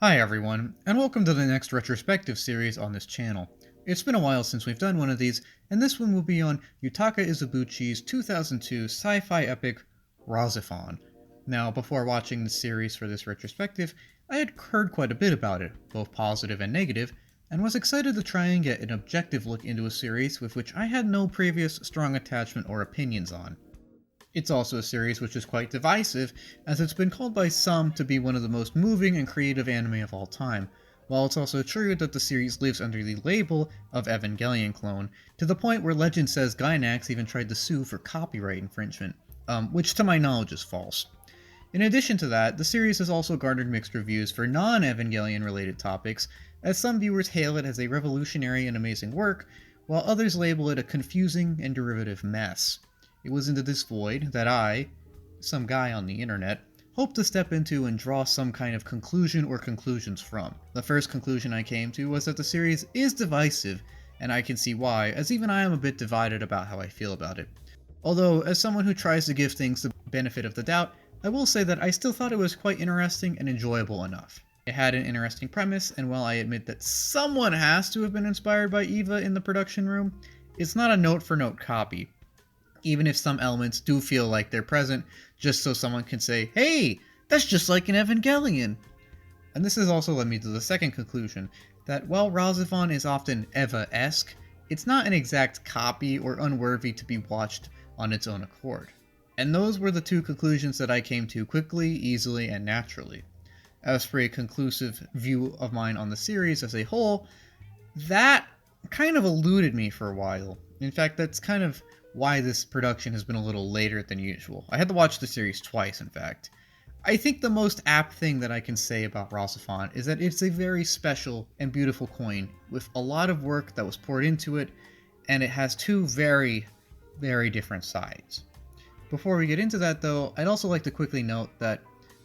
Hi everyone, and welcome to the next retrospective series on this channel. It's been a while since we've done one of these, and this one will be on Yutaka Izubuchi's 2002 sci-fi epic, RahXephon. Now, before watching the series for this retrospective, I had heard quite a bit about it, both positive and negative, and was excited to try and get an objective look into a series with which I had no previous strong attachment or opinions on. It's also a series which is quite divisive, as it's been called by some to be one of the most moving and creative anime of all time, while it's also true that the series lives under the label of Evangelion clone, to the point where legend says Gainax even tried to sue for copyright infringement, which to my knowledge is false. In addition to that, the series has also garnered mixed reviews for non-Evangelion related topics, as some viewers hail it as a revolutionary and amazing work, while others label it a confusing and derivative mess. It was into this void that I, some guy on the internet, hoped to step into and draw some kind of conclusion or conclusions from. The first conclusion I came to was that the series is divisive, and I can see why, as even I am a bit divided about how I feel about it. Although, as someone who tries to give things the benefit of the doubt, I will say that I still thought it was quite interesting and enjoyable enough. It had an interesting premise, and while I admit that someone has to have been inspired by Eva in the production room, it's not a note-for-note copy, even if some elements do feel like they're present, just so someone can say, hey, that's just like an Evangelion. And this has also led me to the second conclusion, that while RahXephon is often Eva-esque, it's not an exact copy or unworthy to be watched on its own accord. And those were the two conclusions that I came to quickly, easily, and naturally. As for a conclusive view of mine on the series as a whole, that kind of eluded me for a while. In fact, that's kind of why this production has been a little later than usual. I had to watch the series twice, in fact. I think the most apt thing that I can say about RahXephon is that it's a very special and beautiful coin with a lot of work that was poured into it, and it has two very, very different sides. Before we get into that though, I'd also like to quickly note that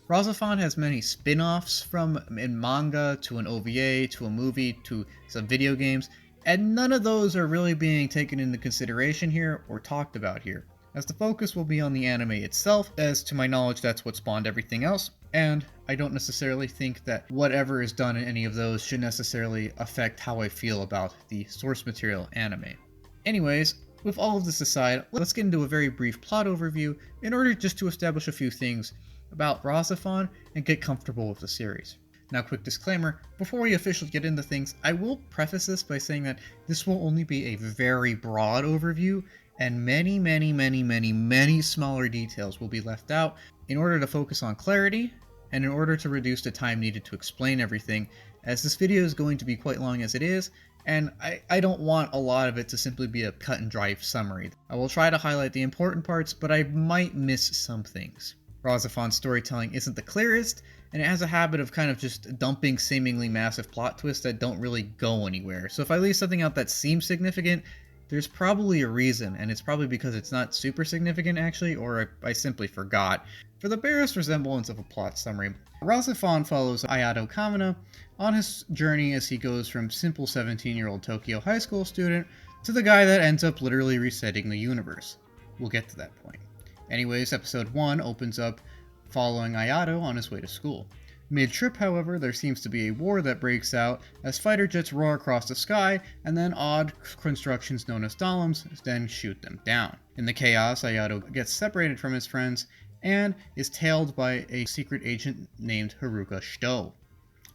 RahXephon has many spin-offs from in manga to an OVA to a movie to some video games, and none of those are really being taken into consideration here or talked about here, as the focus will be on the anime itself, as to my knowledge that's what spawned everything else, and I don't necessarily think that whatever is done in any of those should necessarily affect how I feel about the source material anime. Anyways, with all of this aside, let's get into a very brief plot overview in order just to establish a few things about RahXephon and get comfortable with the series. Now, quick disclaimer, before we officially get into things, I will preface this by saying that this will only be a very broad overview, and many smaller details will be left out in order to focus on clarity, and in order to reduce the time needed to explain everything, as this video is going to be quite long as it is, and I don't want a lot of it to simply be a cut and dry summary. I will try to highlight the important parts, but I might miss some things. RahXephon's storytelling isn't the clearest, and it has a habit of kind of just dumping seemingly massive plot twists that don't really go anywhere. So if I leave something out that seems significant, there's probably a reason, and it's probably because it's not super significant actually, or I simply forgot. For the barest resemblance of a plot summary, RahXephon follows Ayato Kamina on his journey as he goes from simple 17-year-old Tokyo high school student to the guy that ends up literally resetting the universe. We'll get to that point. Anyways, episode 1 opens up following Ayato on his way to school. Mid-trip, however, there seems to be a war that breaks out as fighter jets roar across the sky, and then odd constructions known as dollums then shoot them down. In the chaos, Ayato gets separated from his friends and is tailed by a secret agent named Haruka Should.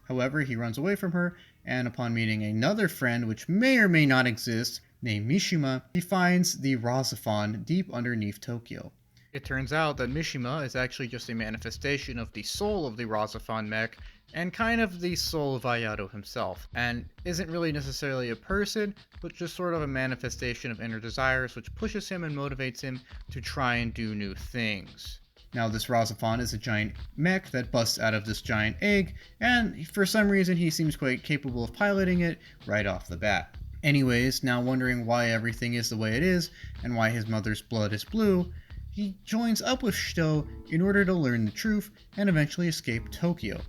However, he runs away from her, and upon meeting another friend which may or may not exist, named Mishima, he finds the RahXephon deep underneath Tokyo. It turns out that Mishima is actually just a manifestation of the soul of the RahXephon mech, and kind of the soul of Ayato himself, and isn't really necessarily a person, but just sort of a manifestation of inner desires which pushes him and motivates him to try and do new things. Now, this RahXephon is a giant mech that busts out of this giant egg, and for some reason he seems quite capable of piloting it right off the bat. Anyways, now wondering why everything is the way it is, and why his mother's blood is blue, he joins up with Should in order to learn the truth and eventually escape Tokyo.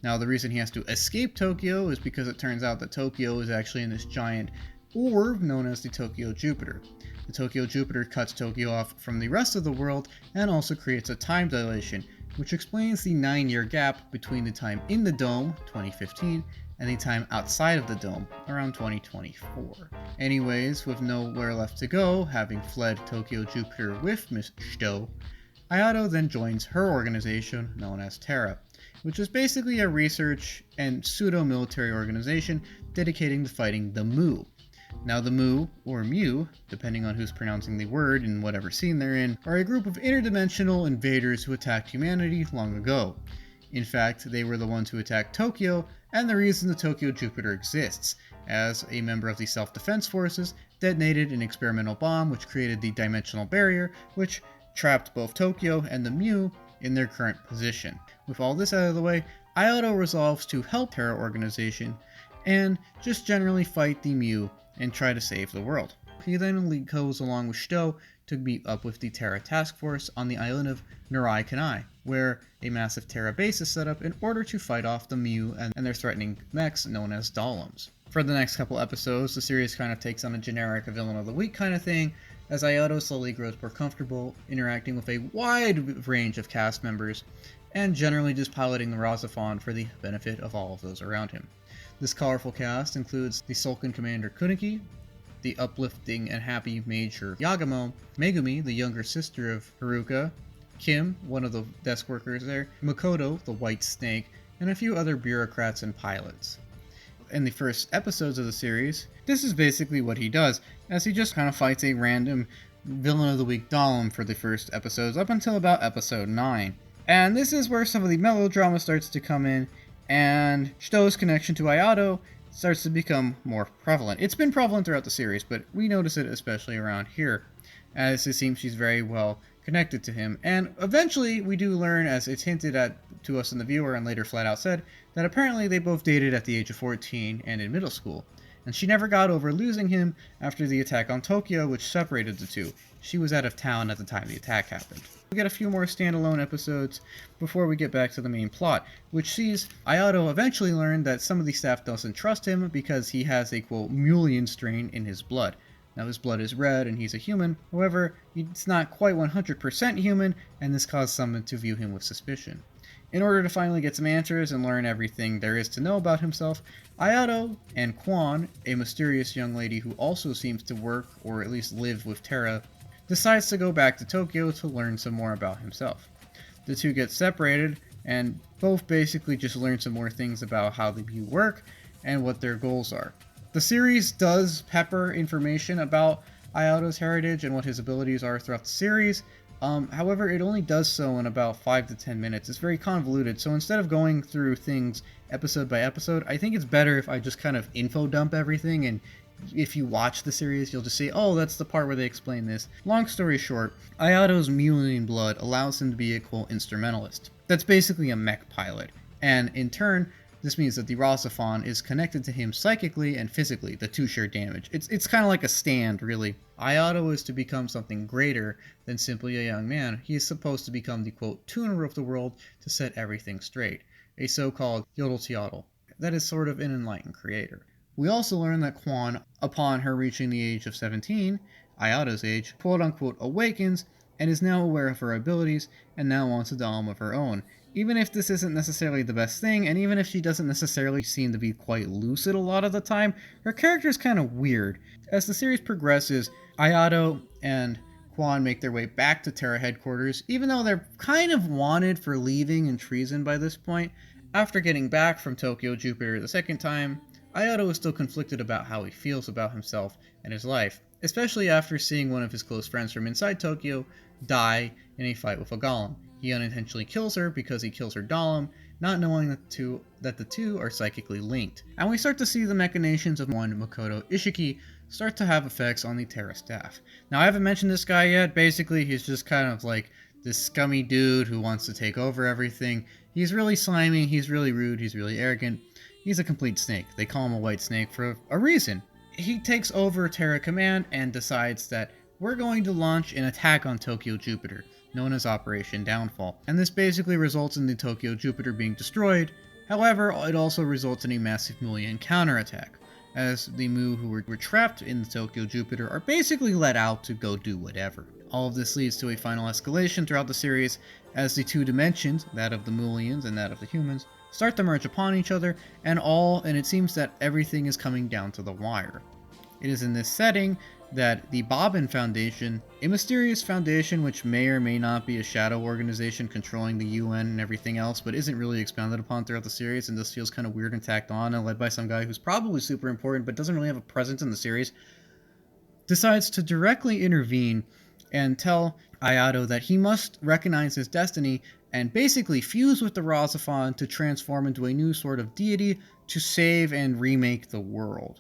Now, the reason he has to escape Tokyo is because it turns out that Tokyo is actually in this giant orb known as the Tokyo Jupiter. The Tokyo Jupiter cuts Tokyo off from the rest of the world and also creates a time dilation, which explains the 9-year gap between the time in the dome, 2015, and the time outside of the dome, around 2024. Anyways, with nowhere left to go, having fled Tokyo Jupiter with Miss Shito, Ayato then joins her organization known as Terra, which is basically a research and pseudo-military organization dedicating to fighting the Mu. Now the Mu, or Mu, depending on who's pronouncing the word in whatever scene they're in, are a group of interdimensional invaders who attacked humanity long ago. In fact, they were the ones who attacked Tokyo, and the reason the Tokyo Jupiter exists, as a member of the Self-Defense Forces detonated an experimental bomb which created the dimensional barrier, which trapped both Tokyo and the Mu in their current position. With all this out of the way, Ayato resolves to help Terra Organization and just generally fight the Mu and try to save the world. He then goes along with Shito to meet up with the Terra Task Force on the island of Nurai Kanai, where a massive Terra base is set up in order to fight off the Mu and their threatening mechs known as Dalems. For the next couple episodes, the series kind of takes on a generic villain of the week kind of thing, as Ayato slowly grows more comfortable interacting with a wide range of cast members, and generally just piloting the RahXephon for the benefit of all of those around him. This colorful cast includes the Sulkin Commander Kunugi, the uplifting and happy Major Yagamo, Megumi, the younger sister of Haruka, Kim, one of the desk workers there, Makoto, the White Snake, and a few other bureaucrats and pilots. In the first episodes of the series, this is basically what he does, as he just kind of fights a random Villain of the Week Dalem for the first episodes up until about episode 9. And this is where some of the melodrama starts to come in, and Shito's connection to Ayato starts to become more prevalent. It's been prevalent throughout the series, but we notice it especially around here, as it seems she's very well connected to him. And eventually we do learn, as it's hinted at to us in the viewer and later flat out said, that apparently they both dated at the age of 14 and in middle school. And she never got over losing him after the attack on Tokyo, which separated the two. She was out of town at the time the attack happened. We get a few more standalone episodes before we get back to the main plot, which sees Ayato eventually learn that some of the staff doesn't trust him because he has a, quote, Mulian strain in his blood. Now his blood is red and he's a human, however, he's not quite 100% human, and this caused some to view him with suspicion. In order to finally get some answers and learn everything there is to know about himself, Ayato and Quon, a mysterious young lady who also seems to work or at least live with Terra, decides to go back to Tokyo to learn some more about himself. The two get separated and both basically just learn some more things about how the Mu work and what their goals are. The series does pepper information about Ayato's heritage and what his abilities are throughout the series. However, it only does so in about 5 to 10 minutes. It's very convoluted, so instead of going through things episode by episode, I think it's better if I just kind of info dump everything, and if you watch the series, you'll just say, oh, that's the part where they explain this. Long story short, Ayato's Mulian blood allows him to be a, quote, instrumentalist. That's basically a mech pilot, and in turn, this means that the RahXephon is connected to him psychically and physically. The two share damage. It's kind of like a stand, really. Ayato is to become something greater than simply a young man. He is supposed to become the, quote, tuner of the world to set everything straight. A so-called yodel teodel. That is sort of an enlightened creator. We also learn that Quon, upon her reaching the age of 17, Ayato's age, quote-unquote, awakens and is now aware of her abilities and now wants a Dalem of her own. Even if this isn't necessarily the best thing, and even if she doesn't necessarily seem to be quite lucid a lot of the time, her character is kind of weird. As the series progresses, Ayato and Quon make their way back to Terra headquarters, even though they're kind of wanted for leaving and treason by this point. After getting back from Tokyo Jupiter the second time, Ayato is still conflicted about how he feels about himself and his life, especially after seeing one of his close friends from inside Tokyo die in a fight with a golem. He unintentionally kills her because he kills her Dalem, not knowing that the two are psychically linked. And we start to see the machinations of one Makoto Ishiki start to have effects on the Terra staff. Now, I haven't mentioned this guy yet. Basically, he's just kind of like this scummy dude who wants to take over everything. He's really slimy, he's really rude, he's really arrogant. He's a complete snake. They call him a white snake for a reason. He takes over Terra Command and decides that we're going to launch an attack on Tokyo Jupiter, known as Operation Downfall. And this basically results in the Tokyo Jupiter being destroyed. However, it also results in a massive Mulian counterattack. as the Mu who were trapped in the Tokyo Jupiter are basically let out to go do whatever. All of this leads to a final escalation throughout the series as the two dimensions, that of the Mulians and that of the humans, start to merge upon each other, and it seems that everything is coming down to the wire. It is in this setting that the Bobbin Foundation, a mysterious foundation which may or may not be a shadow organization controlling the UN and everything else, but isn't really expounded upon throughout the series and just feels kind of weird and tacked on and led by some guy who's probably super important but doesn't really have a presence in the series, decides to directly intervene and tell Ayato that he must recognize his destiny and basically fuse with the RahXephon to transform into a new sort of deity to save and remake the world.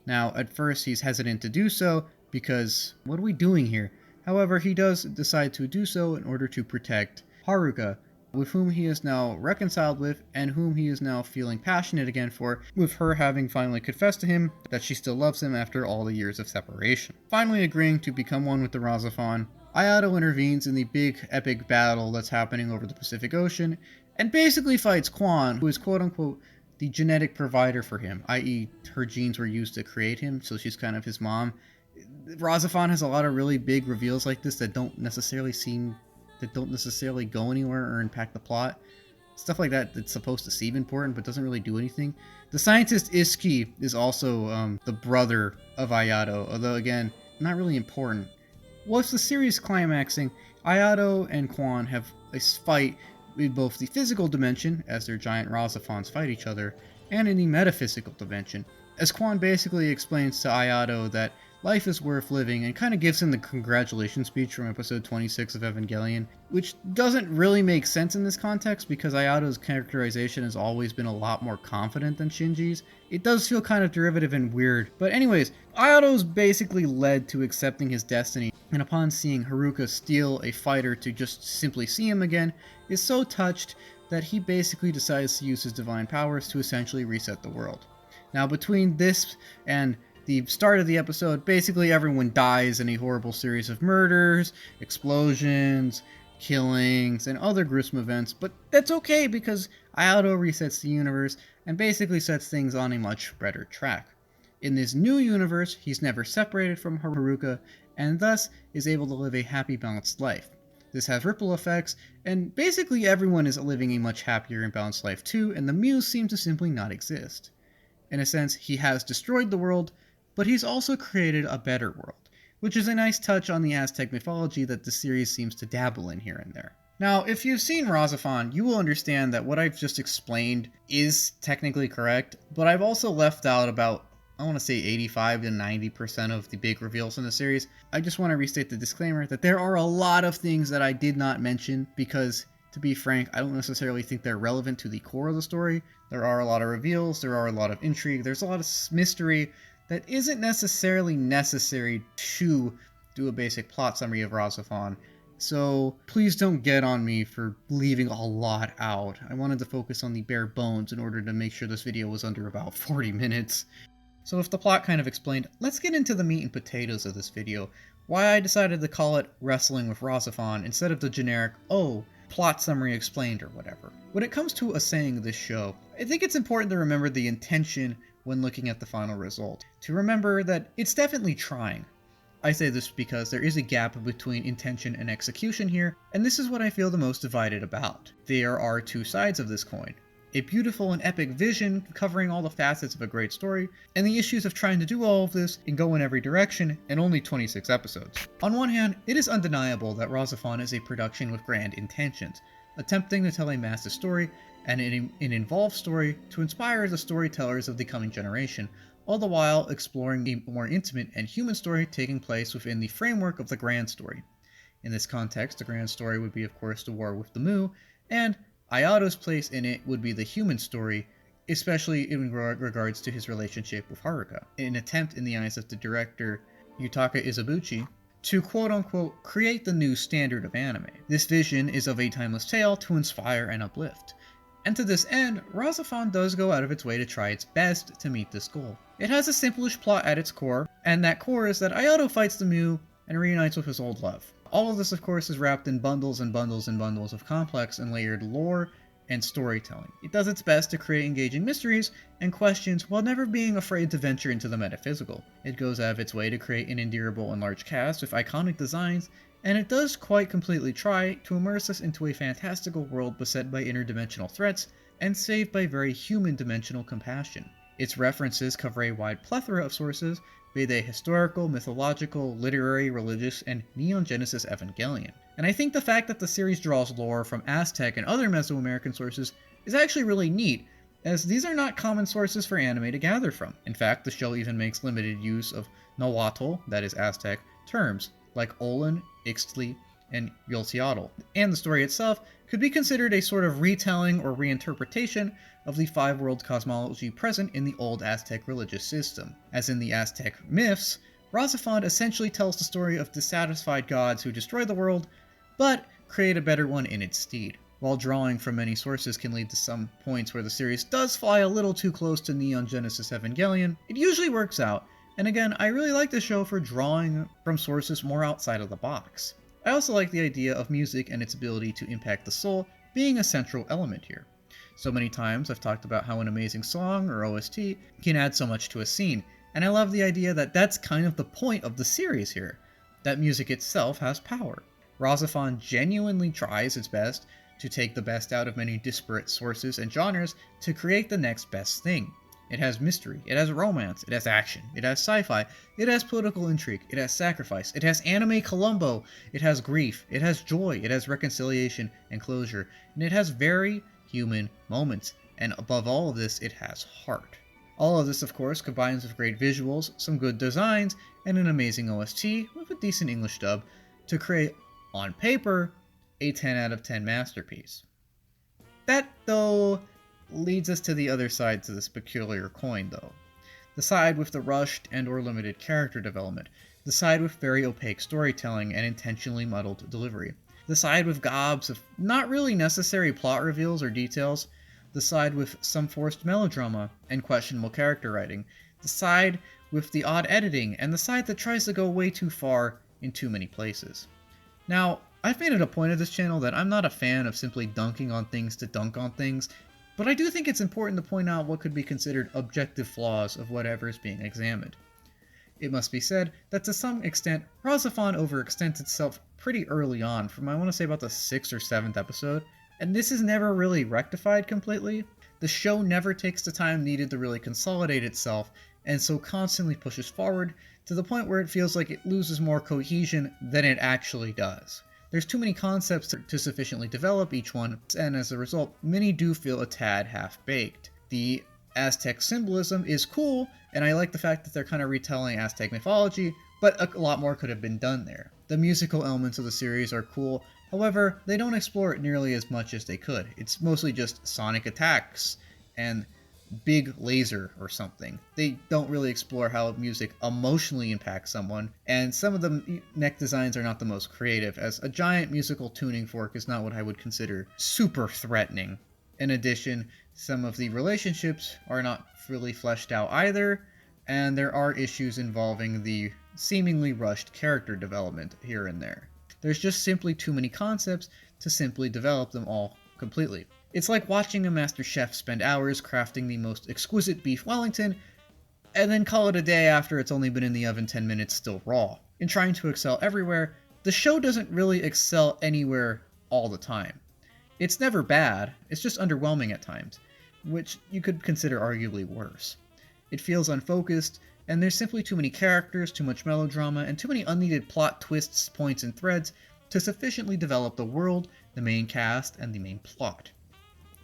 Now, at first, he's hesitant to do so, because what are we doing here? However, he does decide to do so in order to protect Haruka, with whom he is now reconciled with, and whom he is now feeling passionate again for, with her having finally confessed to him that she still loves him after all the years of separation. Finally agreeing to become one with the RahXephon, Ayato intervenes in the big epic battle that's happening over the Pacific Ocean, and basically fights Quon, who is quote-unquote the genetic provider for him, i.e. her genes were used to create him, so she's kind of his mom. RahXephon has a lot of really big reveals like this that don't necessarily go anywhere or impact the plot. Stuff like that that's supposed to seem important but doesn't really do anything. The scientist Itsuki is also the brother of Ayato, although again, not really important. With the series climaxing, Ayato and Quon have a fight in both the physical dimension, as their giant RahXephons fight each other, and in the metaphysical dimension, as Quon basically explains to Ayato that life is worth living and kind of gives him the congratulations speech from episode 26 of Evangelion, which doesn't really make sense in this context because Ayato's characterization has always been a lot more confident than Shinji's. It does feel kind of derivative and weird, but anyways, Ayato's basically led to accepting his destiny, and upon seeing Haruka steal a fighter to just simply see him again, is so touched that he basically decides to use his divine powers to essentially reset the world. Now, between this and the start of the episode, basically everyone dies in a horrible series of murders, explosions, killings, and other gruesome events, but that's okay because Ayato resets the universe and basically sets things on a much better track. In this new universe, he's never separated from Haruka, and thus is able to live a happy, balanced life. This has ripple effects, and basically everyone is living a much happier and balanced life too, and the Muse seem to simply not exist. In a sense, he has destroyed the world, but he's also created a better world, which is a nice touch on the Aztec mythology that the series seems to dabble in here and there. Now, if you've seen RahXephon, you will understand that what I've just explained is technically correct, but I've also left out about, I want to say 85 to 90% of the big reveals in the series. I just want to restate the disclaimer that there are a lot of things that I did not mention because, to be frank, I don't necessarily think they're relevant to the core of the story. There are a lot of reveals, there are a lot of intrigue, there's a lot of mystery that isn't necessarily necessary to do a basic plot summary of RahXephon. So please don't get on me for leaving a lot out. I wanted to focus on the bare bones in order to make sure this video was under about 40 minutes. So with the plot kind of explained, let's get into the meat and potatoes of this video. Why I decided to call it Wrestling with RahXephon instead of the generic, oh, plot summary explained or whatever. When it comes to saying this show, I think it's important to remember the intention when looking at the final result. To remember that it's definitely trying. I say this because there is a gap between intention and execution here, and this is what I feel the most divided about. There are two sides of this coin. A beautiful and epic vision covering all the facets of a great story, and the issues of trying to do all of this and go in every direction in only 26 episodes. On one hand, it is undeniable that RahXephon is a production with grand intentions, attempting to tell a massive story and an involved story to inspire the storytellers of the coming generation, all the while exploring a more intimate and human story taking place within the framework of the grand story. In this context, the grand story would be of course the war with the Mu, and Ayato's place in it would be the human story, especially in regards to his relationship with Haruka, an attempt in the eyes of the director Yutaka Izubuchi to quote-unquote create the new standard of anime. This vision is of a timeless tale to inspire and uplift. And to this end, RahXephon does go out of its way to try its best to meet this goal. It has a simplish plot at its core, and that core is that Ayato fights the Mu and reunites with his old love. All of this, of course, is wrapped in bundles and bundles and bundles of complex and layered lore and storytelling. It does its best to create engaging mysteries and questions while never being afraid to venture into the metaphysical. It goes out of its way to create an endearable and large cast with iconic designs, and it does quite completely try to immerse us into a fantastical world beset by interdimensional threats and saved by very human dimensional compassion. Its references cover a wide plethora of sources, be they historical, mythological, literary, religious, and Neon Genesis Evangelion. And I think the fact that the series draws lore from Aztec and other Mesoamerican sources is actually really neat, as these are not common sources for anime to gather from. In fact, the show even makes limited use of Nahuatl, that is Aztec, terms, like Olin, Ixtli, and Yolteotl. And the story itself could be considered a sort of retelling or reinterpretation of the five-world cosmology present in the old Aztec religious system. As in the Aztec myths, RahXephon essentially tells the story of dissatisfied gods who destroy the world, but create a better one in its stead. While drawing from many sources can lead to some points where the series does fly a little too close to Neon Genesis Evangelion, it usually works out, and again, I really like the show for drawing from sources more outside of the box. I also like the idea of music and its ability to impact the soul being a central element here. So many times I've talked about how an amazing song or OST can add so much to a scene, and I love the idea that that's kind of the point of the series here, that music itself has power. RahXephon genuinely tries its best to take the best out of many disparate sources and genres to create the next best thing. It has mystery, it has romance, it has action, it has sci-fi, it has political intrigue, it has sacrifice, it has anime Columbo, it has grief, it has joy, it has reconciliation and closure, and it has very human moments, and above all of this, it has heart. All of this, of course, combines with great visuals, some good designs, and an amazing OST with a decent English dub to create, on paper, a 10 out of 10 masterpiece. That, though, leads us to the other side to this peculiar coin, though. The side with the rushed and or limited character development. The side with very opaque storytelling and intentionally muddled delivery. The side with gobs of not really necessary plot reveals or details. The side with some forced melodrama and questionable character writing. The side with the odd editing, and the side that tries to go way too far in too many places. Now, I've made it a point of this channel that I'm not a fan of simply dunking on things to dunk on things, but I do think it's important to point out what could be considered objective flaws of whatever is being examined. It must be said that to some extent, RahXephon overextends itself pretty early on, from I want to say about the 6th or 7th episode, and this is never really rectified completely. The show never takes the time needed to really consolidate itself, and so constantly pushes forward to the point where it feels like it loses more cohesion than it actually does. There's too many concepts to sufficiently develop each one, and as a result, many do feel a tad half-baked. The Aztec symbolism is cool, and I like the fact that they're kind of retelling Aztec mythology, but a lot more could have been done there. The musical elements of the series are cool, however, they don't explore it nearly as much as they could. It's mostly just sonic attacks and big laser or something. They don't really explore how music emotionally impacts someone, and some of the neck designs are not the most creative, as a giant musical tuning fork is not what I would consider super threatening. In addition, some of the relationships are not really fleshed out either, and there are issues involving the seemingly rushed character development here and there. There's just simply too many concepts to simply develop them all completely. It's like watching a master chef spend hours crafting the most exquisite beef Wellington, and then call it a day after it's only been in the oven 10 minutes still raw. In trying to excel everywhere, the show doesn't really excel anywhere all the time. It's never bad, it's just underwhelming at times, which you could consider arguably worse. It feels unfocused, and there's simply too many characters, too much melodrama, and too many unneeded plot twists, points, and threads to sufficiently develop the world, the main cast, and the main plot.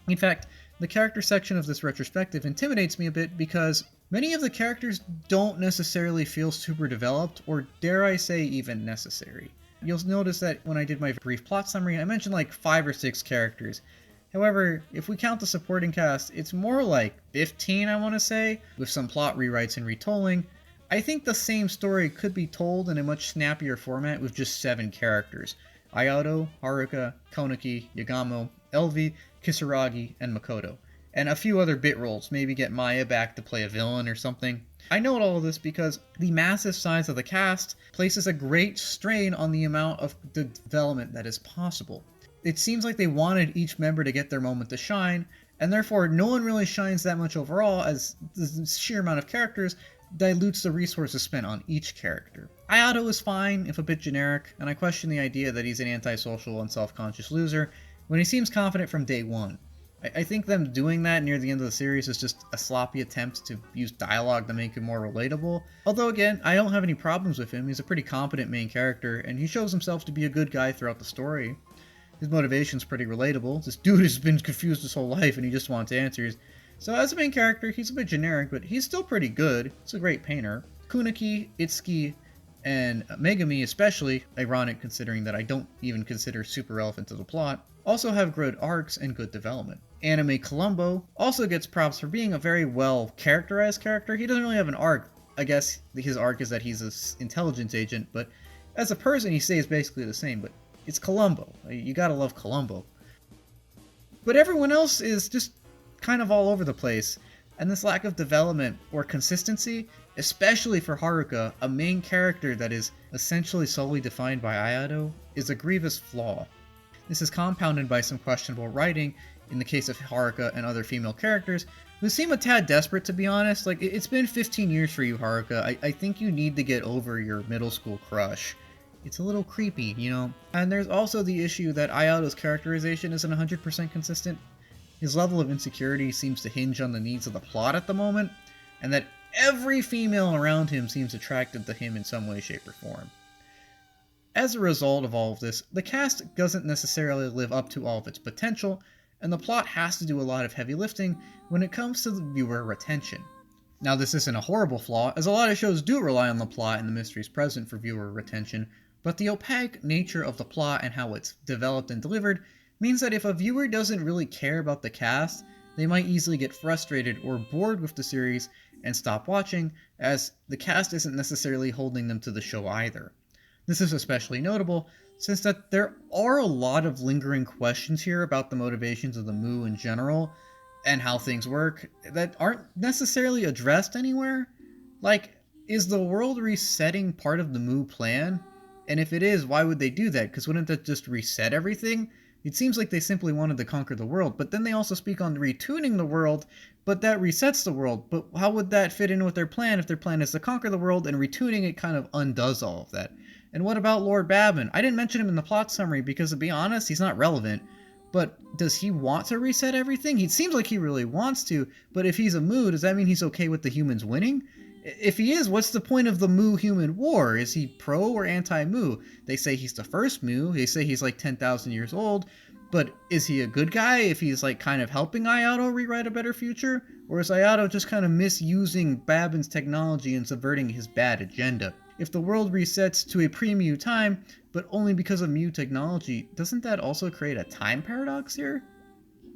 In fact, the character section of this retrospective intimidates me a bit because many of the characters don't necessarily feel super developed, or dare I say even necessary. You'll notice that when I did my brief plot summary, I mentioned like 5 or 6 characters. However, if we count the supporting cast, it's more like 15, I want to say, with some plot rewrites and retolling. I think the same story could be told in a much snappier format with just 7 characters. Ayato, Haruka, Kunugi, Yagamo, Elvi, Kisaragi, and Makoto. And a few other bit roles, maybe get Maya back to play a villain or something. I note all of this because the massive size of the cast places a great strain on the amount of development that is possible. it seems like they wanted each member to get their moment to shine, and therefore no one really shines that much overall, as the sheer amount of characters dilutes the resources spent on each character. Ayato is fine, if a bit generic, and I question the idea that he's an antisocial and self-conscious loser when he seems confident from day one. I think them doing that near the end of the series is just a sloppy attempt to use dialogue to make him more relatable. Although again, I don't have any problems with him, he's a pretty competent main character, and he shows himself to be a good guy throughout the story. His motivation's pretty relatable. This dude has been confused his whole life and he just wants answers. So as a main character, he's a bit generic, but he's still pretty good. He's a great painter. Kunugi, Itsuki, and Megumi especially, ironic considering that I don't even consider super relevant to the plot, also have good arcs and good development. Anime Columbo also gets props for being a very well characterized character. He doesn't really have an arc. I guess his arc is that he's an intelligence agent, but as a person he stays basically the same, but it's Columbo. You gotta love Columbo. But everyone else is just kind of all over the place, and this lack of development or consistency, especially for Haruka, a main character that is essentially solely defined by Ayato, is a grievous flaw. This is compounded by some questionable writing in the case of Haruka and other female characters, who seem a tad desperate, to be honest. Like, it's been 15 years for you, Haruka. I think you need to get over your middle school crush. It's a little creepy, you know? And there's also the issue that Ayato's characterization isn't 100% consistent. His level of insecurity seems to hinge on the needs of the plot at the moment, and that every female around him seems attracted to him in some way, shape, or form. As a result of all of this, the cast doesn't necessarily live up to all of its potential, and the plot has to do a lot of heavy lifting when it comes to the viewer retention. Now, this isn't a horrible flaw, as a lot of shows do rely on the plot and the mysteries present for viewer retention, but the opaque nature of the plot and how it's developed and delivered means that if a viewer doesn't really care about the cast, they might easily get frustrated or bored with the series and stop watching, as the cast isn't necessarily holding them to the show either. This is especially notable since that there are a lot of lingering questions here about the motivations of the Mu in general and how things work that aren't necessarily addressed anywhere. Like, is the world resetting part of the Mu plan? And if it is, why would they do that? Because wouldn't that just reset everything? It seems like they simply wanted to conquer the world, but then they also speak on retuning the world, but that resets the world. But how would that fit in with their plan if their plan is to conquer the world and retuning it kind of undoes all of that? And what about Lord Babin? I didn't mention him in the plot summary because, to be honest, he's not relevant. But does he want to reset everything? It seems like he really wants to, but if he's a Mu, does that mean he's okay with the humans winning? If he is, what's the point of the Mu-human war? Is he pro or anti-Mu? They say he's the first Mu, they say he's like 10,000 years old, but is he a good guy if he's like kind of helping Ayato rewrite a better future? Or is Ayato just kind of misusing Babin's technology and subverting his bad agenda? If the world resets to a pre-Mu time, but only because of Mu technology, doesn't that also create a time paradox here?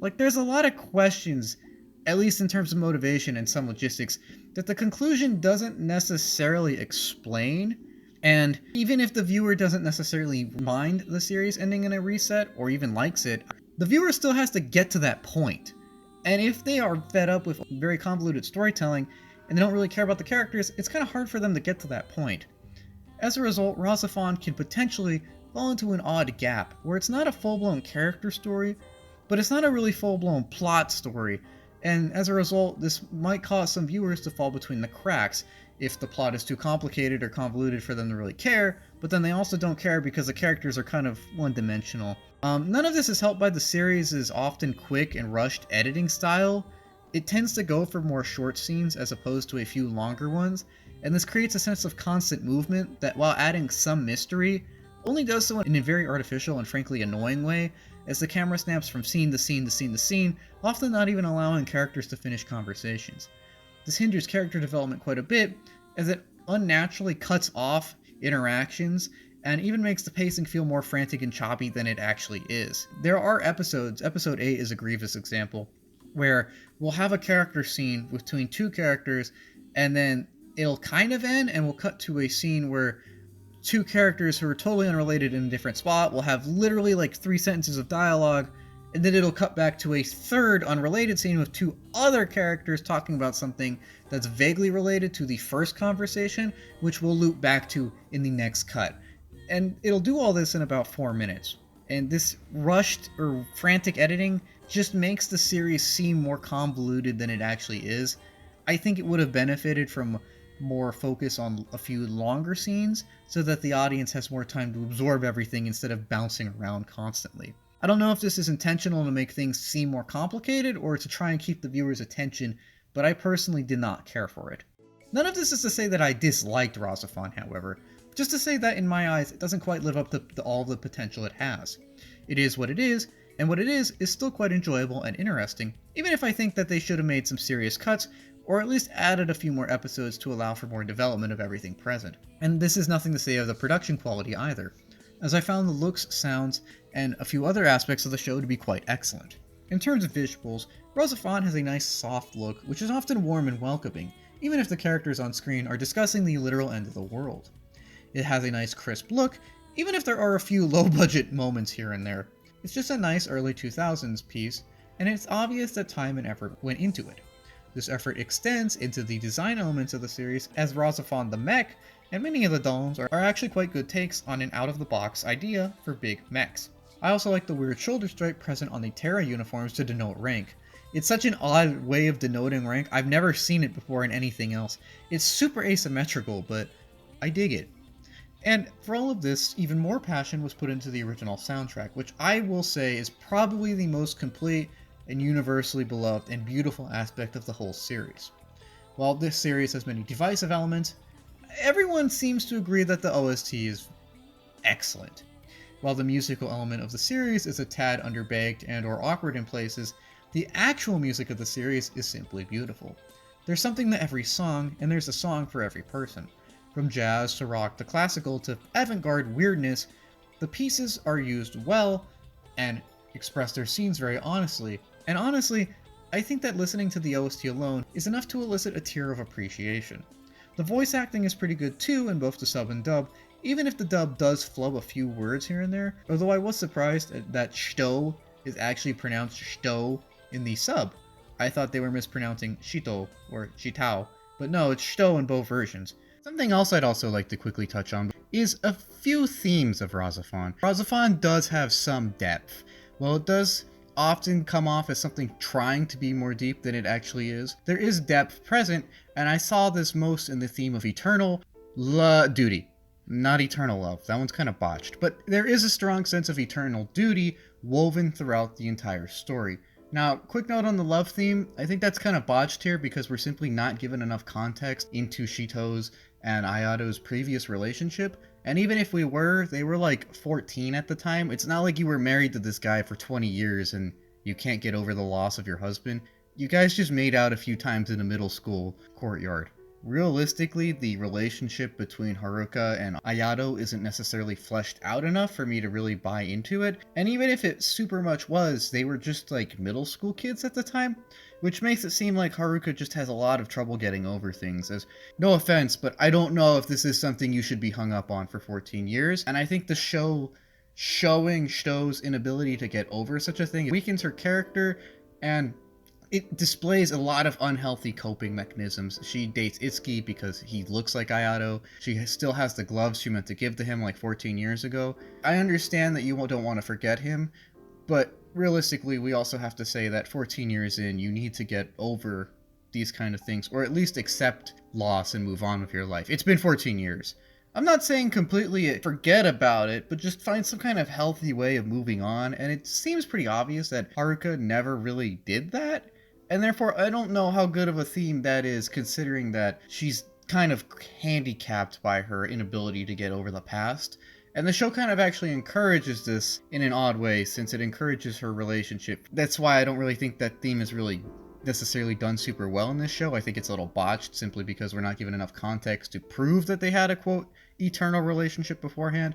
Like, there's a lot of questions, at least in terms of motivation and some logistics, that the conclusion doesn't necessarily explain. And even if the viewer doesn't necessarily mind the series ending in a reset, or even likes it, the viewer still has to get to that point. And if they are fed up with very convoluted storytelling, and they don't really care about the characters, it's kind of hard for them to get to that point. As a result, RahXephon can potentially fall into an odd gap, where it's not a full-blown character story, but it's not a really full-blown plot story, and as a result, this might cause some viewers to fall between the cracks if the plot is too complicated or convoluted for them to really care, but then they also don't care because the characters are kind of one-dimensional. None of this is helped by the series' often quick and rushed editing style. It tends to go for more short scenes as opposed to a few longer ones, and this creates a sense of constant movement that, while adding some mystery, only does so in a very artificial and frankly annoying way, as the camera snaps from scene to scene to scene to scene, often not even allowing characters to finish conversations. This hinders character development quite a bit, as it unnaturally cuts off interactions, and even makes the pacing feel more frantic and choppy than it actually is. There are episodes, episode 8 is a grievous example, where we'll have a character scene between two characters, and then it'll kind of end, and we'll cut to a scene where two characters who are totally unrelated in a different spot will have literally like 3 sentences of dialogue, and then it'll cut back to a third unrelated scene with two other characters talking about something that's vaguely related to the first conversation, which we'll loop back to in the next cut. And it'll do all this in about 4 minutes. And this rushed or frantic editing just makes the series seem more convoluted than it actually is. I think it would have benefited from more focus on a few longer scenes so that the audience has more time to absorb everything instead of bouncing around constantly. I don't know if this is intentional to make things seem more complicated or to try and keep the viewer's attention, but I personally did not care for it. None of this is to say that I disliked RahXephon, however, just to say that in my eyes it doesn't quite live up to all the potential it has. It is what it is, and what it is still quite enjoyable and interesting, even if I think that they should have made some serious cuts, or at least added a few more episodes to allow for more development of everything present. And this is nothing to say of the production quality either, as I found the looks, sounds, and a few other aspects of the show to be quite excellent. In terms of visuals, RahXephon has a nice soft look, which is often warm and welcoming, even if the characters on screen are discussing the literal end of the world. It has a nice crisp look, even if there are a few low-budget moments here and there. It's just a nice early 2000s piece, and it's obvious that time and effort went into it. This effort extends into the design elements of the series, as RahXephon the mech and many of the domes are actually quite good takes on an out-of-the-box idea for big mechs. I also like the weird shoulder stripe present on the Terra uniforms to denote rank. It's such an odd way of denoting rank, I've never seen it before in anything else. It's super asymmetrical, but I dig it. And for all of this, even more passion was put into the original soundtrack, which I will say is probably the most complete and universally beloved and beautiful aspect of the whole series. While this series has many divisive elements, everyone seems to agree that the OST is excellent. While the musical element of the series is a tad underbaked and or awkward in places, the actual music of the series is simply beautiful. There's something to every song, and there's a song for every person. From jazz to rock to classical to avant-garde weirdness, the pieces are used well and express their scenes very honestly. And honestly, I think that listening to the OST alone is enough to elicit a tear of appreciation. The voice acting is pretty good too in both the sub and dub, even if the dub does flub a few words here and there, although I was surprised that shto is actually pronounced shto in the sub. I thought they were mispronouncing shito or shitao, but no, it's shto in both versions. Something else I'd also like to quickly touch on is a few themes of RahXephon. RahXephon does have some depth. While it does often come off as something trying to be more deep than it actually is, there is depth present, and I saw this most in the theme of eternal duty. Not eternal love, that one's kind of botched, but there is a strong sense of eternal duty woven throughout the entire story. Now, quick note on the love theme, I think that's kind of botched here because we're simply not given enough context into Shito's and Ayato's previous relationship, and even if we were, they were like 14 at the time. It's not like you were married to this guy for 20 years and you can't get over the loss of your husband. You guys just made out a few times in a middle school courtyard. Realistically, the relationship between Haruka and Ayato isn't necessarily fleshed out enough for me to really buy into it, and even if it super much was, they were just like middle school kids at the time, which makes it seem like Haruka just has a lot of trouble getting over things, as, no offense, but I don't know if this is something you should be hung up on for 14 years, and I think the show showing Shto's inability to get over such a thing weakens her character, and it displays a lot of unhealthy coping mechanisms. She dates Itsuki because he looks like Ayato. She still has the gloves she meant to give to him like 14 years ago. I understand that you don't want to forget him, but realistically, we also have to say that 14 years in, you need to get over these kind of things, or at least accept loss and move on with your life. It's been 14 years. I'm not saying completely forget about it, but just find some kind of healthy way of moving on, and it seems pretty obvious that Haruka never really did that. And therefore, I don't know how good of a theme that is, considering that she's kind of handicapped by her inability to get over the past. And the show kind of actually encourages this in an odd way, since it encourages her relationship. That's why I don't really think that theme is really necessarily done super well in this show. I think it's a little botched, simply because we're not given enough context to prove that they had a, quote, eternal relationship beforehand.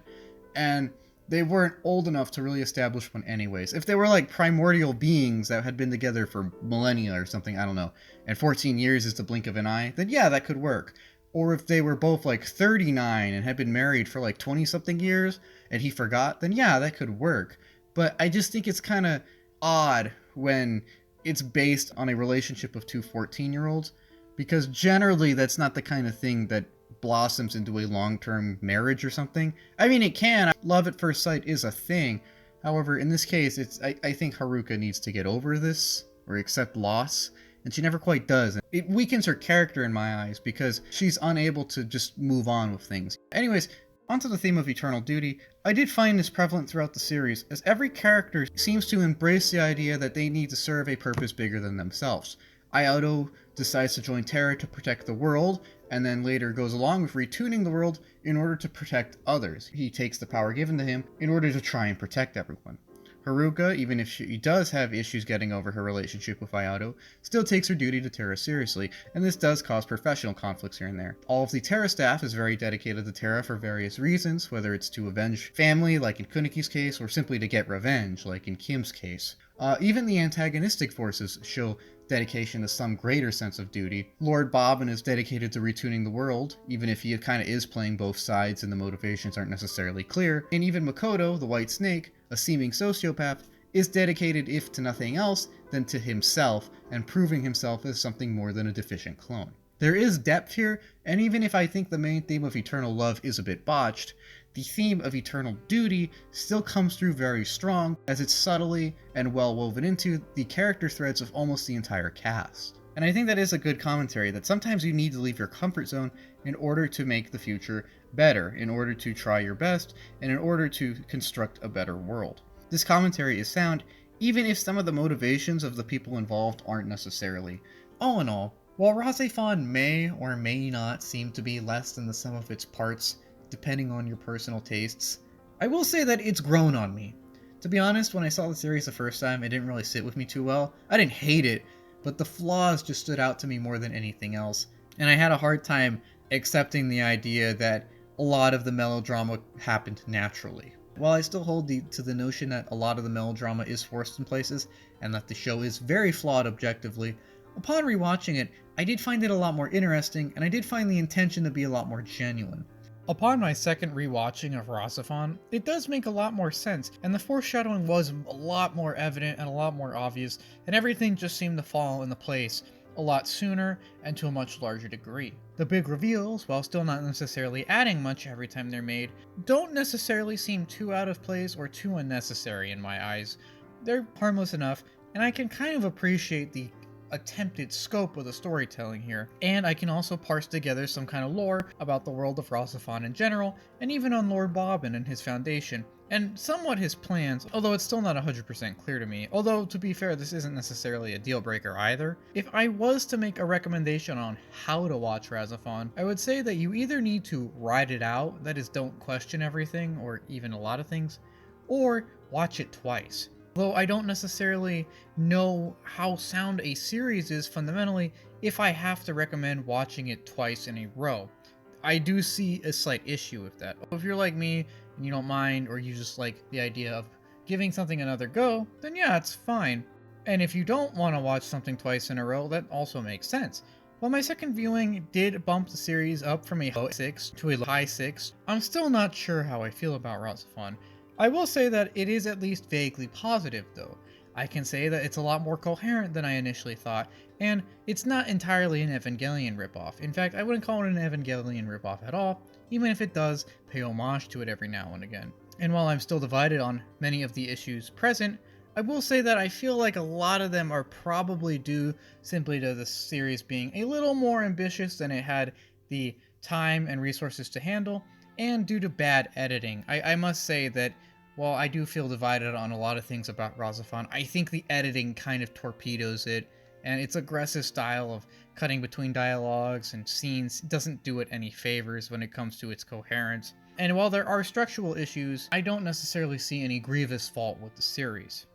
And they weren't old enough to really establish one anyways. If they were like primordial beings that had been together for millennia or something, I don't know, and 14 years is the blink of an eye, then yeah, that could work. Or if they were both like 39 and had been married for like 20-something years and he forgot, then yeah, that could work. But I just think it's kind of odd when it's based on a relationship of two 14-year-olds, because generally that's not the kind of thing that blossoms into a long-term marriage or something. I mean, it can. Love at first sight is a thing, However, in this case, I think Haruka needs to get over this, or accept loss, and she never quite does. It weakens her character in my eyes, because she's unable to just move on with things. Anyways, onto the theme of eternal duty. I did find this prevalent throughout the series, as every character seems to embrace the idea that they need to serve a purpose bigger than themselves. Ayato decides to join Terra to protect the world, and then later goes along with retuning the world in order to protect others. He takes the power given to him in order to try and protect everyone. Haruka, even if she does have issues getting over her relationship with Ayato, still takes her duty to Terra seriously, and this does cause professional conflicts here and there. All of the Terra staff is very dedicated to Terra for various reasons, whether it's to avenge family, like in Kunugi's case, or simply to get revenge, like in Kim's case. Even the antagonistic forces show dedication to some greater sense of duty. Lord Bobbin is dedicated to retuning the world, even if he kind of is playing both sides and the motivations aren't necessarily clear. And even Makoto, the White Snake, a seeming sociopath, is dedicated, if to nothing else, than to himself, and proving himself as something more than a deficient clone. There is depth here, and even if I think the main theme of eternal love is a bit botched, the theme of eternal duty still comes through very strong, as it's subtly and well woven into the character threads of almost the entire cast. And I think that is a good commentary, that sometimes you need to leave your comfort zone in order to make the future better, in order to try your best, and in order to construct a better world. This commentary is sound, even if some of the motivations of the people involved aren't necessarily. All in all, while RahXephon may or may not seem to be less than the sum of its parts, depending on your personal tastes, I will say that it's grown on me. To be honest, when I saw the series the first time, it didn't really sit with me too well. I didn't hate it, but the flaws just stood out to me more than anything else, and I had a hard time accepting the idea that a lot of the melodrama happened naturally. While I still hold to the notion that a lot of the melodrama is forced in places, and that the show is very flawed objectively, upon rewatching it, I did find it a lot more interesting, and I did find the intention to be a lot more genuine. Upon my second rewatching of RahXephon, it does make a lot more sense, and the foreshadowing was a lot more evident and a lot more obvious, and everything just seemed to fall into place a lot sooner and to a much larger degree. The big reveals, while still not necessarily adding much every time they're made, don't necessarily seem too out of place or too unnecessary in my eyes. They're harmless enough, and I can kind of appreciate the attempted scope of the storytelling here, and I can also parse together some kind of lore about the world of RahXephon in general, and even on Lord Bobbin and his foundation, and somewhat his plans, although it's still not 100% clear to me. Although, to be fair, this isn't necessarily a deal breaker either. If I was to make a recommendation on how to watch RahXephon, I would say that you either need to ride it out, that is, don't question everything, or even a lot of things, or watch it twice. Though I don't necessarily know how sound a series is fundamentally if I have to recommend watching it twice in a row. I do see a slight issue with that. If you're like me and you don't mind, or you just like the idea of giving something another go, then yeah, it's fine. And if you don't want to watch something twice in a row, that also makes sense. While my second viewing did bump the series up from a low 6 to a high 6, I'm still not sure how I feel about RahXephon. I will say that it is at least vaguely positive, though. I can say that it's a lot more coherent than I initially thought, and it's not entirely an Evangelion ripoff. In fact, I wouldn't call it an Evangelion ripoff at all, even if it does pay homage to it every now and again. And while I'm still divided on many of the issues present, I will say that I feel like a lot of them are probably due simply to the series being a little more ambitious than it had the time and resources to handle, and due to bad editing. I must say that while I do feel divided on a lot of things about RahXephon, I think the editing kind of torpedoes it, and its aggressive style of cutting between dialogues and scenes doesn't do it any favors when it comes to its coherence. And while there are structural issues, I don't necessarily see any grievous fault with the series.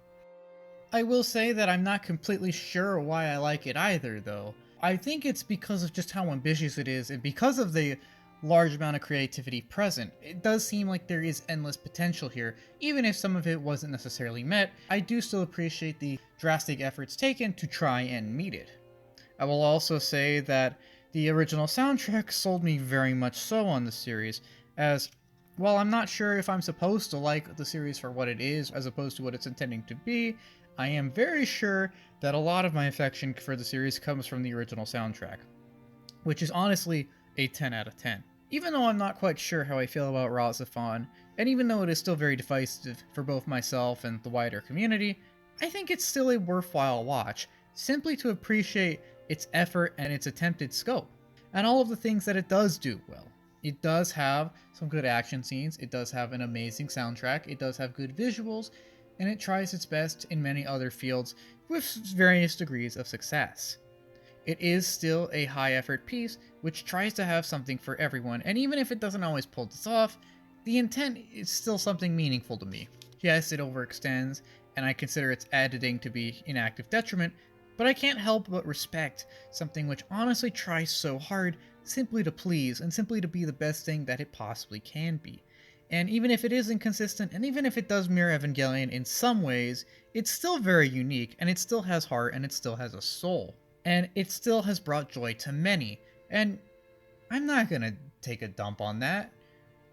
I will say that I'm not completely sure why I like it either, though. I think it's because of just how ambitious it is, and because of the large amount of creativity present. It does seem like there is endless potential here. Even if some of it wasn't necessarily met, I do still appreciate the drastic efforts taken to try and meet it. I will also say that the original soundtrack sold me very much so on the series, as while I'm not sure if I'm supposed to like the series for what it is as opposed to what it's intending to be, I am very sure that a lot of my affection for the series comes from the original soundtrack, which is honestly a 10 out of 10. Even though I'm not quite sure how I feel about RahXephon, And even though it is still very divisive for both myself and the wider community, I think it's still a worthwhile watch, simply to appreciate its effort and its attempted scope, and all of the things that it does do well. It does have some good action scenes, it does have an amazing soundtrack, it does have good visuals, and it tries its best in many other fields with various degrees of success. It is still a high-effort piece, which tries to have something for everyone, and even if it doesn't always pull this off, the intent is still something meaningful to me. Yes, it overextends, and I consider its editing to be an active detriment, but I can't help but respect something which honestly tries so hard simply to please, and simply to be the best thing that it possibly can be. And even if it is inconsistent, and even if it does mirror Evangelion in some ways, it's still very unique, and it still has heart, and it still has a soul. And it still has brought joy to many, and I'm not gonna take a dump on that.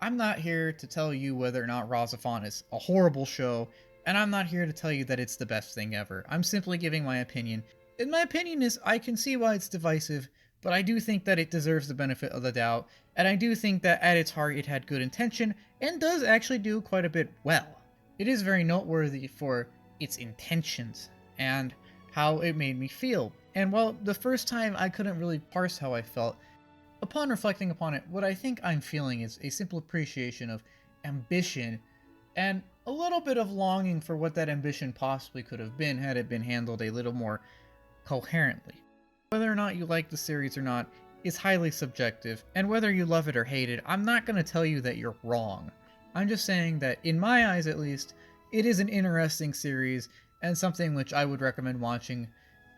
I'm not here to tell you whether or not RahXephon is a horrible show, and I'm not here to tell you that it's the best thing ever. I'm simply giving my opinion, and my opinion is I can see why it's divisive, but I do think that it deserves the benefit of the doubt, and I do think that at its heart it had good intention, and does actually do quite a bit well. It is very noteworthy for its intentions, and how it made me feel. And while the first time I couldn't really parse how I felt, upon reflecting upon it, what I think I'm feeling is a simple appreciation of ambition, and a little bit of longing for what that ambition possibly could have been had it been handled a little more coherently. Whether or not you like the series or not is highly subjective, and whether you love it or hate it, I'm not going to tell you that you're wrong. I'm just saying that, in my eyes at least, it is an interesting series, and something which I would recommend watching,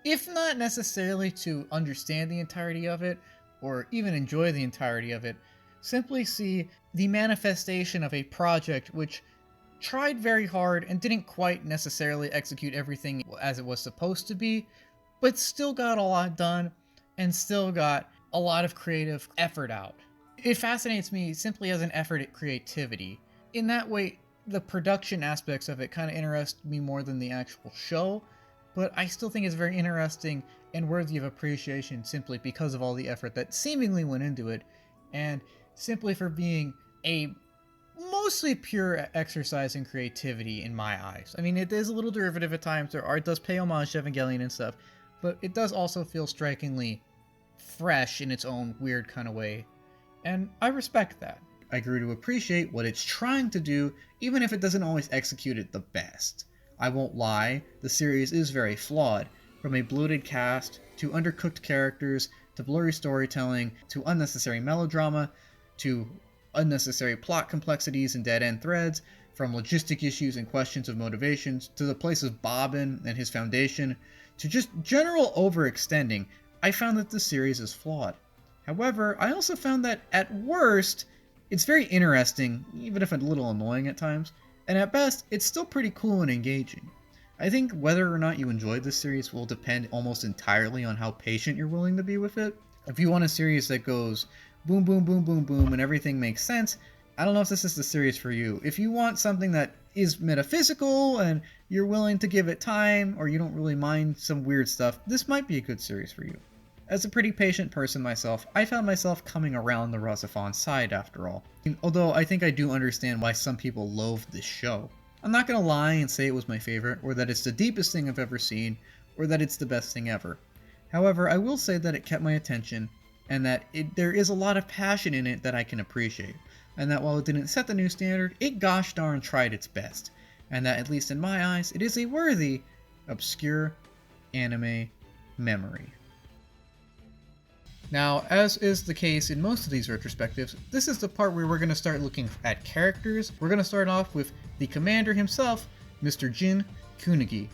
if not necessarily to understand the entirety of it, or even enjoy the entirety of it, simply see the manifestation of a project which tried very hard and didn't quite necessarily execute everything as it was supposed to be, but still got a lot done, and still got a lot of creative effort out. It fascinates me simply as an effort at creativity. In that way, the production aspects of it kind of interest me more than the actual show, but I still think it's very interesting and worthy of appreciation simply because of all the effort that seemingly went into it, and simply for being a mostly pure exercise in creativity in my eyes. I mean, it is a little derivative at times, it does pay homage to Evangelion and stuff, but it does also feel strikingly fresh in its own weird kind of way, and I respect that. I grew to appreciate what it's trying to do, even if it doesn't always execute it the best. I won't lie, the series is very flawed, from a bloated cast, to undercooked characters, to blurry storytelling, to unnecessary melodrama, to unnecessary plot complexities and dead-end threads, from logistic issues and questions of motivations, to the place of Bobbin and his foundation, to just general overextending. I found that the series is flawed. However, I also found that, at worst, it's very interesting, even if a little annoying at times, and at best, it's still pretty cool and engaging. I think whether or not you enjoy this series will depend almost entirely on how patient you're willing to be with it. If you want a series that goes boom, boom, boom, boom, boom, and everything makes sense, I don't know if this is the series for you. If you want something that is metaphysical and you're willing to give it time, or you don't really mind some weird stuff, this might be a good series for you. As a pretty patient person myself, I found myself coming around the RahXephon side after all, although I think I do understand why some people loathe this show. I'm not gonna lie and say it was my favorite, or that it's the deepest thing I've ever seen, or that it's the best thing ever. However, I will say that it kept my attention, and that there is a lot of passion in it that I can appreciate, and that while it didn't set the new standard, it gosh darn tried its best, and that, at least in my eyes, it is a worthy, obscure anime memory. Now, as is the case in most of these retrospectives, this is the part where we're going to start looking at characters. We're going to start off with the commander himself, Mr. Jin Kunugi.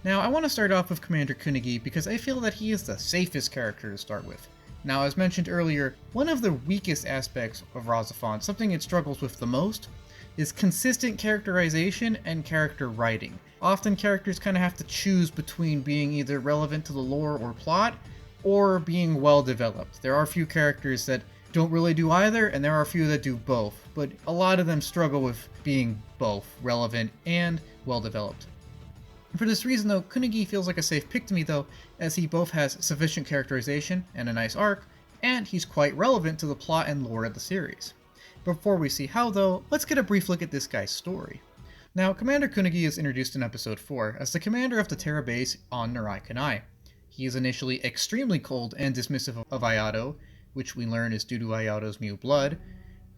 Now, I want to start off with Commander Kunugi because I feel that he is the safest character to start with. Now, as mentioned earlier, one of the weakest aspects of RahXephon, something it struggles with the most, is consistent characterization and character writing. Often characters kind of have to choose between being either relevant to the lore or plot, or being well developed. There are a few characters that don't really do either, and there are a few that do both, but a lot of them struggle with being both relevant and well developed. For this reason though, Kunugi feels like a safe pick to me though, as he both has sufficient characterization and a nice arc, and he's quite relevant to the plot and lore of the series. Before we see how though, let's get a brief look at this guy's story. Now, Commander Kunugi is introduced in episode 4 as the commander of the Terra base on Narai Kanai. He is initially extremely cold and dismissive of Ayato, which we learn is due to Ayato's new blood,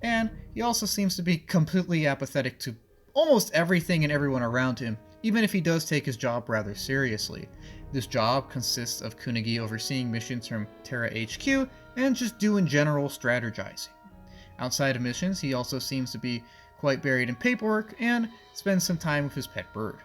and he also seems to be completely apathetic to almost everything and everyone around him, even if he does take his job rather seriously. This job consists of Kunugi overseeing missions from Terra HQ and just doing general strategizing. Outside of missions, he also seems to be quite buried in paperwork and spends some time with his pet bird.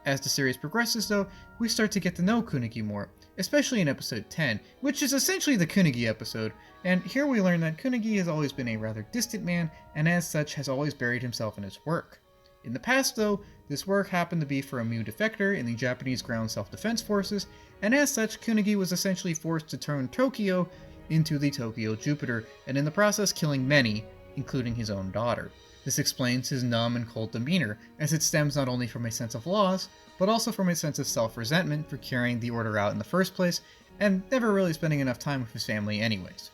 As the series progresses though, we start to get to know Kunugi more, especially in episode 10, which is essentially the Kunugi episode, and here we learn that Kunugi has always been a rather distant man, and as such has always buried himself in his work. In the past though, this work happened to be for a Mu defector in the Japanese Ground Self-Defense Forces, and as such Kunugi was essentially forced to turn Tokyo into the Tokyo Jupiter, and in the process killing many, including his own daughter. This explains his numb and cold demeanor, as it stems not only from a sense of loss, but also from a sense of self-resentment for carrying the order out in the first place, and never really spending enough time with his family anyways.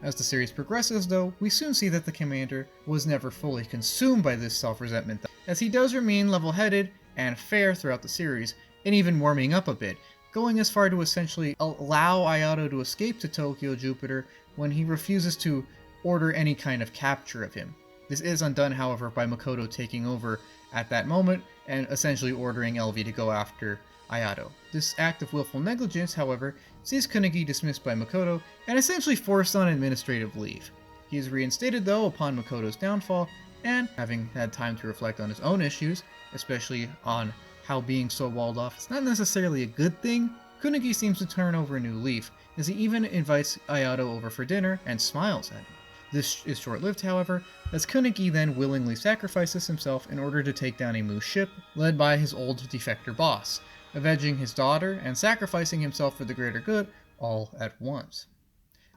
As the series progresses though, we soon see that the commander was never fully consumed by this self-resentment, as he does remain level-headed and fair throughout the series, and even warming up a bit, going as far to essentially allow Ayato to escape to Tokyo Jupiter when he refuses to order any kind of capture of him. This is undone, however, by Makoto taking over at that moment and essentially ordering LV to go after Ayato. This act of willful negligence, however, sees Kunugi dismissed by Makoto and essentially forced on administrative leave. He is reinstated though upon Makoto's downfall, and having had time to reflect on his own issues, especially on how being so walled off is not necessarily a good thing, Kunugi seems to turn over a new leaf, as he even invites Ayato over for dinner and smiles at him. This is short-lived, however, as Kunugi then willingly sacrifices himself in order to take down a Mu ship led by his old defector boss, avenging his daughter and sacrificing himself for the greater good all at once.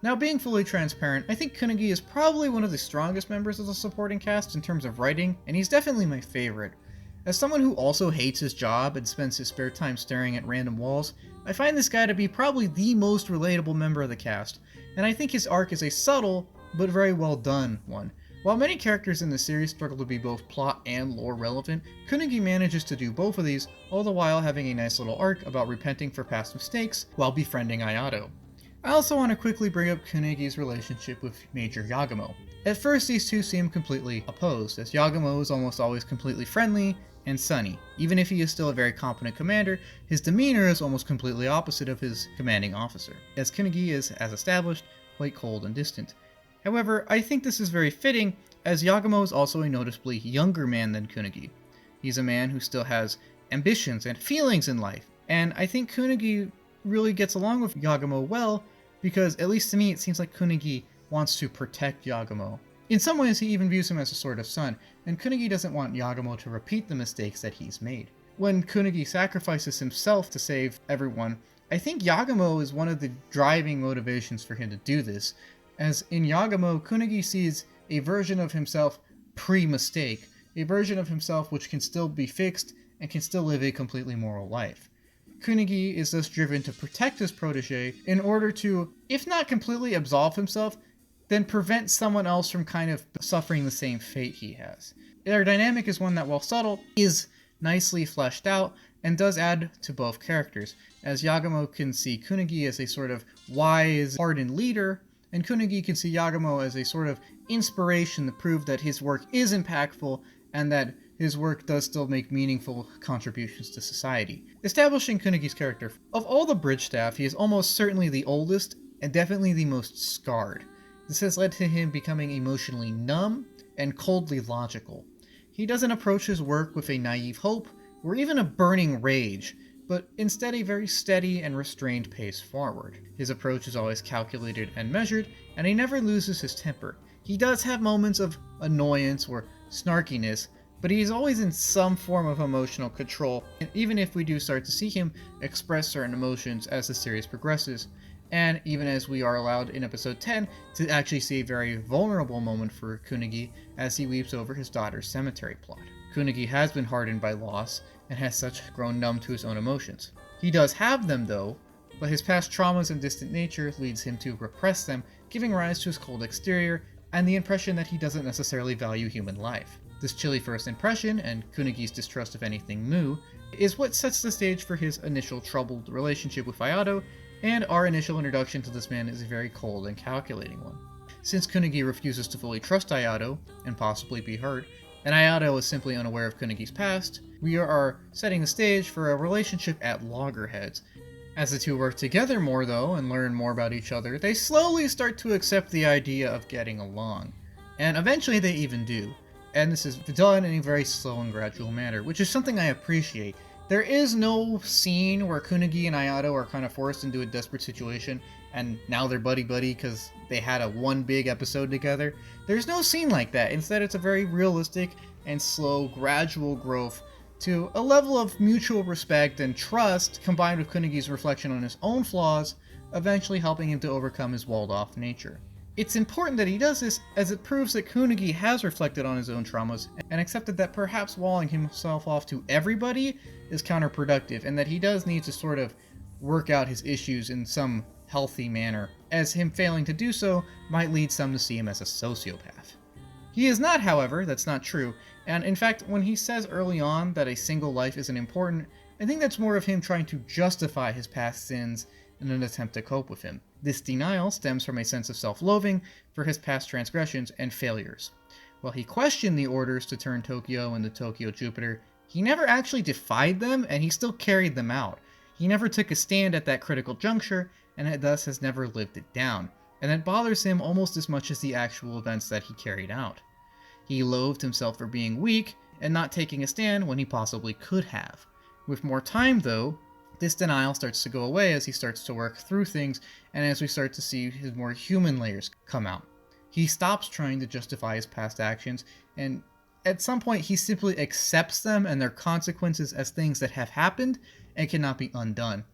Now, being fully transparent, I think Kunugi is probably one of the strongest members of the supporting cast in terms of writing, and he's definitely my favorite. As someone who also hates his job and spends his spare time staring at random walls, I find this guy to be probably the most relatable member of the cast, and I think his arc is a subtle, but very well done one. While many characters in the series struggle to be both plot and lore relevant, Kunugi manages to do both of these, all the while having a nice little arc about repenting for past mistakes while befriending Ayato. I also want to quickly bring up Kunugi's relationship with Major Yagamo. At first these two seem completely opposed, as Yagamo is almost always completely friendly and sunny. Even if he is still a very competent commander, his demeanor is almost completely opposite of his commanding officer, as Kunugi is, as established, quite cold and distant. However, I think this is very fitting, as Yagamo is also a noticeably younger man than Kunugi. He's a man who still has ambitions and feelings in life, and I think Kunugi really gets along with Yagamo well, because at least to me it seems like Kunugi wants to protect Yagamo. In some ways he even views him as a sort of son, and Kunugi doesn't want Yagamo to repeat the mistakes that he's made. When Kunugi sacrifices himself to save everyone, I think Yagamo is one of the driving motivations for him to do this, as in Yagamo, Kunugi sees a version of himself pre-mistake, a version of himself which can still be fixed and can still live a completely moral life. Kunugi is thus driven to protect his protege in order to, if not completely absolve himself, then prevent someone else from kind of suffering the same fate he has. Their dynamic is one that, while subtle, is nicely fleshed out and does add to both characters, as Yagamo can see Kunugi as a sort of wise, hardened leader, and Kunugi can see Yagamo as a sort of inspiration to prove that his work is impactful and that his work does still make meaningful contributions to society. Establishing Kunugi's character, of all the bridge staff, he is almost certainly the oldest and definitely the most scarred. This has led to him becoming emotionally numb and coldly logical. He doesn't approach his work with a naive hope or even a burning rage, but instead a very steady and restrained pace forward. His approach is always calculated and measured, and he never loses his temper. He does have moments of annoyance or snarkiness, but he is always in some form of emotional control, and even if we do start to see him express certain emotions as the series progresses, and even as we are allowed in episode 10 to actually see a very vulnerable moment for Kunugi as he weeps over his daughter's cemetery plot. Kunugi has been hardened by loss, and has such grown numb to his own emotions. He does have them though, but his past traumas and distant nature leads him to repress them, giving rise to his cold exterior and the impression that he doesn't necessarily value human life. This chilly first impression, and Kunugi's distrust of anything new, is what sets the stage for his initial troubled relationship with Ayato, and our initial introduction to this man is a very cold and calculating one. Since Kunugi refuses to fully trust Ayato, and possibly be hurt, and Ayato is simply unaware of Kunugi's past, we are setting the stage for a relationship at loggerheads. As the two work together more though, and learn more about each other, they slowly start to accept the idea of getting along. And eventually they even do. And this is done in a very slow and gradual manner, which is something I appreciate. There is no scene where Kunugi and Ayato are kind of forced into a desperate situation, and now they're buddy-buddy because they had a one big episode together. There's no scene like that. Instead, it's a very realistic and slow, gradual growth to a level of mutual respect and trust, combined with Kunugi's reflection on his own flaws, eventually helping him to overcome his walled-off nature. It's important that he does this, as it proves that Kunugi has reflected on his own traumas and accepted that perhaps walling himself off to everybody is counterproductive, and that he does need to sort of work out his issues in some healthy manner, as him failing to do so might lead some to see him as a sociopath. He is not, however, that's not true, and in fact, when he says early on that a single life isn't important, I think that's more of him trying to justify his past sins in an attempt to cope with him. This denial stems from a sense of self-loathing for his past transgressions and failures. While he questioned the orders to turn Tokyo into Tokyo Jupiter, he never actually defied them, and he still carried them out. He never took a stand at that critical juncture, and thus has never lived it down, and it bothers him almost as much as the actual events that he carried out. He loathed himself for being weak and not taking a stand when he possibly could have. With more time, though, this denial starts to go away as he starts to work through things, and as we start to see his more human layers come out. He stops trying to justify his past actions, and at some point he simply accepts them and their consequences as things that have happened and cannot be undone.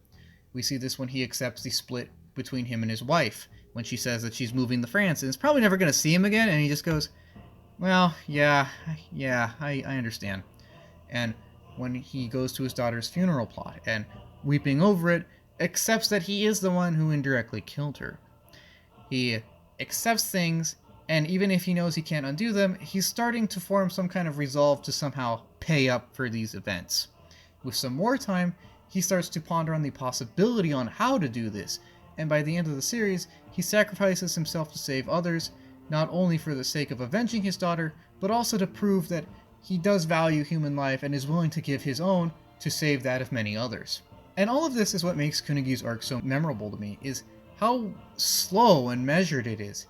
We see this when he accepts the split between him and his wife, when she says that she's moving to France and is probably never going to see him again, and he just goes, well, yeah, I understand. And when he goes to his daughter's funeral plot and, weeping over it, accepts that he is the one who indirectly killed her. He accepts things, and even if he knows he can't undo them, he's starting to form some kind of resolve to somehow pay up for these events. With some more time, he starts to ponder on the possibility on how to do this, and by the end of the series, he sacrifices himself to save others, not only for the sake of avenging his daughter, but also to prove that he does value human life and is willing to give his own to save that of many others. And all of this is what makes Kunugi's arc so memorable to me, is how slow and measured it is.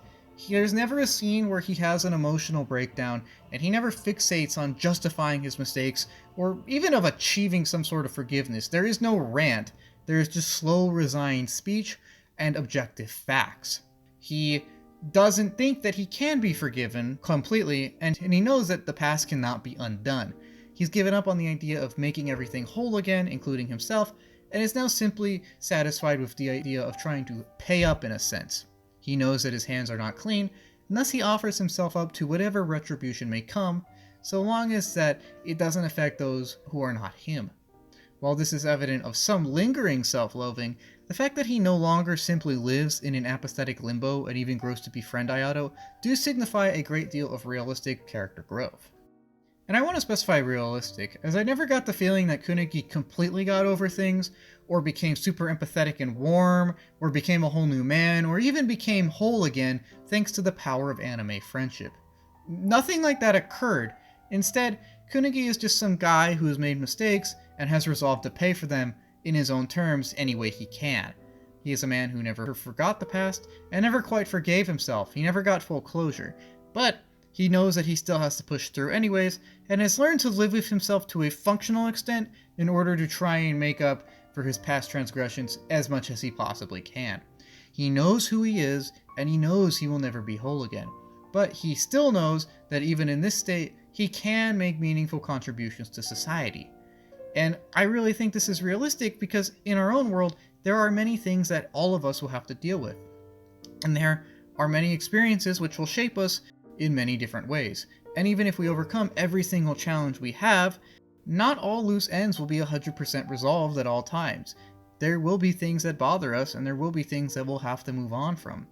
There's never a scene where he has an emotional breakdown, and he never fixates on justifying his mistakes, or even of achieving some sort of forgiveness. There is no rant, there is just slow, resigned speech and objective facts. He doesn't think that he can be forgiven completely, and he knows that the past cannot be undone. He's given up on the idea of making everything whole again, including himself, and is now simply satisfied with the idea of trying to pay up in a sense. He knows that his hands are not clean, and thus he offers himself up to whatever retribution may come, so long as that it doesn't affect those who are not him. While this is evident of some lingering self-loathing, the fact that he no longer simply lives in an apathetic limbo and even grows to befriend Ayato do signify a great deal of realistic character growth. And I want to specify realistic, as I never got the feeling that Kunugi completely got over things, or became super empathetic and warm, or became a whole new man, or even became whole again thanks to the power of anime friendship. Nothing like that occurred. Instead, Kunugi is just some guy who has made mistakes and has resolved to pay for them in his own terms any way he can. He is a man who never forgot the past and never quite forgave himself. He never got full closure. But he knows that he still has to push through anyways, and has learned to live with himself to a functional extent in order to try and make up for his past transgressions as much as he possibly can. He knows who he is, and he knows he will never be whole again. But he still knows that even in this state, he can make meaningful contributions to society. And I really think this is realistic because in our own world, there are many things that all of us will have to deal with. And there are many experiences which will shape us in many different ways. And even if we overcome every single challenge we have, not all loose ends will be 100% resolved at all times. There will be things that bother us, and there will be things that we'll have to move on from.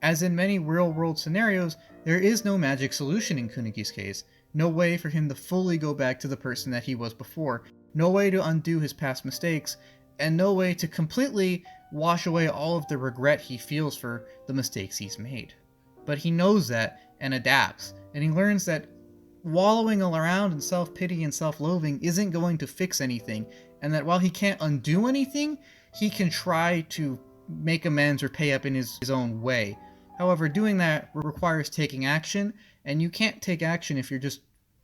As in many real-world scenarios, there is no magic solution in Kunugi's case. No way for him to fully go back to the person that he was before, no way to undo his past mistakes, and no way to completely wash away all of the regret he feels for the mistakes he's made. But he knows that and adapts, and he learns that wallowing around in self-pity and self-loathing isn't going to fix anything, and that while he can't undo anything, he can try to make amends or pay up in his own way. However, doing that requires taking action, and you can't take action if you're just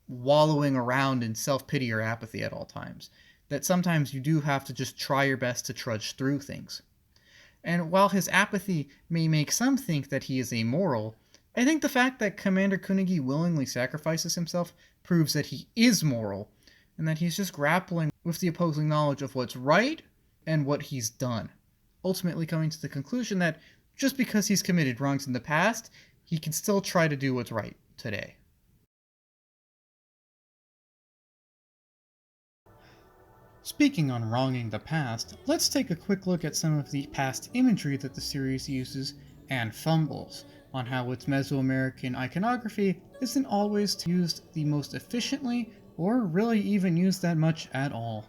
wallowing around in self-pity or apathy at all times. That sometimes you do have to just try your best to trudge through things. And while his apathy may make some think that he is amoral, I think the fact that Commander Kunugi willingly sacrifices himself proves that he is moral, and that he's just grappling with the opposing knowledge of what's right and what he's done, ultimately coming to the conclusion that just because he's committed wrongs in the past, he can still try to do what's right today. Speaking on wronging the past, let's take a quick look at some of the past imagery that the series uses and fumbles, on how its Mesoamerican iconography isn't always used the most efficiently, or really even used that much at all.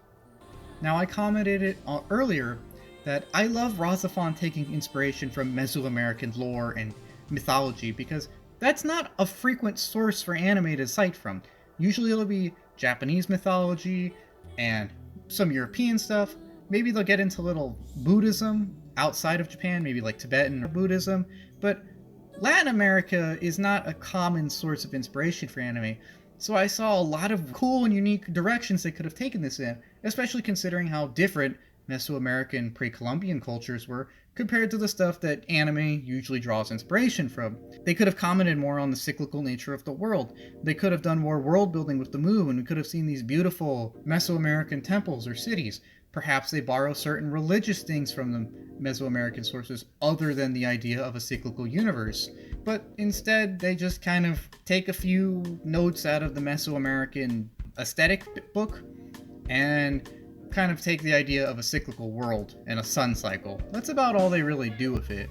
Now, I commented it earlier that I love RahXephon taking inspiration from Mesoamerican lore and mythology, because that's not a frequent source for anime to cite from. Usually it'll be Japanese mythology and some European stuff. Maybe they'll get into little Buddhism outside of Japan, maybe like Tibetan or Buddhism, but Latin America is not a common source of inspiration for anime, so I saw a lot of cool and unique directions they could have taken this in, especially considering how different Mesoamerican pre-Columbian cultures were compared to the stuff that anime usually draws inspiration from. They could have commented more on the cyclical nature of the world. They could have done more world building with the moon. We could have seen these beautiful Mesoamerican temples or cities. Perhaps they borrow certain religious things from the Mesoamerican sources other than the idea of a cyclical universe. But instead, they just kind of take a few notes out of the Mesoamerican aesthetic book and kind of take the idea of a cyclical world and a sun cycle. That's about all they really do with it.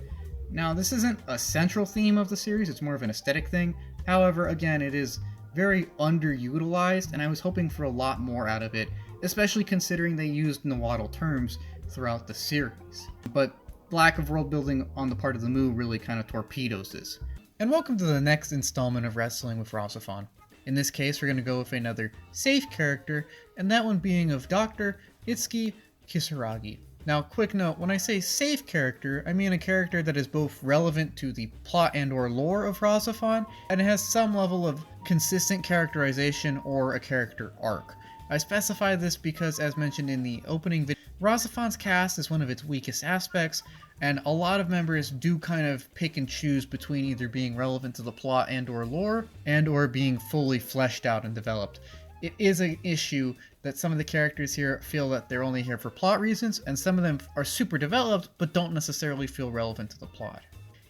Now, this isn't a central theme of the series, it's more of an aesthetic thing. However, again, it is very underutilized, and I was hoping for a lot more out of it, especially considering they used Nahuatl terms throughout the series. But lack of world building on the part of the Mu really kind of torpedoes this. And welcome to the next installment of Wrestling with RahXephon. In this case, we're going to go with another safe character, and that one being of Dr. Itsuki Kisaragi. Now, quick note, when I say safe character, I mean a character that is both relevant to the plot and or lore of RahXephon, and has some level of consistent characterization or a character arc. I specify this because, as mentioned in the opening video, RahXephon's cast is one of its weakest aspects, and a lot of members do kind of pick and choose between either being relevant to the plot and or lore, and or being fully fleshed out and developed. It is an issue that some of the characters here feel that they're only here for plot reasons, and some of them are super developed but don't necessarily feel relevant to the plot.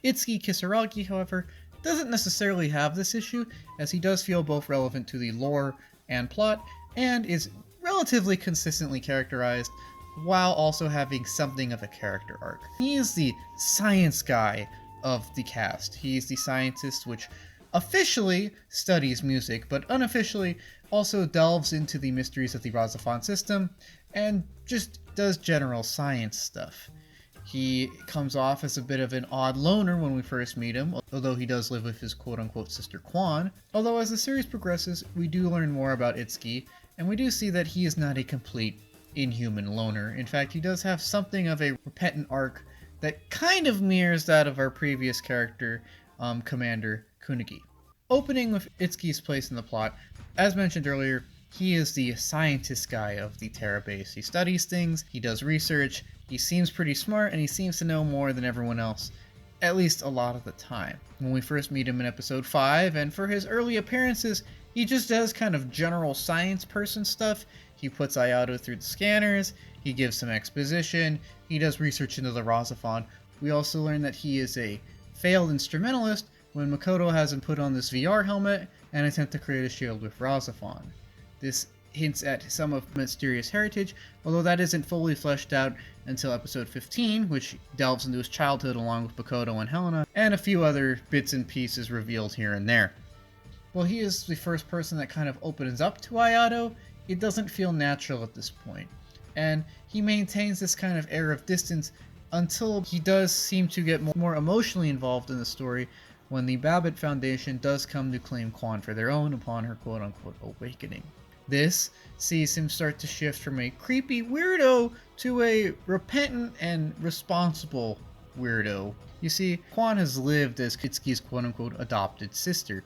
Itsuki Kisaragi, however, doesn't necessarily have this issue, as he does feel both relevant to the lore and plot, and is relatively consistently characterized, while also having something of a character arc. He is the science guy of the cast. He is the scientist which officially studies music, but unofficially also delves into the mysteries of the RahXephon system, and just does general science stuff. He comes off as a bit of an odd loner when we first meet him, although he does live with his quote-unquote sister Quon. Although as the series progresses, we do learn more about Itsuki, and we do see that he is not a complete inhuman loner. In fact, he does have something of a repentant arc that kind of mirrors that of our previous character, Commander Kunugi. Opening with Itsuki's place in the plot, as mentioned earlier, he is the scientist guy of the Terra base. He studies things, he does research, he seems pretty smart, and he seems to know more than everyone else, at least a lot of the time. When we first meet him in episode 5, and for his early appearances, he just does kind of general science person stuff. He puts Ayato through the scanners, he gives some exposition, he does research into the RahXephon. We also learn that he is a failed instrumentalist when Makoto has him put on this VR helmet and attempt to create a shield with RahXephon. This hints at some of mysterious heritage, although that isn't fully fleshed out until episode 15, which delves into his childhood along with Makoto and Helena, and a few other bits and pieces revealed here and there. While he is the first person that kind of opens up to Ayato, it doesn't feel natural at this point, and he maintains this kind of air of distance until he does seem to get more emotionally involved in the story when the Babbitt Foundation does come to claim Quon for their own upon her quote-unquote awakening. This sees him start to shift from a creepy weirdo to a repentant and responsible weirdo. You see, Quon has lived as Itsuki's quote-unquote adopted sister.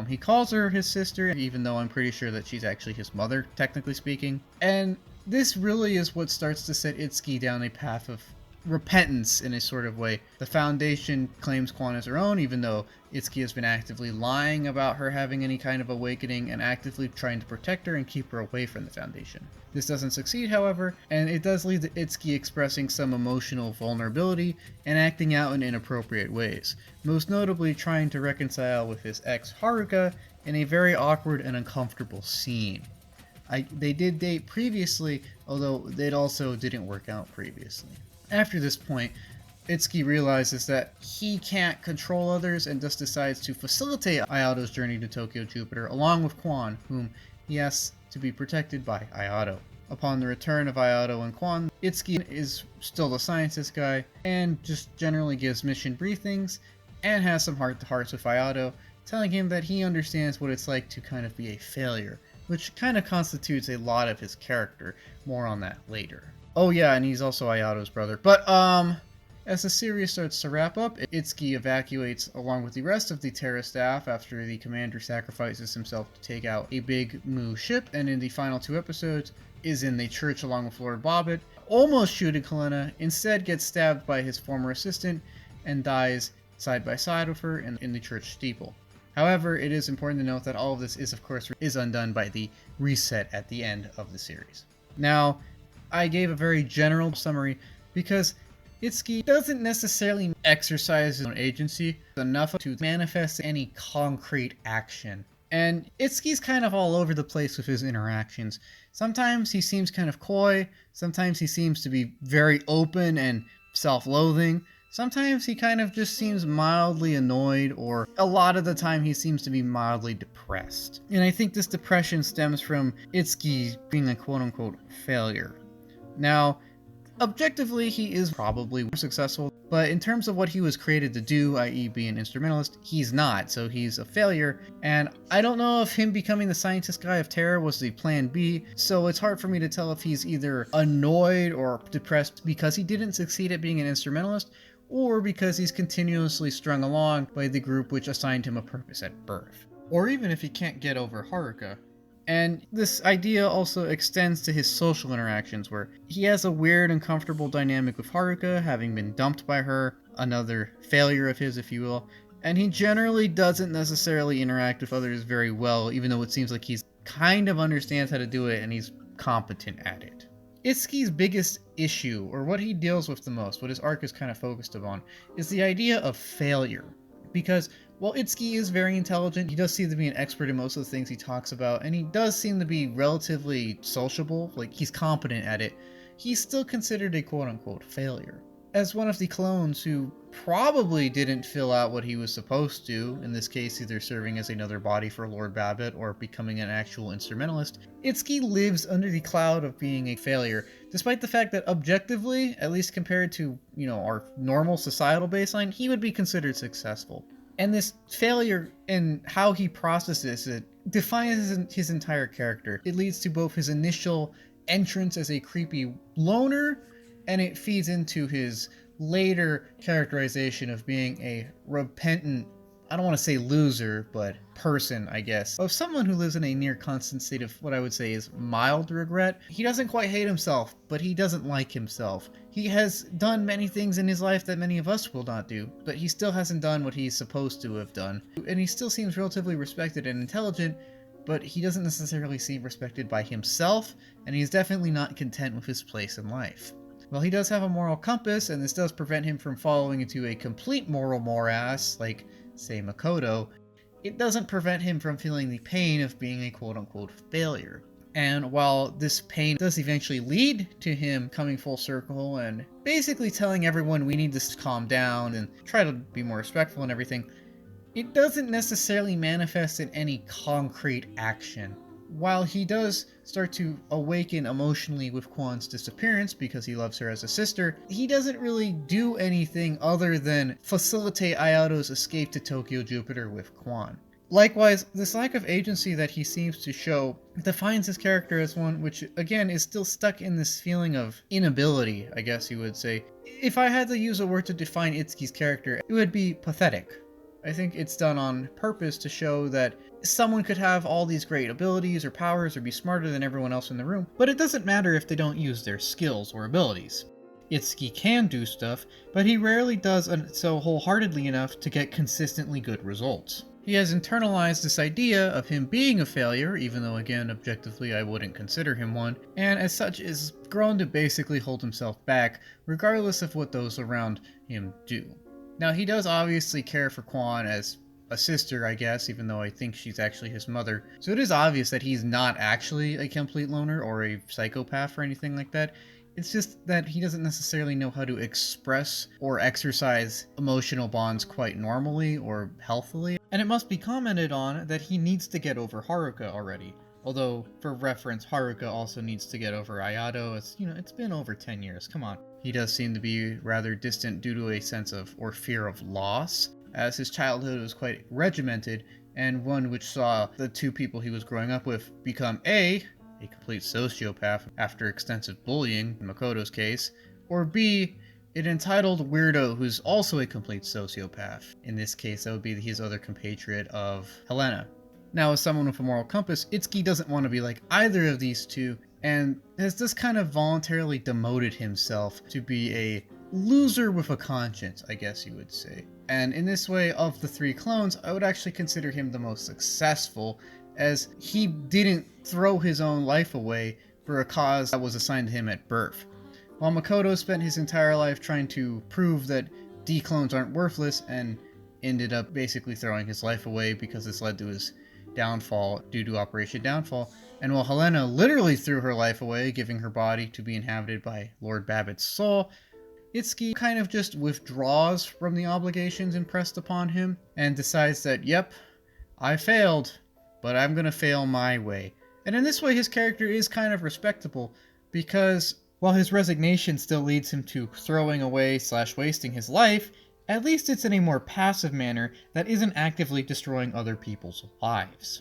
He calls her his sister, even though I'm pretty sure that she's actually his mother, technically speaking. And this really is what starts to set Itsuki down a path of repentance in a sort of way. The Foundation claims Quon as her own, even though Itsuki has been actively lying about her having any kind of awakening and actively trying to protect her and keep her away from the Foundation. This doesn't succeed, however, and it does lead to Itsuki expressing some emotional vulnerability and acting out in inappropriate ways, most notably trying to reconcile with his ex Haruka in a very awkward and uncomfortable scene. They did date previously, although it also didn't work out previously. After this point, Itsuki realizes that he can't control others and thus decides to facilitate Ayato's journey to Tokyo Jupiter along with Quon, whom he asks to be protected by Ayato. Upon the return of Ayato and Quon, Itsuki is still the scientist guy and just generally gives mission briefings and has some heart-to-hearts with Ayato, telling him that he understands what it's like to kind of be a failure, which kind of constitutes a lot of his character. More on that later. Oh yeah, and he's also Ayato's brother. But, as the series starts to wrap up, Itsuki evacuates along with the rest of the Terra staff after the commander sacrifices himself to take out a big Mu ship, and in the final 2 episodes is in the church along with Lord Babbitt, almost shooting Helena, instead gets stabbed by his former assistant, and dies side by side with her in the church steeple. However, it is important to note that all of this is, of course, undone by the reset at the end of the series. Now, I gave a very general summary because Itsuki doesn't necessarily exercise his own agency enough to manifest any concrete action. And Itsuki's kind of all over the place with his interactions. Sometimes he seems kind of coy, sometimes he seems to be very open and self-loathing, sometimes he kind of just seems mildly annoyed, or a lot of the time he seems to be mildly depressed. And I think this depression stems from Itsuki being a quote-unquote failure. Now, objectively, he is probably more successful, but in terms of what he was created to do, i.e. be an instrumentalist, he's not, so he's a failure, and I don't know if him becoming the scientist guy of Terra was the plan B, so it's hard for me to tell if he's either annoyed or depressed because he didn't succeed at being an instrumentalist, or because he's continuously strung along by the group which assigned him a purpose at birth. Or even if he can't get over Haruka. And this idea also extends to his social interactions, where he has a weird and uncomfortable dynamic with Haruka, having been dumped by her, another failure of his, if you will, and he generally doesn't necessarily interact with others very well, even though it seems like he's kind of understands how to do it and he's competent at it. Itsuki's biggest issue, or what he deals with the most, what his arc is kind of focused upon, is the idea of failure. Because while Itsuki is very intelligent, he does seem to be an expert in most of the things he talks about, and he does seem to be relatively sociable, like he's competent at it, he's still considered a quote-unquote failure. As one of the clones who probably didn't fill out what he was supposed to, in this case either serving as another body for Lord Babbitt or becoming an actual instrumentalist, Itsuki lives under the cloud of being a failure, despite the fact that objectively, at least compared to, our normal societal baseline, he would be considered successful. And this failure and how he processes it defines his entire character. It leads to both his initial entrance as a creepy loner, and it feeds into his later characterization of being a repentant, I don't want to say loser, but person, I guess, of someone who lives in a near constant state of what I would say is mild regret. He doesn't quite hate himself, but he doesn't like himself. He has done many things in his life that many of us will not do, but he still hasn't done what he's supposed to have done. And he still seems relatively respected and intelligent, but he doesn't necessarily seem respected by himself, and he's definitely not content with his place in life. Well, he does have a moral compass, and this does prevent him from falling into a complete moral morass, like, say, Makoto. It doesn't prevent him from feeling the pain of being a quote-unquote failure. And while this pain does eventually lead to him coming full circle and basically telling everyone we need to calm down and try to be more respectful and everything, it doesn't necessarily manifest in any concrete action. While he does start to awaken emotionally with Quon's disappearance because he loves her as a sister, he doesn't really do anything other than facilitate Ayato's escape to Tokyo Jupiter with Quon. Likewise, this lack of agency that he seems to show defines his character as one which, again, is still stuck in this feeling of inability, I guess you would say. If I had to use a word to define Itsuki's character, it would be pathetic. I think it's done on purpose to show that someone could have all these great abilities or powers or be smarter than everyone else in the room, but it doesn't matter if they don't use their skills or abilities. Itsuki can do stuff, but he rarely does so wholeheartedly enough to get consistently good results. He has internalized this idea of him being a failure, even though again, objectively I wouldn't consider him one, and as such is grown to basically hold himself back, regardless of what those around him do. Now, he does obviously care for Quon as a sister, I guess, even though I think she's actually his mother. So it is obvious that he's not actually a complete loner or a psychopath or anything like that. It's just that he doesn't necessarily know how to express or exercise emotional bonds quite normally or healthily. And it must be commented on that he needs to get over Haruka already. Although, for reference, Haruka also needs to get over Ayato. It's been over 10 years, come on. He does seem to be rather distant due to a sense of, or fear of loss, as his childhood was quite regimented, and one which saw the two people he was growing up with become a complete sociopath after extensive bullying, in Makoto's case, or B, an entitled weirdo who's also a complete sociopath. In this case, that would be his other compatriot of Helena. Now, as someone with a moral compass, Itsuki doesn't want to be like either of these two, and has just kind of voluntarily demoted himself to be a loser with a conscience, I guess you would say. And in this way, of the three clones, I would actually consider him the most successful, as he didn't throw his own life away for a cause that was assigned to him at birth. While Makoto spent his entire life trying to prove that D-clones aren't worthless and ended up basically throwing his life away because this led to his downfall due to Operation Downfall, and while Helena literally threw her life away, giving her body to be inhabited by Lord Babbitt's soul, Itsuki kind of just withdraws from the obligations impressed upon him and decides that, yep, I failed, but I'm gonna fail my way. And in this way, his character is kind of respectable, because while his resignation still leads him to throwing away / wasting his life, at least it's in a more passive manner that isn't actively destroying other people's lives.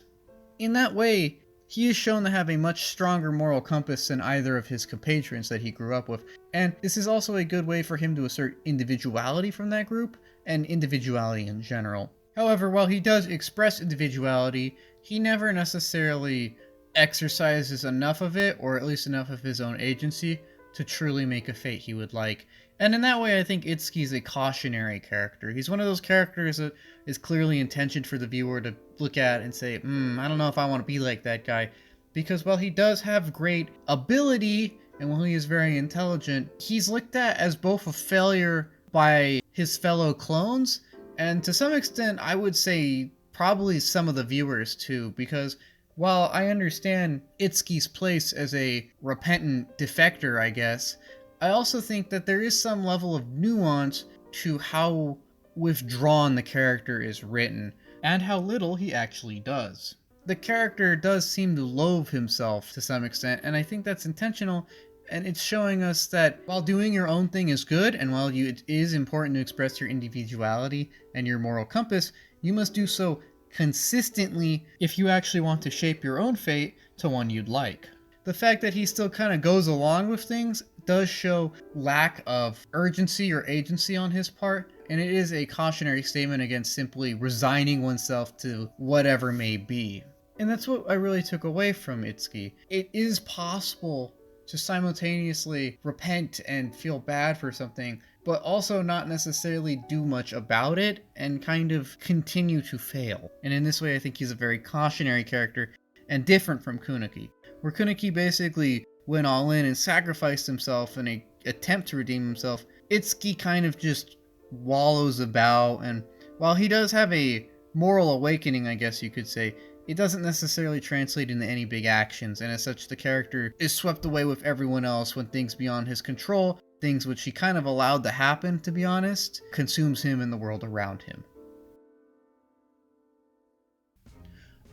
In that way, he is shown to have a much stronger moral compass than either of his compatriots that he grew up with, and this is also a good way for him to assert individuality from that group, and individuality in general. However, while he does express individuality, he never necessarily exercises enough of it, or at least enough of his own agency, to truly make a fate he would like. And in that way, I think Itsuki's a cautionary character. He's one of those characters that is clearly intentioned for the viewer to look at and say, I don't know if I want to be like that guy. Because while he does have great ability, and while he is very intelligent, he's looked at as both a failure by his fellow clones, and to some extent, I would say probably some of the viewers too, because while I understand Itsuki's place as a repentant defector, I guess, I also think that there is some level of nuance to how withdrawn the character is written, and how little he actually does. The character does seem to loathe himself to some extent, and I think that's intentional, and it's showing us that while doing your own thing is good, and while it is important to express your individuality and your moral compass, you must do so consistently if you actually want to shape your own fate to one you'd like. The fact that he still kind of goes along with things does show lack of urgency or agency on his part, and it is a cautionary statement against simply resigning oneself to whatever may be. And that's what I really took away from Itsuki. It is possible to simultaneously repent and feel bad for something, but also not necessarily do much about it and kind of continue to fail. And in this way, I think he's a very cautionary character and different from Kunugi, where Kunugi basically went all in and sacrificed himself in an attempt to redeem himself. Itsuki kind of just wallows about, and while he does have a moral awakening, I guess you could say, it doesn't necessarily translate into any big actions, and as such the character is swept away with everyone else when things beyond his control, things which he kind of allowed to happen, to be honest, consumes him and the world around him.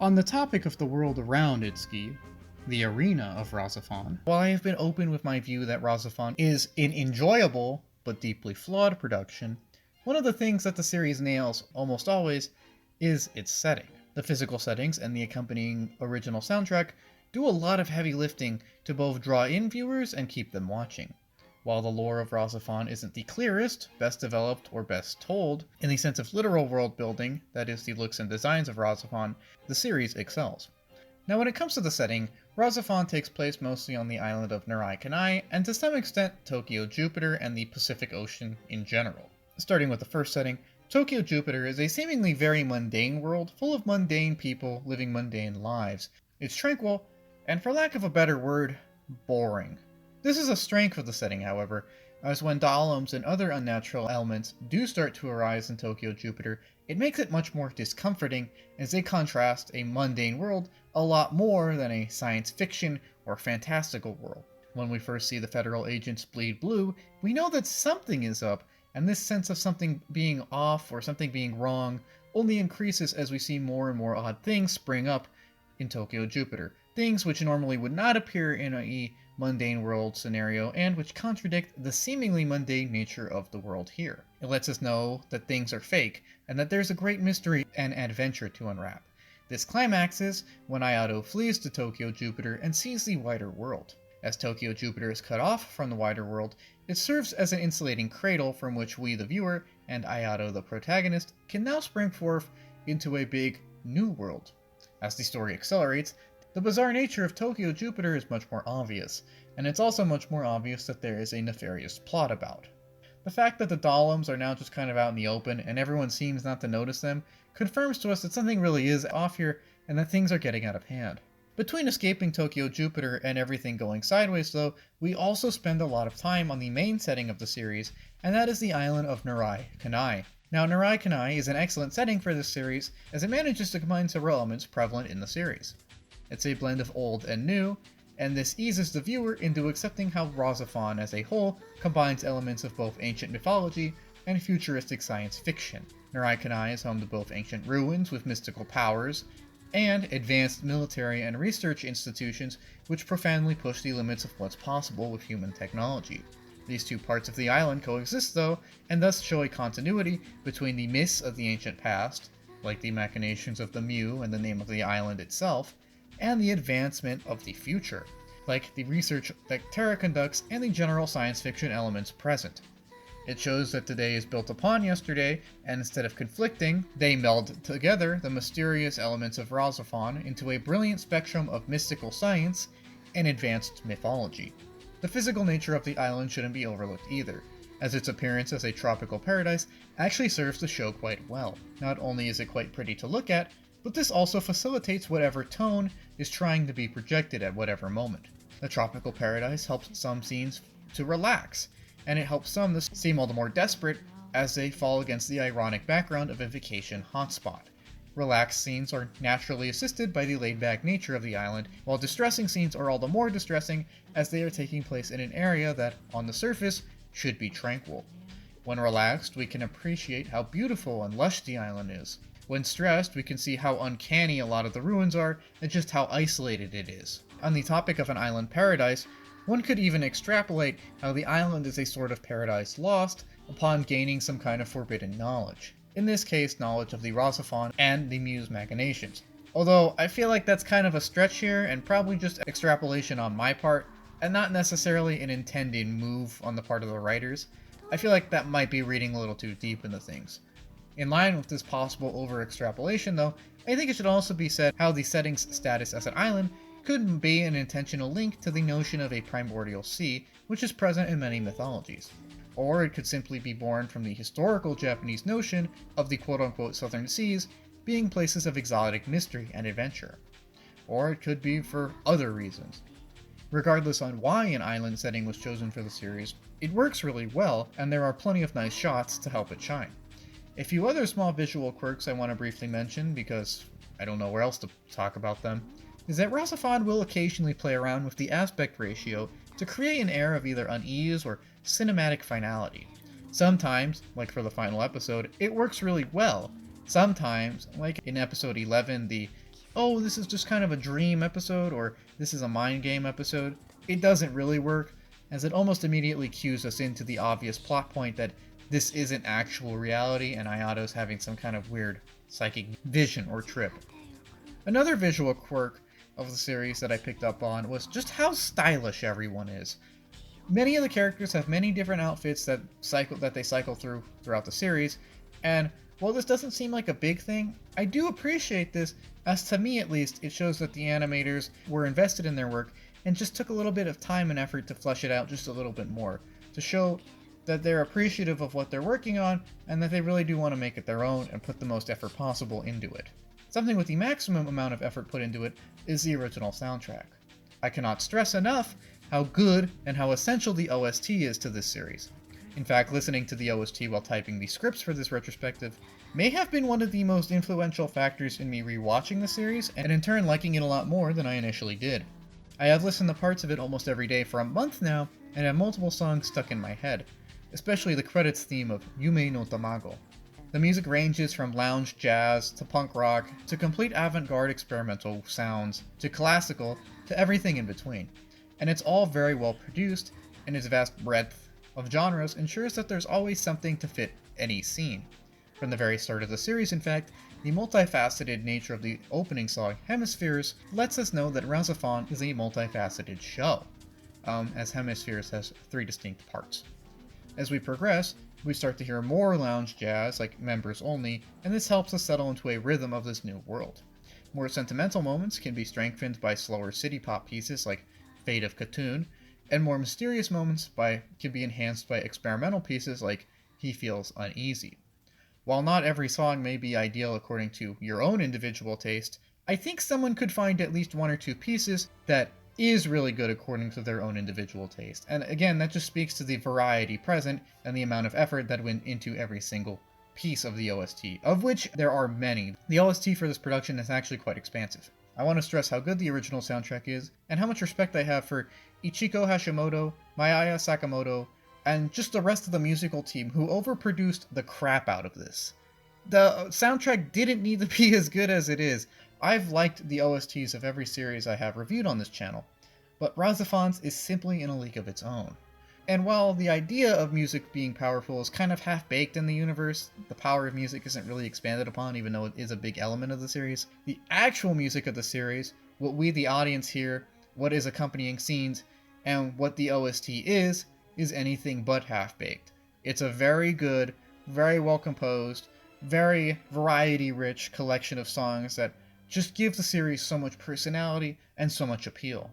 On the topic of the world around Itsuki, the arena of RahXephon, while I have been open with my view that RahXephon is an enjoyable but deeply flawed production, one of the things that the series nails almost always is its setting. The physical settings and the accompanying original soundtrack do a lot of heavy lifting to both draw in viewers and keep them watching. While the lore of RahXephon isn't the clearest, best developed, or best told, in the sense of literal world building, that is, the looks and designs of RahXephon, the series excels. Now when it comes to the setting, RahXephon takes place mostly on the island of Kanai, and to some extent Tokyo Jupiter and the Pacific Ocean in general. Starting with the first setting, Tokyo Jupiter is a seemingly very mundane world, full of mundane people living mundane lives. It's tranquil, and for lack of a better word, boring. This is a strength of the setting, however, as when golems and other unnatural elements do start to arise in Tokyo Jupiter, it makes it much more discomforting as they contrast a mundane world a lot more than a science fiction or fantastical world. When we first see the federal agents bleed blue, we know that something is up, and this sense of something being off or something being wrong only increases as we see more and more odd things spring up in Tokyo Jupiter. Things which normally would not appear in a mundane world scenario and which contradict the seemingly mundane nature of the world here. It lets us know that things are fake and that there's a great mystery and adventure to unwrap. This climaxes when Ayato flees to Tokyo Jupiter and sees the wider world. As Tokyo Jupiter is cut off from the wider world, it serves as an insulating cradle from which we, the viewer, and Ayato, the protagonist, can now spring forth into a big, new world. As the story accelerates, the bizarre nature of Tokyo Jupiter is much more obvious, and it's also much more obvious that there is a nefarious plot about. The fact that the golems are now just kind of out in the open and everyone seems not to notice them confirms to us that something really is off here and that things are getting out of hand. Between escaping Tokyo Jupiter and everything going sideways though, we also spend a lot of time on the main setting of the series, and that is the island of Kanai. Now Kanai is an excellent setting for this series as it manages to combine several elements prevalent in the series. It's a blend of old and new, and this eases the viewer into accepting how RahXephon as a whole combines elements of both ancient mythology and futuristic science fiction. Kanai is home to both ancient ruins with mystical powers, and advanced military and research institutions which profoundly push the limits of what's possible with human technology. These two parts of the island coexist though, and thus show a continuity between the myths of the ancient past, like the machinations of the Mew and the name of the island itself, and the advancement of the future, like the research that Terra conducts and the general science fiction elements present. It shows that today is built upon yesterday, and instead of conflicting, they meld together the mysterious elements of RahXephon into a brilliant spectrum of mystical science and advanced mythology. The physical nature of the island shouldn't be overlooked either, as its appearance as a tropical paradise actually serves the show quite well. Not only is it quite pretty to look at, but this also facilitates whatever tone is trying to be projected at whatever moment. The tropical paradise helps some scenes to relax, and it helps some to seem all the more desperate as they fall against the ironic background of a vacation hotspot. Relaxed scenes are naturally assisted by the laid-back nature of the island, while distressing scenes are all the more distressing as they are taking place in an area that, on the surface, should be tranquil. When relaxed, we can appreciate how beautiful and lush the island is. When stressed, we can see how uncanny a lot of the ruins are and just how isolated it is. On the topic of an island paradise, one could even extrapolate how the island is a sort of paradise lost upon gaining some kind of forbidden knowledge. In this case, knowledge of the RahXephon and the Mew's machinations. Although, I feel like that's kind of a stretch here and probably just extrapolation on my part, and not necessarily an intended move on the part of the writers. I feel like that might be reading a little too deep into things. In line with this possible over-extrapolation though, I think it should also be said how the setting's status as an island could be an intentional link to the notion of a primordial sea, which is present in many mythologies. Or it could simply be born from the historical Japanese notion of the quote-unquote southern seas being places of exotic mystery and adventure. Or it could be for other reasons. Regardless on why an island setting was chosen for the series, it works really well, and there are plenty of nice shots to help it shine. A few other small visual quirks I want to briefly mention, because I don't know where else to talk about them, is that RahXephon will occasionally play around with the aspect ratio to create an air of either unease or cinematic finality. Sometimes, like for the final episode, it works really well. Sometimes, like in episode 11, oh, this is just kind of a dream episode, or this is a mind game episode, it doesn't really work, as it almost immediately cues us into the obvious plot point that this isn't actual reality and Ayato's having some kind of weird psychic vision or trip. Another visual quirk of the series that I picked up on was just how stylish everyone is. Many of the characters have many different outfits that they cycle throughout the series, and while this doesn't seem like a big thing, I do appreciate this, as to me at least, it shows that the animators were invested in their work and just took a little bit of time and effort to flesh it out just a little bit more, to show that they're appreciative of what they're working on and that they really do want to make it their own and put the most effort possible into it. Something with the maximum amount of effort put into it is the original soundtrack. I cannot stress enough how good and how essential the OST is to this series. In fact, listening to the OST while typing the scripts for this retrospective may have been one of the most influential factors in me rewatching the series, and in turn liking it a lot more than I initially did. I have listened to parts of it almost every day for a month now, and have multiple songs stuck in my head, especially the credits theme of Yume no Tamago. The music ranges from lounge jazz to punk rock to complete avant-garde experimental sounds to classical to everything in between, and it's all very well produced, and its vast breadth of genres ensures that there's always something to fit any scene. From the very start of the series, in fact, the multifaceted nature of the opening song, Hemispheres, lets us know that RahXephon is a multifaceted show, as Hemispheres has 3 distinct parts. As we progress, we start to hear more lounge jazz, like Members Only, and this helps us settle into a rhythm of this new world. More sentimental moments can be strengthened by slower city pop pieces like Fate of Katoon, and more mysterious moments can be enhanced by experimental pieces like He Feels Uneasy. While not every song may be ideal according to your own individual taste, I think someone could find at least 1 or 2 pieces that is really good according to their own individual taste. And again, that just speaks to the variety present and the amount of effort that went into every single piece of the OST, of which there are many. The OST for this production is actually quite expansive. I want to stress how good the original soundtrack is, and how much respect I have for Ichiko Hashimoto, Mayaya Sakamoto, and just the rest of the musical team who overproduced the crap out of this. The soundtrack didn't need to be as good as it is. I've liked the OSTs of every series I have reviewed on this channel, but RahXephon's is simply in a league of its own. And while the idea of music being powerful is kind of half-baked in the universe, the power of music isn't really expanded upon even though it is a big element of the series, the actual music of the series, what we the audience hear, what is accompanying scenes, and what the OST is anything but half-baked. It's a very good, very well composed, very variety-rich collection of songs that just give the series so much personality and so much appeal.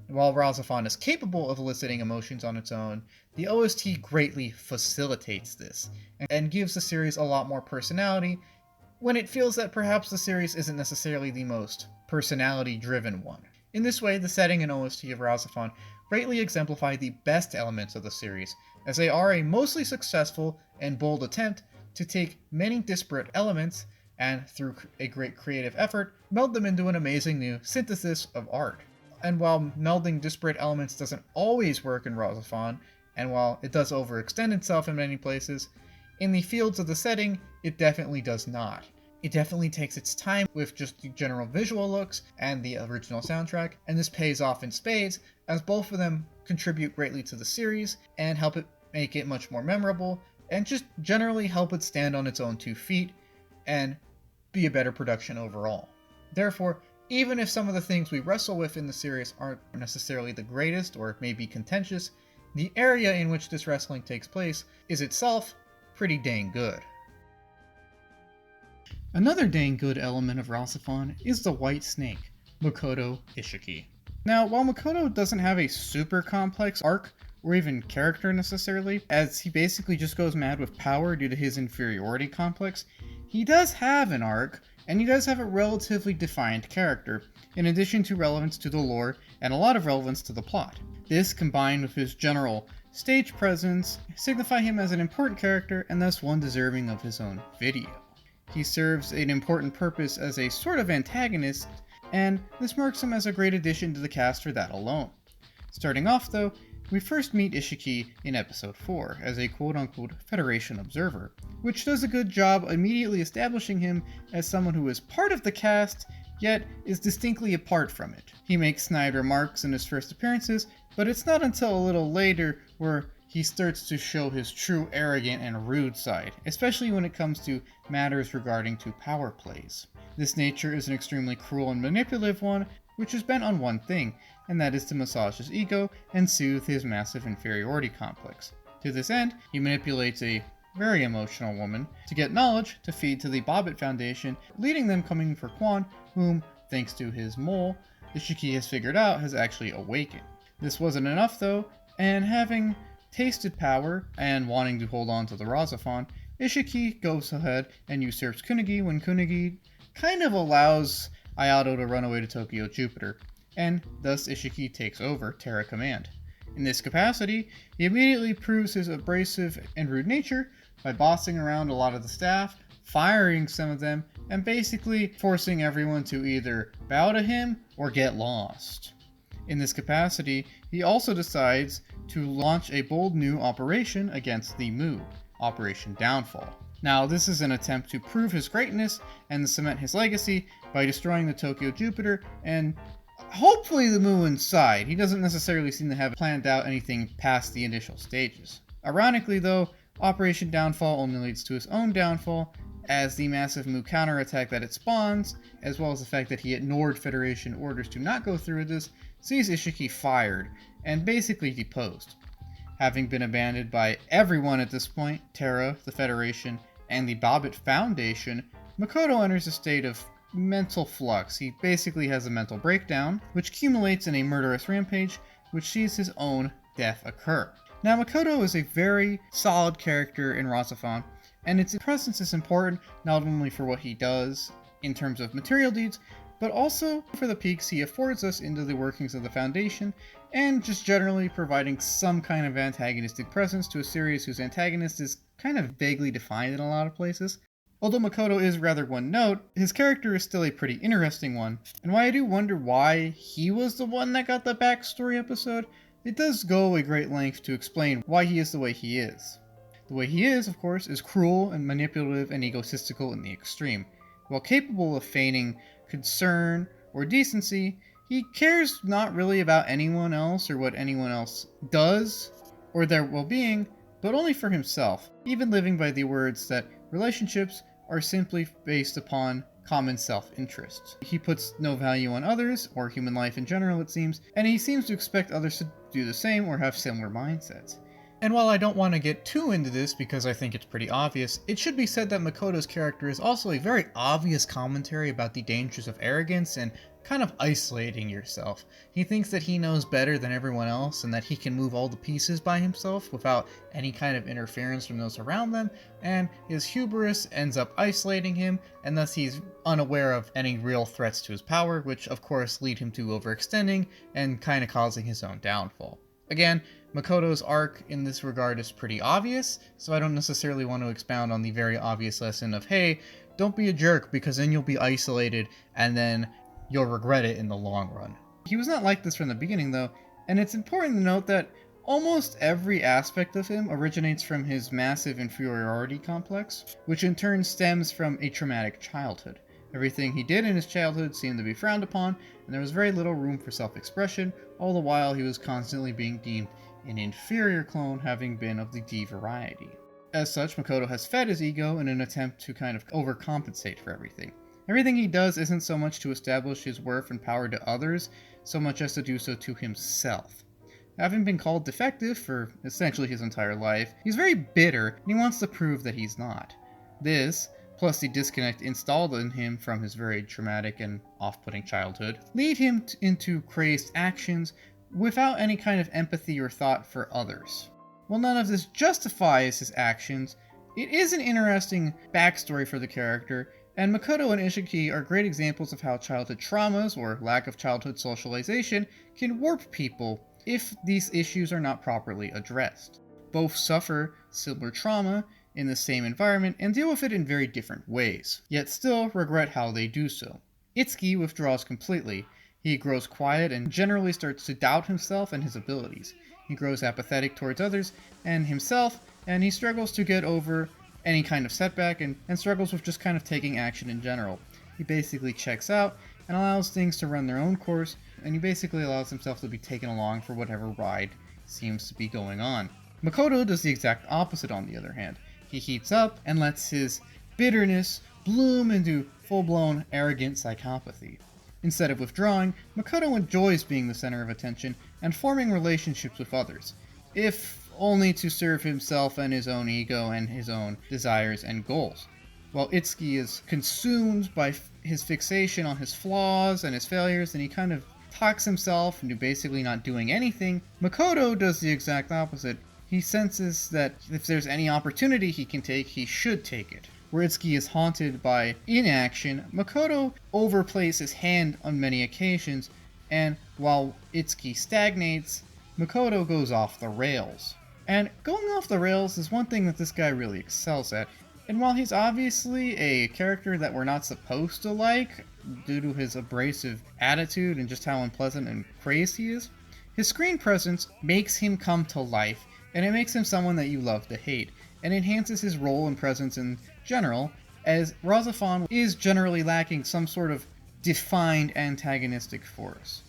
While RahXephon is capable of eliciting emotions on its own, the OST greatly facilitates this, and gives the series a lot more personality when it feels that perhaps the series isn't necessarily the most personality-driven one. In this way, the setting and OST of RahXephon greatly exemplify the best elements of the series, as they are a mostly successful and bold attempt to take many disparate elements and, through a great creative effort, meld them into an amazing new synthesis of art. And while melding disparate elements doesn't always work in RahXephon, and while it does overextend itself in many places, in the fields of the setting, it definitely does not. It definitely takes its time with just the general visual looks and the original soundtrack, and this pays off in spades, as both of them contribute greatly to the series and help it make it much more memorable, and just generally help it stand on its own 2 feet and be a better production overall. Therefore, even if some of the things we wrestle with in the series aren't necessarily the greatest or may be contentious, the area in which this wrestling takes place is itself pretty dang good. Another dang good element of RahXephon is the White Snake, Makoto Isshiki. Now, while Makoto doesn't have a super complex arc or even character necessarily, as he basically just goes mad with power due to his inferiority complex, he does have an arc, and he does have a relatively defined character, in addition to relevance to the lore and a lot of relevance to the plot. This, combined with his general stage presence signify him as an important character and thus one deserving of his own video. He serves an important purpose as a sort of antagonist, and this marks him as a great addition to the cast for that alone. Starting off though, we first meet Itsuki in episode 4 as a quote-unquote Federation observer, which does a good job immediately establishing him as someone who is part of the cast, yet is distinctly apart from it. He makes snide remarks in his first appearances, but it's not until a little later where he starts to show his true arrogant and rude side, especially when it comes to matters regarding to power plays. This nature is an extremely cruel and manipulative one, which is bent on one thing, and that is to massage his ego and soothe his massive inferiority complex. To this end, he manipulates a very emotional woman to get knowledge to feed to the Bobbit Foundation, leading them coming for Quon, whom, thanks to his mole, Itsuki has figured out has actually awakened. This wasn't enough though, and having tasted power and wanting to hold on to the RahXephon, Itsuki goes ahead and usurps Kunugi when Kunugi kind of allows Ayato to run away to Tokyo Jupiter, and thus Itsuki takes over Terra Command. In this capacity, he immediately proves his abrasive and rude nature by bossing around a lot of the staff, firing some of them, and basically forcing everyone to either bow to him or get lost. In this capacity, he also decides to launch a bold new operation against the Mu, Operation Downfall. Now, this is an attempt to prove his greatness and cement his legacy by destroying the Tokyo Jupiter and hopefully the Mu inside. He doesn't necessarily seem to have planned out anything past the initial stages. Ironically though, Operation Downfall only leads to his own downfall, as the massive Mu counterattack that it spawns, as well as the fact that he ignored Federation orders to not go through with this, sees Itsuki fired and basically deposed. Having been abandoned by everyone at this point, Terra, the Federation, and the Bobbit Foundation, Makoto enters a state of mental flux. He basically has a mental breakdown, which accumulates in a murderous rampage, which sees his own death occur. Now, Makoto is a very solid character in RahXephon, and its presence is important not only for what he does in terms of material deeds, but also for the peeks he affords us into the workings of the Foundation, and just generally providing some kind of antagonistic presence to a series whose antagonist is kind of vaguely defined in a lot of places. Although Makoto is rather one note, his character is still a pretty interesting one, and while I do wonder why he was the one that got the backstory episode, it does go a great length to explain why he is the way he is. The way he is, of course, is cruel and manipulative and egotistical in the extreme. While capable of feigning concern or decency, he cares not really about anyone else or what anyone else does or their well-being, but only for himself, even living by the words that relationships are simply based upon common self-interest. He puts no value on others, or human life in general it seems, and he seems to expect others to do the same or have similar mindsets. And while I don't want to get too into this because I think it's pretty obvious, it should be said that Makoto's character is also a very obvious commentary about the dangers of arrogance and kind of isolating yourself. He thinks that he knows better than everyone else and that he can move all the pieces by himself without any kind of interference from those around them, and his hubris ends up isolating him, and thus he's unaware of any real threats to his power, which of course lead him to overextending and kind of causing his own downfall. Again, Makoto's arc in this regard is pretty obvious, so I don't necessarily want to expound on the very obvious lesson of, hey, don't be a jerk because then you'll be isolated and then you'll regret it in the long run. He was not like this from the beginning though, and it's important to note that almost every aspect of him originates from his massive inferiority complex, which in turn stems from a traumatic childhood. Everything he did in his childhood seemed to be frowned upon, and there was very little room for self-expression, all the while he was constantly being deemed an inferior clone, having been of the D variety. As such, Makoto has fed his ego in an attempt to kind of overcompensate for everything. Everything he does isn't so much to establish his worth and power to others, so much as to do so to himself. Having been called defective for essentially his entire life, he's very bitter and he wants to prove that he's not. This, plus the disconnect installed in him from his very traumatic and off-putting childhood, lead him into crazed actions without any kind of empathy or thought for others. While none of this justifies his actions, it is an interesting backstory for the character, and Makoto and Itsuki are great examples of how childhood traumas or lack of childhood socialization can warp people if these issues are not properly addressed. Both suffer similar trauma in the same environment and deal with it in very different ways, yet still regret how they do so. Itsuki withdraws completely. He grows quiet and generally starts to doubt himself and his abilities. He grows apathetic towards others and himself, and he struggles to get over any kind of setback and struggles with just kind of taking action in general. He basically checks out and allows things to run their own course, and he basically allows himself to be taken along for whatever ride seems to be going on. Makoto does the exact opposite on the other hand. He heats up and lets his bitterness bloom into full-blown arrogant psychopathy. Instead of withdrawing, Makoto enjoys being the center of attention and forming relationships with others, if only to serve himself and his own ego and his own desires and goals. While Itsuki is consumed by his fixation on his flaws and his failures, and he kind of talks himself into basically not doing anything, Makoto does the exact opposite. He senses that if there's any opportunity he can take, he should take it. Where Itsuki is haunted by inaction, Makoto overplays his hand on many occasions, and while Itsuki stagnates, Makoto goes off the rails. And going off the rails is one thing that this guy really excels at, and while he's obviously a character that we're not supposed to like, due to his abrasive attitude and just how unpleasant and crazy he is, his screen presence makes him come to life, and it makes him someone that you love to hate, and enhances his role and presence in general, as RahXephon is generally lacking some sort of defined antagonistic force.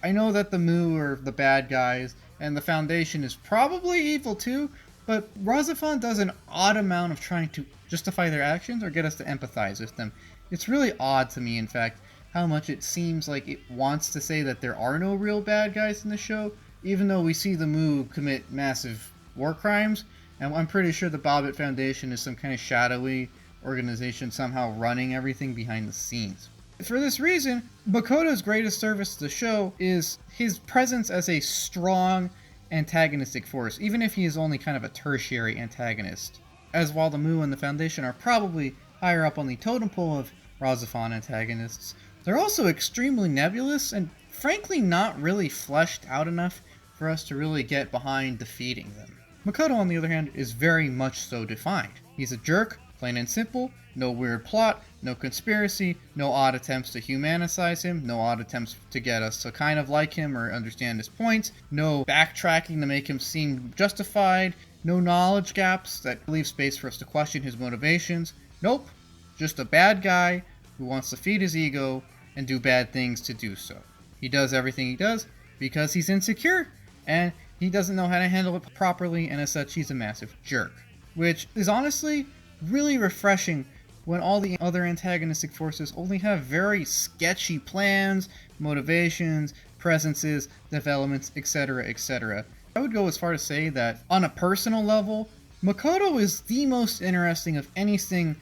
I know that the Mu are the bad guys, and the Foundation is probably evil too, but RahXephon does an odd amount of trying to justify their actions or get us to empathize with them. It's really odd to me, in fact, how much it seems like it wants to say that there are no real bad guys in the show, even though we see the Mu commit massive war crimes, and I'm pretty sure the Bobbit Foundation is some kind of shadowy organization somehow running everything behind the scenes. For this reason, Makoto's greatest service to the show is his presence as a strong antagonistic force, even if he is only kind of a tertiary antagonist. As while the Mu and the Foundation are probably higher up on the totem pole of RahXephon antagonists, they're also extremely nebulous and frankly not really fleshed out enough for us to really get behind defeating them. Makoto, on the other hand, is very much so defined. He's a jerk, plain and simple, no weird plot, no conspiracy, no odd attempts to humanicize him, no odd attempts to get us to kind of like him or understand his points, no backtracking to make him seem justified, no knowledge gaps that leave space for us to question his motivations. Nope, just a bad guy who wants to feed his ego and do bad things to do so. He does everything he does because he's insecure, and he doesn't know how to handle it properly, and as such, he's a massive jerk. Which is honestly really refreshing when all the other antagonistic forces only have very sketchy plans, motivations, presences, developments, etc., etc. I would go as far to say that, on a personal level, Makoto is the most interesting of anything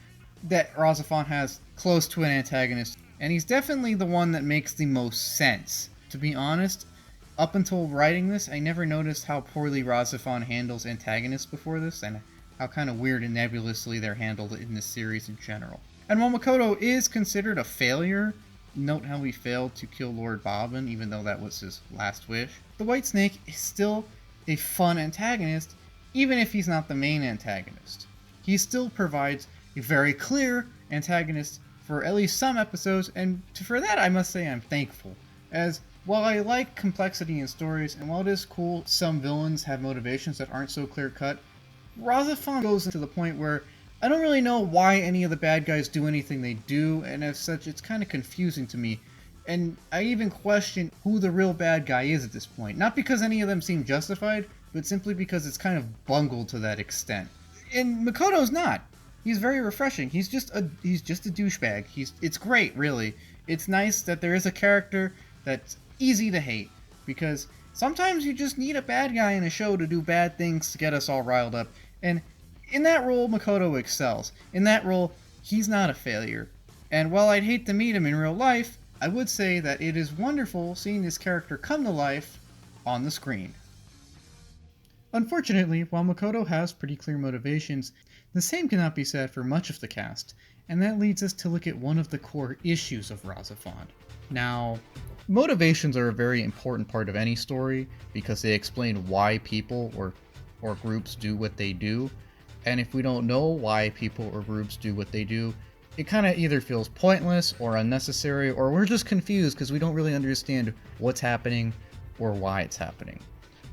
that RahXephon has close to an antagonist, and he's definitely the one that makes the most sense. To be honest, up until writing this, I never noticed how poorly RahXephon handles antagonists before this, and how kind of weird and nebulously they're handled in this series in general. And while Makoto is considered a failure, note how he failed to kill Lord Bobbin, even though that was his last wish, the White Snake is still a fun antagonist, even if he's not the main antagonist. He still provides a very clear antagonist for at least some episodes, and for that I must say I'm thankful, as while I like complexity in stories, and while it is cool some villains have motivations that aren't so clear-cut, RahXephon goes to the point where I don't really know why any of the bad guys do anything they do, and as such it's kind of confusing to me, and I even question who the real bad guy is at this point. Not because any of them seem justified, but simply because it's kind of bungled to that extent. And Makoto's not. He's very refreshing. He's just a douchebag. It's great, really. It's nice that there is a character that's easy to hate, because sometimes you just need a bad guy in a show to do bad things to get us all riled up, and in that role Makoto excels. In that role, he's not a failure. And while I'd hate to meet him in real life, I would say that it is wonderful seeing this character come to life on the screen. Unfortunately, while Makoto has pretty clear motivations, the same cannot be said for much of the cast, and that leads us to look at one of the core issues of RahXephon. Now, Motivations are a very important part of any story because they explain why people or groups do what they do. And if we don't know why people or groups do what they do, it kind of either feels pointless or unnecessary, or we're just confused because we don't really understand what's happening or why it's happening.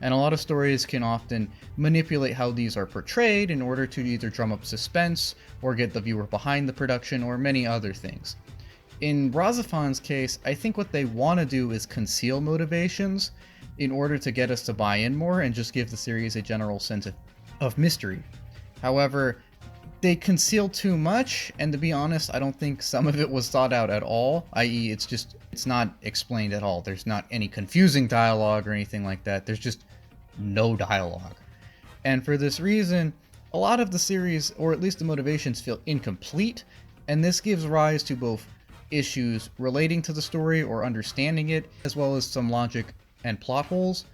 And a lot of stories can often manipulate how these are portrayed in order to either drum up suspense or get the viewer behind the production or many other things. In RahXephon's case, I think what they want to do is conceal motivations in order to get us to buy in more and just give the series a general sense of mystery. However, they conceal too much, and to be honest, I don't think some of it was thought out at all, i.e. it's not explained at all. There's not any confusing dialogue or anything like that. There's just no dialogue. And for this reason, a lot of the series, or at least the motivations, feel incomplete, and this gives rise to both issues relating to the story or understanding it, as well as some logic and plot holes,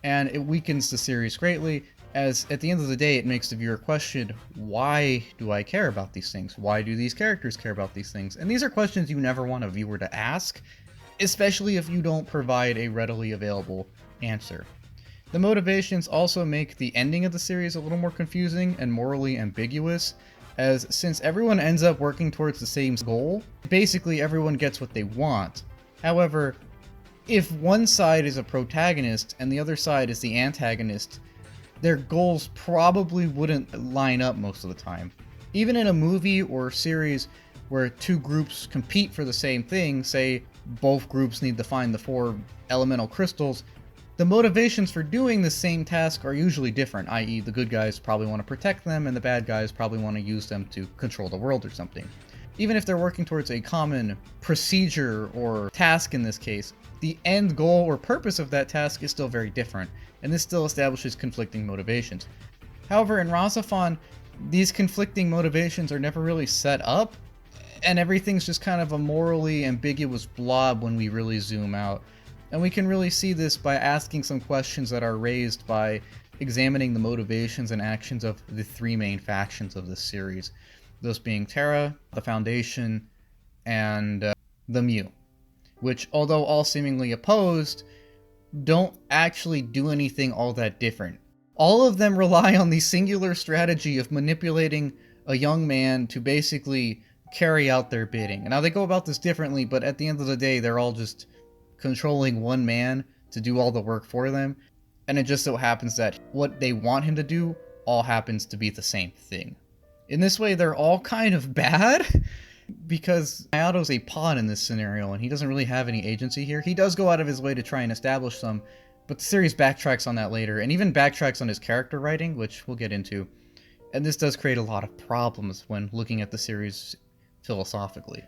and it weakens the series greatly, as at the end of the day it makes the viewer question, why do I care about these things? Why do these characters care about these things? And these are questions you never want a viewer to ask, especially if you don't provide a readily available answer. The motivations also make the ending of the series a little more confusing and morally ambiguous, as since everyone ends up working towards the same goal, basically everyone gets what they want. However, if one side is a protagonist and the other side is the antagonist, their goals probably wouldn't line up most of the time. Even in a movie or series where two groups compete for the same thing, say both groups need to find the 4 elemental crystals, the motivations for doing the same task are usually different, i.e. the good guys probably want to protect them and the bad guys probably want to use them to control the world or something. Even if they're working towards a common procedure or task in this case, the end goal or purpose of that task is still very different, and this still establishes conflicting motivations. However, in RahXephon, these conflicting motivations are never really set up, and everything's just kind of a morally ambiguous blob when we really zoom out. And we can really see this by asking some questions that are raised by examining the motivations and actions of the 3 main factions of this series. Those being Terra, the Foundation, and the Mu, which, although all seemingly opposed, don't actually do anything all that different. All of them rely on the singular strategy of manipulating a young man to basically carry out their bidding. Now, they go about this differently, but at the end of the day, they're all just controlling one man to do all the work for them, and it just so happens that what they want him to do all happens to be the same thing. In this way, they're all kind of bad, because Ayato's a pawn in this scenario, and he doesn't really have any agency here. He does go out of his way to try and establish some, but the series backtracks on that later, and even backtracks on his character writing, which we'll get into. And this does create a lot of problems when looking at the series philosophically.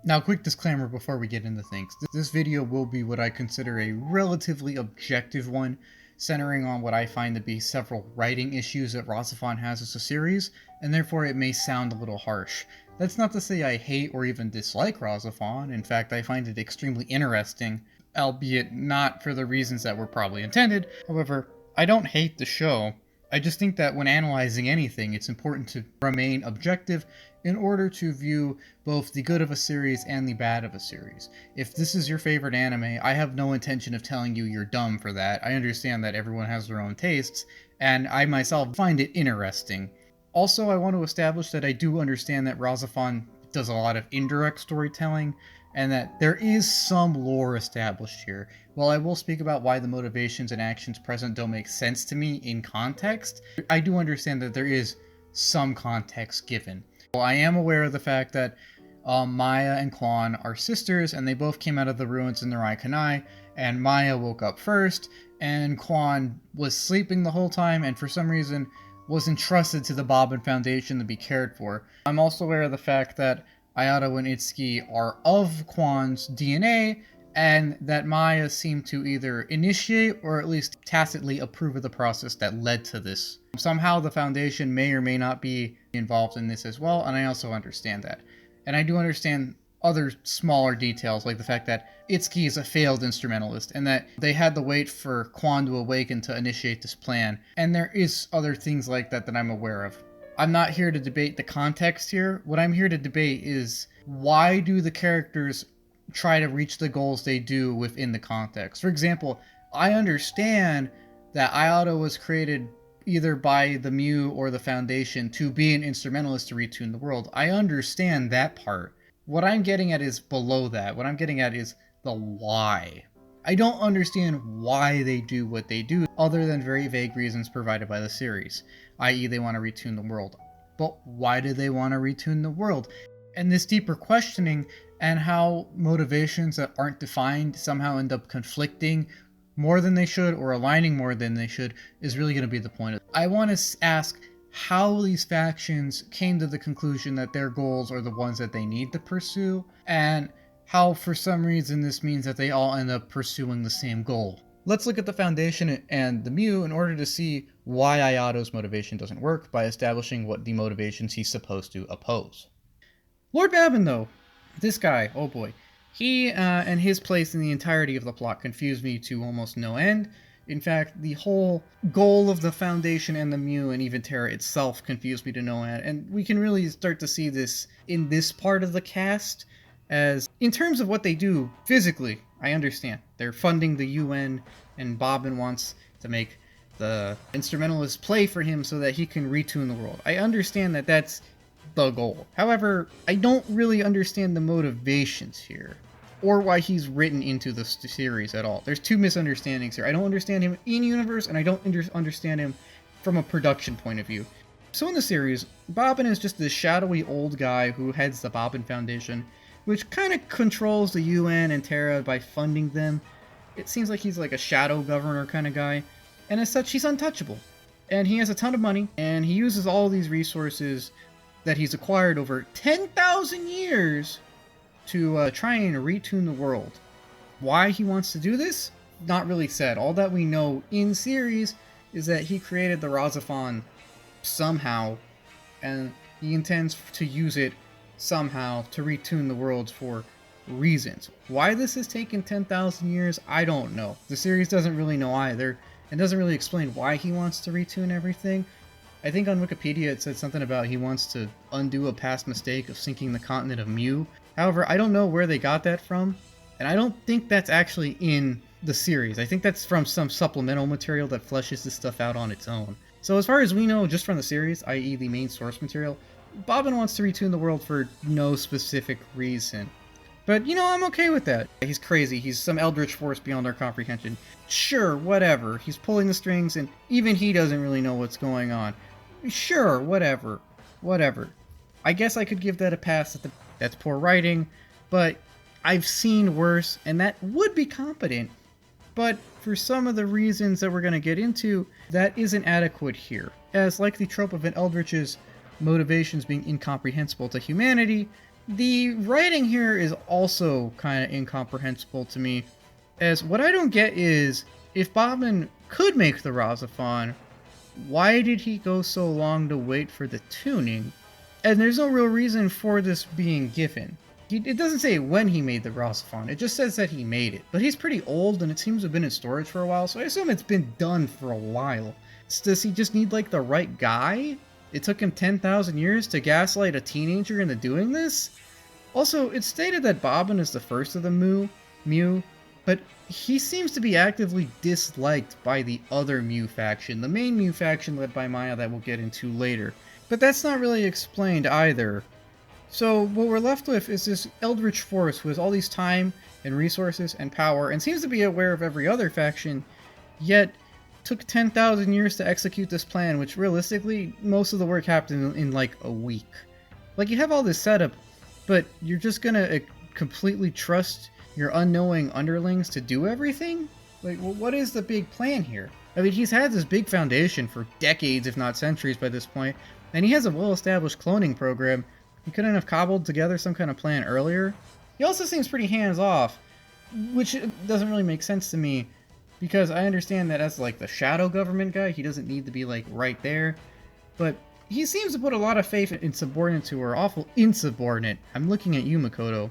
Now, quick disclaimer before we get into things. This video will be what I consider a relatively objective one, centering on what I find to be several writing issues that RahXephon has as a series, and therefore it may sound a little harsh. That's not to say I hate or even dislike RahXephon. In fact, I find it extremely interesting, albeit not for the reasons that were probably intended. However, I don't hate the show. I just think that when analyzing anything, it's important to remain objective in order to view both the good of a series and the bad of a series. If this is your favorite anime, I have no intention of telling you you're dumb for that. I understand that everyone has their own tastes, and I myself find it interesting. Also, I want to establish that I do understand that RahXephon does a lot of indirect storytelling, and that there is some lore established here. While I will speak about why the motivations and actions present don't make sense to me in context, I do understand that there is some context given. Well, I am aware of the fact that Maya and Quon are sisters, and they both came out of the ruins in their Kanai, and Maya woke up first, and Quon was sleeping the whole time, and for some reason was entrusted to the Bobbin Foundation to be cared for. I'm also aware of the fact that Ayato and Itsuki are of Quon's DNA, and that Maya seemed to either initiate or at least tacitly approve of the process that led to this. Somehow the Foundation may or may not be involved in this as well, and I also understand that. And I do understand other smaller details, like the fact that Itsuki is a failed instrumentalist, and that they had to wait for Quon to awaken to initiate this plan. And there is other things like that that I'm aware of. I'm not here to debate the context here. What I'm here to debate is, why do the characters try to reach the goals they do within the context. For example, I understand that Ayato was created either by the Mu or the Foundation to be an instrumentalist to retune the world. I understand that part. What I'm getting at is below that. What I'm getting at is the why. I don't understand why they do what they do, other than very vague reasons provided by the series, i.e. they want to retune the world. But why do they want to retune the world? And this deeper questioning and how motivations that aren't defined somehow end up conflicting more than they should or aligning more than they should is really going to be the point. I want to ask how these factions came to the conclusion that their goals are the ones that they need to pursue, and how for some reason this means that they all end up pursuing the same goal. Let's look at the Foundation and the Mu in order to see why Ayato's motivation doesn't work by establishing what the motivations he's supposed to oppose. Lord Babin, though, this guy, oh boy, he and his place in the entirety of the plot confused me to almost no end. In fact, the whole goal of the Foundation and the Mu and even Terra itself confused me to no end, and we can really start to see this in this part of the cast, as in terms of what they do physically, I understand. They're funding the UN, and Bobbin wants to make the instrumentalists play for him so that he can retune the world. I understand that that's the goal. However, I don't really understand the motivations here, or why he's written into the series at all. There's two misunderstandings here. I don't understand him in-universe, and I don't understand him from a production point of view. So in the series, Bobbin is just this shadowy old guy who heads the Bobbin Foundation, which kind of controls the UN and Terra by funding them. It seems like he's like a shadow governor kind of guy, and as such, he's untouchable. And he has a ton of money, and he uses all these resources that he's acquired over 10,000 years to try and retune the world. Why he wants to do this? Not really said. All that we know in series is that he created the RahXephon somehow, and he intends to use it somehow to retune the world for reasons. Why this has taken 10,000 years, I don't know. The series doesn't really know either, and doesn't really explain why he wants to retune everything. I think on Wikipedia it said something about he wants to undo a past mistake of sinking the continent of Mu. However, I don't know where they got that from, and I don't think that's actually in the series. I think that's from some supplemental material that fleshes this stuff out on its own. So as far as we know, just from the series, i.e. the main source material, Bobbin wants to retune the world for no specific reason. But, you know, I'm okay with that. He's crazy. He's some eldritch force beyond our comprehension. Sure, whatever. He's pulling the strings, and even he doesn't really know what's going on. Sure, whatever. Whatever. I guess I could give that a pass. That's poor writing, but I've seen worse, and that would be competent. But for some of the reasons that we're going to get into, that isn't adequate here. As like the trope of an eldritch's motivations being incomprehensible to humanity, the writing here is also kind of incomprehensible to me, as what I don't get is, if Bobbin could make the RahXephon, why did he go so long to wait for the tuning? And there's no real reason for this being given. It doesn't say when he made the RahXephon, it just says that he made it. But he's pretty old and it seems to have been in storage for a while, so I assume it's been done for a while. Does he just need like the right guy? It took him 10,000 years to gaslight a teenager into doing this? Also, it's stated that Bobbin is the first of the Mu, but he seems to be actively disliked by the other Mu faction, the main Mu faction led by Maya that we'll get into later. But that's not really explained either. So what we're left with is this eldritch force who has all these time and resources and power and seems to be aware of every other faction, yet took 10,000 years to execute this plan, which realistically, most of the work happened in like a week. Like, you have all this setup, but you're just gonna completely trust your unknowing underlings to do everything? Like, well, what is the big plan here? I mean, he's had this big foundation for decades, if not centuries by this point, and he has a well-established cloning program. He couldn't have cobbled together some kind of plan earlier. He also seems pretty hands-off, which doesn't really make sense to me, because I understand that as like the shadow government guy, he doesn't need to be like right there, but he seems to put a lot of faith in subordinates who are awful insubordinate. I'm looking at you, Makoto.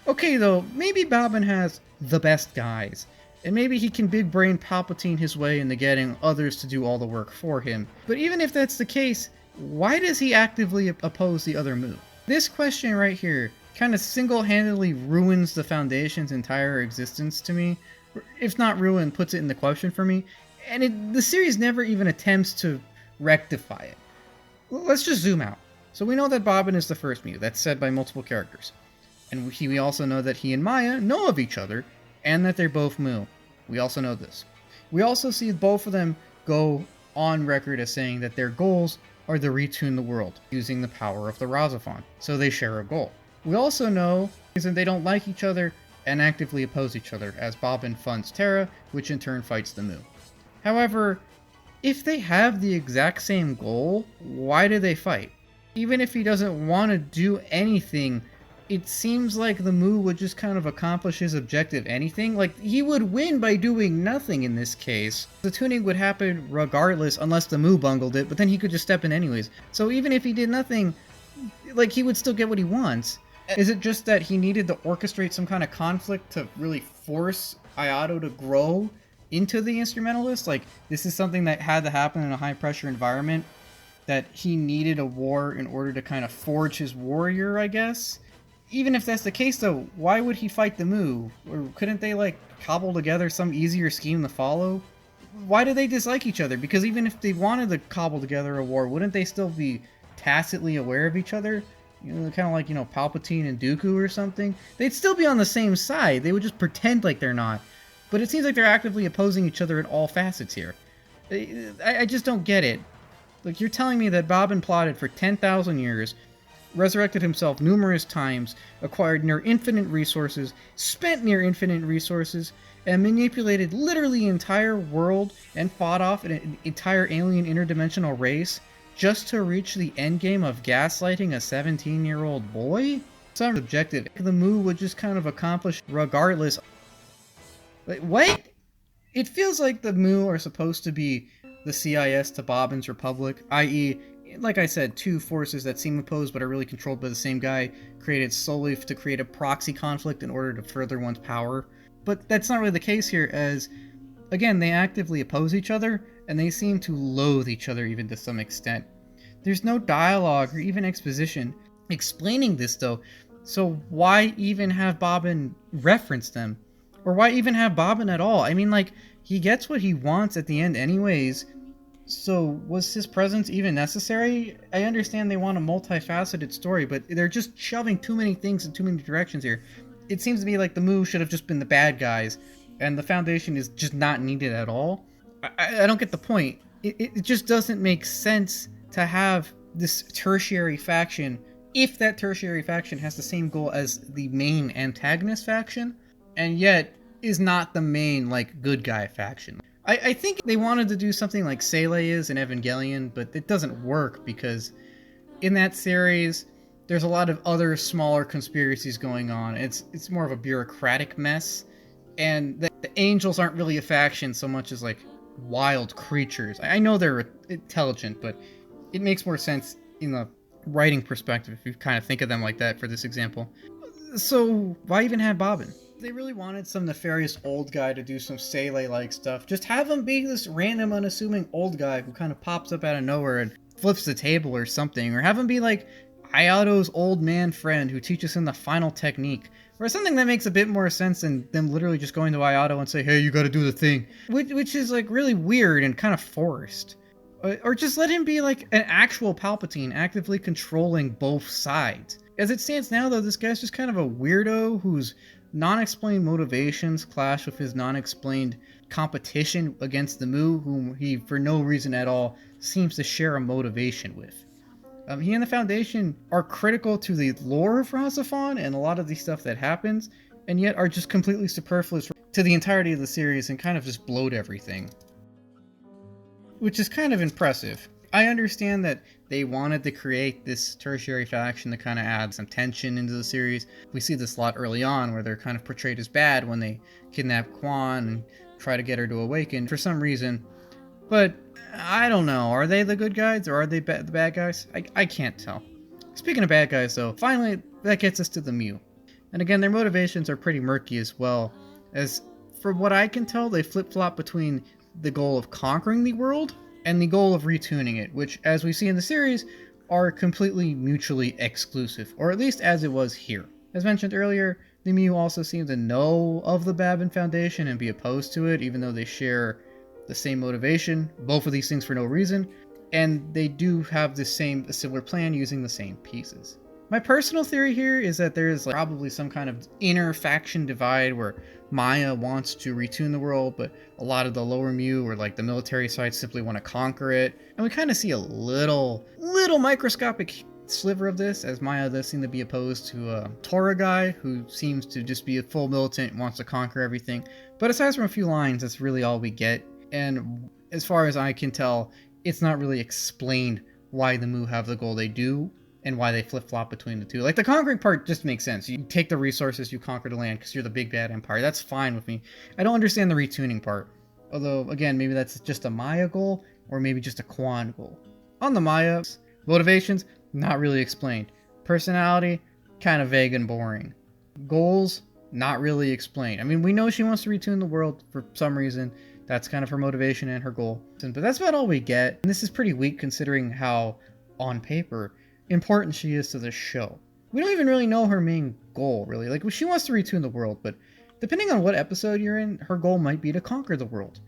Okay though, maybe Bobbin has the best guys, and maybe he can big brain Palpatine his way into getting others to do all the work for him. But even if that's the case, why does he actively oppose the other move? This question right here kind of single-handedly ruins the Foundation's entire existence to me. If not ruin, puts it in the question for me. And the series never even attempts to rectify it. Let's just zoom out. So we know that Bobbin is the first Mew. That's said by multiple characters. And we also know that he and Maya know of each other, and that they're both Mu. We also know this. We also see both of them go on record as saying that their goals are to retune the world, using the power of the RahXephon. So they share a goal. We also know that they don't like each other and actively oppose each other, as Bobbin funds Terra, which in turn fights the Mu. However, if they have the exact same goal, why do they fight? Even if he doesn't want to do anything, it seems like the Mu would just kind of accomplish his objective anything. Like, he would win by doing nothing in this case. The tuning would happen regardless unless the Mu bungled it, but then he could just step in anyways. So even if he did nothing, like, he would still get what he wants. Is it just that he needed to orchestrate some kind of conflict to really force Ayato to grow into the instrumentalist? Like, this is something that had to happen in a high-pressure environment, that he needed a war in order to kind of forge his warrior, I guess? Even if that's the case, though, why would he fight the Mu? Or couldn't they, like, cobble together some easier scheme to follow? Why do they dislike each other? Because even if they wanted to cobble together a war, wouldn't they still be tacitly aware of each other? You know, kind of like, you know, Palpatine and Dooku or something? They'd still be on the same side. They would just pretend like they're not. But it seems like they're actively opposing each other in all facets here. I just don't get it. Like, you're telling me that Bobbin plotted for 10,000 years, resurrected himself numerous times, acquired near infinite resources, spent near infinite resources, and manipulated literally the entire world and fought off an entire alien interdimensional race just to reach the endgame of gaslighting a 17-year-old boy? Some objective the Mu would just kind of accomplish regardless. Like, what? It feels like the Mu are supposed to be the CIS to Bobbin's Republic, i.e., like I said, two forces that seem opposed but are really controlled by the same guy, created solely to create a proxy conflict in order to further one's power. But that's not really the case here, as, again, they actively oppose each other, and they seem to loathe each other even to some extent. There's no dialogue or even exposition explaining this, though, so why even have Bobbin reference them? Or why even have Bobbin at all? I mean, like, he gets what he wants at the end anyways, so was his presence even necessary? I understand they want a multifaceted story, but they're just shoving too many things in too many directions here. It seems to me like the Mu should have just been the bad guys, and the Foundation is just not needed at all. I don't get the point. It just doesn't make sense to have this tertiary faction if that tertiary faction has the same goal as the main antagonist faction, and yet is not the main, like, good guy faction. I think they wanted to do something like Sele is in Evangelion, but it doesn't work because in that series, there's a lot of other smaller conspiracies going on. It's more of a bureaucratic mess, and the angels aren't really a faction so much as, like, wild creatures. I know they're intelligent, but it makes more sense in the writing perspective if you kind of think of them like that for this example. So why even have Bobbin? They really wanted some nefarious old guy to do some Sele-like stuff. Just have him be this random, unassuming old guy who kind of pops up out of nowhere and flips the table or something. Or have him be like Ayato's old man friend who teaches him the final technique. Or something that makes a bit more sense than them literally just going to Ayato and say, hey, you gotta do the thing. Which is, like, really weird and kind of forced. Or just let him be like an actual Palpatine actively controlling both sides. As it stands now, though, this guy's just kind of a weirdo whose non-explained motivations clash with his non-explained competition against the Mu, whom he, for no reason at all, seems to share a motivation with. He and the Foundation are critical to the lore of RahXephon and a lot of the stuff that happens, and yet are just completely superfluous to the entirety of the series and kind of just bloat everything. Which is kind of impressive. I understand that they wanted to create this tertiary faction to kind of add some tension into the series. We see this a lot early on where they're kind of portrayed as bad when they kidnap Quon and try to get her to awaken for some reason. But I don't know, are they the good guys or are they the bad guys? I can't tell. Speaking of bad guys though, finally that gets us to the Mu. And again, their motivations are pretty murky as well, as from what I can tell, they flip-flop between the goal of conquering the world and the goal of retuning it, which, as we see in the series, are completely mutually exclusive, or at least as it was here. As mentioned earlier, the Mu also seem to know of the Babin Foundation and be opposed to it, even though they share the same motivation, both of these things for no reason, and they do have a similar plan using the same pieces. My personal theory here is that there is probably some kind of inner faction divide where Maya wants to retune the world, but a lot of the lower Mu or the military side simply want to conquer it. And we kind of see a little microscopic sliver of this, as Maya does seem to be opposed to a Tora guy who seems to just be a full militant and wants to conquer everything. But aside from a few lines, that's really all we get. And as far as I can tell, it's not really explained why the Mu have the goal they do and why they flip-flop between the two. The conquering part just makes sense. You take the resources, you conquer the land because you're the big bad empire. That's fine with me. I don't understand the retuning part. Although, again, maybe that's just a Maya goal or maybe just a Quon goal. On the Maya, motivations, not really explained. Personality, kind of vague and boring. Goals, not really explained. I mean, we know she wants to retune the world for some reason. That's kind of her motivation and her goal. But that's about all we get. And this is pretty weak considering how, on paper, important she is to the show. We don't even really know her main goal, really. She wants to retune the world, but depending on what episode you're in, her goal might be to conquer the world,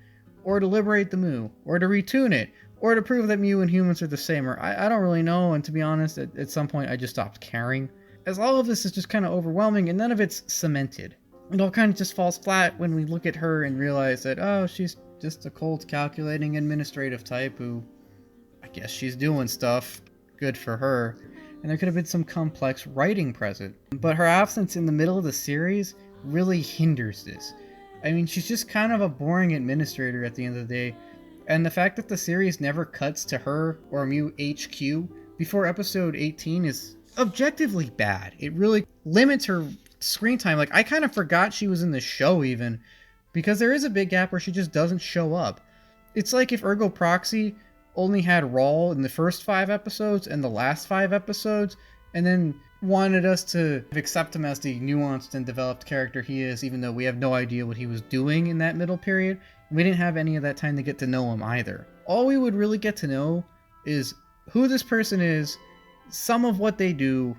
or to liberate the Mu, or to retune it, or to prove that Mu and humans are the same, or I don't really know, and to be honest, at some point I just stopped caring, as all of this is just kind of overwhelming, and none of it's cemented. It all kind of just falls flat when we look at her and realize that, oh, she's just a cold, calculating, administrative type who, I guess she's doing stuff. Good for her. And there could have been some complex writing present. But her absence in the middle of the series really hinders this. I mean, she's just kind of a boring administrator at the end of the day. And the fact that the series never cuts to her or Mu HQ before episode 18 is objectively bad. It really limits her screen time. I kind of forgot she was in the show even, because there is a big gap where she just doesn't show up. It's like if Ergo Proxy only had Rawl in the first 5 episodes and the last 5 episodes, and then wanted us to accept him as the nuanced and developed character he is, even though we have no idea what he was doing in that middle period. We didn't have any of that time to get to know him either. All we would really get to know is who this person is, some of what they do,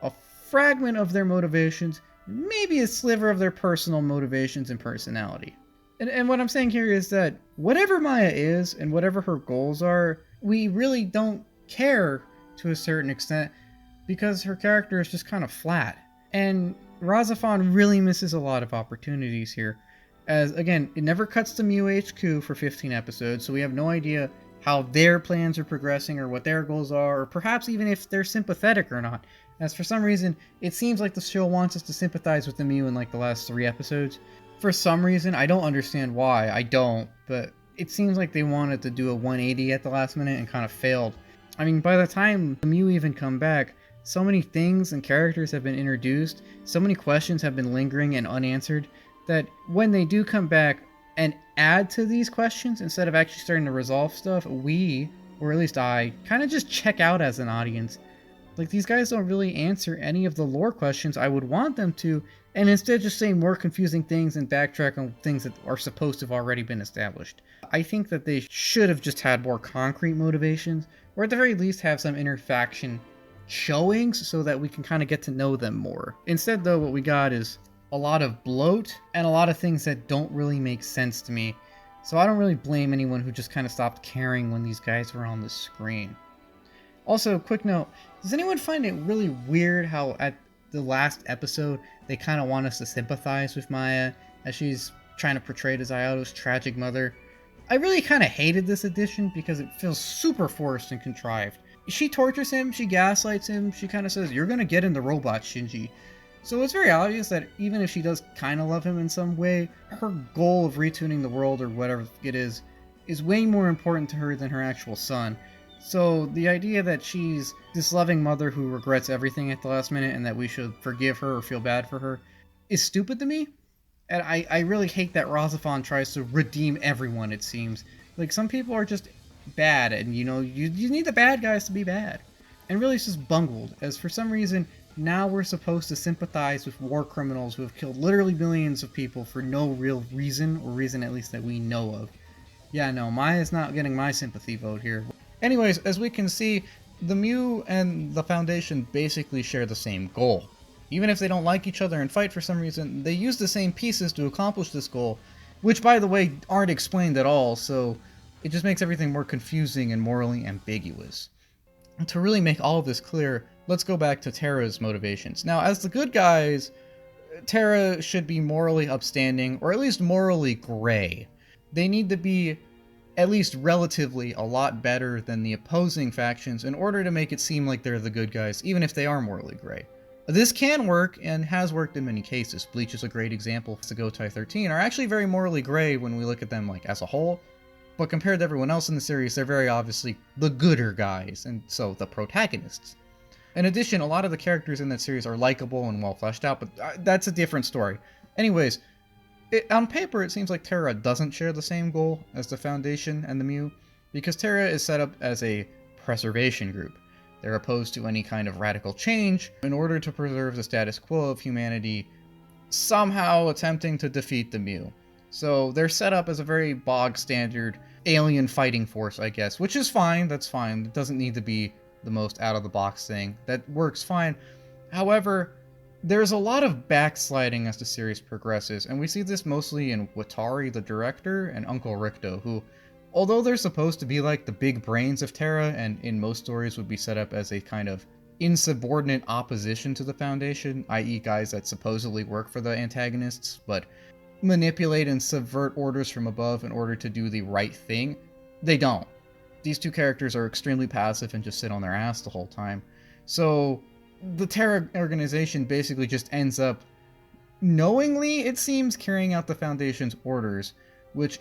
a fragment of their motivations, maybe a sliver of their personal motivations and personality. And what I'm saying here is that whatever Maya is and whatever her goals are, we really don't care to a certain extent because her character is just kind of flat. And RahXephon really misses a lot of opportunities here. As, again, it never cuts to Mu HQ for 15 episodes, so we have no idea how their plans are progressing or what their goals are, or perhaps even if they're sympathetic or not. As for some reason, it seems like the show wants us to sympathize with the Mu in the last 3 episodes. For some reason, I don't understand why, I don't, but it seems like they wanted to do a 180 at the last minute and kind of failed. I mean, by the time the Mu even come back, so many things and characters have been introduced, so many questions have been lingering and unanswered, that when they do come back and add to these questions, instead of actually starting to resolve stuff, we, or at least I, kind of just check out as an audience. These guys don't really answer any of the lore questions I would want them to, and instead just say more confusing things and backtrack on things that are supposed to have already been established. I think that they should have just had more concrete motivations, or at the very least have some interfaction showings so that we can kind of get to know them more. Instead, though, what we got is a lot of bloat and a lot of things that don't really make sense to me. So I don't really blame anyone who just kind of stopped caring when these guys were on the screen. Also, quick note, does anyone find it really weird how at the last episode they kind of want us to sympathize with Maya as she's trying to portray it as Ayato's tragic mother? I really kind of hated this addition because it feels super forced and contrived. She tortures him, she gaslights him, she kind of says, "You're gonna get in the robot, Shinji." So it's very obvious that even if she does kind of love him in some way, her goal of retuning the world or whatever it is way more important to her than her actual son. So the idea that she's this loving mother who regrets everything at the last minute and that we should forgive her or feel bad for her is stupid to me. And I really hate that RahXephon tries to redeem everyone, it seems. Some people are just bad and, you need the bad guys to be bad. And really it's just bungled, as for some reason, now we're supposed to sympathize with war criminals who have killed literally millions of people for no real reason, or reason at least that we know of. Yeah, no, Maya's not getting my sympathy vote here. Anyways, as we can see, the Mu and the Foundation basically share the same goal. Even if they don't like each other and fight for some reason, they use the same pieces to accomplish this goal, which, by the way, aren't explained at all, so it just makes everything more confusing and morally ambiguous. And to really make all of this clear, let's go back to Terra's motivations. Now, as the good guys, Terra should be morally upstanding, or at least morally gray. They need to be at least relatively a lot better than the opposing factions in order to make it seem like they're the good guys, even if they are morally gray. This can work, and has worked in many cases. Bleach is a great example. Sugotai 13 are actually very morally gray when we look at them like as a whole, but compared to everyone else in the series, they're very obviously the gooder guys, and so the protagonists. In addition, a lot of the characters in that series are likable and well fleshed out, but that's a different story. Anyways, on paper, it seems like Terra doesn't share the same goal as the Foundation and the Mu, because Terra is set up as a preservation group. They're opposed to any kind of radical change in order to preserve the status quo of humanity, somehow attempting to defeat the Mu. So they're set up as a very bog standard alien fighting force, I guess, which is fine, that's fine. It doesn't need to be the most out of the box thing. That works fine. However, there's a lot of backsliding as the series progresses, and we see this mostly in Watari, the director, and Uncle Ricto, who, although they're supposed to be like the big brains of Terra, and in most stories would be set up as a kind of insubordinate opposition to the Foundation, i.e. guys that supposedly work for the antagonists, but manipulate and subvert orders from above in order to do the right thing, they don't. These two characters are extremely passive and just sit on their ass the whole time. So the Terra organization basically just ends up, knowingly, it seems, carrying out the Foundation's orders, which,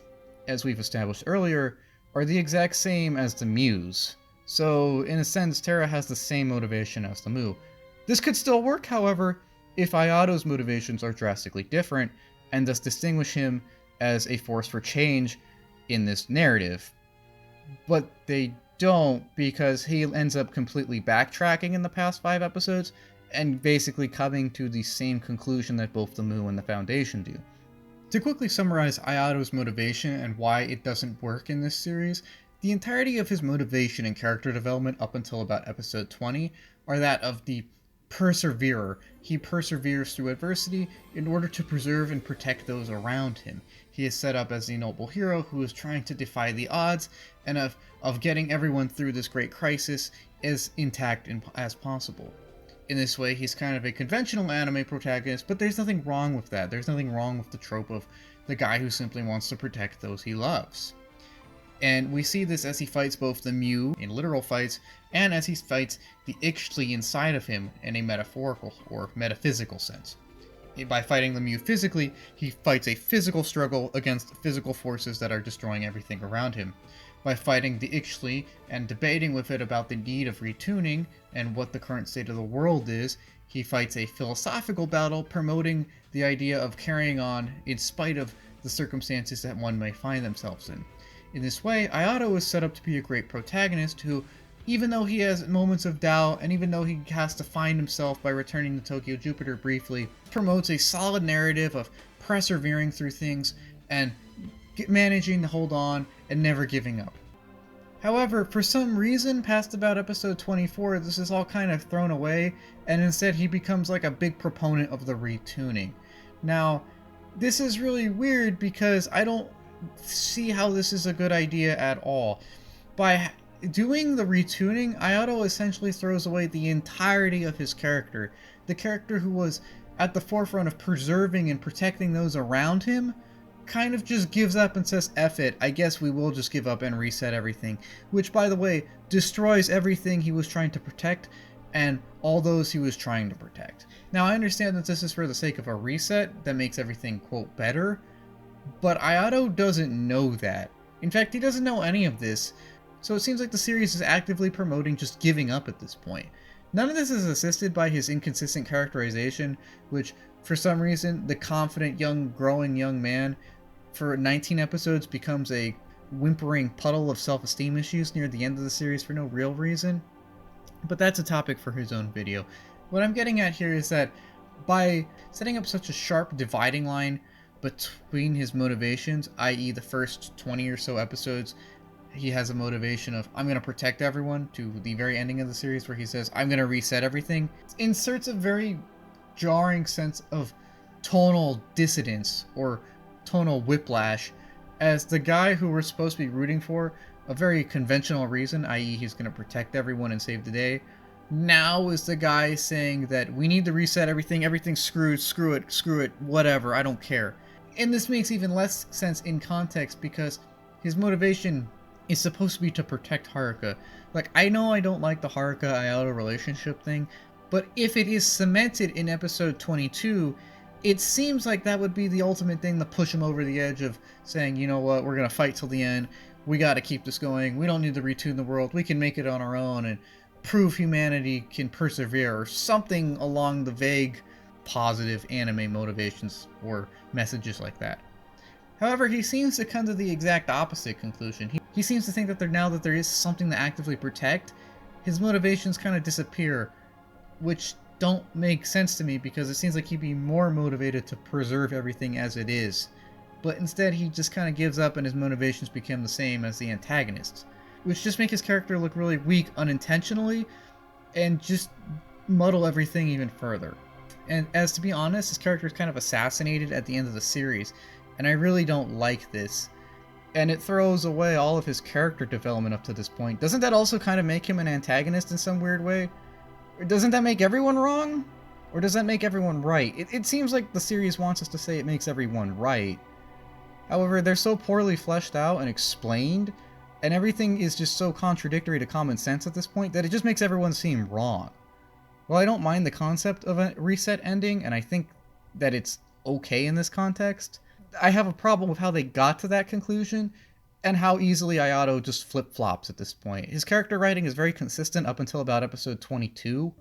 as we've established earlier, are the exact same as the Mu's. So, in a sense, Terra has the same motivation as the Mu. This could still work, however, if Ayato's motivations are drastically different, and thus distinguish him as a force for change in this narrative. But they don't, because he ends up completely backtracking in the past 5 episodes, and basically coming to the same conclusion that both the Mu and the Foundation do. To quickly summarize Ayato's motivation and why it doesn't work in this series, the entirety of his motivation and character development up until about episode 20 are that of the perseverer. He perseveres through adversity in order to preserve and protect those around him. He is set up as a noble hero who is trying to defy the odds and of getting everyone through this great crisis as intact as possible. In this way, he's kind of a conventional anime protagonist, but there's nothing wrong with that. There's nothing wrong with the trope of the guy who simply wants to protect those he loves. And we see this as he fights both the Mu in literal fights, and as he fights the Ixtli inside of him in a metaphorical or metaphysical sense. By fighting the Mu physically, he fights a physical struggle against physical forces that are destroying everything around him. By fighting the Ixtli and debating with it about the need of retuning and what the current state of the world is, he fights a philosophical battle promoting the idea of carrying on in spite of the circumstances that one may find themselves in. In this way, Ayato is set up to be a great protagonist who, even though he has moments of doubt, and even though he has to find himself by returning to Tokyo Jupiter briefly, promotes a solid narrative of persevering through things and managing to hold on and never giving up. However, for some reason, past about episode 24, this is all kind of thrown away, and instead he becomes like a big proponent of the retuning. Now, this is really weird because I don't see how this is a good idea at all. By doing the retuning, Ayato essentially throws away the entirety of his character. The character who was at the forefront of preserving and protecting those around him kind of just gives up and says, F it, I guess we will just give up and reset everything. Which, by the way, destroys everything he was trying to protect and all those he was trying to protect. Now, I understand that this is for the sake of a reset that makes everything, quote, better, but Ayato doesn't know that. In fact, he doesn't know any of this, so it seems like the series is actively promoting just giving up at this point. None of this is assisted by his inconsistent characterization, which, for some reason, the confident, growing young man for 19 episodes becomes a whimpering puddle of self-esteem issues near the end of the series for no real reason. But that's a topic for his own video. What I'm getting at here is that by setting up such a sharp dividing line between his motivations, i.e. the first 20 or so episodes, he has a motivation of, I'm going to protect everyone, to the very ending of the series where he says, I'm going to reset everything, inserts a very jarring sense of tonal dissonance or tonal whiplash as the guy who we're supposed to be rooting for, a very conventional reason, i.e. he's going to protect everyone and save the day, now is the guy saying that we need to reset everything, everything's screwed, screw it, whatever, I don't care. And this makes even less sense in context because his motivation is supposed to be to protect Haruka. Like, I know I don't like the Haruka-Ayato relationship thing, but if it is cemented in episode 22, it seems like that would be the ultimate thing to push him over the edge of saying, you know what, we're going to fight till the end, we got to keep this going, we don't need to retune the world, we can make it on our own, and prove humanity can persevere, or something along the vague, positive anime motivations or messages like that. However, he seems to come to the exact opposite conclusion. He seems to think that now that there is something to actively protect, his motivations kind of disappear, which don't make sense to me because it seems like he'd be more motivated to preserve everything as it is. But instead, he just kind of gives up and his motivations become the same as the antagonists, which just make his character look really weak unintentionally and just muddle everything even further. And as to be honest, his character is kind of assassinated at the end of the series, and I really don't like this. And it throws away all of his character development up to this point. Doesn't that also kind of make him an antagonist in some weird way? Or doesn't that make everyone wrong? Or does that make everyone right? It seems like the series wants us to say it makes everyone right. However, they're so poorly fleshed out and explained, and everything is just so contradictory to common sense at this point that it just makes everyone seem wrong. While I don't mind the concept of a reset ending, and I think that it's okay in this context, I have a problem with how they got to that conclusion, and how easily Ayato just flip-flops at this point. His character writing is very consistent up until about episode 22,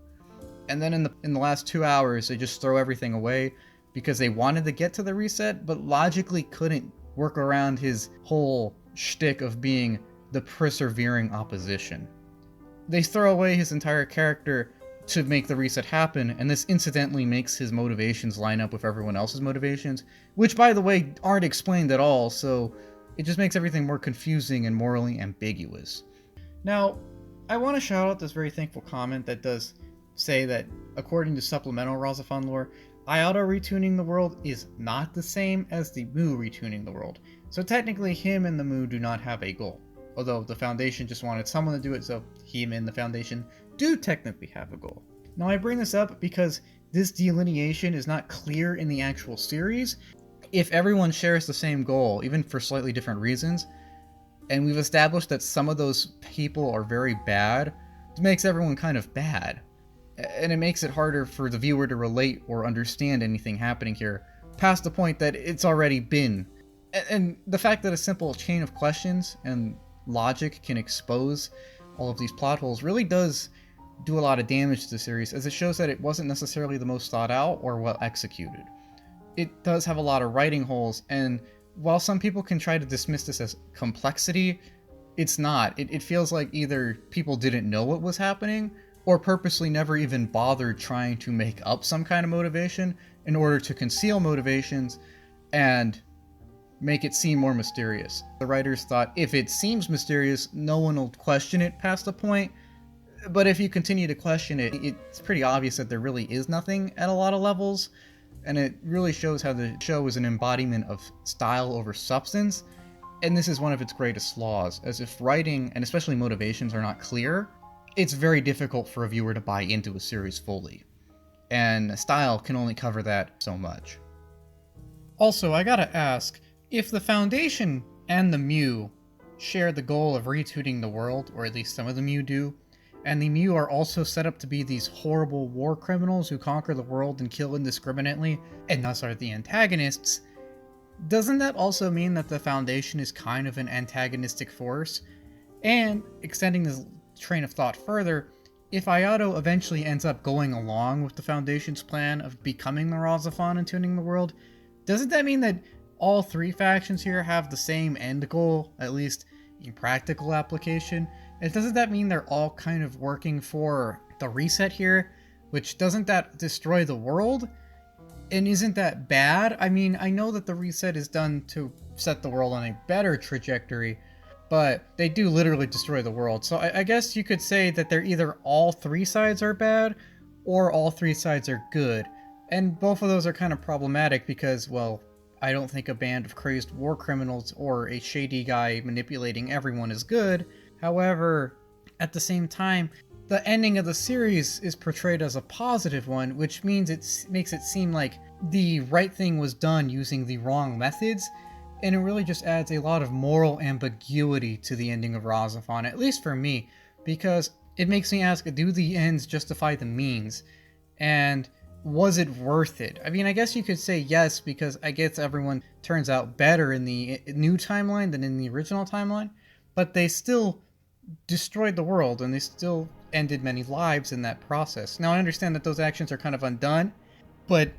and then in the last 2 hours they just throw everything away because they wanted to get to the reset, but logically couldn't work around his whole shtick of being the persevering opposition. They throw away his entire character to make the reset happen, and this incidentally makes his motivations line up with everyone else's motivations, which by the way aren't explained at all, so it just makes everything more confusing and morally ambiguous. Now, I want to shout out this very thankful comment that does say that, according to supplemental RahXephon lore, Ayato retuning the world is not the same as the Mu retuning the world. So technically him and the Mu do not have a goal. Although the Foundation just wanted someone to do it, so him and the Foundation do technically have a goal. Now I bring this up because this delineation is not clear in the actual series. If everyone shares the same goal, even for slightly different reasons, and we've established that some of those people are very bad, it makes everyone kind of bad. And it makes it harder for the viewer to relate or understand anything happening here, past the point that it's already been. And the fact that a simple chain of questions and logic can expose all of these plot holes really does do a lot of damage to the series, as it shows that it wasn't necessarily the most thought out or well executed. It does have a lot of writing holes, and while some people can try to dismiss this as complexity, it's not. It feels like either people didn't know what was happening, or purposely never even bothered trying to make up some kind of motivation in order to conceal motivations and make it seem more mysterious. The writers thought if it seems mysterious, no one will question it past the point, but if you continue to question it, it's pretty obvious that there really is nothing at a lot of levels, and it really shows how the show is an embodiment of style over substance, and this is one of its greatest flaws, as if writing, and especially motivations, are not clear, it's very difficult for a viewer to buy into a series fully, and style can only cover that so much. Also, I gotta ask, if the Foundation and the Mu share the goal of retuning the world, or at least some of the Mu do, and the Mu are also set up to be these horrible war criminals who conquer the world and kill indiscriminately, and thus are the antagonists, doesn't that also mean that the Foundation is kind of an antagonistic force? And, extending this train of thought further, if Ayato eventually ends up going along with the Foundation's plan of becoming the RahXephon and tuning the world, doesn't that mean that all three factions here have the same end goal, at least in practical application? And doesn't that mean they're all kind of working for the reset here? Which, doesn't that destroy the world? And isn't that bad? I mean, I know that the reset is done to set the world on a better trajectory, but they do literally destroy the world. So I guess you could say that they're either all three sides are bad, or all three sides are good. And both of those are kind of problematic because, well, I don't think a band of crazed war criminals or a shady guy manipulating everyone is good. However, at the same time, the ending of the series is portrayed as a positive one, which means it makes it seem like the right thing was done using the wrong methods, and it really just adds a lot of moral ambiguity to the ending of RahXephon, at least for me, because it makes me ask, do the ends justify the means? And was it worth it? I mean, I guess you could say yes, because I guess everyone turns out better in the new timeline than in the original timeline, but they still destroyed the world, and they still ended many lives in that process. Now, I understand that those actions are kind of undone, but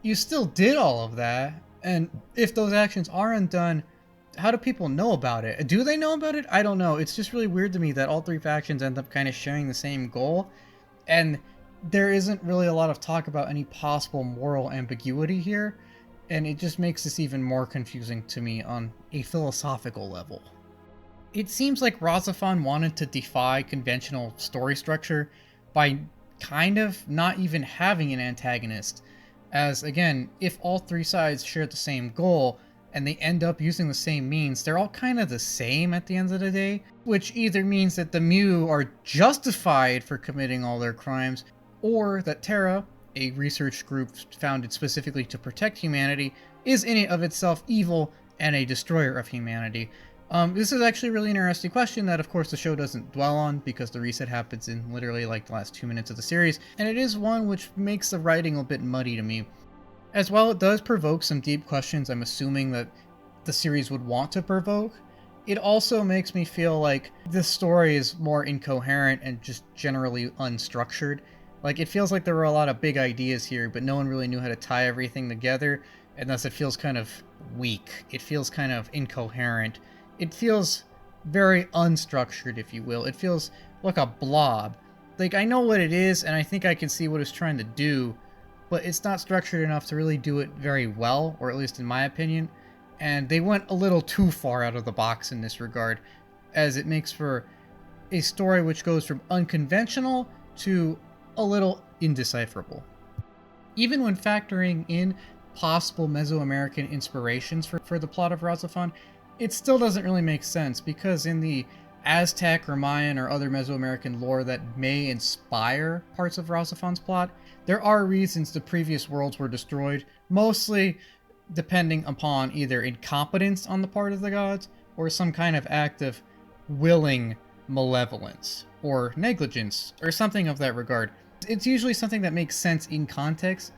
you still did all of that, and if those actions are undone, how do people know about it? Do they know about it? I don't know. It's just really weird to me that all three factions end up kind of sharing the same goal, and there isn't really a lot of talk about any possible moral ambiguity here, and it just makes this even more confusing to me on a philosophical level. It seems like RahXephon wanted to defy conventional story structure by kind of not even having an antagonist, as again, if all three sides share the same goal, and they end up using the same means, they're all kind of the same at the end of the day, which either means that the Mu are justified for committing all their crimes, or that Terra, a research group founded specifically to protect humanity, is in and of itself evil and a destroyer of humanity. This is actually really an interesting question that, of course, the show doesn't dwell on because the reset happens in literally like the last 2 minutes of the series, and it is one which makes the writing a bit muddy to me. As well, it does provoke some deep questions I'm assuming that the series would want to provoke. It also makes me feel like this story is more incoherent and just generally unstructured. Like, it feels like there were a lot of big ideas here, but no one really knew how to tie everything together, and thus it feels kind of weak. It feels kind of incoherent. It feels very unstructured, if you will. It feels like a blob. Like, I know what it is, and I think I can see what it's trying to do, but it's not structured enough to really do it very well, or at least in my opinion, and they went a little too far out of the box in this regard, as it makes for a story which goes from unconventional to a little indecipherable. Even when factoring in possible Mesoamerican inspirations for the plot of RahXephon, it still doesn't really make sense, because in the Aztec or Mayan or other Mesoamerican lore that may inspire parts of RahXephon's plot, there are reasons the previous worlds were destroyed, mostly depending upon either incompetence on the part of the gods or some kind of act of willing malevolence or negligence or something of that regard. It's usually something that makes sense in context,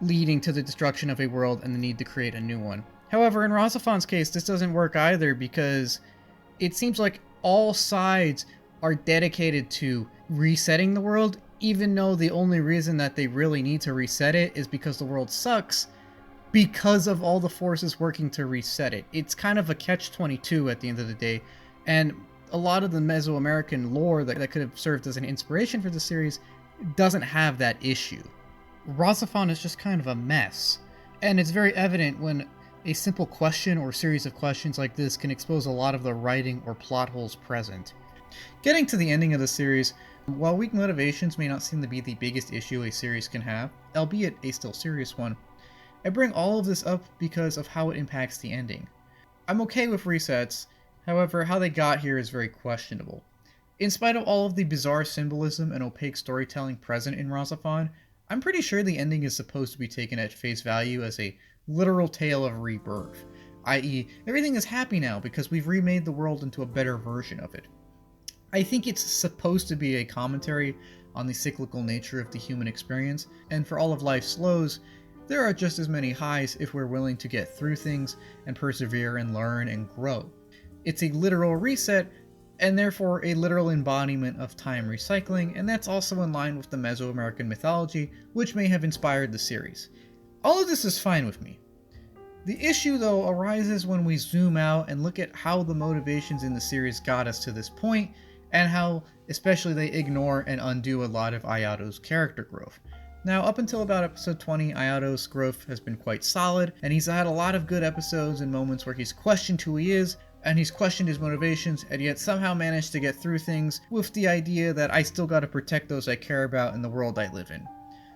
leading to the destruction of a world and the need to create a new one. However, in RahXephon's case, this doesn't work either, because it seems like all sides are dedicated to resetting the world, even though the only reason that they really need to reset it is because the world sucks, because of all the forces working to reset it. It's kind of a catch-22 at the end of the day, and a lot of the Mesoamerican lore that could have served as an inspiration for the series doesn't have that issue. RahXephon is just kind of a mess, and it's very evident when a simple question or series of questions like this can expose a lot of the writing or plot holes present. Getting to the ending of the series, while weak motivations may not seem to be the biggest issue a series can have, albeit a still serious one, I bring all of this up because of how it impacts the ending. I'm okay with resets, however, how they got here is very questionable. In spite of all of the bizarre symbolism and opaque storytelling present in RahXephon, I'm pretty sure the ending is supposed to be taken at face value as a literal tale of rebirth, i.e., everything is happy now because we've remade the world into a better version of it. I think it's supposed to be a commentary on the cyclical nature of the human experience, and for all of life's lows, there are just as many highs if we're willing to get through things and persevere and learn and grow. It's a literal reset, and therefore a literal embodiment of time recycling, and that's also in line with the Mesoamerican mythology, which may have inspired the series. All of this is fine with me. The issue, though, arises when we zoom out and look at how the motivations in the series got us to this point, and how especially they ignore and undo a lot of Ayato's character growth. Now, up until about episode 20, Ayato's growth has been quite solid, and he's had a lot of good episodes and moments where he's questioned who he is, and he's questioned his motivations, and yet somehow managed to get through things with the idea that I still gotta protect those I care about in the world I live in.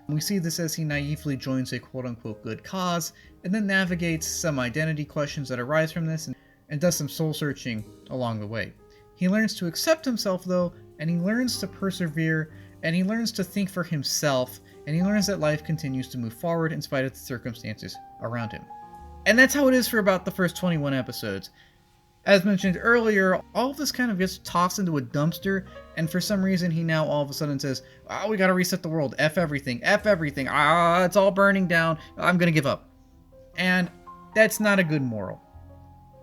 We see this as he naively joins a quote-unquote good cause, and then navigates some identity questions that arise from this, and does some soul-searching along the way. He learns to accept himself, though, and he learns to persevere, and he learns to think for himself, and he learns that life continues to move forward in spite of the circumstances around him. And that's how it is for about the first 21 episodes. As mentioned earlier, all of this kind of gets tossed into a dumpster, and for some reason he now all of a sudden says, we gotta reset the world, F everything, it's all burning down, I'm gonna give up. And that's not a good moral.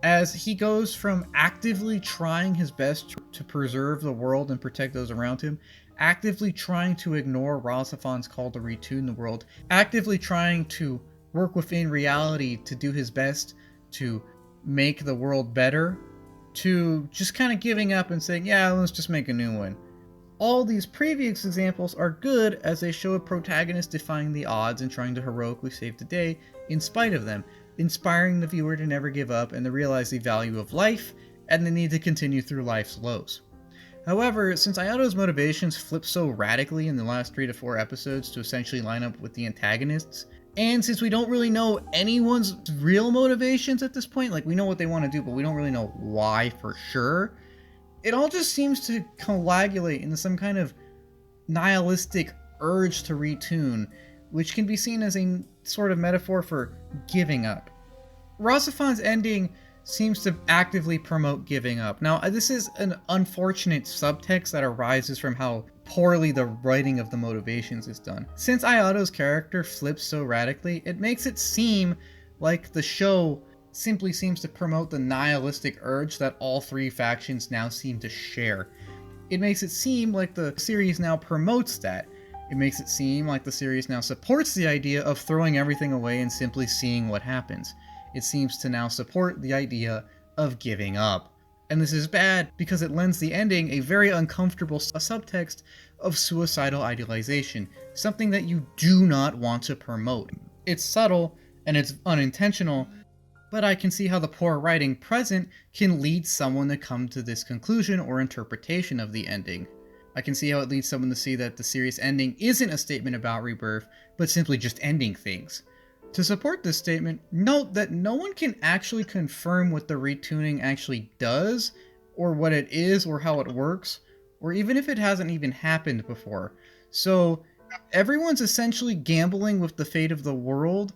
As he goes from actively trying his best to preserve the world and protect those around him, actively trying to ignore RahXephon's call to retune the world, actively trying to work within reality to do his best to make the world better, to just kind of giving up and saying, yeah, let's just make a new one. All these previous examples are good as they show a protagonist defying the odds and trying to heroically save the day in spite of them, inspiring the viewer to never give up and to realize the value of life and the need to continue through life's lows. However, since Ayato's motivations flip so radically in the last 3 to 4 episodes to essentially line up with the antagonists, and since we don't really know anyone's real motivations at this point, like we know what they want to do, but we don't really know why for sure, it all just seems to coagulate into some kind of nihilistic urge to retune, which can be seen as a sort of metaphor for giving up. RahXephon's ending seems to actively promote giving up. Now, this is an unfortunate subtext that arises from how poorly the writing of the motivations is done. Since Ayato's character flips so radically, it makes it seem like the show simply seems to promote the nihilistic urge that all 3 factions now seem to share. It makes it seem like the series now promotes that. It makes it seem like the series now supports the idea of throwing everything away and simply seeing what happens. It seems to now support the idea of giving up. And this is bad because it lends the ending a very uncomfortable subtext of suicidal idealization, something that you do not want to promote. It's subtle and it's unintentional, but I can see how the poor writing present can lead someone to come to this conclusion or interpretation of the ending. I can see how it leads someone to see that the series ending isn't a statement about rebirth, but simply just ending things. To support this statement, note that no one can actually confirm what the retuning actually does, or what it is, or how it works, or even if it hasn't even happened before. So everyone's essentially gambling with the fate of the world,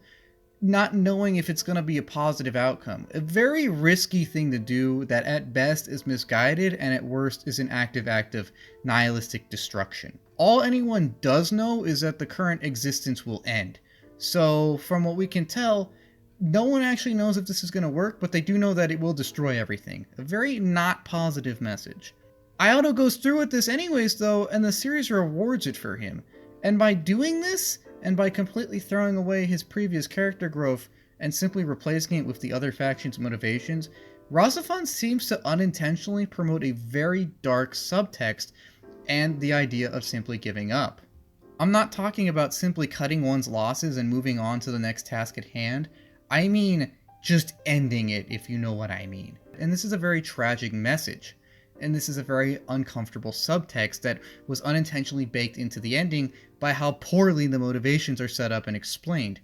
not knowing if it's going to be a positive outcome. A very risky thing to do that at best is misguided and at worst is an active act of nihilistic destruction. All anyone does know is that the current existence will end. So, from what we can tell, no one actually knows if this is going to work, but they do know that it will destroy everything. A very not positive message. Ayato goes through with this anyways, though, and the series rewards it for him. And by doing this, and by completely throwing away his previous character growth and simply replacing it with the other faction's motivations, RahXephon seems to unintentionally promote a very dark subtext and the idea of simply giving up. I'm not talking about simply cutting one's losses and moving on to the next task at hand. I mean just ending it, if you know what I mean. And this is a very tragic message. And this is a very uncomfortable subtext that was unintentionally baked into the ending by how poorly the motivations are set up and explained.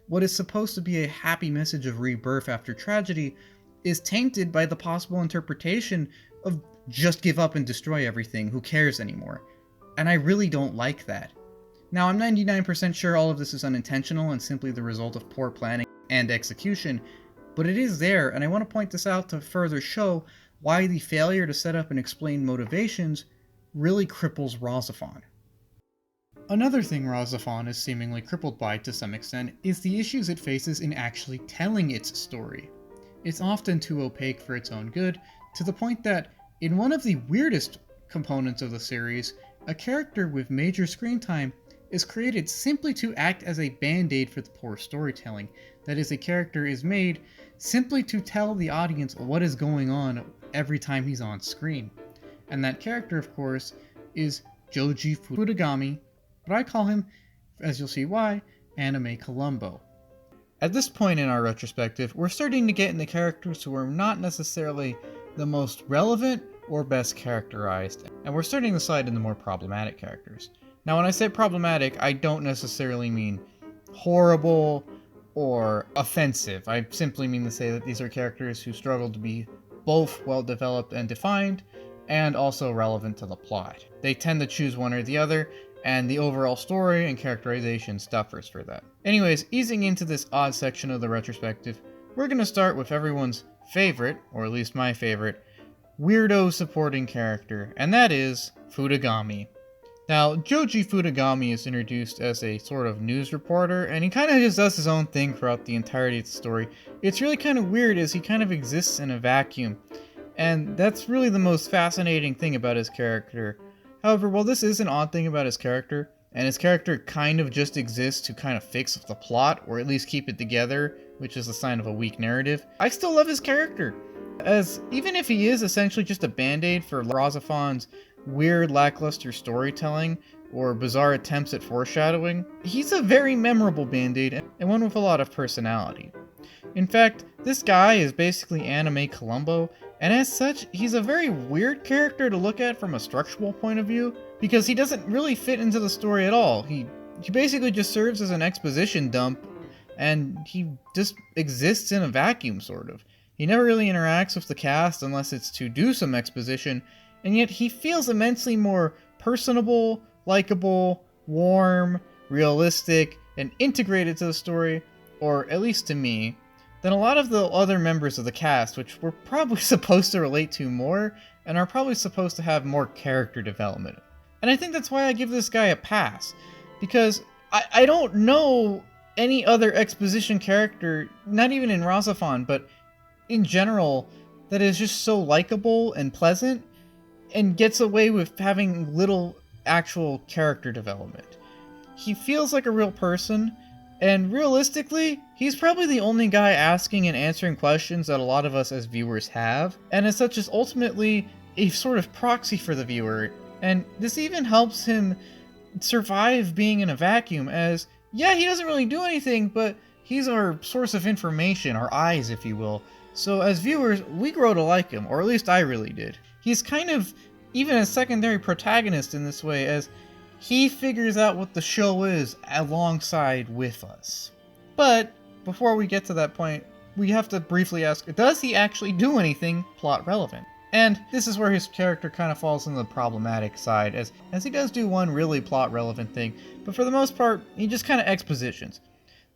What is supposed to be a happy message of rebirth after tragedy is tainted by the possible interpretation of just give up and destroy everything, who cares anymore? And I really don't like that. Now, I'm 99% sure all of this is unintentional and simply the result of poor planning and execution, but it is there, and I want to point this out to further show why the failure to set up and explain motivations really cripples RahXephon. Another thing RahXephon is seemingly crippled by to some extent is the issues it faces in actually telling its story. It's often too opaque for its own good, to the point that, in one of the weirdest components of the series, a character with major screen time is created simply to act as a band-aid for the poor storytelling. That is, a character is made simply to tell the audience what is going on every time he's on screen. And that character, of course, is Joji Fudagami, but I call him, as you'll see why, Anime Columbo. At this point in our retrospective, we're starting to get into characters who are not necessarily the most relevant or best characterized, and we're starting to slide into more problematic characters. Now when I say problematic, I don't necessarily mean horrible or offensive. I simply mean to say that these are characters who struggle to be both well developed and defined, and also relevant to the plot. They tend to choose one or the other, and the overall story and characterization suffers for that. Anyways, easing into this odd section of the retrospective, we're going to start with everyone's favorite, or at least my favorite, weirdo supporting character, and that is Fudagami. Now, Joji Fudagami is introduced as a sort of news reporter, and he kind of just does his own thing throughout the entirety of the story. It's really kind of weird as he kind of exists in a vacuum, and that's really the most fascinating thing about his character. However, while this is an odd thing about his character, and his character kind of just exists to kind of fix the plot, or at least keep it together, which is a sign of a weak narrative, I still love his character. As even if he is essentially just a band-aid for RahXephon's weird lackluster storytelling or bizarre attempts at foreshadowing, he's a very memorable band-aid and one with a lot of personality. In fact, this guy is basically anime Columbo, and as such, he's a very weird character to look at from a structural point of view, because he doesn't really fit into the story at all. He basically just serves as an exposition dump, and he just exists in a vacuum, sort of. He never really interacts with the cast unless it's to do some exposition, and yet he feels immensely more personable, likable, warm, realistic, and integrated to the story, or at least to me, than a lot of the other members of the cast, which we're probably supposed to relate to more, and are probably supposed to have more character development. And I think that's why I give this guy a pass, because I don't know any other exposition character, not even in RahXephon, but in general, that is just so likable and pleasant, and gets away with having little actual character development. He feels like a real person, and realistically, he's probably the only guy asking and answering questions that a lot of us as viewers have, and as such is ultimately a sort of proxy for the viewer, and this even helps him survive being in a vacuum, as, yeah, he doesn't really do anything, but he's our source of information, our eyes, if you will. So as viewers, we grow to like him, or at least I really did. He's kind of even a secondary protagonist in this way, as he figures out what the show is alongside with us. But before we get to that point, we have to briefly ask, does he actually do anything plot relevant? And this is where his character kind of falls on the problematic side, as he does do one really plot relevant thing, but for the most part, he just kind of expositions.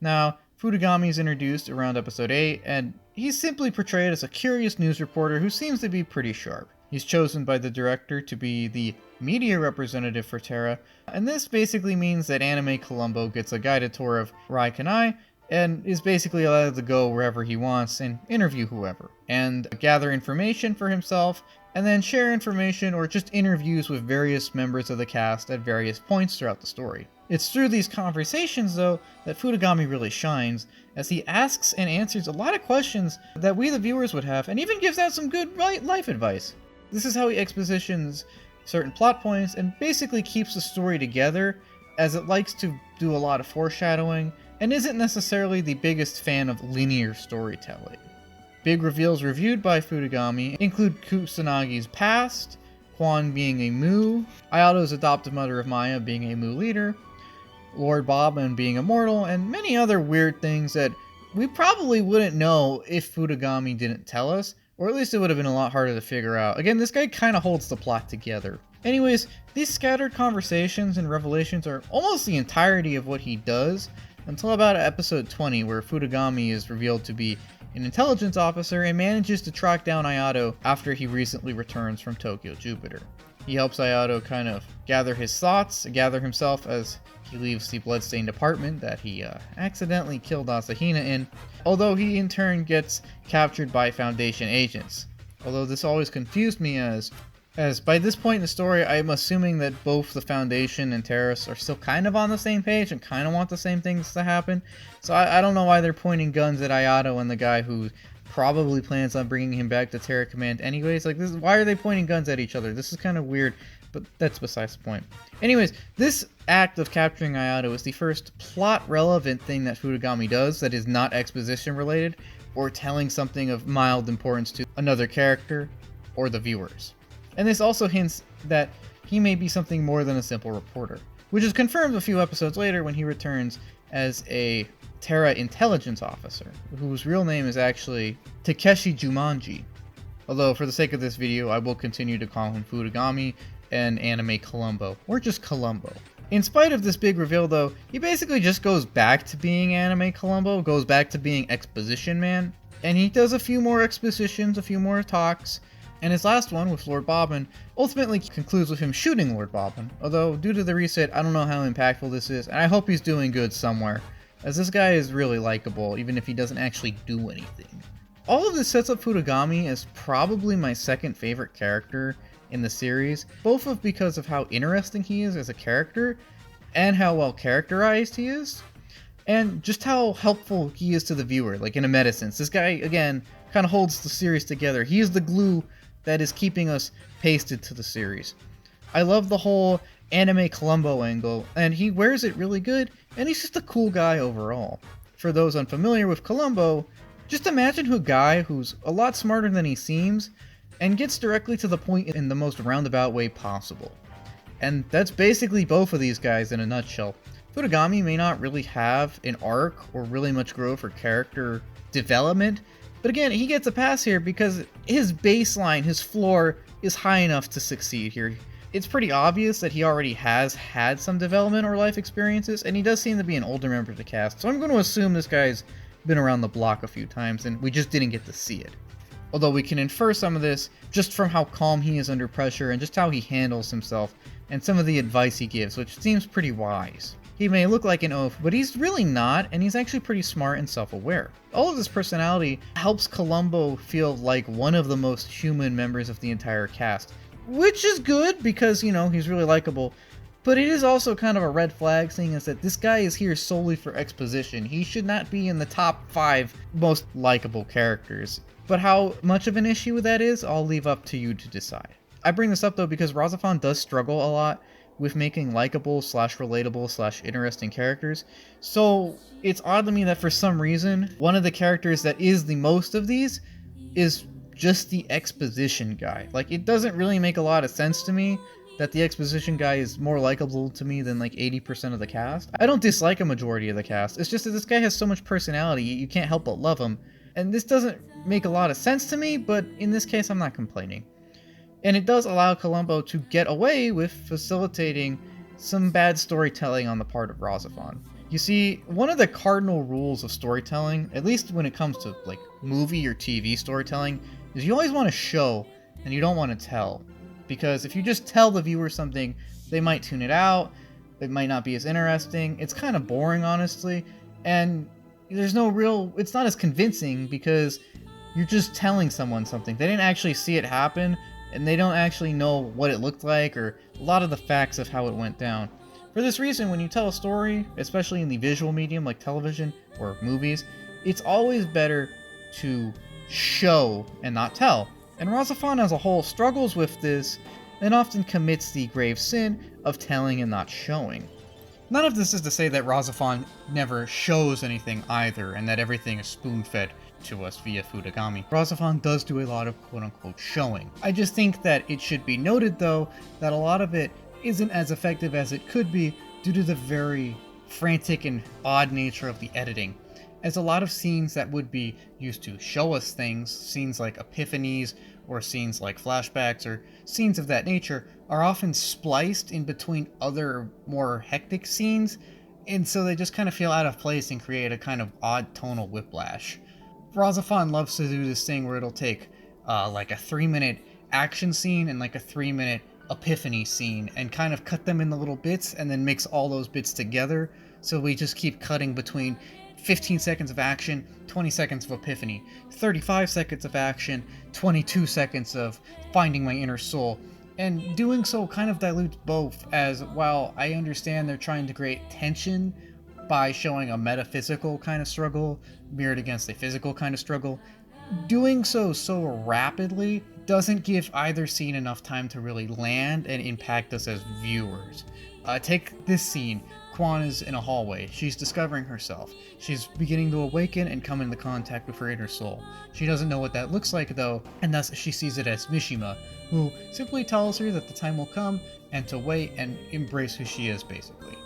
Now, Fudagami is introduced around episode 8, and he's simply portrayed as a curious news reporter who seems to be pretty sharp. He's chosen by the director to be the media representative for Terra, and this basically means that Anime Columbo gets a guided tour of Raikanai, and is basically allowed to go wherever he wants and interview whoever, and gather information for himself, and then share information or just interviews with various members of the cast at various points throughout the story. It's through these conversations, though, that Fudagami really shines, as he asks and answers a lot of questions that we the viewers would have, and even gives out some good life advice. This is how he expositions certain plot points, and basically keeps the story together, as it likes to do a lot of foreshadowing, and isn't necessarily the biggest fan of linear storytelling. Big reveals reviewed by Fudagami include Kusanagi's past, Quon being a Mu, Ayato's adoptive mother of Maya being a Mu leader, Lord Bobbin being immortal, and many other weird things that we probably wouldn't know if Fudagami didn't tell us, or at least it would have been a lot harder to figure out. Again, this guy kind of holds the plot together. Anyways, these scattered conversations and revelations are almost the entirety of what he does, until about episode 20, where Fudagami is revealed to be an intelligence officer and manages to track down Ayato after he recently returns from Tokyo Jupiter. He helps Ayato kind of gather his thoughts, gather himself as he leaves the bloodstained apartment that he accidentally killed Asahina in, although he in turn gets captured by Foundation agents. Although this always confused me, as by this point in the story, I'm assuming that both the Foundation and Terrace are still kind of on the same page and kind of want the same things to happen. So I don't know why they're pointing guns at Ayato and the guy who probably plans on bringing him back to Terra Command anyways. Like, why are they pointing guns at each other? This is kind of weird, but that's besides the point. Anyways, this act of capturing Ayato is the first plot-relevant thing that Fudagami does that is not exposition-related, or telling something of mild importance to another character or the viewers. And this also hints that he may be something more than a simple reporter. which is confirmed a few episodes later when he returns as a Terra intelligence officer, whose real name is actually Takeshi Jumanji. Although, for the sake of this video, I will continue to call him Fudagami and anime Columbo, or just Columbo. In spite of this big reveal though, he basically just goes back to being anime Columbo, goes back to being exposition man, and he does a few more expositions, a few more talks, and his last one with Lord Bobbin ultimately concludes with him shooting Lord Bobbin, although due to the reset, I don't know how impactful this is, and I hope he's doing good somewhere, as this guy is really likable, even if he doesn't actually do anything. All of this sets up Fudagami as probably my second favorite character in the series, both because of how interesting he is as a character, and how well characterized he is, and just how helpful he is to the viewer, like in a meta sense. This guy, again, kind of holds the series together. He is the glue that is keeping us pasted to the series. I love the whole anime Columbo angle, and he wears it really good, and he's just a cool guy overall. For those unfamiliar with Columbo, just imagine a guy who's a lot smarter than he seems, and gets directly to the point in the most roundabout way possible. And that's basically both of these guys in a nutshell. Fudagami may not really have an arc or really much growth or character development, but again, he gets a pass here because his baseline, his floor, is high enough to succeed here. It's pretty obvious that he already has had some development or life experiences, and he does seem to be an older member of the cast, so I'm going to assume this guy's been around the block a few times and we just didn't get to see it. Although we can infer some of this just from how calm he is under pressure and just how he handles himself and some of the advice he gives, which seems pretty wise. He may look like an oaf, but he's really not, and he's actually pretty smart and self-aware. All of this personality helps Columbo feel like one of the most human members of the entire cast, which is good because, you know, he's really likable. But it is also kind of a red flag, seeing as that this guy is here solely for exposition. He should not be in the top 5 most likable characters. But how much of an issue that is, I'll leave up to you to decide. I bring this up though because RahXephon does struggle a lot with making likable / relatable / interesting characters. So it's odd to me that for some reason, one of the characters that is the most of these is just the exposition guy. Like, it doesn't really make a lot of sense to me that the exposition guy is more likable to me than like 80% of the cast. I don't dislike a majority of the cast, it's just that this guy has so much personality, you can't help but love him. And this doesn't make a lot of sense to me, but in this case I'm not complaining. And it does allow Columbo to get away with facilitating some bad storytelling on the part of RahXephon. You see, one of the cardinal rules of storytelling, at least when it comes to like movie or TV storytelling, is you always want to show and you don't want to tell. Because if you just tell the viewer something, they might tune it out, it might not be as interesting, it's kind of boring honestly, and there's no real, it's not as convincing because you're just telling someone something. They didn't actually see it happen, and they don't actually know what it looked like or a lot of the facts of how it went down. For this reason, when you tell a story, especially in the visual medium like television or movies, it's always better to show and not tell. And RahXephon as a whole struggles with this and often commits the grave sin of telling and not showing. None of this is to say that RahXephon never shows anything either, and that everything is spoon-fed to us via Fudagami. RahXephon does do a lot of quote-unquote showing. I just think that it should be noted though, that a lot of it isn't as effective as it could be due to the very frantic and odd nature of the editing. As a lot of scenes that would be used to show us things, scenes like epiphanies, or scenes like flashbacks, or scenes of that nature, are often spliced in between other more hectic scenes, and so they just kind of feel out of place and create a kind of odd tonal whiplash. RahXephon loves to do this thing where it'll take like a 3-minute action scene and like a 3-minute epiphany scene and kind of cut them into little bits and then mix all those bits together, so we just keep cutting between 15 seconds of action, 20 seconds of epiphany, 35 seconds of action, 22 seconds of finding my inner soul. And doing so kind of dilutes both, as while I understand they're trying to create tension by showing a metaphysical kind of struggle mirrored against a physical kind of struggle, doing so rapidly doesn't give either scene enough time to really land and impact us as viewers. Take this scene, Quon is in a hallway. She's discovering herself. She's beginning to awaken and come into contact with her inner soul. She doesn't know what that looks like though, and thus she sees it as Mishima, who simply tells her that the time will come and to wait and embrace who she is, basically.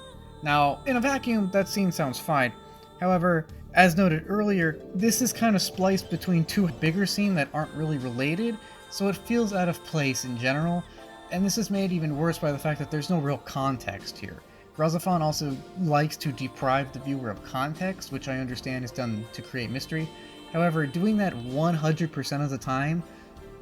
Now, in a vacuum, that scene sounds fine. However, as noted earlier, this is kind of spliced between two bigger scenes that aren't really related, so it feels out of place in general, and this is made even worse by the fact that there's no real context here. RahXephon also likes to deprive the viewer of context, which I understand is done to create mystery. However, doing that 100% of the time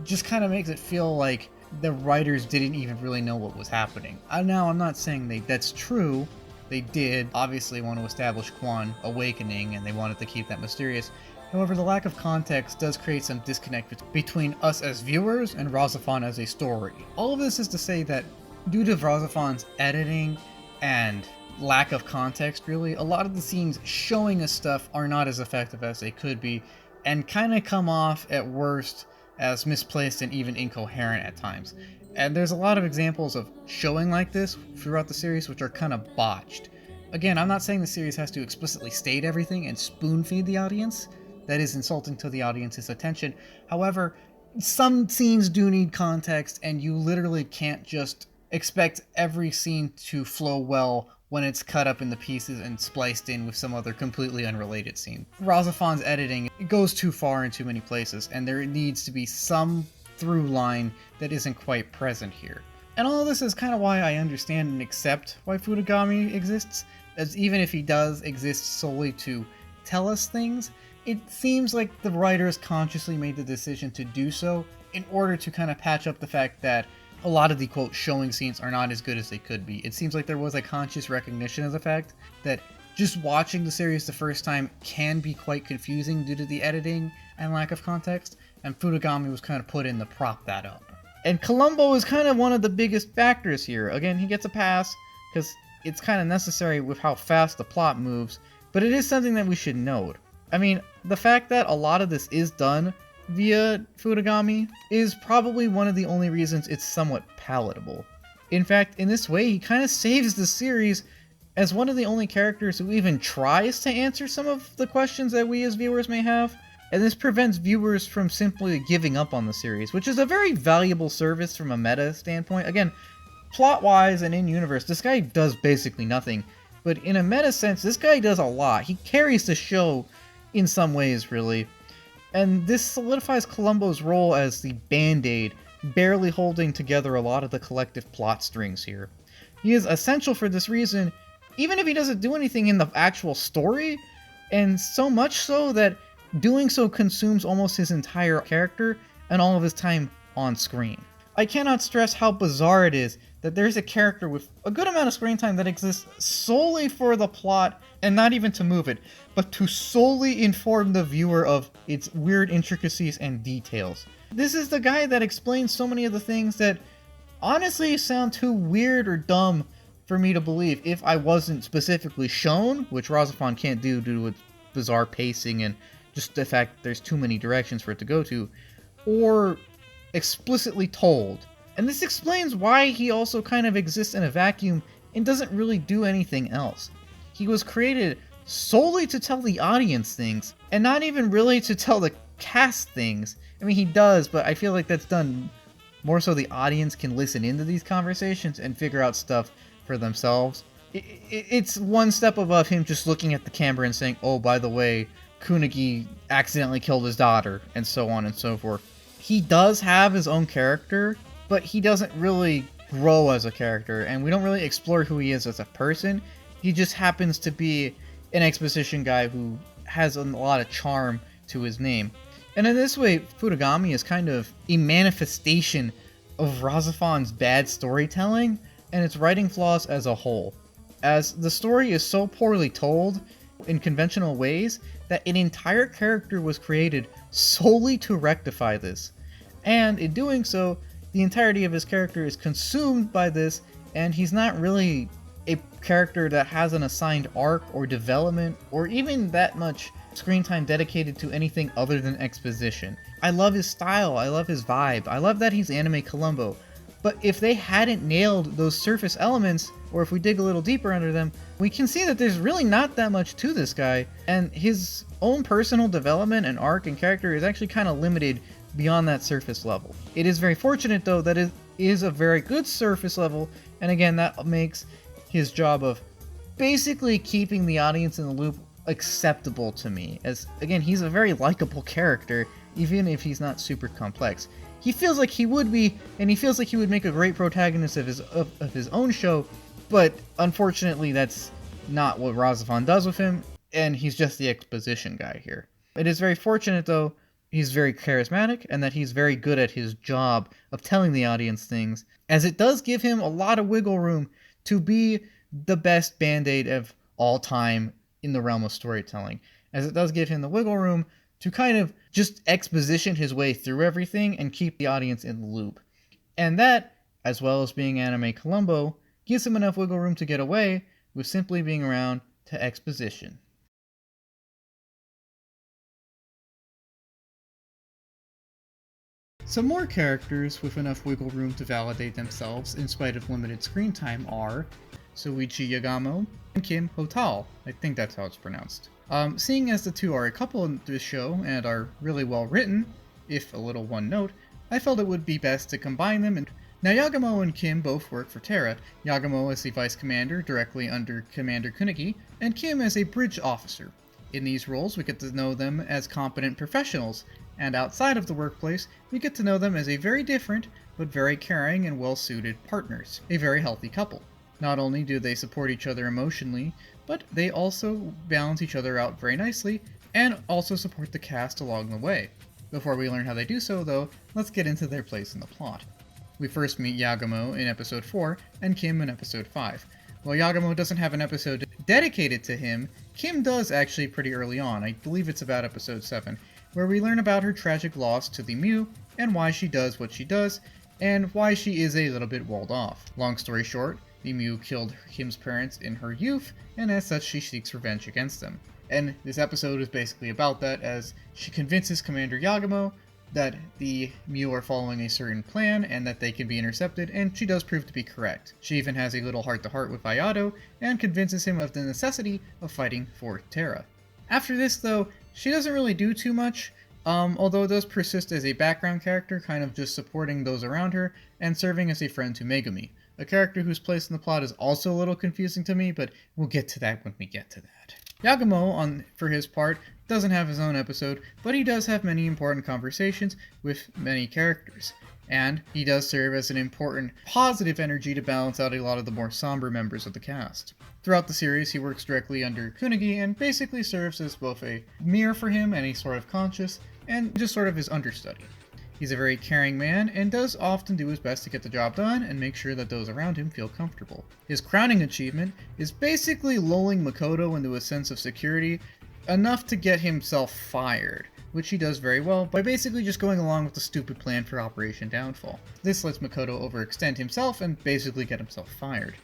just kind of makes it feel like the writers didn't even really know what was happening. Now, I'm not saying that's true. They did obviously want to establish Quon awakening, and they wanted to keep that mysterious. However, the lack of context does create some disconnect between us as viewers and RahXephon as a story. All of this is to say that due to RahXephon's editing and lack of context, really, a lot of the scenes showing us stuff are not as effective as they could be, and kind of come off at worst as misplaced and even incoherent at times. And there's a lot of examples of showing like this throughout the series which are kind of botched. Again, I'm not saying the series has to explicitly state everything and spoon-feed the audience. That is insulting to the audience's attention. However, some scenes do need context, and you literally can't just expect every scene to flow well when it's cut up into pieces and spliced in with some other completely unrelated scene. RahXephon's editing goes too far in too many places, and there needs to be some through line that isn't quite present here. And all of this is kind of why I understand and accept why Futagami exists, as even if he does exist solely to tell us things, it seems like the writers consciously made the decision to do so in order to kind of patch up the fact that a lot of the quote showing scenes are not as good as they could be. It seems like there was a conscious recognition of the fact that just watching the series the first time can be quite confusing due to the editing and lack of context, and Futagami was kind of put in to prop that up. And Columbo is kind of one of the biggest factors here. Again, he gets a pass because it's kind of necessary with how fast the plot moves, but it is something that we should note. I mean, the fact that a lot of this is done via Futagami is probably one of the only reasons it's somewhat palatable. In fact, in this way, he kind of saves the series as one of the only characters who even tries to answer some of the questions that we as viewers may have, and this prevents viewers from simply giving up on the series, which is a very valuable service from a meta standpoint. Again, plot-wise and in-universe, this guy does basically nothing, but in a meta sense, this guy does a lot. He carries the show in some ways, really. And this solidifies Columbo's role as the band-aid, barely holding together a lot of the collective plot strings here. He is essential for this reason, even if he doesn't do anything in the actual story, and so much so that doing so consumes almost his entire character and all of his time on screen. I cannot stress how bizarre it is that there's a character with a good amount of screen time that exists solely for the plot, and not even to move it, but to solely inform the viewer of its weird intricacies and details. This is the guy that explains so many of the things that honestly sound too weird or dumb for me to believe if I wasn't specifically shown, which RahXephon can't do due to its bizarre pacing and just the fact there's too many directions for it to go to, or explicitly told. And this explains why he also kind of exists in a vacuum and doesn't really do anything else. He was created solely to tell the audience things, and not even really to tell the cast things. I mean, he does, but I feel like that's done more so the audience can listen into these conversations and figure out stuff for themselves. It's one step above him just looking at the camera and saying, oh, by the way, Kunugi accidentally killed his daughter, and so on and so forth. He does have his own character, but he doesn't really grow as a character, and we don't really explore who he is as a person. He just happens to be an exposition guy who has a lot of charm to his name. And in this way, Futagami is kind of a manifestation of RahXephon's bad storytelling and its writing flaws as a whole, as the story is so poorly told in conventional ways that an entire character was created solely to rectify this. And in doing so, the entirety of his character is consumed by this, and he's not really a character that has an assigned arc or development or even that much screen time dedicated to anything other than exposition. I love his style, I love his vibe, I love that he's anime Columbo, But if they hadn't nailed those surface elements, or if we dig a little deeper under them, we can see that there's really not that much to this guy, and his own personal development and arc and character is actually kind of limited beyond that surface level. It is very fortunate, though, that it is a very good surface level, and again, that makes his job of basically keeping the audience in the loop acceptable to me, as again, he's a very likable character, even if he's not super complex. He feels like he would be, and he feels like he would make a great protagonist of his own show, but unfortunately that's not what RahXephon does with him, and he's just the exposition guy here. It is very fortunate, though, he's very charismatic, and that he's very good at his job of telling the audience things, as it does give him a lot of wiggle room to be the best Band-Aid of all time in the realm of storytelling, as it does give him the wiggle room to kind of just exposition his way through everything and keep the audience in the loop. And that, as well as being anime Columbo, gives him enough wiggle room to get away with simply being around to exposition. Some more characters with enough wiggle room to validate themselves in spite of limited screen time are Soichi Yagamo and Kim Hotal. I think that's how it's pronounced. Seeing as the two are a couple in this show and are really well written, if a little one note, I felt it would be best to combine them. Now Yagamo and Kim both work for Terra, Yagamo as the vice commander directly under Commander Kunugi, and Kim as a bridge officer. In these roles we get to know them as competent professionals, and outside of the workplace we get to know them as a very different but very caring and well-suited partners, a very healthy couple. Not only do they support each other emotionally, but they also balance each other out very nicely, and also support the cast along the way. Before we learn how they do so, though, let's get into their place in the plot. We first meet Yagamo in episode 4, and Kim in episode 5. While Yagamo doesn't have an episode dedicated to him, Kim does actually pretty early on, I believe it's about episode 7, where we learn about her tragic loss to the Mew, and why she does what she does, and why she is a little bit walled off. Long story short, the Mew killed Kim's parents in her youth, and as such she seeks revenge against them. And this episode is basically about that, as she convinces Commander Yagamo that the Mew are following a certain plan and that they can be intercepted, and she does prove to be correct. She even has a little heart-to-heart with Ayato, and convinces him of the necessity of fighting for Terra. After this, though, she doesn't really do too much, although it does persist as a background character, kind of just supporting those around her, and serving as a friend to Megumi. A character whose place in the plot is also a little confusing to me, but we'll get to that when we get to that. Yagamo, for his part, doesn't have his own episode, but he does have many important conversations with many characters, and he does serve as an important positive energy to balance out a lot of the more somber members of the cast. Throughout the series, he works directly under Kunugi and basically serves as both a mirror for him and a sort of conscious, and just sort of his understudy. He's a very caring man and does often do his best to get the job done and make sure that those around him feel comfortable. His crowning achievement is basically lulling Makoto into a sense of security enough to get himself fired, which he does very well by basically just going along with the stupid plan for Operation Downfall. This lets Makoto overextend himself and basically get himself fired.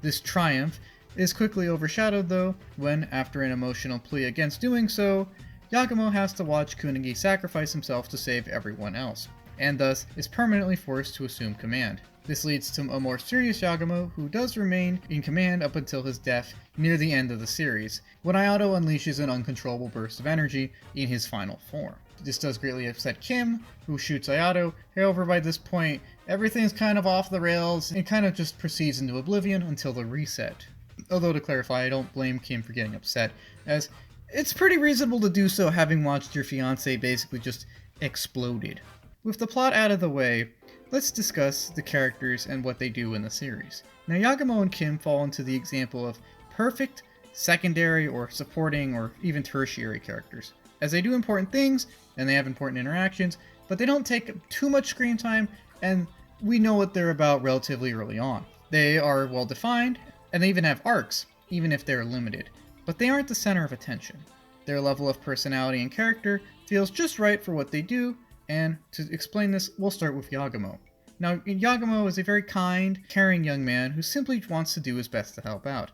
This triumph is quickly overshadowed, though, when, after an emotional plea against doing so, Yagamo has to watch Kunugi sacrifice himself to save everyone else, and thus is permanently forced to assume command. This leads to a more serious Yagamo, who does remain in command up until his death near the end of the series, when Ayato unleashes an uncontrollable burst of energy in his final form. This does greatly upset Kim, who shoots Ayato. However, by this point, everything's kind of off the rails and kind of just proceeds into oblivion until the reset. Although, to clarify, I don't blame Kim for getting upset, as it's pretty reasonable to do so having watched your fiancé basically just exploded. With the plot out of the way, let's discuss the characters and what they do in the series. Now Yagamo and Kim fall into the example of perfect secondary or supporting or even tertiary characters, as they do important things and they have important interactions, but they don't take too much screen time and we know what they're about relatively early on. They are well defined and they even have arcs, even if they're limited. But they aren't the center of attention. Their level of personality and character feels just right for what they do, and to explain this, we'll start with Yagamo. Now, Yagamo is a very kind, caring young man who simply wants to do his best to help out.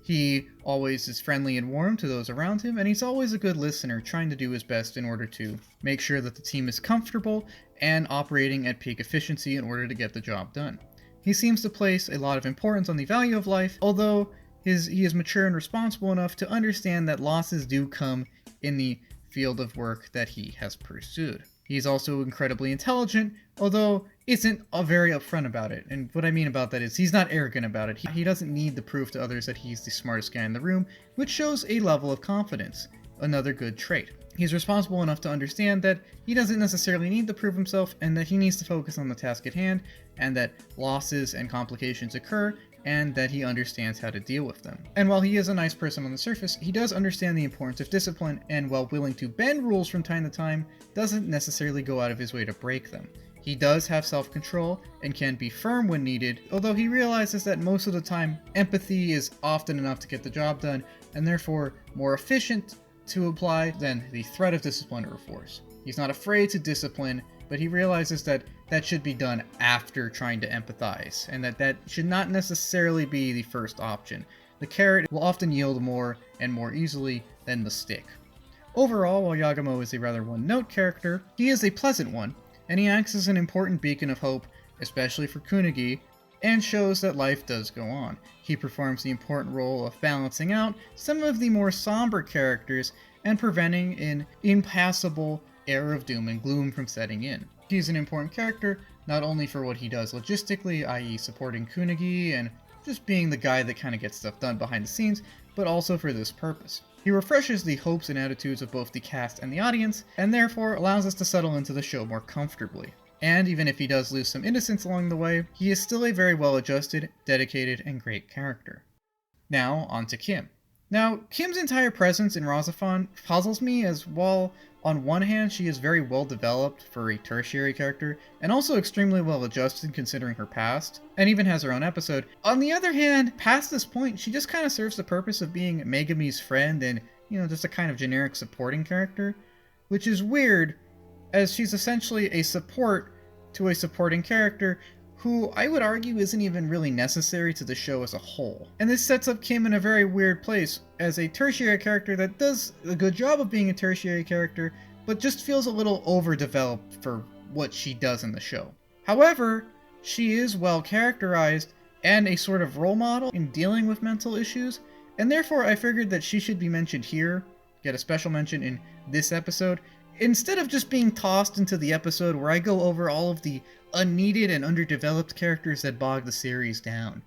He always is friendly and warm to those around him, and he's always a good listener, trying to do his best in order to make sure that the team is comfortable and operating at peak efficiency in order to get the job done. He seems to place a lot of importance on the value of life, although he is mature and responsible enough to understand that losses do come in the field of work that he has pursued. He's also incredibly intelligent, although isn't very upfront about it. And what I mean about that is he's not arrogant about it. He doesn't need to prove to others that he's the smartest guy in the room, which shows a level of confidence, another good trait. He's responsible enough to understand that he doesn't necessarily need to prove himself and that he needs to focus on the task at hand, and that losses and complications occur, and that he understands how to deal with them. And while he is a nice person on the surface, he does understand the importance of discipline, and while willing to bend rules from time to time, doesn't necessarily go out of his way to break them. He does have self-control and can be firm when needed, although he realizes that most of the time, empathy is often enough to get the job done, and therefore more efficient to apply than the threat of discipline or force. He's not afraid to discipline, but he realizes that that should be done after trying to empathize, and that should not necessarily be the first option. The carrot will often yield more and more easily than the stick. Overall, while Yagamo is a rather one-note character, he is a pleasant one, and he acts as an important beacon of hope, especially for Kunugi, and shows that life does go on. He performs the important role of balancing out some of the more somber characters and preventing an impassable air of doom and gloom from setting in. He's an important character, not only for what he does logistically, i.e. supporting Kunugi and just being the guy that kind of gets stuff done behind the scenes, but also for this purpose. He refreshes the hopes and attitudes of both the cast and the audience, and therefore allows us to settle into the show more comfortably. And even if he does lose some innocence along the way, he is still a very well-adjusted, dedicated, and great character. Now, on to Kim. Now, Kim's entire presence in RahXephon puzzles me, as while on one hand she is very well developed for a tertiary character, and also extremely well adjusted considering her past, and even has her own episode. On the other hand, past this point, she just kind of serves the purpose of being Megumi's friend and, just a kind of generic supporting character, which is weird, as she's essentially a support to a supporting character who I would argue isn't even really necessary to the show as a whole. And this sets up Kim in a very weird place as a tertiary character that does a good job of being a tertiary character, but just feels a little overdeveloped for what she does in the show. However, she is well characterized and a sort of role model in dealing with mental issues, and therefore I figured that she should be mentioned here, get a special mention in this episode, instead of just being tossed into the episode where I go over all of the unneeded and underdeveloped characters that bog the series down.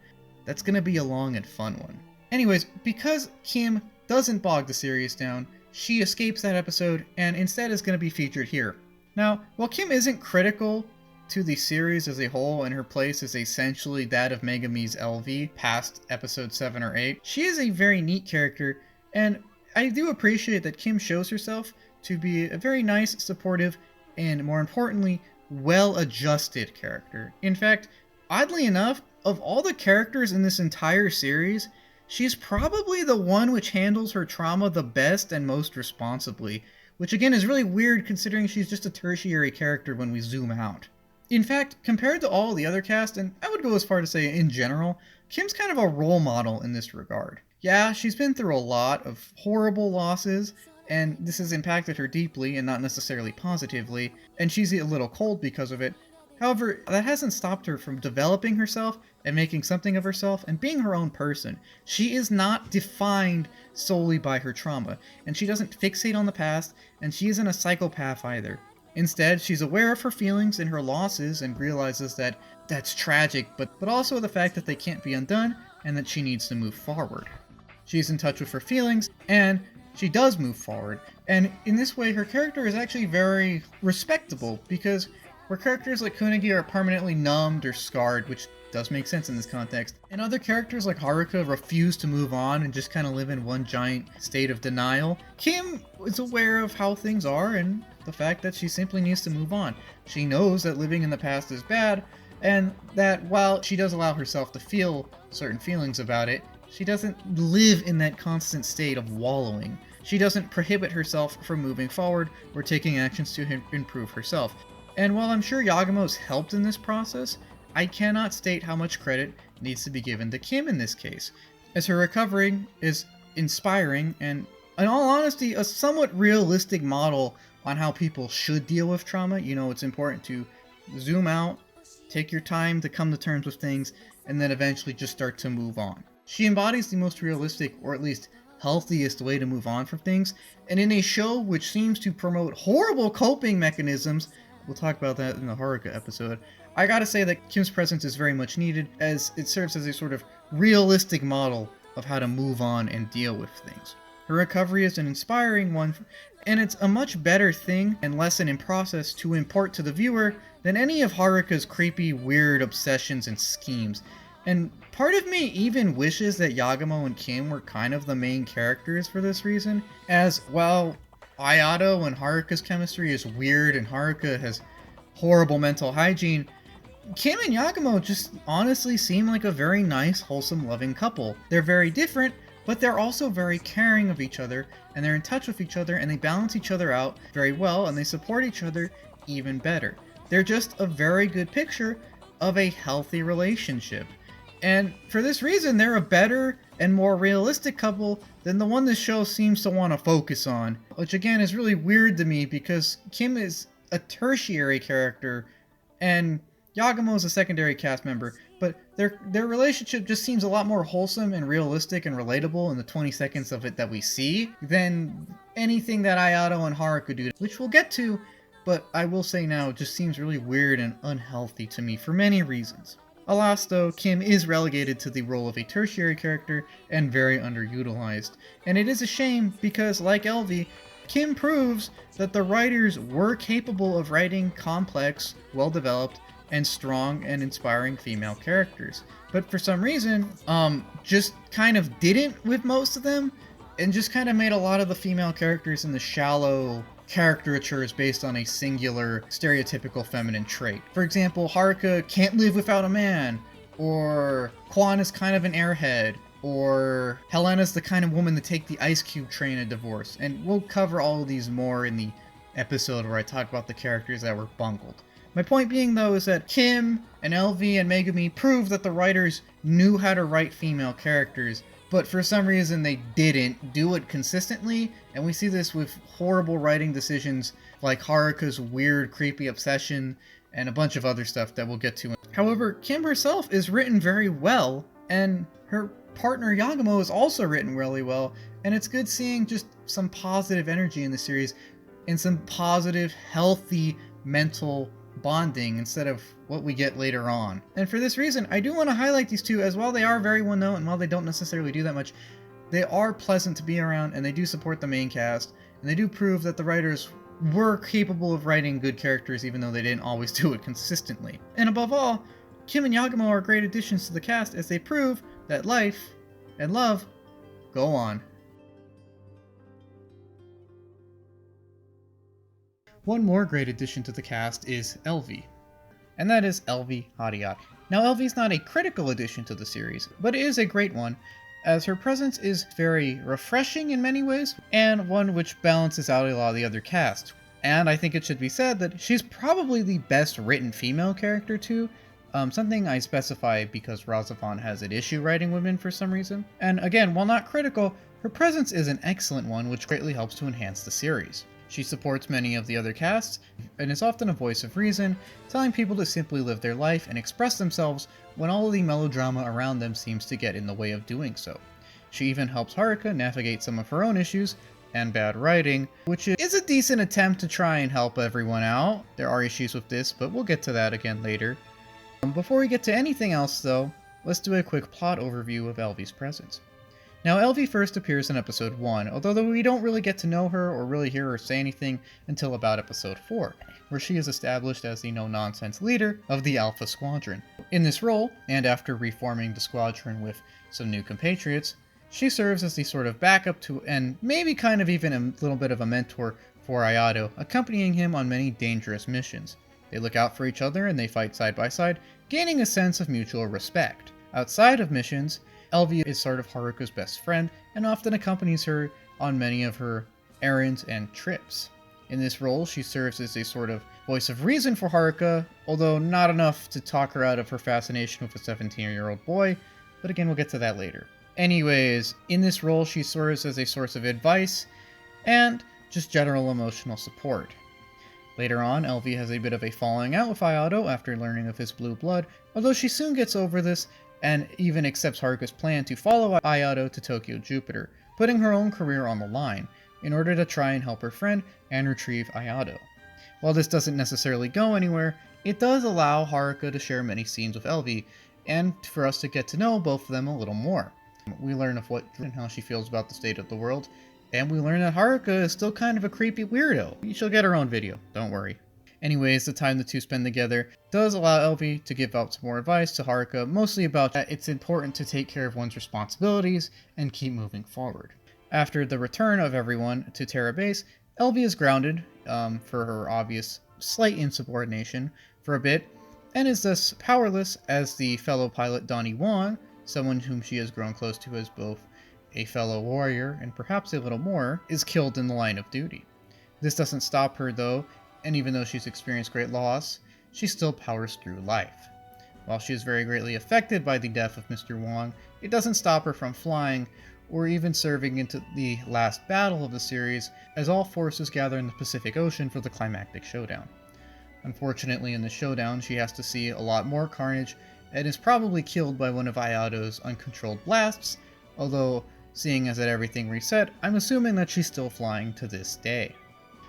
That's gonna be a long and fun one. Anyways, because Kim doesn't bog the series down, she escapes that episode and instead is gonna be featured here. Now, while Kim isn't critical to the series as a whole and her place is essentially that of Megumi's LV past episode 7 or 8, she is a very neat character, and I do appreciate that Kim shows herself to be a very nice, supportive, and more importantly, well-adjusted character. In fact, oddly enough, of all the characters in this entire series, she's probably the one which handles her trauma the best and most responsibly, which again is really weird considering she's just a tertiary character when we zoom out. In fact, compared to all the other cast, and I would go as far to say in general, Kim's kind of a role model in this regard. Yeah, she's been through a lot of horrible losses, and this has impacted her deeply and not necessarily positively, and she's a little cold because of it. However, that hasn't stopped her from developing herself and making something of herself and being her own person. She is not defined solely by her trauma, and she doesn't fixate on the past, and she isn't a psychopath either. Instead, she's aware of her feelings and her losses and realizes that that's tragic, but also the fact that they can't be undone and that she needs to move forward. She's in touch with her feelings, and she does move forward, and in this way her character is actually very respectable, because where characters like Kunugi are permanently numbed or scarred, which does make sense in this context, and other characters like Haruka refuse to move on and just kind of live in one giant state of denial, Kim is aware of how things are and the fact that she simply needs to move on. She knows that living in the past is bad, and that while she does allow herself to feel certain feelings about it, she doesn't live in that constant state of wallowing. She doesn't prohibit herself from moving forward or taking actions to improve herself. And while I'm sure Yagamo's helped in this process, I cannot state how much credit needs to be given to Kim in this case, as her recovery is inspiring and, in all honesty, a somewhat realistic model on how people should deal with trauma. You know, it's important to zoom out, take your time to come to terms with things, and then eventually just start to move on. She embodies the most realistic, or at least healthiest way to move on from things, and in a show which seems to promote horrible coping mechanisms, we'll talk about that in the Haruka episode, I gotta say that Kim's presence is very much needed, as it serves as a sort of realistic model of how to move on and deal with things. Her recovery is an inspiring one, and it's a much better thing and lesson in process to impart to the viewer than any of Haruka's creepy, weird obsessions and schemes. And part of me even wishes that Yagamo and Kim were kind of the main characters for this reason, as, while Ayato and Haruka's chemistry is weird and Haruka has horrible mental hygiene, Kim and Yagamo just honestly seem like a very nice, wholesome, loving couple. They're very different, but they're also very caring of each other, and they're in touch with each other, and they balance each other out very well, and they support each other even better. They're just a very good picture of a healthy relationship. And for this reason, they're a better and more realistic couple than the one this show seems to want to focus on. Which again is really weird to me because Kim is a tertiary character and Yagamo is a secondary cast member, but their relationship just seems a lot more wholesome and realistic and relatable in the 20 seconds of it that we see than anything that Ayato and Haruka do, which we'll get to, but I will say now, it just seems really weird and unhealthy to me for many reasons. Alas though, Kim is relegated to the role of a tertiary character and very underutilized. And it is a shame because, like Elvie, Kim proves that the writers were capable of writing complex, well-developed, and strong and inspiring female characters. But for some reason, just kind of didn't with most of them, and just kind of made a lot of the female characters in the shallow caricatures based on a singular, stereotypical feminine trait. For example, Haruka can't live without a man, or Quon is kind of an airhead, or Helena's the kind of woman to take the ice cube train at divorce. And we'll cover all of these more in the episode where I talk about the characters that were bungled. My point being, though, is that Kim and Elvie and Megumi prove that the writers knew how to write female characters, but for some reason they didn't do it consistently, and we see this with horrible writing decisions like Haruka's weird, creepy obsession, and a bunch of other stuff that we'll get to. However, Kim herself is written very well, and her partner Yagamo is also written really well, and it's good seeing just some positive energy in the series, and some positive, healthy, mental bonding instead of what we get later on. And for this reason, I do want to highlight these two, as while they are very well known and while they don't necessarily do that much, they are pleasant to be around and they do support the main cast, and they do prove that the writers were capable of writing good characters even though they didn't always do it consistently. And above all, Kim and Yagamo are great additions to the cast as they prove that life and love go on. One more great addition to the cast is Elvie, and that is Elvie Hadiat. Now, Elvie's not a critical addition to the series, but it is a great one, as her presence is very refreshing in many ways, and one which balances out a lot of the other cast. And I think it should be said that she's probably the best written female character too, something I specify because RahXephon has an issue writing women for some reason. And again, while not critical, her presence is an excellent one which greatly helps to enhance the series. She supports many of the other casts, and is often a voice of reason, telling people to simply live their life and express themselves when all of the melodrama around them seems to get in the way of doing so. She even helps Haruka navigate some of her own issues and bad writing, which is a decent attempt to try and help everyone out. There are issues with this, but we'll get to that again later. Before we get to anything else though, let's do a quick plot overview of Elvie's presence. Now, Elvie first appears in episode 1, although we don't really get to know her or really hear her say anything until about episode 4, where she is established as the no-nonsense leader of the Alpha Squadron. In this role, and after reforming the squadron with some new compatriots, she serves as the sort of backup to, and maybe kind of even a little bit of a mentor for Ayato, accompanying him on many dangerous missions. They look out for each other and they fight side by side, gaining a sense of mutual respect. Outside of missions, Elvie is sort of Haruka's best friend and often accompanies her on many of her errands and trips. In this role, she serves as a sort of voice of reason for Haruka, although not enough to talk her out of her fascination with a 17-year-old boy, but again, we'll get to that later. Anyways, in this role she serves as a source of advice and just general emotional support. Later on, LV has a bit of a falling out with Ayato after learning of his blue blood, although she soon gets over this and even accepts Haruka's plan to follow Ayato to Tokyo Jupiter, putting her own career on the line in order to try and help her friend and retrieve Ayato. While this doesn't necessarily go anywhere, it does allow Haruka to share many scenes with LV, and for us to get to know both of them a little more. We learn of what and how she feels about the state of the world, and we learn that Haruka is still kind of a creepy weirdo. She'll get her own video, don't worry. Anyways, the time the two spend together does allow LV to give out some more advice to Haruka, mostly about that it's important to take care of one's responsibilities and keep moving forward. After the return of everyone to Terra Base, LV is grounded for her obvious slight insubordination for a bit, and is thus powerless as the fellow pilot Donnie Wong, someone whom she has grown close to as both a fellow warrior and perhaps a little more, is killed in the line of duty. This doesn't stop her though, and even though she's experienced great loss, she still powers through life. While she is very greatly affected by the death of Mr. Wong, it doesn't stop her from flying or even serving into the last battle of the series, as all forces gather in the Pacific Ocean for the climactic showdown. Unfortunately, in the showdown, she has to see a lot more carnage and is probably killed by one of Ayato's uncontrolled blasts, although seeing as that everything reset, I'm assuming that she's still flying to this day.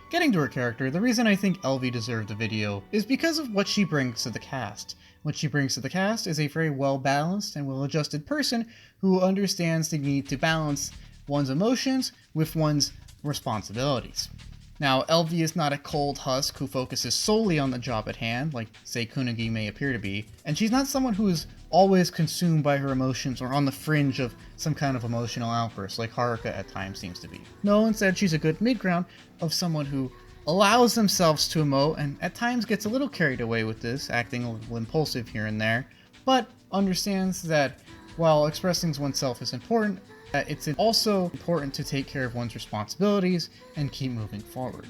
Getting to her character, the reason I think LV deserved a video is because of what she brings to the cast. What she brings to the cast is a very well-balanced and well-adjusted person who understands the need to balance one's emotions with one's responsibilities. Now, LV is not a cold husk who focuses solely on the job at hand, like, say, Kunugi may appear to be, and she's not someone who is always consumed by her emotions or on the fringe of some kind of emotional outburst, like Haruka at times seems to be. No, instead she's a good mid-ground of someone who allows themselves to emote and at times gets a little carried away with this, acting a little impulsive here and there, but understands that while expressing oneself is important, it's also important to take care of one's responsibilities and keep moving forward.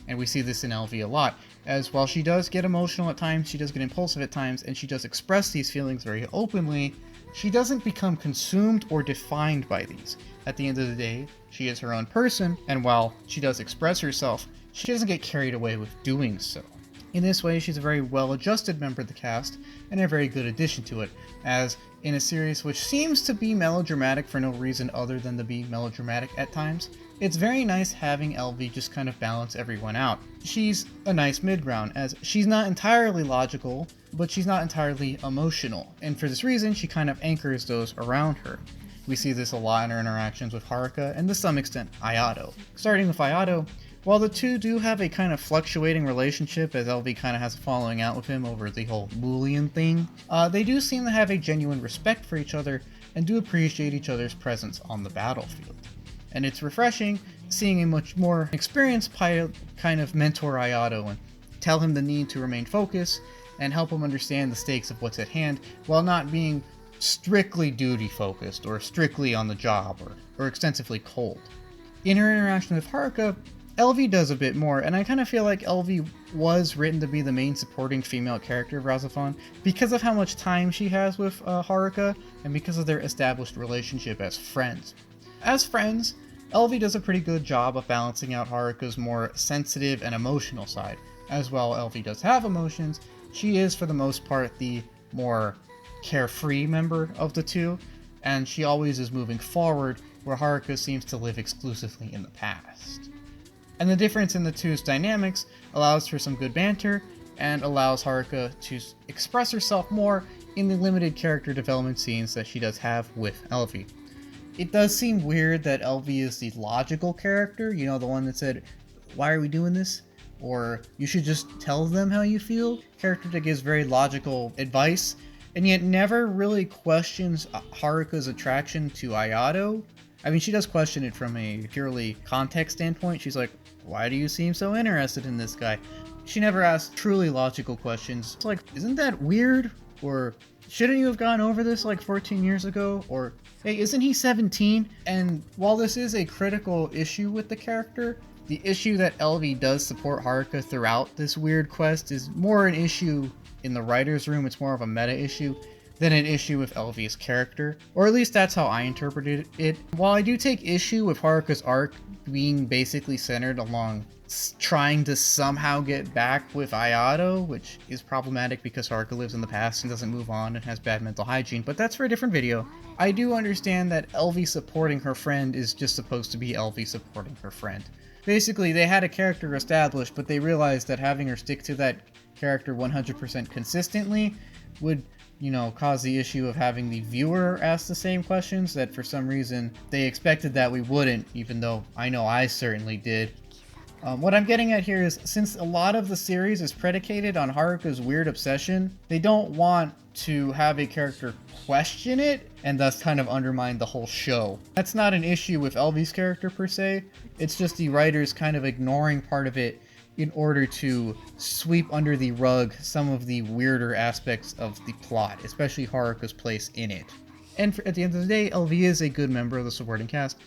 And we see this in LV a lot, as while she does get emotional at times, she does get impulsive at times, and she does express these feelings very openly, she doesn't become consumed or defined by these. At the end of the day, she is her own person, and while she does express herself, she doesn't get carried away with doing so. In this way, she's a very well-adjusted member of the cast, and a very good addition to it, as in a series which seems to be melodramatic for no reason other than to be melodramatic at times, it's very nice having LV just kind of balance everyone out. She's a nice mid-ground, as she's not entirely logical, but she's not entirely emotional, and for this reason, she kind of anchors those around her. We see this a lot in her interactions with Haruka, and to some extent, Ayato. Starting with Ayato, while the two do have a kind of fluctuating relationship, as LV kind of has a falling out with him over the whole Boolean thing, they do seem to have a genuine respect for each other and do appreciate each other's presence on the battlefield. And it's refreshing seeing a much more experienced pilot kind of mentor Ayato and tell him the need to remain focused and help him understand the stakes of what's at hand while not being strictly duty focused or strictly on the job or extensively cold. In her interaction with Haruka, LV does a bit more, and I kind of feel like LV was written to be the main supporting female character of RahXephon because of how much time she has with Haruka and because of their established relationship as friends. As friends, LV does a pretty good job of balancing out Haruka's more sensitive and emotional side. As well, LV does have emotions, she is for the most part the more carefree member of the two, and she always is moving forward where Haruka seems to live exclusively in the past. And the difference in the two's dynamics allows for some good banter and allows Haruka to express herself more in the limited character development scenes that she does have with LV. It does seem weird that LV is the logical character, you know, the one that said, "Why are we doing this?" Or, "You should just tell them how you feel." Character that gives very logical advice, and yet never really questions Haruka's attraction to Ayato. I mean, she does question it from a purely context standpoint. She's like, "Why do you seem so interested in this guy?" She never asks truly logical questions. It's like, "Isn't that weird?" Or, "Shouldn't you have gone over this like 14 years ago?" Or, "Hey, isn't he 17? And while this is a critical issue with the character, the issue that LV does support Haruka throughout this weird quest is more an issue in the writer's room. It's more of a meta issue than an issue with LV's character, or at least that's how I interpreted it. While I do take issue with Haruka's arc being basically centered along trying to somehow get back with Ayato, which is problematic because Haruka lives in the past and doesn't move on and has bad mental hygiene, but that's for a different video. I do understand that LV supporting her friend is just supposed to be LV supporting her friend. Basically, they had a character established, but they realized that having her stick to that character 100% consistently would, cause the issue of having the viewer ask the same questions that for some reason they expected that we wouldn't, even though I know I certainly did. What I'm getting at here is, since a lot of the series is predicated on Haruka's weird obsession, they don't want to have a character question it and thus kind of undermine the whole show. That's not an issue with LV's character per se, it's just the writers kind of ignoring part of it in order to sweep under the rug some of the weirder aspects of the plot, especially Haruka's place in it. And at the end of the day, LV is a good member of the supporting cast,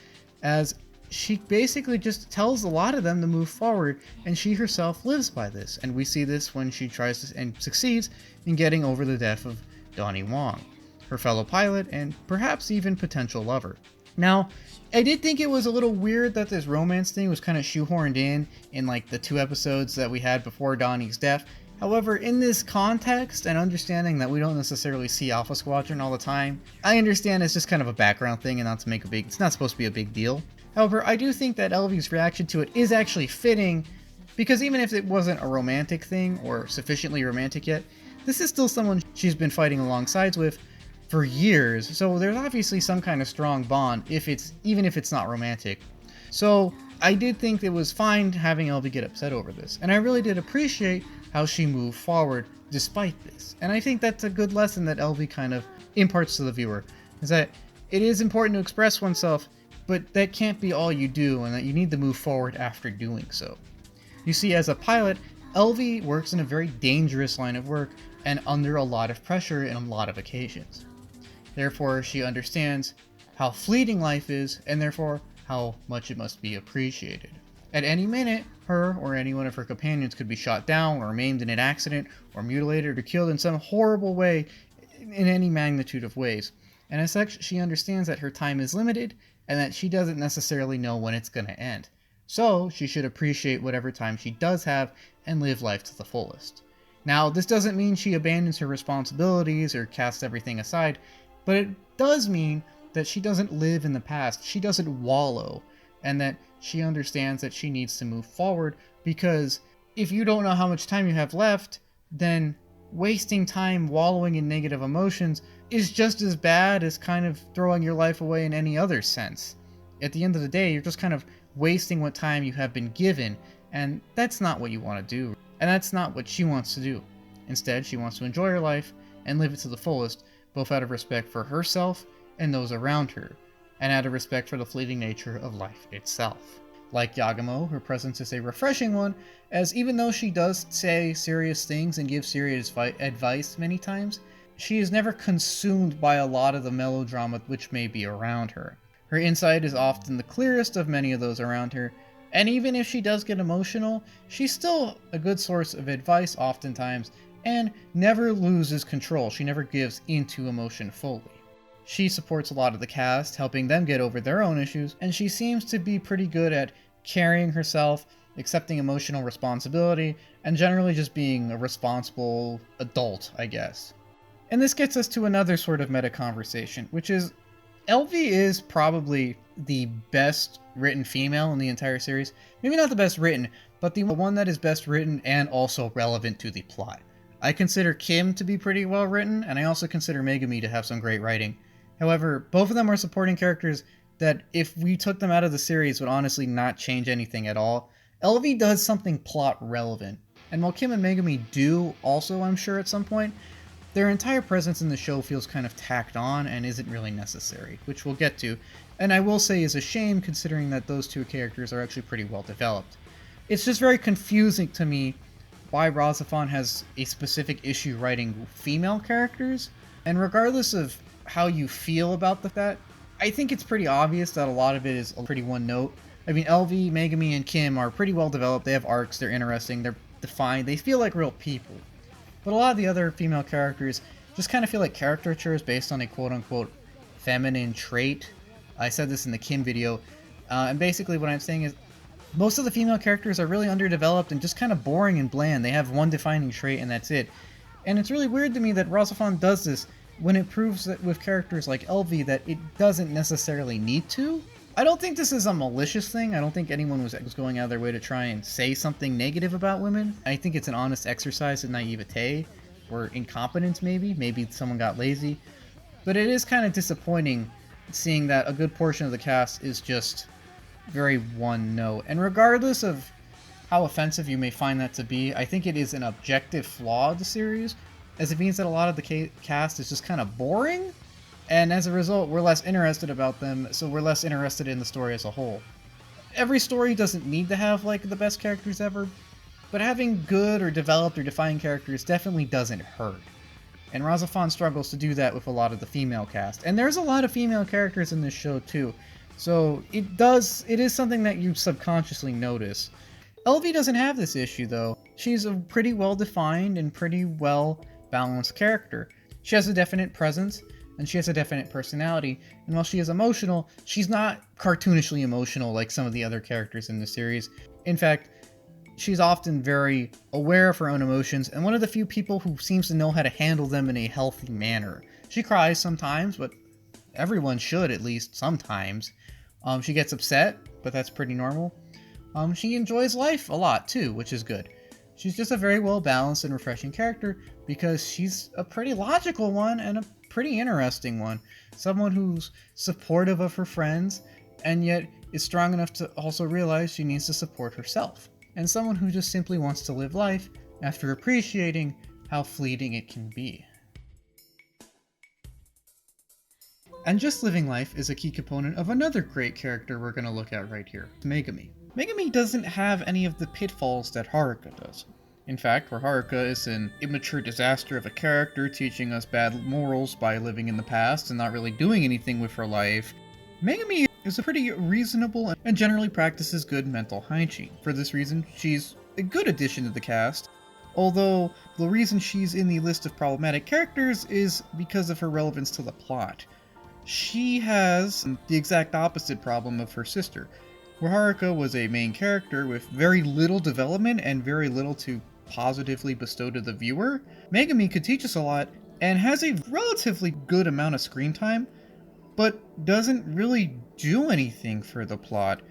as she basically just tells a lot of them to move forward, and she herself lives by this. And we see this when she tries to and succeeds in getting over the death of Donnie Wong, her fellow pilot and perhaps even potential lover. Now, I did think it was a little weird that this romance thing was kind of shoehorned in like the 2 episodes that we had before Donnie's death. However, in this context and understanding that we don't necessarily see Alpha Squadron all the time, I understand it's just kind of a background thing and not to make it's not supposed to be a big deal. However, I do think that LV's reaction to it is actually fitting, because even if it wasn't a romantic thing or sufficiently romantic yet, this is still someone she's been fighting alongside with for years, so there's obviously some kind of strong bond even if it's not romantic. So I did think it was fine having LV get upset over this, and I really did appreciate how she moved forward despite this. And I think that's a good lesson that LV kind of imparts to the viewer, is that it is important to express oneself, but that can't be all you do, and that you need to move forward after doing so. You see, as a pilot, LV works in a very dangerous line of work and under a lot of pressure in a lot of occasions. Therefore, she understands how fleeting life is, and therefore how much it must be appreciated. At any minute, her or any one of her companions could be shot down or maimed in an accident or mutilated or killed in some horrible way in any magnitude of ways. And as such, she understands that her time is limited and that she doesn't necessarily know when it's going to end. So she should appreciate whatever time she does have and live life to the fullest. Now, this doesn't mean she abandons her responsibilities or casts everything aside, but it does mean that she doesn't live in the past, she doesn't wallow, and that she understands that she needs to move forward, because if you don't know how much time you have left, then wasting time wallowing in negative emotions is just as bad as kind of throwing your life away in any other sense. At the end of the day, you're just kind of wasting what time you have been given, and that's not what you want to do, and that's not what she wants to do. Instead, she wants to enjoy her life and live it to the fullest, both out of respect for herself and those around her, and out of respect for the fleeting nature of life itself. Like Yagamo, her presence is a refreshing one, as even though she does say serious things and give serious advice many times, she is never consumed by a lot of the melodrama which may be around her. Her insight is often the clearest of many of those around her, and even if she does get emotional, she's still a good source of advice oftentimes, and never loses control. She never gives into emotion fully. She supports a lot of the cast, helping them get over their own issues, and she seems to be pretty good at carrying herself, accepting emotional responsibility, and generally just being a responsible adult, I guess. And this gets us to another sort of meta conversation, which is LV is probably the best written female in the entire series. Maybe not the best written, but the one that is best written and also relevant to the plot. I consider Kim to be pretty well written, and I also consider Megumi to have some great writing. However, both of them are supporting characters that, if we took them out of the series, would honestly not change anything at all. LV does something plot relevant, and while Kim and Megumi do also, I'm sure at some point, their entire presence in the show feels kind of tacked on and isn't really necessary, which we'll get to, and I will say is a shame considering that those two characters are actually pretty well developed. It's just very confusing to me why RahXephon has a specific issue writing female characters, and regardless of how you feel about that, I think it's pretty obvious that a lot of it is pretty one note. I mean, LV, Megumi, and Kim are pretty well developed, they have arcs, they're interesting, they're defined, they feel like real people. But a lot of the other female characters just kind of feel like caricature is based on a quote-unquote feminine trait. I said this in the Kim video, and basically what I'm saying is most of the female characters are really underdeveloped and just kind of boring and bland. They have one defining trait and that's it. And it's really weird to me that RahXephon does this when it proves that with characters like LV that it doesn't necessarily need to. I don't think this is a malicious thing. I don't think anyone was going out of their way to try and say something negative about women. I think it's an honest exercise in naivete, or incompetence maybe. Maybe someone got lazy. But it is kind of disappointing seeing that a good portion of the cast is just very one note. And regardless of how offensive you may find that to be, I think it is an objective flaw of the series, as it means that a lot of the cast is just kind of boring. And as a result, we're less interested about them, so we're less interested in the story as a whole. Every story doesn't need to have, like, the best characters ever, but having good or developed or defined characters definitely doesn't hurt. And RahXephon struggles to do that with a lot of the female cast. And there's a lot of female characters in this show, too, so it is something that you subconsciously notice. LV doesn't have this issue, though. She's a pretty well-defined and pretty well-balanced character. She has a definite presence, and she has a definite personality, and while she is emotional, she's not cartoonishly emotional like some of the other characters in the series. In fact, she's often very aware of her own emotions, and one of the few people who seems to know how to handle them in a healthy manner. She cries sometimes, but everyone should at least sometimes. She gets upset, but that's pretty normal. She enjoys life a lot too, which is good. She's just a very well-balanced and refreshing character because she's a pretty logical one and a pretty interesting one. Someone who's supportive of her friends and yet is strong enough to also realize she needs to support herself. And someone who just simply wants to live life after appreciating how fleeting it can be. And just living life is a key component of another great character we're going to look at right here, Megumi. Megumi doesn't have any of the pitfalls that Haruka does. In fact, where Haruka is an immature disaster of a character teaching us bad morals by living in the past and not really doing anything with her life, Megumi is a pretty reasonable and generally practices good mental hygiene. For this reason, she's a good addition to the cast, although the reason she's in the list of problematic characters is because of her relevance to the plot. She has the exact opposite problem of her sister, where Haruka was a main character with very little development and very little to positively bestow to the viewer. Megumi could teach us a lot and has a relatively good amount of screen time, but doesn't really do anything for the plot.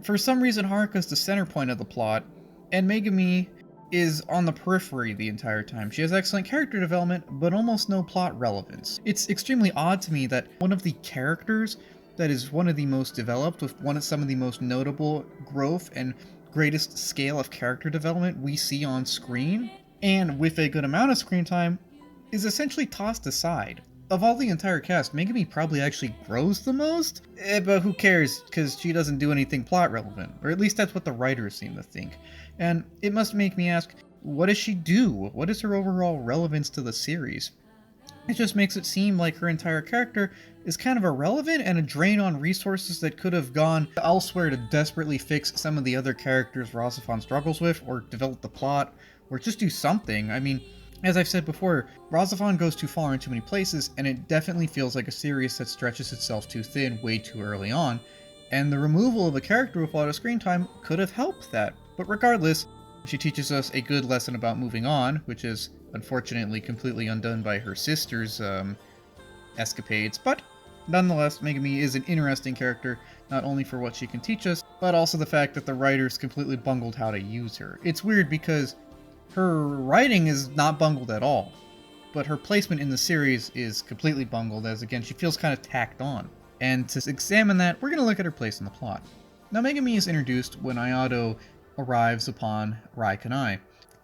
For some reason, Haruka's the center point of the plot, and Megumi is on the periphery the entire time. She has excellent character development, but almost no plot relevance. It's extremely odd to me that one of the characters that is one of the most developed, with some of the most notable growth and greatest scale of character development we see on screen, and with a good amount of screen time, is essentially tossed aside. Of all the entire cast, Megumi probably actually grows the most, but who cares, because she doesn't do anything plot relevant, or at least that's what the writers seem to think. And it must make me ask, what does she do? What is her overall relevance to the series? It just makes it seem like her entire character is kind of irrelevant and a drain on resources that could have gone elsewhere to desperately fix some of the other characters RahXephon struggles with, or develop the plot, or just do something. I mean, as I've said before, RahXephon goes too far in too many places, and it definitely feels like a series that stretches itself too thin way too early on, and the removal of a character with a lot of screen time could have helped that. But regardless, she teaches us a good lesson about moving on, which is unfortunately completely undone by her sister's escapades, but nonetheless, Megumi is an interesting character, not only for what she can teach us, but also the fact that the writers completely bungled how to use her. It's weird because her writing is not bungled at all, but her placement in the series is completely bungled, as again, she feels kind of tacked on. And to examine that, we're going to look at her place in the plot. Now, Megumi is introduced when Ayato arrives upon RahXephon,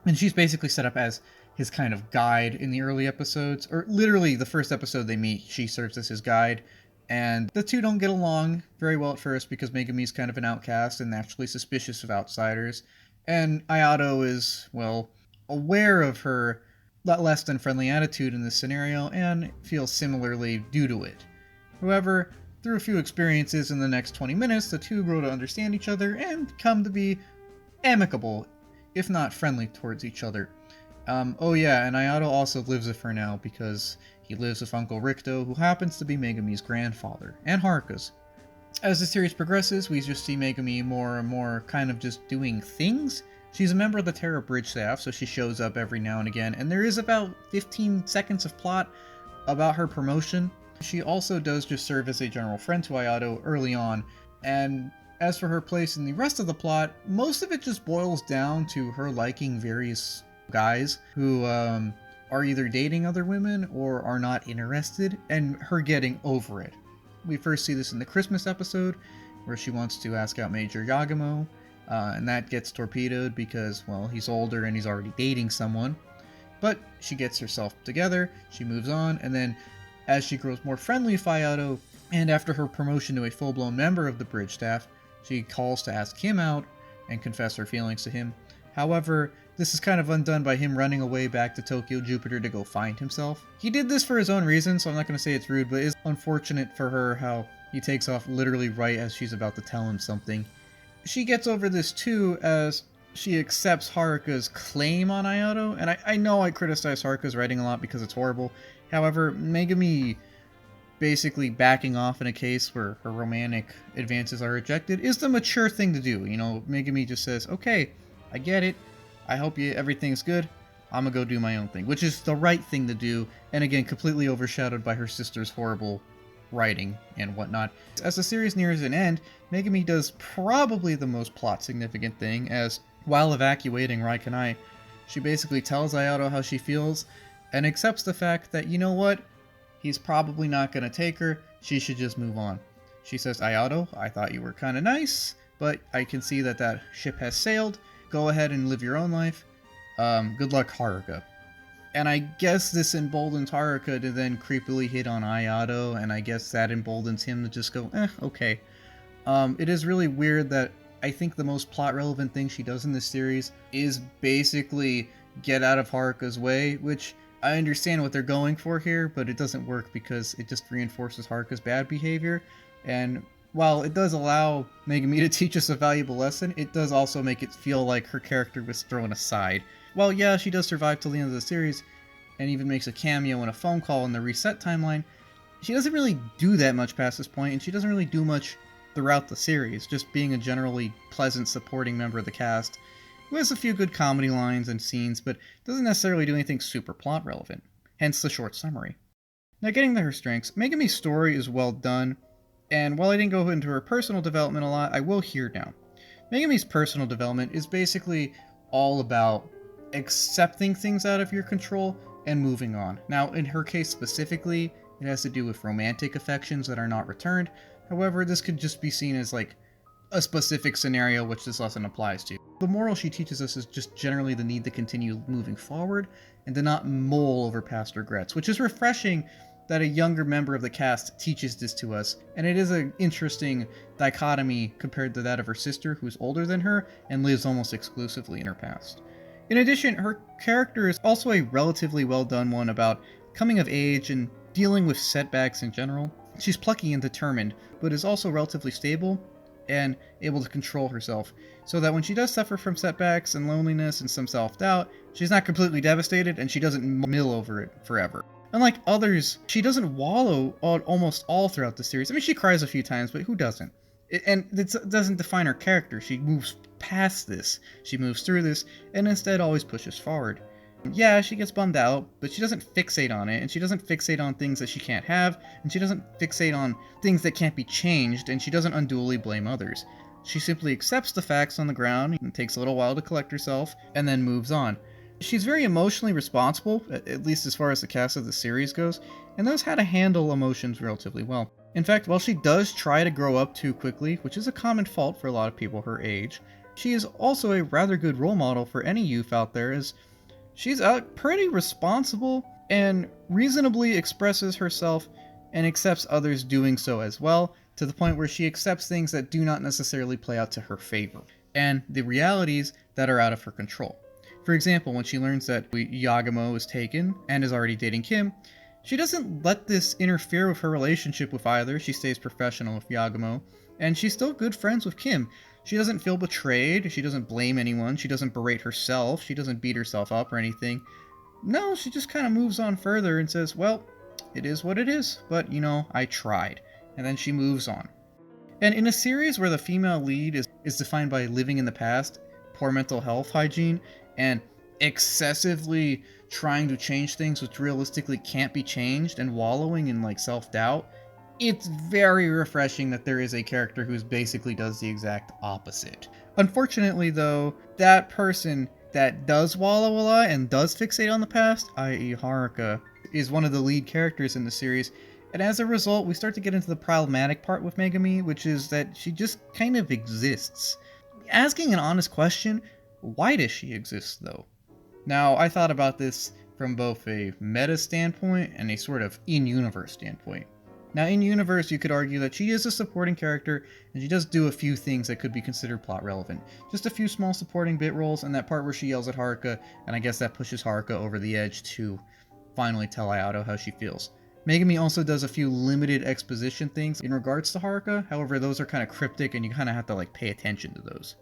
and she's basically set up as his kind of guide in the early episodes, or literally the first episode they meet, she serves as his guide, and the two don't get along very well at first because Megumi's kind of an outcast and naturally suspicious of outsiders, and Ayato is, well, aware of her less than friendly attitude in this scenario and feels similarly due to it. However, through a few experiences in the next 20 minutes, the two grow to understand each other and come to be amicable, if not friendly towards each other. Oh yeah, and Ayato also lives with her now because he lives with Uncle Ricto, who happens to be Megumi's grandfather, and Haruka's. As the series progresses, we just see Megumi more and more kind of just doing things. She's a member of the Terra Bridge staff, so she shows up every now and again, and there is about 15 seconds of plot about her promotion. She also does just serve as a general friend to Ayato early on, and as for her place in the rest of the plot, most of it just boils down to her liking various guys who are either dating other women or are not interested, and her getting over it. We first see this in the Christmas episode, where she wants to ask out Major Yagamo, and that gets torpedoed because, well, he's older and he's already dating someone. But she gets herself together, she moves on, and then as she grows more friendly with Ayato, and after her promotion to a full-blown member of the bridge staff, she calls to ask him out and confess her feelings to him. However, this is kind of undone by him running away back to Tokyo Jupiter to go find himself. He did this for his own reasons, so I'm not going to say it's rude, but it's unfortunate for her how he takes off literally right as she's about to tell him something. She gets over this too as she accepts Haruka's claim on Ayato, and I know I criticize Haruka's writing a lot because it's horrible. However, Megumi basically backing off in a case where her romantic advances are rejected is the mature thing to do. You know, Megumi just says, okay, I get it, I hope everything's good, I'm gonna go do my own thing, which is the right thing to do, and again, completely overshadowed by her sister's horrible writing and whatnot. As the series nears an end, Megumi does probably the most plot significant thing, as while evacuating Raikanai, she basically tells Ayato how she feels, and accepts the fact that, you know what, he's probably not gonna take her, she should just move on. She says, Ayato, I thought you were kinda nice, but I can see that that ship has sailed, go ahead and live your own life. Good luck, Haruka. And I guess this emboldens Haruka to then creepily hit on Ayato, and I guess that emboldens him to just go, okay. It is really weird that I think the most plot-relevant thing she does in this series is basically get out of Haruka's way, which I understand what they're going for here, but it doesn't work because it just reinforces Haruka's bad behavior, and while it does allow Megumi to teach us a valuable lesson, it does also make it feel like her character was thrown aside. While yeah, she does survive till the end of the series, and even makes a cameo in a phone call in the reset timeline, she doesn't really do that much past this point, and she doesn't really do much throughout the series, just being a generally pleasant supporting member of the cast, who has a few good comedy lines and scenes, but doesn't necessarily do anything super plot relevant, hence the short summary. Now getting to her strengths, Megumi's story is well done, and while I didn't go into her personal development a lot, I will here now. Megumi's personal development is basically all about accepting things out of your control and moving on. Now, in her case specifically, it has to do with romantic affections that are not returned. However, this could just be seen as like a specific scenario which this lesson applies to. The moral she teaches us is just generally the need to continue moving forward and to not mull over past regrets, which is refreshing that a younger member of the cast teaches this to us, and it is an interesting dichotomy compared to that of her sister, who's older than her and lives almost exclusively in her past. In addition, her character is also a relatively well done one about coming of age and dealing with setbacks in general. She's plucky and determined, but is also relatively stable and able to control herself, so that when she does suffer from setbacks and loneliness and some self-doubt, she's not completely devastated and she doesn't mill over it forever. Unlike others, she doesn't wallow almost all throughout the series. I mean, she cries a few times, but who doesn't? And it doesn't define her character. She moves past this. She moves through this, and instead always pushes forward. Yeah, she gets bummed out, but she doesn't fixate on it, and she doesn't fixate on things that she can't have, and she doesn't fixate on things that can't be changed, and she doesn't unduly blame others. She simply accepts the facts on the ground, and takes a little while to collect herself, and then moves on. She's very emotionally responsible, at least as far as the cast of the series goes, and knows how to handle emotions relatively well. In fact, while she does try to grow up too quickly, which is a common fault for a lot of people her age, she is also a rather good role model for any youth out there, as she's pretty responsible and reasonably expresses herself and accepts others doing so as well, to the point where she accepts things that do not necessarily play out to her favor, and the realities that are out of her control. For example, when she learns that Yagamo is taken and is already dating Kim, she doesn't let this interfere with her relationship with either. She stays professional with Yagamo, and she's still good friends with Kim. She doesn't feel betrayed, she doesn't blame anyone, she doesn't berate herself, she doesn't beat herself up or anything. No, she just kind of moves on further and says, well, it is what it is, but I tried. And then she moves on. And in a series where the female lead is defined by living in the past, poor mental health hygiene, and excessively trying to change things which realistically can't be changed and wallowing in self-doubt, it's very refreshing that there is a character who basically does the exact opposite. Unfortunately though, that person that does wallow a lot and does fixate on the past, i.e. Haruka, is one of the lead characters in the series, and as a result we start to get into the problematic part with Megumi, which is that she just kind of exists. Asking an honest question, why does she exist though? Now, I thought about this from both a meta standpoint and a sort of in-universe standpoint. Now, in-universe, you could argue that she is a supporting character, and she does do a few things that could be considered plot relevant. Just a few small supporting bit roles, and that part where she yells at Haruka, and I guess that pushes Haruka over the edge to finally tell Ayato how she feels. Megumi also does a few limited exposition things in regards to Haruka, however those are kind of cryptic and you kind of have to pay attention to those.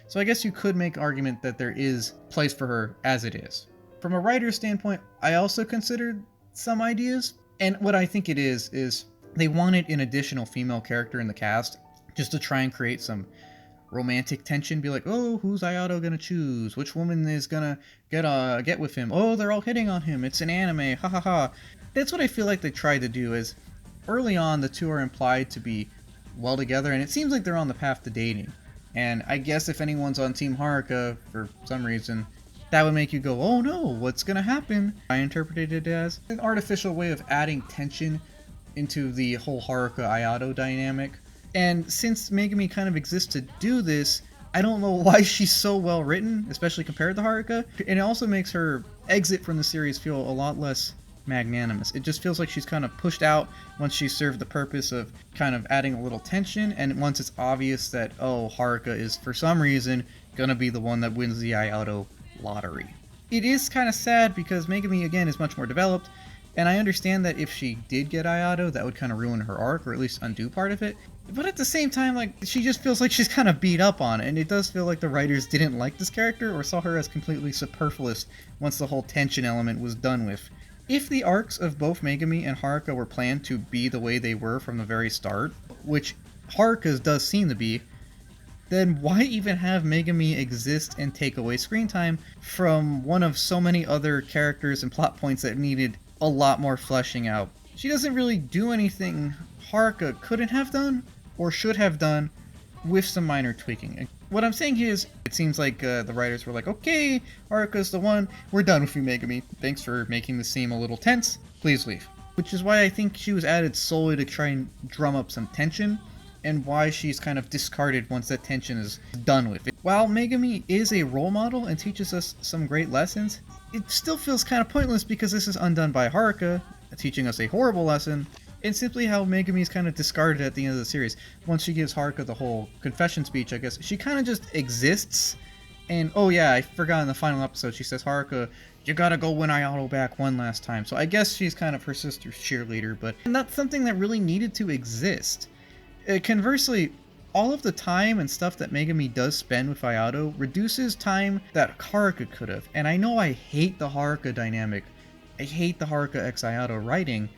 So I guess you could make argument that there is place for her as it is. From a writer's standpoint, I also considered some ideas, and what I think it is they wanted an additional female character in the cast just to try and create some romantic tension, be like, oh, who's Ayato gonna choose? Which woman is gonna get with him? Oh, they're all hitting on him. It's an anime. Ha ha ha. That's what I feel like they tried to do, is early on the two are implied to be well together, and it seems like they're on the path to dating. And I guess if anyone's on Team Haruka for some reason, that would make you go, oh no, what's gonna happen? I interpreted it as an artificial way of adding tension into the whole Haruka-Ayato dynamic. And since Megumi kind of exists to do this, I don't know why she's so well written, especially compared to Haruka. And it also makes her exit from the series feel a lot less magnanimous. It just feels like she's kind of pushed out once she served the purpose of kind of adding a little tension, and once it's obvious that, oh, Haruka is for some reason gonna be the one that wins the Ayato lottery. It is kind of sad because Megumi, again, is much more developed, and I understand that if she did get Ayato, that would kind of ruin her arc, or at least undo part of it. But at the same time, she just feels like she's kind of beat up on it, and it does feel like the writers didn't like this character or saw her as completely superfluous once the whole tension element was done with. If the arcs of both Megumi and Haruka were planned to be the way they were from the very start, which Haruka's does seem to be, then why even have Megumi exist and take away screen time from one of so many other characters and plot points that needed a lot more fleshing out? She doesn't really do anything Haruka couldn't have done or should have done with some minor tweaking. What I'm saying here is, it seems like the writers were like, okay, Haruka's the one, we're done with you, Megumi. Thanks for making this seem a little tense, please leave. Which is why I think she was added solely to try and drum up some tension, and why she's kind of discarded once that tension is done with. While Megumi is a role model and teaches us some great lessons, it still feels kind of pointless because this is undone by Haruka, teaching us a horrible lesson, and simply how Megumi is kind of discarded at the end of the series. Once she gives Haruka the whole confession speech, I guess, she kind of just exists. And, oh yeah, I forgot in the final episode, she says, Haruka, you gotta go win Ayato back one last time. So I guess she's kind of her sister's cheerleader, but not something that really needed to exist. Conversely, all of the time and stuff that Megumi does spend with Ayato reduces time that Haruka could have. And I know I hate the Haruka dynamic. I hate the Haruka x Ayato writing,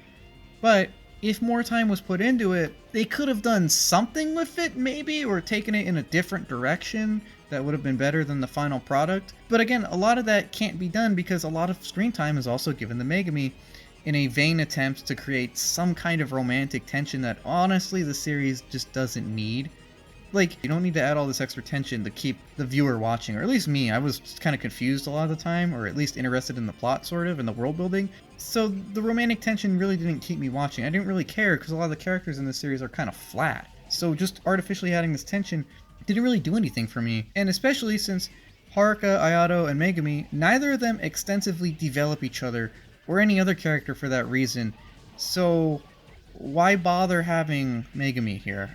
but if more time was put into it, they could have done something with it, maybe, or taken it in a different direction that would have been better than the final product. But again, a lot of that can't be done because a lot of screen time is also given to Megumi in a vain attempt to create some kind of romantic tension that honestly the series just doesn't need. You don't need to add all this extra tension to keep the viewer watching, or at least me. I was kind of confused a lot of the time, or at least interested in the plot, sort of, and the world building. So the romantic tension really didn't keep me watching. I didn't really care because a lot of the characters in this series are kind of flat. So just artificially adding this tension didn't really do anything for me. And especially since Haruka, Ayato, and Megumi, neither of them extensively develop each other, or any other character for that reason. So why bother having Megumi here?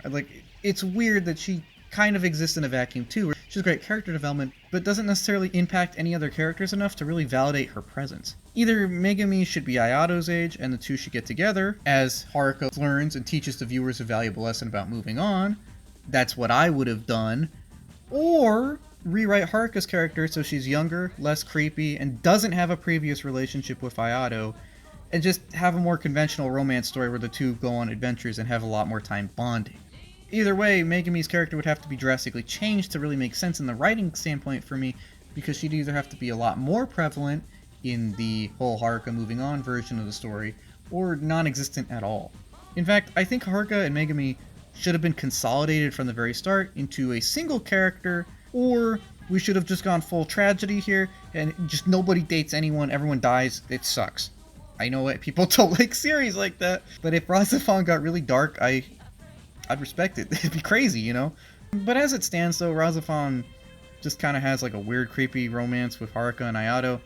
It's weird that she kind of exists in a vacuum too. She's great character development, but doesn't necessarily impact any other characters enough to really validate her presence. Either Megumi should be Ayato's age and the two should get together, as Haruka learns and teaches the viewers a valuable lesson about moving on, that's what I would have done. Or rewrite Haruka's character so she's younger, less creepy, and doesn't have a previous relationship with Ayato, and just have a more conventional romance story where the two go on adventures and have a lot more time bonding. Either way, Megumi's character would have to be drastically changed to really make sense in the writing standpoint for me, because she'd either have to be a lot more prevalent in the whole Haruka moving on version of the story, or non-existent at all. In fact, I think Haruka and Megumi should have been consolidated from the very start into a single character, or we should have just gone full tragedy here, and just nobody dates anyone, everyone dies, it sucks. I know what people don't like series like that, but if RahXephon got really dark, I'd respect it. It'd be crazy, you know? But as it stands though, RahXephon just kind of has like a weird, creepy romance with Haruka and Ayato,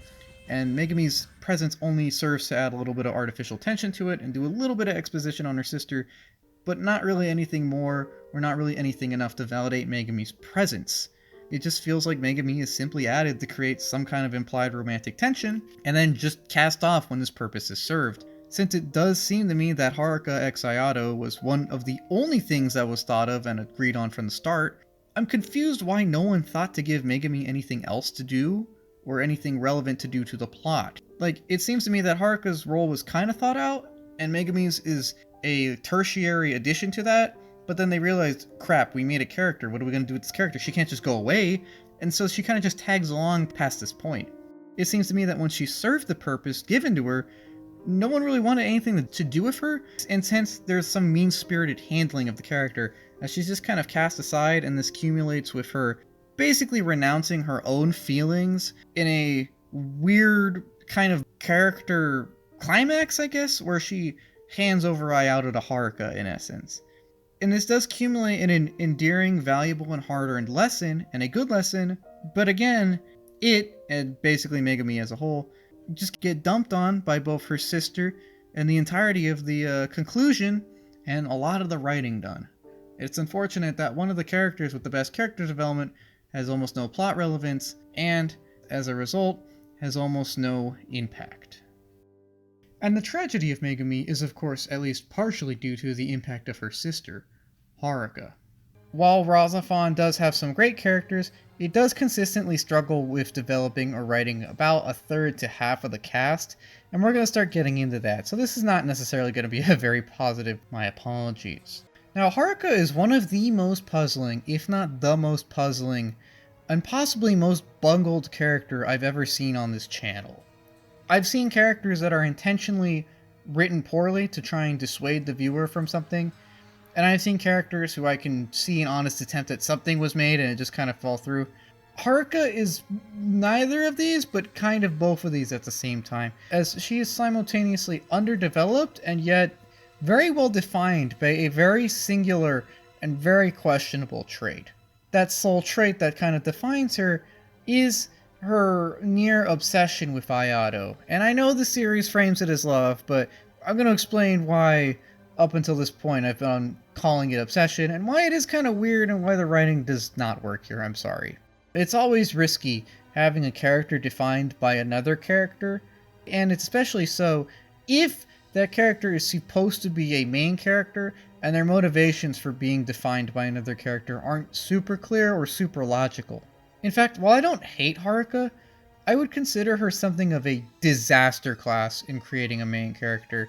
and Megumi's presence only serves to add a little bit of artificial tension to it and do a little bit of exposition on her sister, but not really anything more, or not really anything enough to validate Megumi's presence. It just feels like Megumi is simply added to create some kind of implied romantic tension, and then just cast off when this purpose is served. Since it does seem to me that Haruka x Ayato was one of the only things that was thought of and agreed on from the start, I'm confused why no one thought to give Megumi anything else to do, or anything relevant to do to the plot. Like, it seems to me that Haruka's role was kind of thought out, and Megumi's is a tertiary addition to that, but then they realized, crap, we made a character, what are we going to do with this character? She can't just go away, and so she kind of just tags along past this point. It seems to me that when she served the purpose given to her, no one really wanted anything to do with her, and since there's some mean-spirited handling of the character, as she's just kind of cast aside, and this accumulates with her basically renouncing her own feelings in a weird kind of character climax, I guess, where she hands over Ayato to Haruka, in essence. And this does accumulate in an endearing, valuable, and hard-earned lesson, and a good lesson, but again, it, and basically Megumi as a whole, just get dumped on by both her sister and the entirety of the conclusion, and a lot of the writing done. It's unfortunate that one of the characters with the best character development has almost no plot relevance, and, as a result, has almost no impact. And the tragedy of Megumi is of course at least partially due to the impact of her sister, Haruka. While RahXephon does have some great characters, it does consistently struggle with developing or writing about a third to half of the cast, and we're going to start getting into that, so this is not necessarily going to be a very positive my apologies. Now, Haruka is one of the most puzzling, if not the most puzzling, and possibly most bungled character I've ever seen on this channel. I've seen characters that are intentionally written poorly to try and dissuade the viewer from something, and I've seen characters who I can see an honest attempt that something was made and it just kind of fell through. Haruka is neither of these, but kind of both of these at the same time, as she is simultaneously underdeveloped and yet very well defined by a very singular and very questionable trait. That sole trait that kind of defines her is her near obsession with Ayato. And I know the series frames it as love, but I'm going to explain why up until this point I've been calling it obsession, and why it is kind of weird and why the writing does not work here, I'm sorry. It's always risky having a character defined by another character, and it's especially so if that character is supposed to be a main character and their motivations for being defined by another character aren't super clear or super logical. In fact, while I don't hate Haruka, I would consider her something of a disaster class in creating a main character,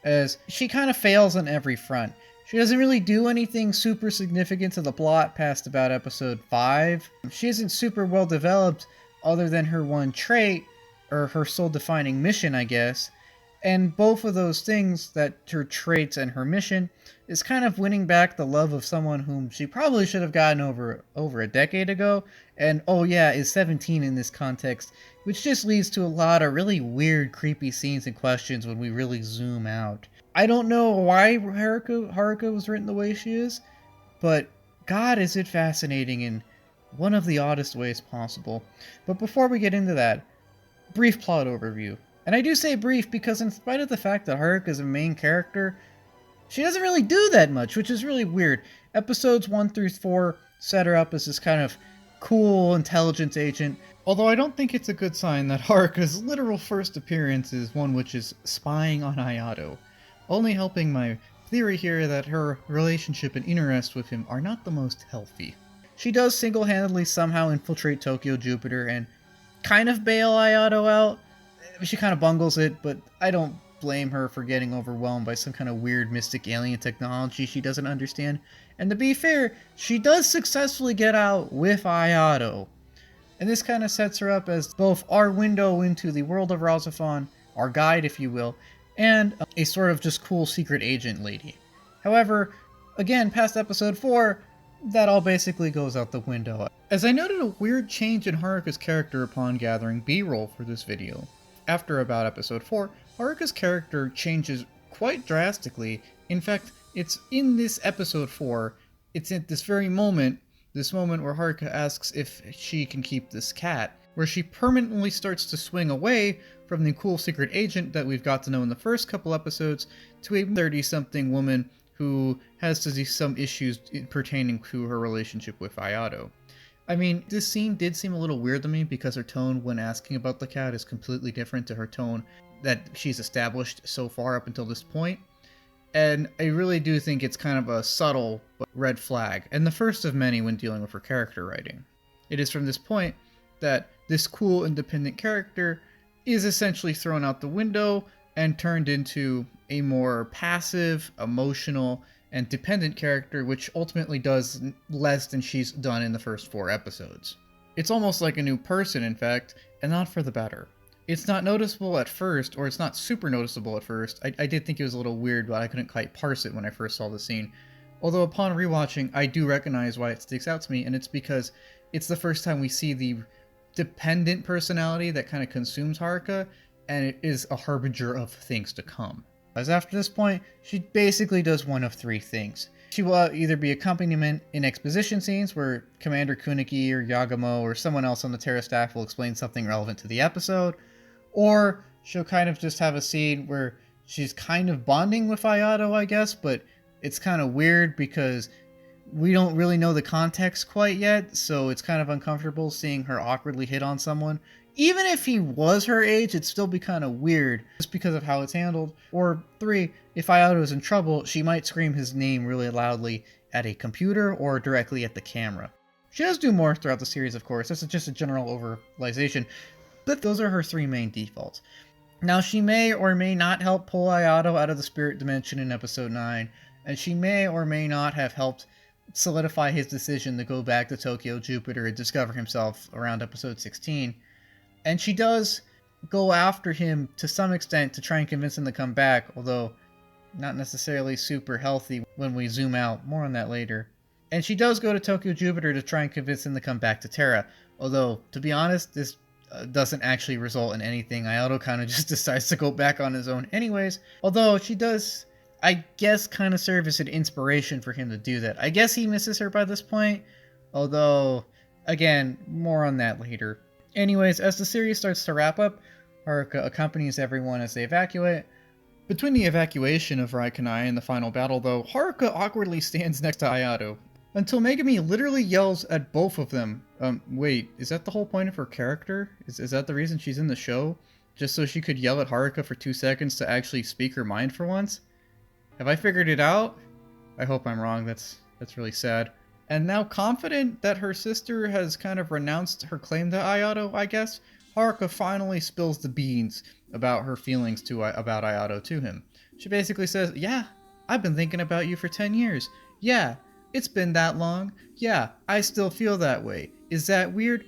as she kind of fails on every front. She doesn't really do anything super significant to the plot past about episode 5. She isn't super well developed other than her one trait, or her sole defining mission, I guess. And both of those things, that her traits and her mission, is kind of winning back the love of someone whom she probably should have gotten over a decade ago, and oh yeah, is 17 in this context, which just leads to a lot of really weird, creepy scenes and questions when we really zoom out. I don't know why Haruka was written the way she is, but god is it fascinating in one of the oddest ways possible. But before we get into that, brief plot overview. And I do say brief because in spite of the fact that Haruka is a main character, she doesn't really do that much, which is really weird. Episodes 1 through 4 set her up as this kind of cool intelligence agent, although I don't think it's a good sign that Haruka's literal first appearance is one which is spying on Ayato, only helping my theory here that her relationship and interest with him are not the most healthy. She does single-handedly somehow infiltrate Tokyo Jupiter and kind of bail Ayato out. She kind of bungles it, but I don't blame her for getting overwhelmed by some kind of weird mystic alien technology she doesn't understand. And to be fair, she does successfully get out with Ayato. And this kind of sets her up as both our window into the world of RahXephon, our guide if you will, and a sort of just cool secret agent lady. However, again, past episode 4, that all basically goes out the window. As I noted a weird change in Haruka's character upon gathering B-roll for this video. After about episode 4, Haruka's character changes quite drastically. In fact, it's in this episode 4, it's at this very moment, where Haruka asks if she can keep this cat, where she permanently starts to swing away from the cool secret agent that we've got to know in the first couple episodes to a 30-something woman who has some issues pertaining to her relationship with Ayato. I mean, this scene did seem a little weird to me because her tone when asking about the cat is completely different to her tone that she's established so far up until this point. And I really do think it's kind of a subtle red flag, and the first of many when dealing with her character writing. It is from this point that this cool independent character is essentially thrown out the window and turned into a more passive, emotional, and dependent character, which ultimately does less than she's done in the first 4 episodes. It's almost like a new person, in fact, and not for the better. It's not noticeable at first, or it's not super noticeable at first. I did think it was a little weird, but I couldn't quite parse it when I first saw the scene. Although upon rewatching, I do recognize why it sticks out to me, and it's because it's the first time we see the dependent personality that kind of consumes Haruka, and it is a harbinger of things to come. As after this point, she basically does one of 3 things. She will either be accompaniment in exposition scenes where Commander Kunugi or Yagamo or someone else on the Terra staff will explain something relevant to the episode, or she'll kind of just have a scene where she's kind of bonding with Ayato, I guess, but it's kind of weird because we don't really know the context quite yet, so it's kind of uncomfortable seeing her awkwardly hit on someone. Even if he was her age, it'd still be kind of weird just because of how it's handled. Or 3, if Ayato is in trouble, she might scream his name really loudly at a computer or directly at the camera. She does do more throughout the series, of course. This is just a general overrealization, but those are her 3 main defaults. Now, she may or may not help pull Ayato out of the spirit dimension in episode 9, and she may or may not have helped solidify his decision to go back to Tokyo Jupiter and discover himself around episode 16. And she does go after him to some extent to try and convince him to come back, although not necessarily super healthy when we zoom out. More on that later. And she does go to Tokyo Jupiter to try and convince him to come back to Terra, although, to be honest, this doesn't actually result in anything. Ayato kind of just decides to go back on his own anyways, although she does, I guess, kind of serve as an inspiration for him to do that. I guess he misses her by this point, although, again, more on that later. Anyways, as the series starts to wrap up, Haruka accompanies everyone as they evacuate. Between the evacuation of Raikanai and the final battle, though, Haruka awkwardly stands next to Ayato, until Megumi literally yells at both of them. Wait, is that the whole point of her character? Is that the reason she's in the show? Just so she could yell at Haruka for 2 seconds to actually speak her mind for once? Have I figured it out? I hope I'm wrong, that's really sad. And now confident that her sister has kind of renounced her claim to Ayato, I guess, Haruka finally spills the beans about her feelings about Ayato to him. She basically says, yeah, I've been thinking about you for 10 years. Yeah, it's been that long. Yeah, I still feel that way. Is that weird?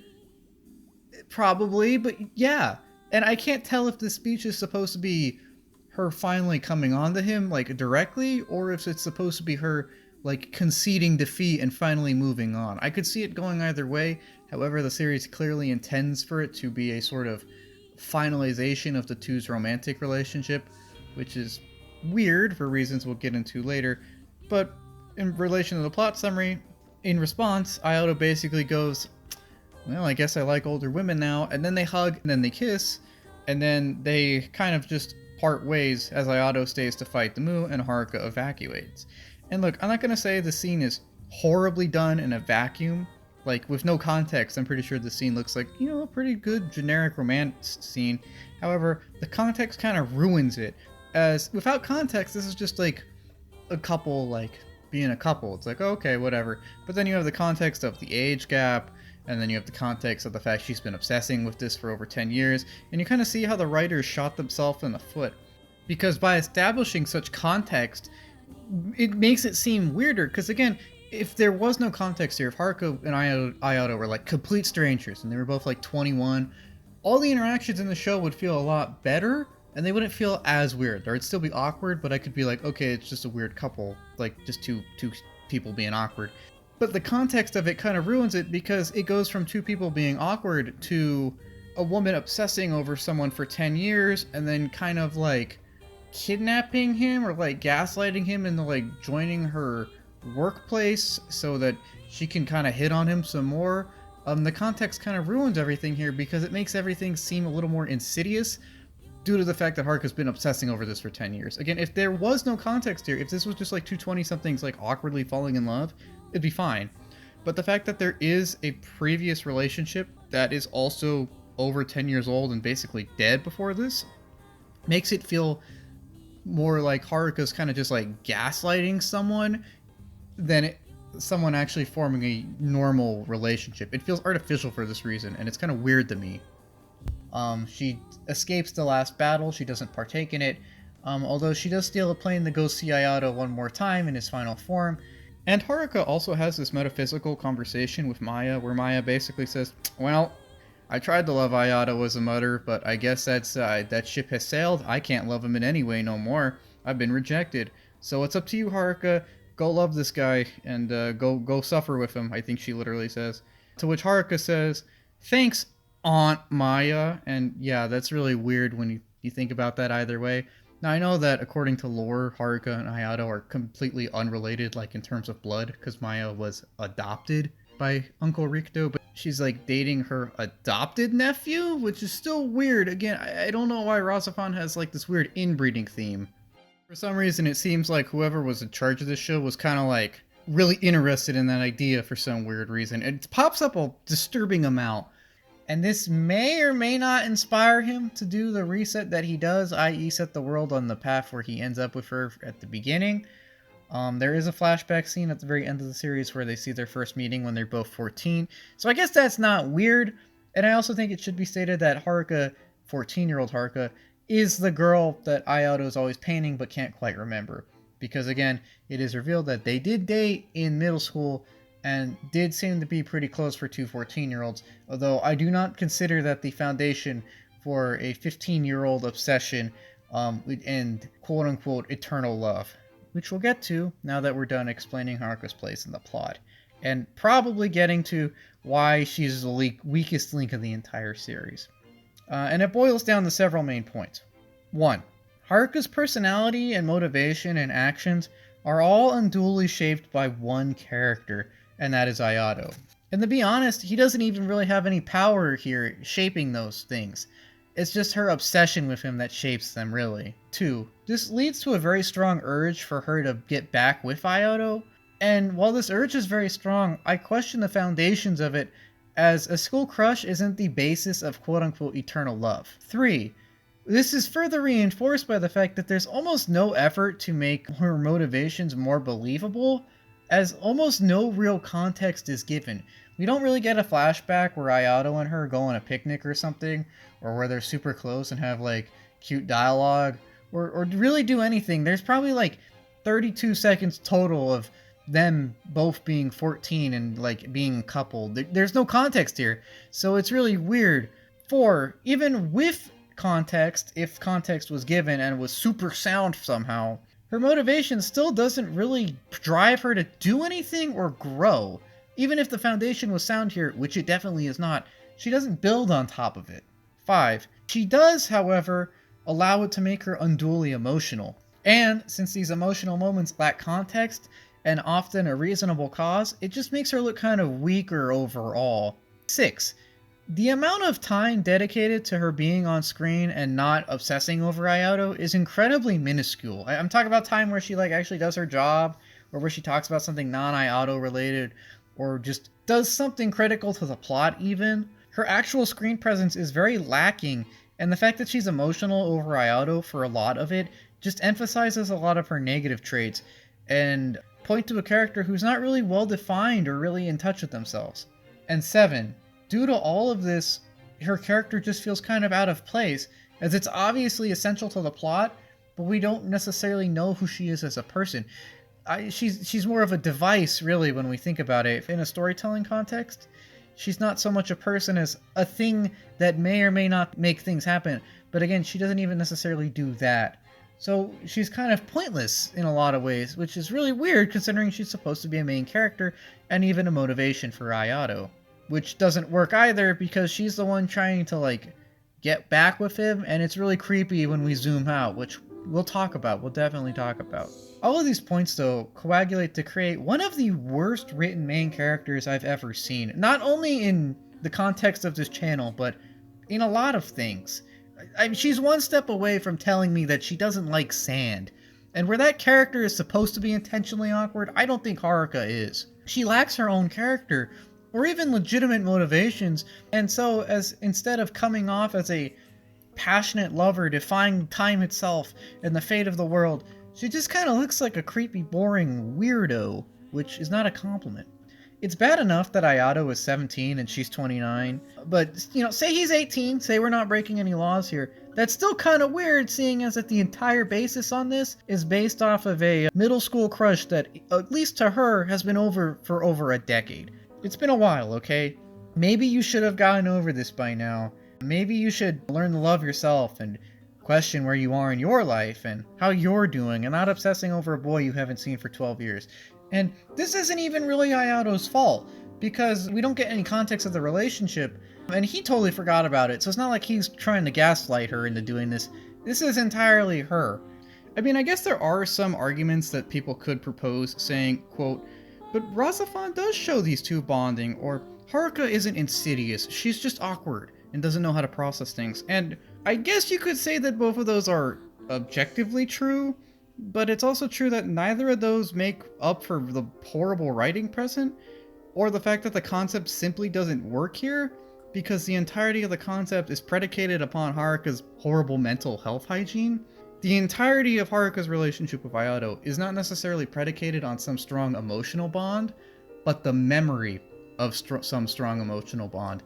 Probably, but yeah. And I can't tell if this speech is supposed to be her finally coming on to him, like, directly, or if it's supposed to be her, like, conceding defeat and finally moving on. I could see it going either way. However, the series clearly intends for it to be a sort of finalization of the two's romantic relationship, which is weird for reasons we'll get into later. But in relation to the plot summary, in response, Ayato basically goes, well, I guess I like older women now, and then they hug, and then they kiss, and then they kind of just part ways as Ayato stays to fight the Mu and Haruka evacuates. And look, I'm not going to say the scene is horribly done in a vacuum. Like, with no context, I'm pretty sure the scene looks like, you know, a pretty good generic romance scene. However, the context kind of ruins it, as without context, this is just like a couple, like, being a couple. It's like, okay, whatever. But then you have the context of the age gap, and then you have the context of the fact she's been obsessing with this for over 10 years, and you kind of see how the writers shot themselves in the foot. Because by establishing such context, it makes it seem weirder. Because again, if there was no context here, if Haruka and Ayato were like complete strangers, and they were both like 21, all the interactions in the show would feel a lot better, and they wouldn't feel as weird. Or it'd still be awkward, but I could be like, okay, it's just a weird couple, like just two people being awkward. But the context of it kind of ruins it, because it goes from two people being awkward to a woman obsessing over someone for 10 years and then kind of like kidnapping him or like gaslighting him into like joining her workplace so that she can kind of hit on him some more. The context kind of ruins everything here, because it makes everything seem a little more insidious due to the fact that Haruka's been obsessing over this for 10 years. Again, if there was no context here, if this was just like two 20-somethings like awkwardly falling in love, it'd be fine. But the fact that there is a previous relationship that is also over 10 years old and basically dead before this makes it feel more like Haruka's kind of just like gaslighting someone than someone actually forming a normal relationship. It feels artificial for this reason, and it's kind of weird to me. She escapes the last battle. She doesn't partake in it, although she does steal a plane to go see Ayato one more time in his final form. And Haruka also has this metaphysical conversation with Maya, where Maya basically says, well, I tried to love Ayato as a mother, but I guess that ship has sailed. I can't love him in any way no more. I've been rejected. So it's up to you, Haruka. Go love this guy, and go suffer with him, I think she literally says. To which Haruka says, thanks, Aunt Maya. And yeah, that's really weird when you think about that either way. Now, I know that according to lore, Haruka and Ayato are completely unrelated, like in terms of blood, because Maya was adopted by Uncle Rikto, but she's like dating her adopted nephew, which is still weird. Again, I don't know why RahXephon has like this weird inbreeding theme. For some reason, it seems like whoever was in charge of this show was kind of like really interested in that idea for some weird reason. It pops up a disturbing amount. And this may or may not inspire him to do the reset that he does, i.e. set the world on the path where he ends up with her at the beginning. There is a flashback scene at the very end of the series where they see their first meeting when they're both 14. So I guess that's not weird. And I also think it should be stated that Haruka, 14-year-old Haruka, is the girl that Ayato is always painting but can't quite remember. Because again, it is revealed that they did date in middle school and did seem to be pretty close for two 14-year-olds, although I do not consider that the foundation for a 15-year-old obsession and quote-unquote eternal love, which we'll get to now that we're done explaining Haruka's place in the plot, and probably getting to why she's the weakest link in the entire series. And it boils down to several main points. 1. Haruka's personality and motivation and actions are all unduly shaped by one character, and that is Ayato. And to be honest, he doesn't even really have any power here shaping those things. It's just her obsession with him that shapes them, really. 2. This leads to a very strong urge for her to get back with Ayato, and while this urge is very strong, I question the foundations of it, as a school crush isn't the basis of quote-unquote eternal love. 3. This is further reinforced by the fact that there's almost no effort to make her motivations more believable, as almost no real context is given. We don't really get a flashback where Ayato and her go on a picnic or something, or where they're super close and have like cute dialogue, or really do anything. There's probably like 32 seconds total of them both being 14 and like being coupled. There's no context here, so it's really weird. 4. Even with context, if context was given and was super sound somehow, her motivation still doesn't really drive her to do anything or grow. Even if the foundation was sound here, which it definitely is not, she doesn't build on top of it. 5. She does, however, allow it to make her unduly emotional. And since these emotional moments lack context and often a reasonable cause, it just makes her look kind of weaker overall. 6. The amount of time dedicated to her being on screen and not obsessing over Ayato is incredibly minuscule. I'm talking about time where she like actually does her job, or where she talks about something non-Ayato related, or just does something critical to the plot even. Her actual screen presence is very lacking, and the fact that she's emotional over Ayato for a lot of it just emphasizes a lot of her negative traits. and point to a character who's not really well defined or really in touch with themselves. And 7, due to all of this, her character just feels kind of out of place, as it's obviously essential to the plot, but we don't necessarily know who she is as a person. She's more of a device, really, when we think about it. In a storytelling context, she's not so much a person as a thing that may or may not make things happen. But again, she doesn't even necessarily do that. So she's kind of pointless in a lot of ways, which is really weird considering she's supposed to be a main character and even a motivation for Ayato. Which doesn't work either because she's the one trying to, like, get back with him, and it's really creepy when we zoom out, which we'll definitely talk about. All of these points, though, coagulate to create one of the worst written main characters I've ever seen. Not only in the context of this channel, but in a lot of things. I mean, she's one step away from telling me that she doesn't like sand. And where that character is supposed to be intentionally awkward, I don't think Haruka is. She lacks her own character, or even legitimate motivations, and so as instead of coming off as a passionate lover defying time itself and the fate of the world, she just kind of looks like a creepy, boring weirdo, which is not a compliment. It's bad enough that Ayato is 17 and she's 29, but, you know, say he's 18, say we're not breaking any laws here. That's still kind of weird, seeing as that the entire basis on this is based off of a middle school crush that, at least to her, has been over for over a decade. It's been a while, okay? Maybe you should have gotten over this by now. Maybe you should learn to love yourself and question where you are in your life and how you're doing and not obsessing over a boy you haven't seen for 12 years. And this isn't even really Ayato's fault, because we don't get any context of the relationship, and he totally forgot about it, so it's not like he's trying to gaslight her into doing this. This is entirely her. I mean, I guess there are some arguments that people could propose saying, quote, but RahXephon does show these two bonding, or Haruka isn't insidious, she's just awkward and doesn't know how to process things. And I guess you could say that both of those are objectively true, but it's also true that neither of those make up for the horrible writing present, or the fact that the concept simply doesn't work here, because the entirety of the concept is predicated upon Haruka's horrible mental health hygiene. The entirety of Haruka's relationship with Ayato is not necessarily predicated on some strong emotional bond, but the memory of some strong emotional bond.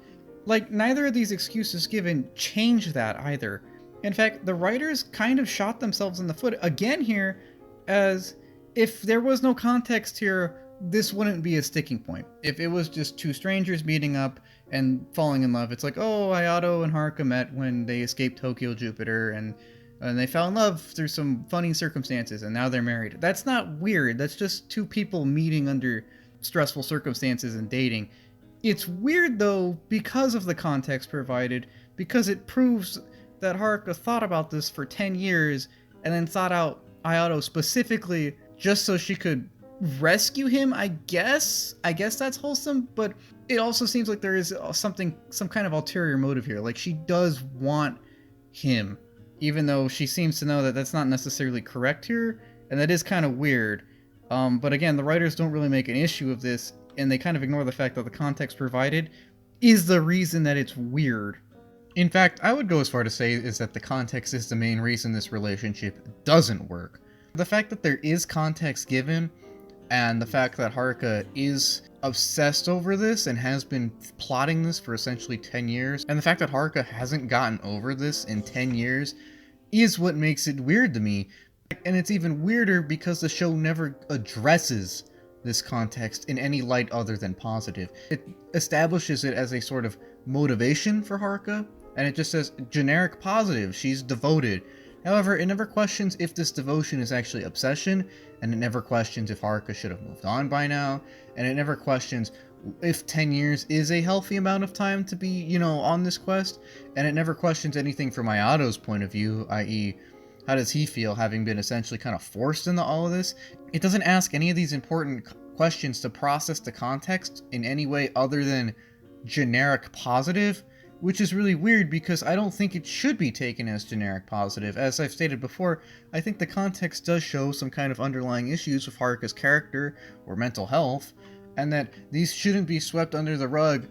Like, neither of these excuses given change that either. In fact, the writers kind of shot themselves in the foot again here, as if there was no context here, this wouldn't be a sticking point. If it was just two strangers meeting up and falling in love, it's like, oh, Ayato and Haruka met when they escaped Tokyo Jupiter, and they fell in love through some funny circumstances, and now they're married. That's not weird. That's just two people meeting under stressful circumstances and dating. It's weird, though, because of the context provided, because it proves that Haruka thought about this for 10 years, and then sought out Ayato specifically just so she could rescue him, I guess? I guess that's wholesome, but it also seems like there is some kind of ulterior motive here. Like, she does want him, even though she seems to know that that's not necessarily correct here, and that is kind of weird. But again, the writers don't really make an issue of this, and they kind of ignore the fact that the context provided is the reason that it's weird. In fact, I would go as far to say is that the context is the main reason this relationship doesn't work. The fact that there is context given, and the fact that Haruka is obsessed over this and has been plotting this for essentially 10 years, and the fact that Haruka hasn't gotten over this in 10 years is what makes it weird to me. And it's even weirder because the show never addresses this context in any light other than positive. It establishes it as a sort of motivation for Haruka, and it just says generic positive, she's devoted. However, it never questions if this devotion is actually obsession, and it never questions if Haruka should have moved on by now, and it never questions if 10 years is a healthy amount of time to be, you know, on this quest, and it never questions anything from Ayato's point of view, i.e., how does he feel having been essentially kind of forced into all of this? It doesn't ask any of these important questions to process the context in any way other than generic positive, which is really weird because I don't think it should be taken as generic positive. As I've stated before, I think the context does show some kind of underlying issues with Haruka's character or mental health, and that these shouldn't be swept under the rug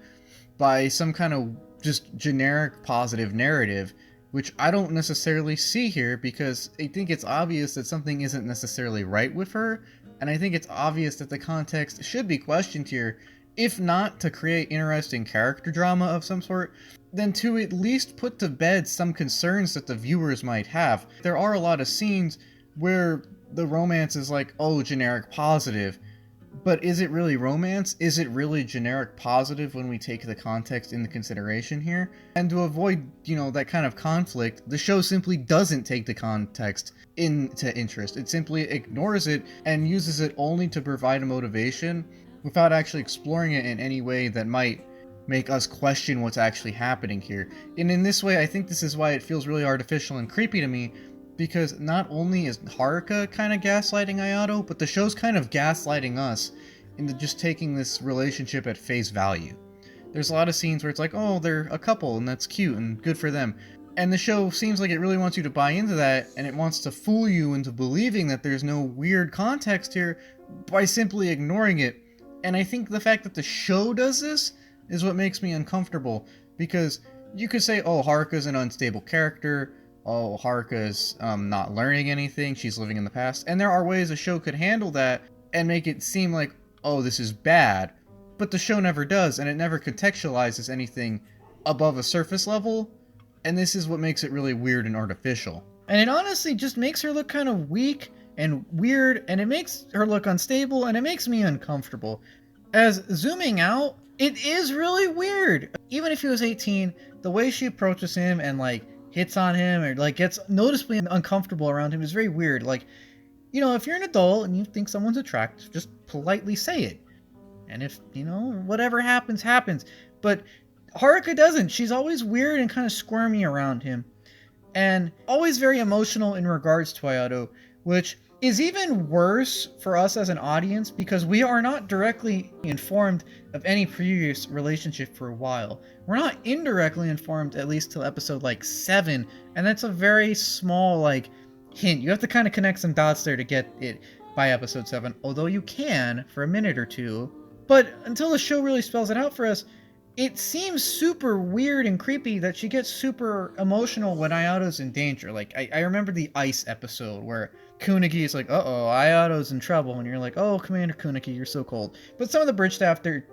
by some kind of just generic positive narrative, which I don't necessarily see here because I think it's obvious that something isn't necessarily right with her, and I think it's obvious that the context should be questioned here, if not to create interesting character drama of some sort, then to at least put to bed some concerns that the viewers might have. There are a lot of scenes where the romance is like, oh, generic positive, but is it really romance? Is it really generic positive when we take the context into consideration here? And to avoid, that kind of conflict, the show simply doesn't take the context into interest. It simply ignores it and uses it only to provide a motivation without actually exploring it in any way that might make us question what's actually happening here. And in this way, I think this is why it feels really artificial and creepy to me, because not only is Haruka kind of gaslighting Ayato, but the show's kind of gaslighting us into just taking this relationship at face value. There's a lot of scenes where it's like, oh, they're a couple, and that's cute, and good for them. And the show seems like it really wants you to buy into that, and it wants to fool you into believing that there's no weird context here by simply ignoring it. And I think the fact that the show does this is what makes me uncomfortable, because you could say, oh, Haruka's an unstable character, oh, Haruka's not learning anything, she's living in the past, and there are ways a show could handle that and make it seem like, oh, this is bad, but the show never does, and it never contextualizes anything above a surface level, and this is what makes it really weird and artificial. And it honestly just makes her look kind of weak and weird, and it makes her look unstable, and it makes me uncomfortable. As zooming out, it is really weird. Even if he was 18, the way she approaches him and hits on him or gets noticeably uncomfortable around him is very weird. If you're an adult and you think someone's attractive, just politely say it. And if, whatever happens, happens. But Haruka doesn't. She's always weird and kind of squirmy around him. And always very emotional in regards to Ayato, which is even worse for us as an audience because we are not directly informed of any previous relationship for a while. We're not indirectly informed, at least till episode 7, and that's a very small hint. You have to kind of connect some dots there to get it by episode 7, although you can for a minute or two. But until the show really spells it out for us, it seems super weird and creepy that she gets super emotional when Ayato's in danger. I remember the ice episode where Kunugi is like, uh-oh, Ayato's in trouble, and you're like, oh, Commander Kunugi, you're so cold. But some of the bridge staff, they're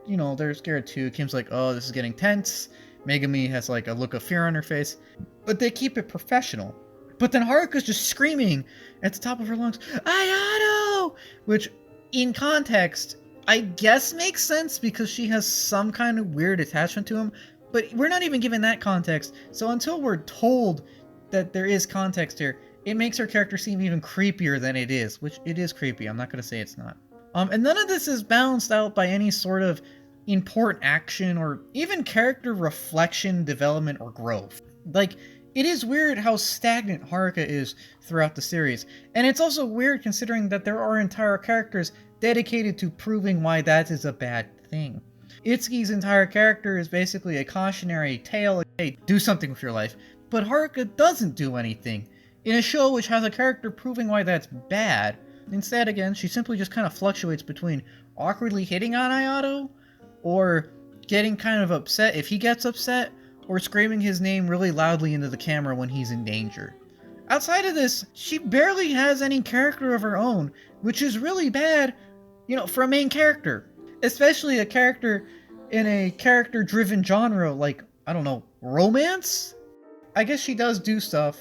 scared too. Kim's like, oh, this is getting tense. Megumi has a look of fear on her face. But they keep it professional. But then Haruka's just screaming at the top of her lungs, Ayato! Which, in context, I guess makes sense because she has some kind of weird attachment to him, but we're not even given that context. So until we're told that there is context here, it makes her character seem even creepier than it is, which it is creepy. I'm not going to say it's not. And none of this is balanced out by any sort of important action or even character reflection, development, or growth. It is weird how stagnant Haruka is throughout the series. And it's also weird considering that there are entire characters dedicated to proving why that is a bad thing. Itsuki's entire character is basically a cautionary tale, hey, do something with your life. But Haruka doesn't do anything. In a show which has a character proving why that's bad, instead, again, she simply just kind of fluctuates between awkwardly hitting on Ayato, or getting kind of upset if he gets upset, or screaming his name really loudly into the camera when he's in danger. Outside of this, she barely has any character of her own, which is really bad, for a main character. Especially a character in a character-driven genre like, romance? I guess she does do stuff,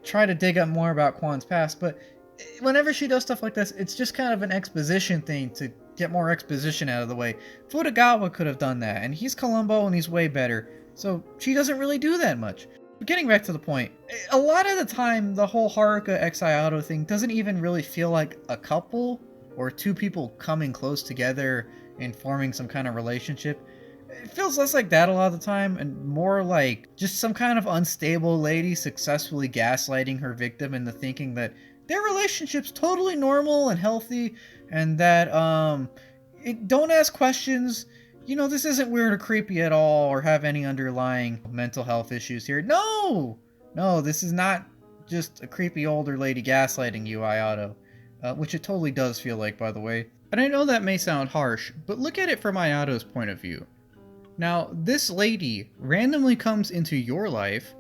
try to dig up more about Quon's past, but whenever she does stuff like this, it's just kind of an exposition thing to get more exposition out of the way. Futagawa could have done that, and he's Columbo and he's way better, so she doesn't really do that much. But getting back to the point, a lot of the time, the whole Haruka x Ayato thing doesn't even really feel like a couple, or two people coming close together and forming some kind of relationship. It feels less like that a lot of the time, and more like just some kind of unstable lady successfully gaslighting her victim into thinking that their relationship's totally normal and healthy, and that, don't ask questions, this isn't weird or creepy at all, or have any underlying mental health issues here. No, this is not just a creepy older lady gaslighting you, Ayato, which it totally does feel like, by the way. And I know that may sound harsh, but look at it from Ayato's point of view. Now, this lady randomly comes into your life,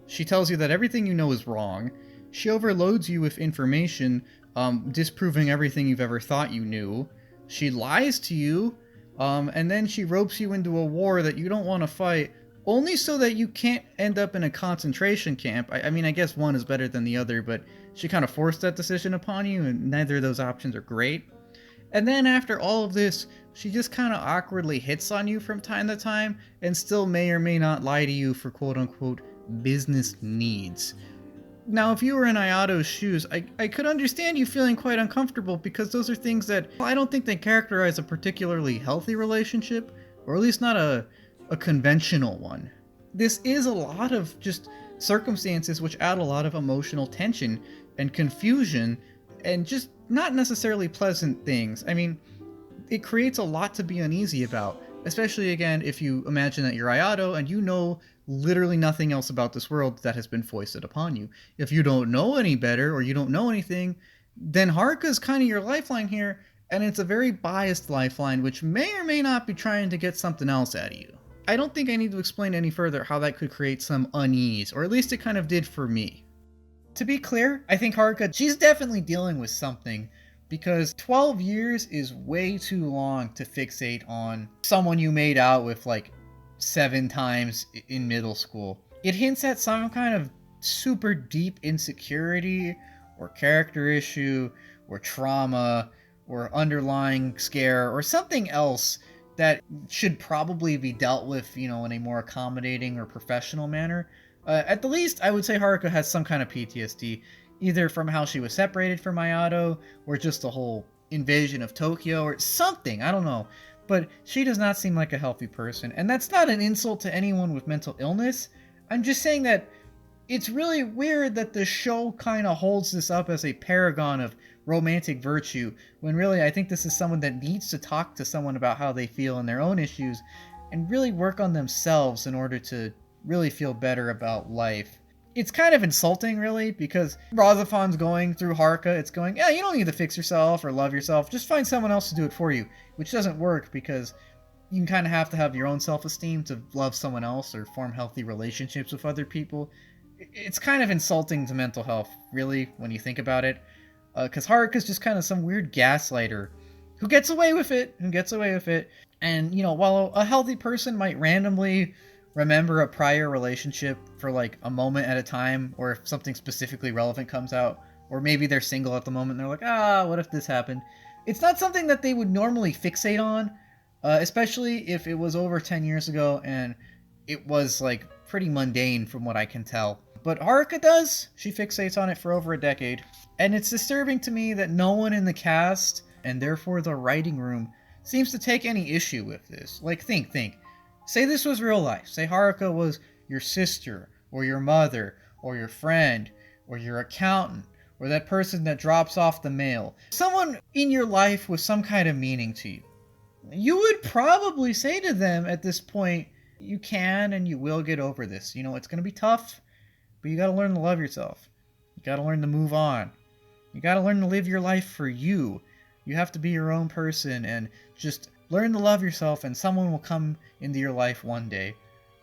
she tells you that everything you know is wrong, she overloads you with information disproving everything you've ever thought you knew. She lies to you, and then she ropes you into a war that you don't want to fight, only so that you can't end up in a concentration camp. I mean, I guess one is better than the other, but she kind of forced that decision upon you, and neither of those options are great. And then after all of this, she just kind of awkwardly hits on you from time to time, and still may or may not lie to you for quote-unquote business needs. Now, if you were in Ayato's shoes, I could understand you feeling quite uncomfortable, because those are things that I don't think they characterize a particularly healthy relationship, or at least not a conventional one. This is a lot of just circumstances which add a lot of emotional tension and confusion, and just not necessarily pleasant things. I mean, it creates a lot to be uneasy about, especially again if you imagine that you're Ayato and you know literally nothing else about this world that has been foisted upon you. If you don't know any better, or you don't know anything, then Haruka's kind of your lifeline here, and it's a very biased lifeline which may or may not be trying to get something else out of you. I don't think I need to explain any further how that could create some unease, or at least it kind of did for me. To be clear, I think Haruka, she's definitely dealing with something, because 12 years is way too long to fixate on someone you made out with like 7 times in middle school. It hints at some kind of super deep insecurity, or character issue, or trauma, or underlying scare, or something else that should probably be dealt with, in a more accommodating or professional manner. At the least, I would say Haruka has some kind of PTSD, either from how she was separated from Ayato, or just the whole invasion of Tokyo, or something, I don't know. But she does not seem like a healthy person, and that's not an insult to anyone with mental illness. I'm just saying that it's really weird that the show kind of holds this up as a paragon of romantic virtue, when really I think this is someone that needs to talk to someone about how they feel and their own issues, and really work on themselves in order to really feel better about life. It's kind of insulting, really, because RahXephon's going through Haruka, it's going, yeah, you don't need to fix yourself or love yourself, just find someone else to do it for you, which doesn't work, because you kind of have to have your own self-esteem to love someone else or form healthy relationships with other people. It's kind of insulting to mental health, really, when you think about it, because Haruka's just kind of some weird gaslighter who gets away with it, and, while a healthy person might randomly remember a prior relationship for like a moment at a time, or if something specifically relevant comes out, or maybe they're single at the moment and they're like, what if this happened? It's not something that they would normally fixate on, especially if it was over 10 years ago and it was like pretty mundane from what I can tell. But Haruka does. She fixates on it for over a decade. And it's disturbing to me that no one in the cast, and therefore the writing room, seems to take any issue with this. Like, think. Say this was real life. Say Haruka was your sister, or your mother, or your friend, or your accountant, or that person that drops off the mail. Someone in your life with some kind of meaning to you. You would probably say to them at this point, you can and you will get over this. It's going to be tough, but you got to learn to love yourself. You got to learn to move on. You got to learn to live your life for you. You have to be your own person and just learn to love yourself, and someone will come into your life one day.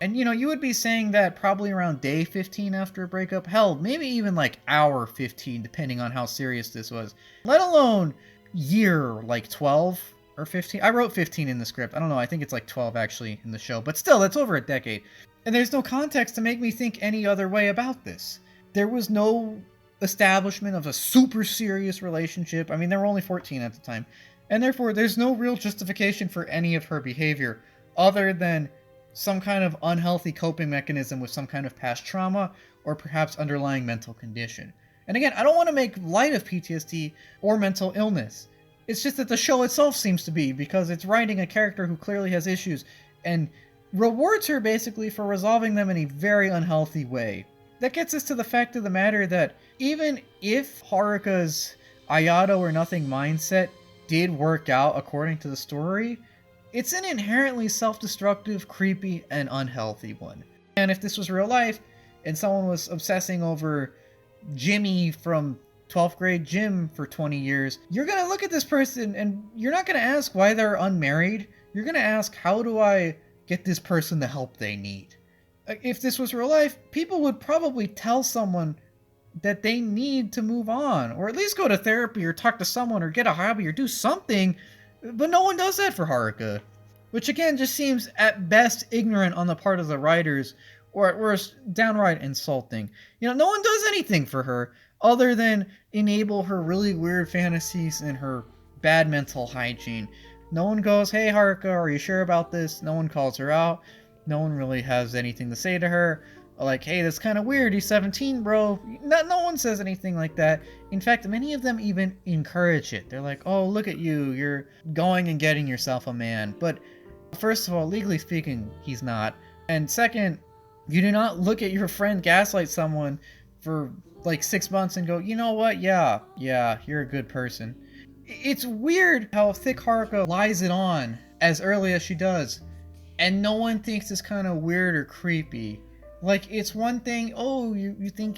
And you would be saying that probably around day 15 after a breakup. Hell, maybe even like hour 15, depending on how serious this was. Let alone year like 12 or 15. I wrote 15 in the script. I don't know, I think it's like 12 actually in the show. But still, that's over a decade. And there's no context to make me think any other way about this. There was no establishment of a super serious relationship. I mean, they were only 14 at the time. And therefore, there's no real justification for any of her behavior, other than some kind of unhealthy coping mechanism with some kind of past trauma, or perhaps underlying mental condition. And again, I don't want to make light of PTSD or mental illness. It's just that the show itself seems to be, because it's writing a character who clearly has issues, and rewards her basically for resolving them in a very unhealthy way. That gets us to the fact of the matter that even if Haruka's Ayato or nothing mindset did work out according to the story, it's an inherently self-destructive, creepy, and unhealthy one. And if this was real life, and someone was obsessing over Jimmy from 12th grade gym for 20 years, you're gonna look at this person and you're not gonna ask why they're unmarried. You're gonna ask, how do I get this person the help they need? If this was real life, people would probably tell someone that they need to move on, or at least go to therapy or talk to someone or get a hobby or do something, but no one does that for Haruka. Which again just seems at best ignorant on the part of the writers, or at worst downright insulting. No one does anything for her other than enable her really weird fantasies and her bad mental hygiene. No one goes, hey Haruka, are you sure about this? No one calls her out. No one really has anything to say to her. Like, hey, that's kind of weird, he's 17, bro. No one says anything like that. In fact, many of them even encourage it. They're like, oh, look at you, you're going and getting yourself a man. But first of all, legally speaking, he's not. And second, you do not look at your friend gaslight someone for like 6 months and go, you know what, yeah, you're a good person. It's weird how thick Haruka lies it on as early as she does, and no one thinks it's kind of weird or creepy. Like, it's one thing, oh, you think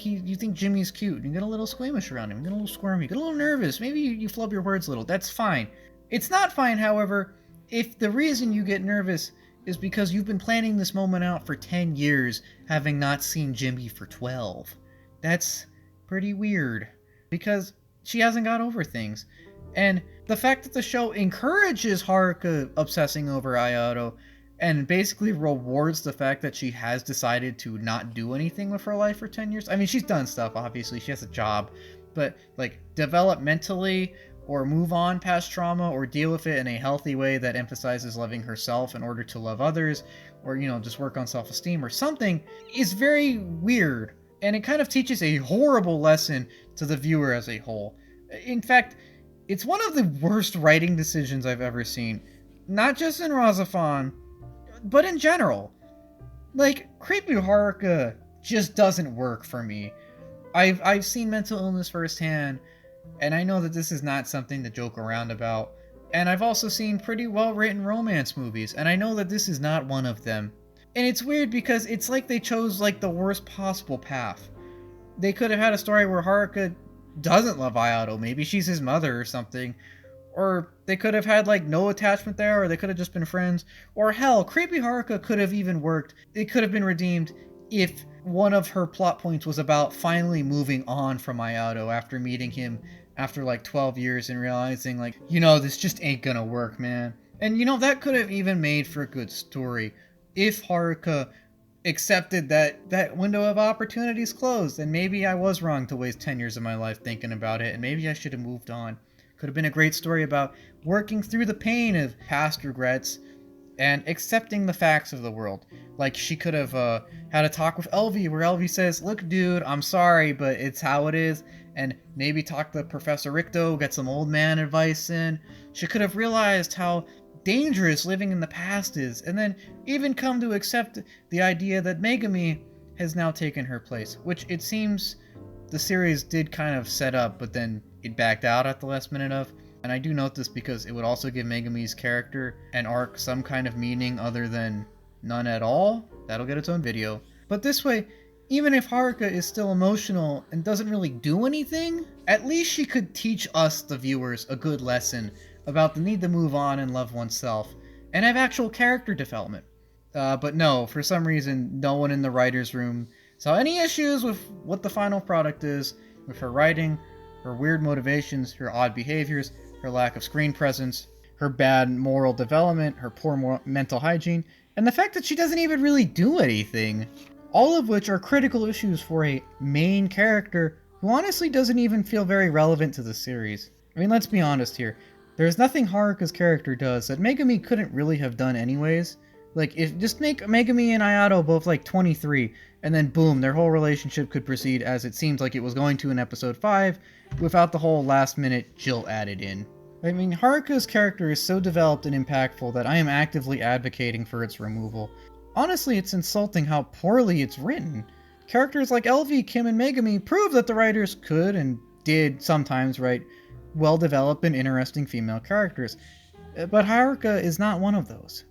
Jimmy's cute, you get a little squeamish around him, you get a little squirmy, you get a little nervous, maybe you flub your words a little, that's fine. It's not fine, however, if the reason you get nervous is because you've been planning this moment out for 10 years, having not seen Jimmy for 12. That's pretty weird, because she hasn't got over things. And the fact that the show encourages Haruka obsessing over Ayato, and basically rewards the fact that she has decided to not do anything with her life for 10 years. I mean, she's done stuff, obviously, she has a job, but, like, developmentally, or move on past trauma, or deal with it in a healthy way that emphasizes loving herself in order to love others, or, just work on self-esteem or something, is very weird. And it kind of teaches a horrible lesson to the viewer as a whole. In fact, it's one of the worst writing decisions I've ever seen. Not just in RahXephon, but in general. Like, creepy Haruka just doesn't work for me. I've seen mental illness firsthand, and I know that this is not something to joke around about. And I've also seen pretty well-written romance movies, and I know that this is not one of them. And it's weird because it's like they chose, like, the worst possible path. They could have had a story where Haruka doesn't love Ayato, maybe she's his mother or something. Or they could have had, like, no attachment there, or they could have just been friends. Or hell, creepy Haruka could have even worked. It could have been redeemed if one of her plot points was about finally moving on from Ayato after meeting him after like 12 years and realizing, like, this just ain't gonna work, man. And that could have even made for a good story if Haruka accepted that window of opportunities closed, and maybe I was wrong to waste 10 years of my life thinking about it, and maybe I should have moved on. Could have been a great story about working through the pain of past regrets and accepting the facts of the world. Like, she could have had a talk with Elvie where Elvie says, look dude, I'm sorry, but it's how it is. And maybe talk to Professor Ricto, get some old man advice in. She could have realized how dangerous living in the past is, and then even come to accept the idea that Megumi has now taken her place, which it seems the series did kind of set up, but then it backed out at the last minute of. And I do note this because it would also give Megumi's character and arc some kind of meaning other than none at all. That'll get its own video. But this way, even if Haruka is still emotional and doesn't really do anything, at least she could teach us, the viewers, a good lesson about the need to move on and love oneself, and have actual character development. But no, for some reason, no one in the writer's room saw any issues with what the final product is, with her writing, her weird motivations, her odd behaviors, her lack of screen presence, her bad moral development, her poor mental hygiene, and the fact that she doesn't even really do anything. All of which are critical issues for a main character who honestly doesn't even feel very relevant to the series. I mean, let's be honest here. There's nothing Haruka's character does that Megumi couldn't really have done anyways. Like, if just make Megumi and Ayato both like 23, and then boom, their whole relationship could proceed as it seems like it was going to in episode 5, without the whole last minute Jill added in. I mean, Haruka's character is so developed and impactful that I am actively advocating for its removal. Honestly, it's insulting how poorly it's written. Characters like Elvie, Kim, and Megumi prove that the writers could and did sometimes write well-developed and interesting female characters. But Haruka is not one of those.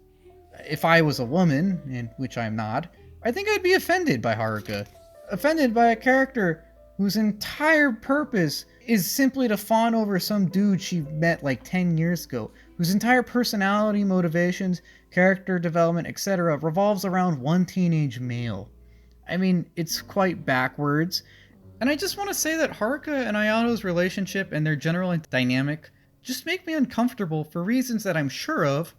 If I was a woman, in which I'm not, I think I'd be offended by Haruka. Offended by a character whose entire purpose is simply to fawn over some dude she met like 10 years ago, whose entire personality, motivations, character development, etc. revolves around one teenage male. I mean, it's quite backwards, And I just want to say that Haruka and Ayato's relationship and their general dynamic just make me uncomfortable for reasons that I'm sure of,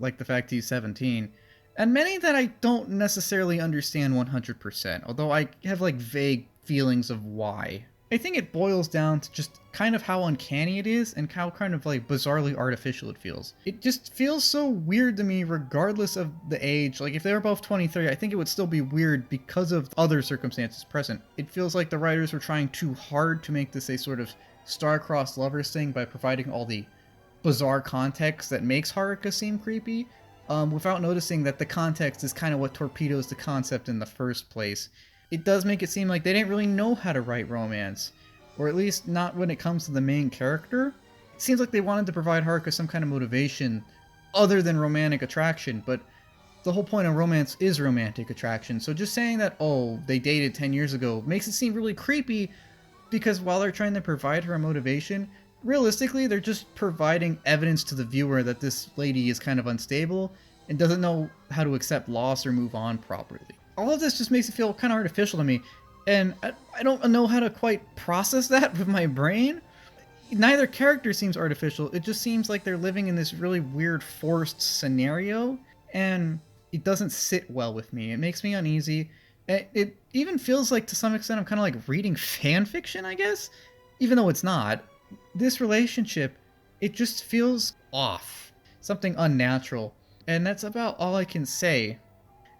like the fact he's 17, and many that I don't necessarily understand 100%, although I have like vague feelings of why. I think it boils down to just kind of how uncanny it is and how kind of like bizarrely artificial it feels. It just feels so weird to me regardless of the age. Like if they were both 23, I think it would still be weird because of other circumstances present. It feels like the writers were trying too hard to make this a sort of star-crossed lovers thing by providing all the bizarre context that makes Haruka seem creepy, without noticing that the context is kind of what torpedoes the concept in the first place. It does make it seem like they didn't really know how to write romance, or at least not when it comes to the main character. It seems like they wanted to provide Haruka some kind of motivation other than romantic attraction, but the whole point of romance is romantic attraction, so just saying that, oh, they dated 10 years ago makes it seem really creepy, because while they're trying to provide her a motivation, realistically they're just providing evidence to the viewer that this lady is kind of unstable and doesn't know how to accept loss or move on properly. All of this just makes it feel kind of artificial to me, and I don't know how to quite process that with my brain. Neither character seems artificial, it just seems like they're living in this really weird forced scenario, and it doesn't sit well with me. It makes me uneasy. It even feels like to some extent I'm kind of like reading fan fiction, I guess, even though it's not. This relationship, it just feels off, something unnatural, and that's about all I can say.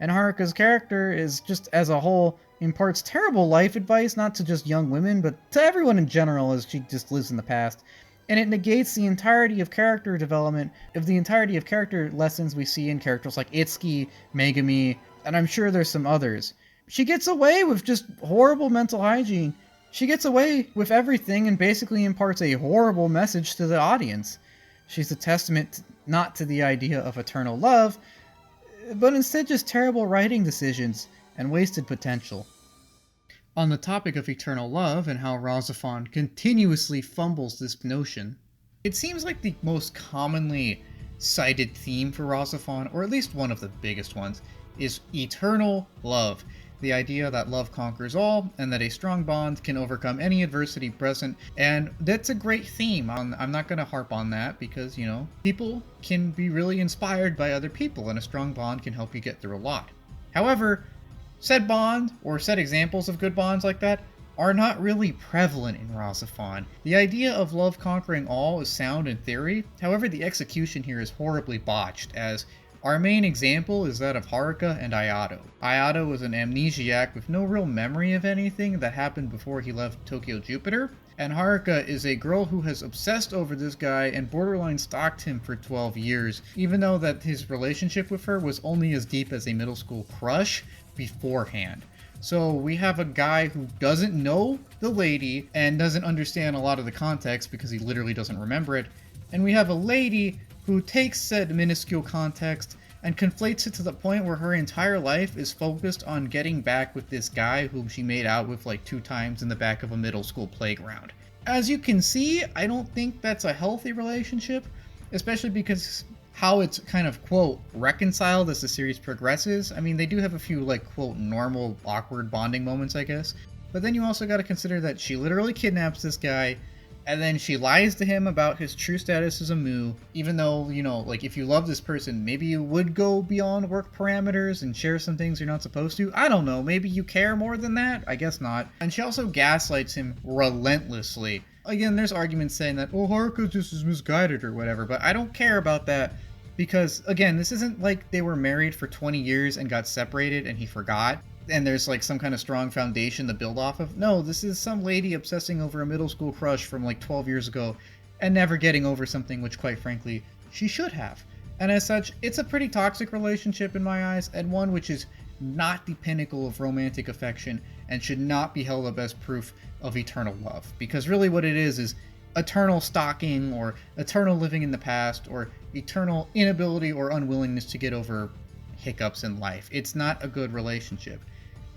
And Haruka's character is just, as a whole, imparts terrible life advice, not to just young women, but to everyone in general as she just lives in the past. And it negates the entirety of character development, of the entirety of character lessons we see in characters like Itsuki, Megumi, and I'm sure there's some others. She gets away with just horrible mental hygiene. She gets away with everything and basically imparts a horrible message to the audience. She's a testament not to the idea of eternal love, but instead just terrible writing decisions and wasted potential. On the topic of eternal love and how RahXephon continuously fumbles this notion, it seems like the most commonly cited theme for RahXephon, or at least one of the biggest ones, is eternal love. The idea that love conquers all, and that a strong bond can overcome any adversity present, and that's a great theme. I'm not going to harp on that because, you know, people can be really inspired by other people, and a strong bond can help you get through a lot. However, said bond, or said examples of good bonds like that, are not really prevalent in RahXephon. The idea of love conquering all is sound in theory, however the execution here is horribly botched, as our main example is that of Haruka and Ayato. Ayato was an amnesiac with no real memory of anything that happened before he left Tokyo Jupiter, and Haruka is a girl who has obsessed over this guy and borderline stalked him for 12 years, even though that his relationship with her was only as deep as a middle school crush beforehand. So we have a guy who doesn't know the lady and doesn't understand a lot of the context because he literally doesn't remember it, and we have a lady who takes said minuscule context and conflates it to the point where her entire life is focused on getting back with this guy whom she made out with like 2 times in the back of a middle school playground. As you can see, I don't think that's a healthy relationship, especially because how it's kind of, quote, reconciled as the series progresses. I mean, they do have a few, like, quote, normal, awkward bonding moments, I guess. But then you also gotta consider that she literally kidnaps this guy, and then she lies to him about his true status as a Mu, even though, you know, like, if you love this person, maybe you would go beyond work parameters and share some things you're not supposed to. I don't know, maybe you care more than that? I guess not. And she also gaslights him relentlessly. Again, there's arguments saying that, oh, Haruka just is misguided or whatever, but I don't care about that because, again, this isn't like they were married for 20 years and got separated and he forgot, and there's like some kind of strong foundation to build off of. No, this is some lady obsessing over a middle school crush from like 12 years ago and never getting over something which, quite frankly, she should have. And as such, it's a pretty toxic relationship in my eyes, and one which is not the pinnacle of romantic affection and should not be held up as proof of eternal love. Because really what it is eternal stalking, or eternal living in the past, or eternal inability or unwillingness to get over hiccups in life. It's not a good relationship.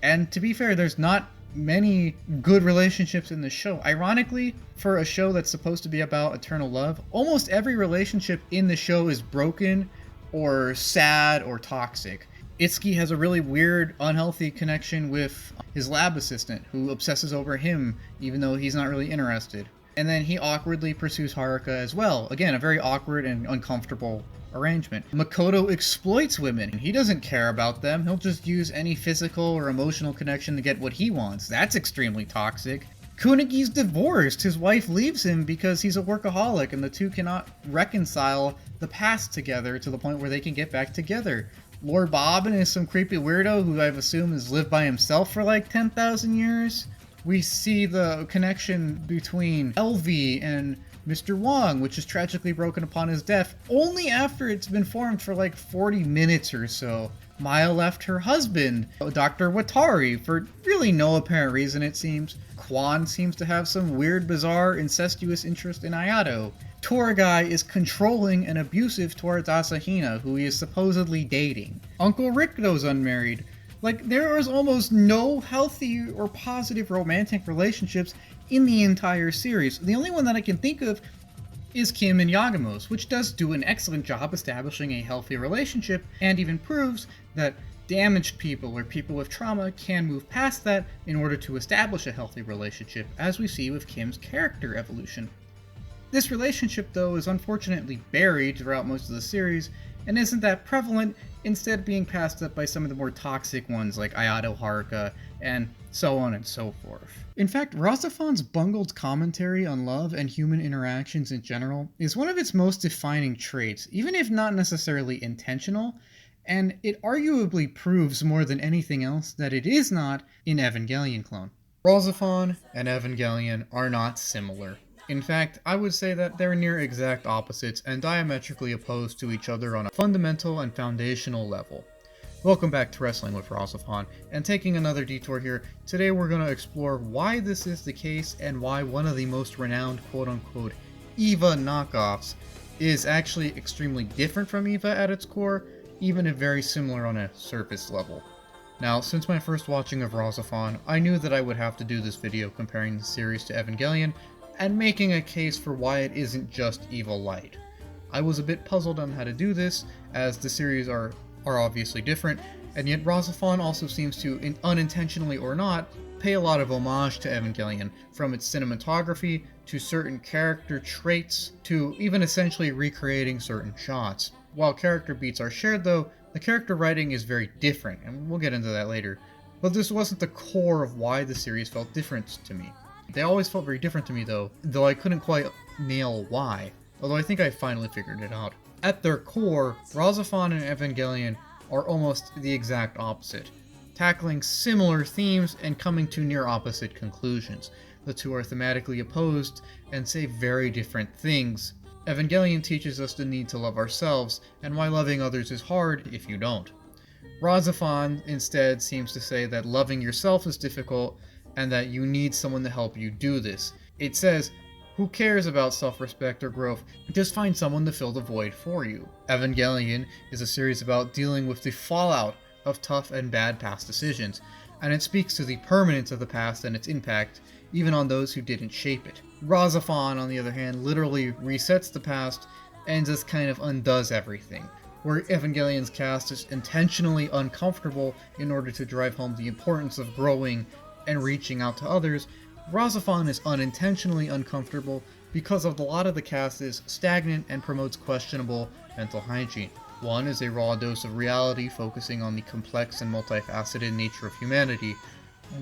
And to be fair, there's not many good relationships in the show. Ironically, for a show that's supposed to be about eternal love, almost every relationship in the show is broken or sad or toxic. Itsuki has a really weird, unhealthy connection with his lab assistant, who obsesses over him even though he's not really interested. And then he awkwardly pursues Haruka as well. Again, a very awkward and uncomfortable arrangement. Makoto exploits women. He doesn't care about them. He'll just use any physical or emotional connection to get what he wants. That's extremely toxic. Kunugi's divorced. His wife leaves him because he's a workaholic, and the two cannot reconcile the past together to the point where they can get back together. Lord Bobbin is some creepy weirdo who I've assumed has lived by himself for like 10,000 years. We see the connection between LV and Mr. Wong, which is tragically broken upon his death only after it's been formed for like 40 minutes or so. Maya left her husband, Dr. Watari, for really no apparent reason it seems. Quon seems to have some weird, bizarre, incestuous interest in Ayato. Toragai is controlling and abusive towards Asahina, who he is supposedly dating. Uncle Ricto's unmarried. Like, there is almost no healthy or positive romantic relationships in the entire series. The only one that I can think of is Kim and Yagamo's, which does do an excellent job establishing a healthy relationship, and even proves that damaged people or people with trauma can move past that in order to establish a healthy relationship, as we see with Kim's character evolution. This relationship, though, is unfortunately buried throughout most of the series, and isn't that prevalent, instead being passed up by some of the more toxic ones like Ayato Haruka, and so on and so forth. In fact, RahXephon's bungled commentary on love and human interactions in general is one of its most defining traits, even if not necessarily intentional, and it arguably proves more than anything else that it is not an Evangelion clone. RahXephon and Evangelion are not similar. In fact, I would say that they're near exact opposites and diametrically opposed to each other on a fundamental and foundational level. Welcome back to Wrestling with RahXephon, and taking another detour here, today we're going to explore why this is the case and why one of the most renowned quote-unquote EVA knockoffs is actually extremely different from EVA at its core, even if very similar on a surface level. Now, since my first watching of RahXephon, I knew that I would have to do this video comparing the series to Evangelion, and making a case for why it isn't just EVA Light. I was a bit puzzled on how to do this, as the series are obviously different, and yet RahXephon also seems to, unintentionally or not, pay a lot of homage to Evangelion, from its cinematography, to certain character traits, to even essentially recreating certain shots. While character beats are shared though, the character writing is very different, and we'll get into that later. But this wasn't the core of why the series felt different to me. They always felt very different to me though I couldn't quite nail why, although I think I finally figured it out. At their core, RahXephon and Evangelion are almost the exact opposite, tackling similar themes and coming to near opposite conclusions. The two are thematically opposed and say very different things. Evangelion teaches us the need to love ourselves, and why loving others is hard if you don't. RahXephon instead seems to say that loving yourself is difficult, and that you need someone to help you do this. It says, who cares about self-respect or growth? Just find someone to fill the void for you. Evangelion is a series about dealing with the fallout of tough and bad past decisions, and it speaks to the permanence of the past and its impact, even on those who didn't shape it. RahXephon, on the other hand, literally resets the past and just kind of undoes everything, where Evangelion's cast is intentionally uncomfortable in order to drive home the importance of growing and reaching out to others. RahXephon is unintentionally uncomfortable because of a lot of the cast is stagnant and promotes questionable mental hygiene. One is a raw dose of reality focusing on the complex and multifaceted nature of humanity,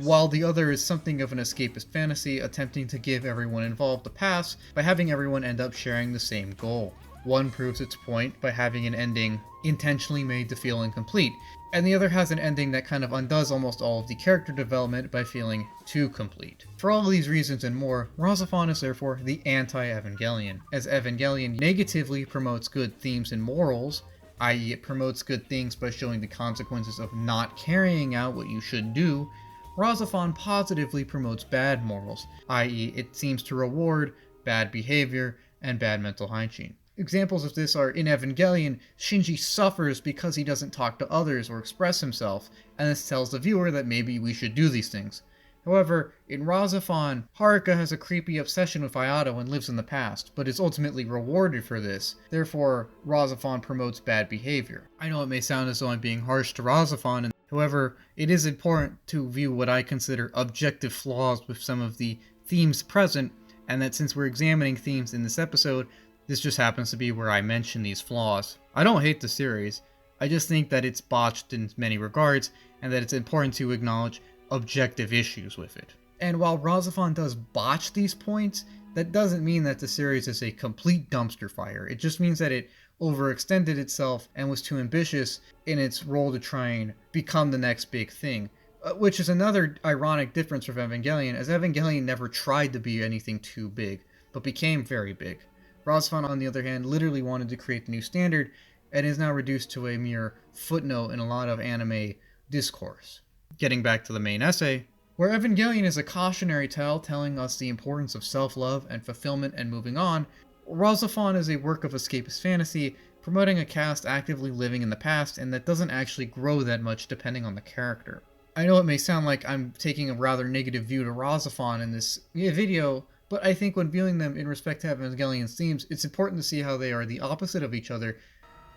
while the other is something of an escapist fantasy attempting to give everyone involved a pass by having everyone end up sharing the same goal. One proves its point by having an ending intentionally made to feel incomplete, and the other has an ending that kind of undoes almost all of the character development by feeling too complete. For all of these reasons and more, RahXephon is therefore the anti-Evangelion, as Evangelion negatively promotes good themes and morals, i.e. it promotes good things by showing the consequences of not carrying out what you should do. RahXephon positively promotes bad morals, i.e. it seems to reward bad behavior and bad mental hygiene. Examples of this are, in Evangelion, Shinji suffers because he doesn't talk to others or express himself, and this tells the viewer that maybe we should do these things. However, in RahXephon, Haruka has a creepy obsession with Ayato and lives in the past, but is ultimately rewarded for this. Therefore, RahXephon promotes bad behavior. I know it may sound as though I'm being harsh to RahXephon, however, it is important to view what I consider objective flaws with some of the themes present, and that since we're examining themes in this episode, this just happens to be where I mention these flaws. I don't hate the series, I just think that it's botched in many regards, and that it's important to acknowledge objective issues with it. And while RahXephon does botch these points, that doesn't mean that the series is a complete dumpster fire. It just means that it overextended itself and was too ambitious in its role to try and become the next big thing. Which is another ironic difference from Evangelion, as Evangelion never tried to be anything too big, but became very big. RahXephon, on the other hand, literally wanted to create the new standard, and is now reduced to a mere footnote in a lot of anime discourse. Getting back to the main essay, where Evangelion is a cautionary tale telling us the importance of self-love and fulfillment and moving on, RahXephon is a work of escapist fantasy, promoting a cast actively living in the past and that doesn't actually grow that much depending on the character. I know it may sound like I'm taking a rather negative view to RahXephon in this video, but I think when viewing them in respect to Evangelion's themes, it's important to see how they are the opposite of each other,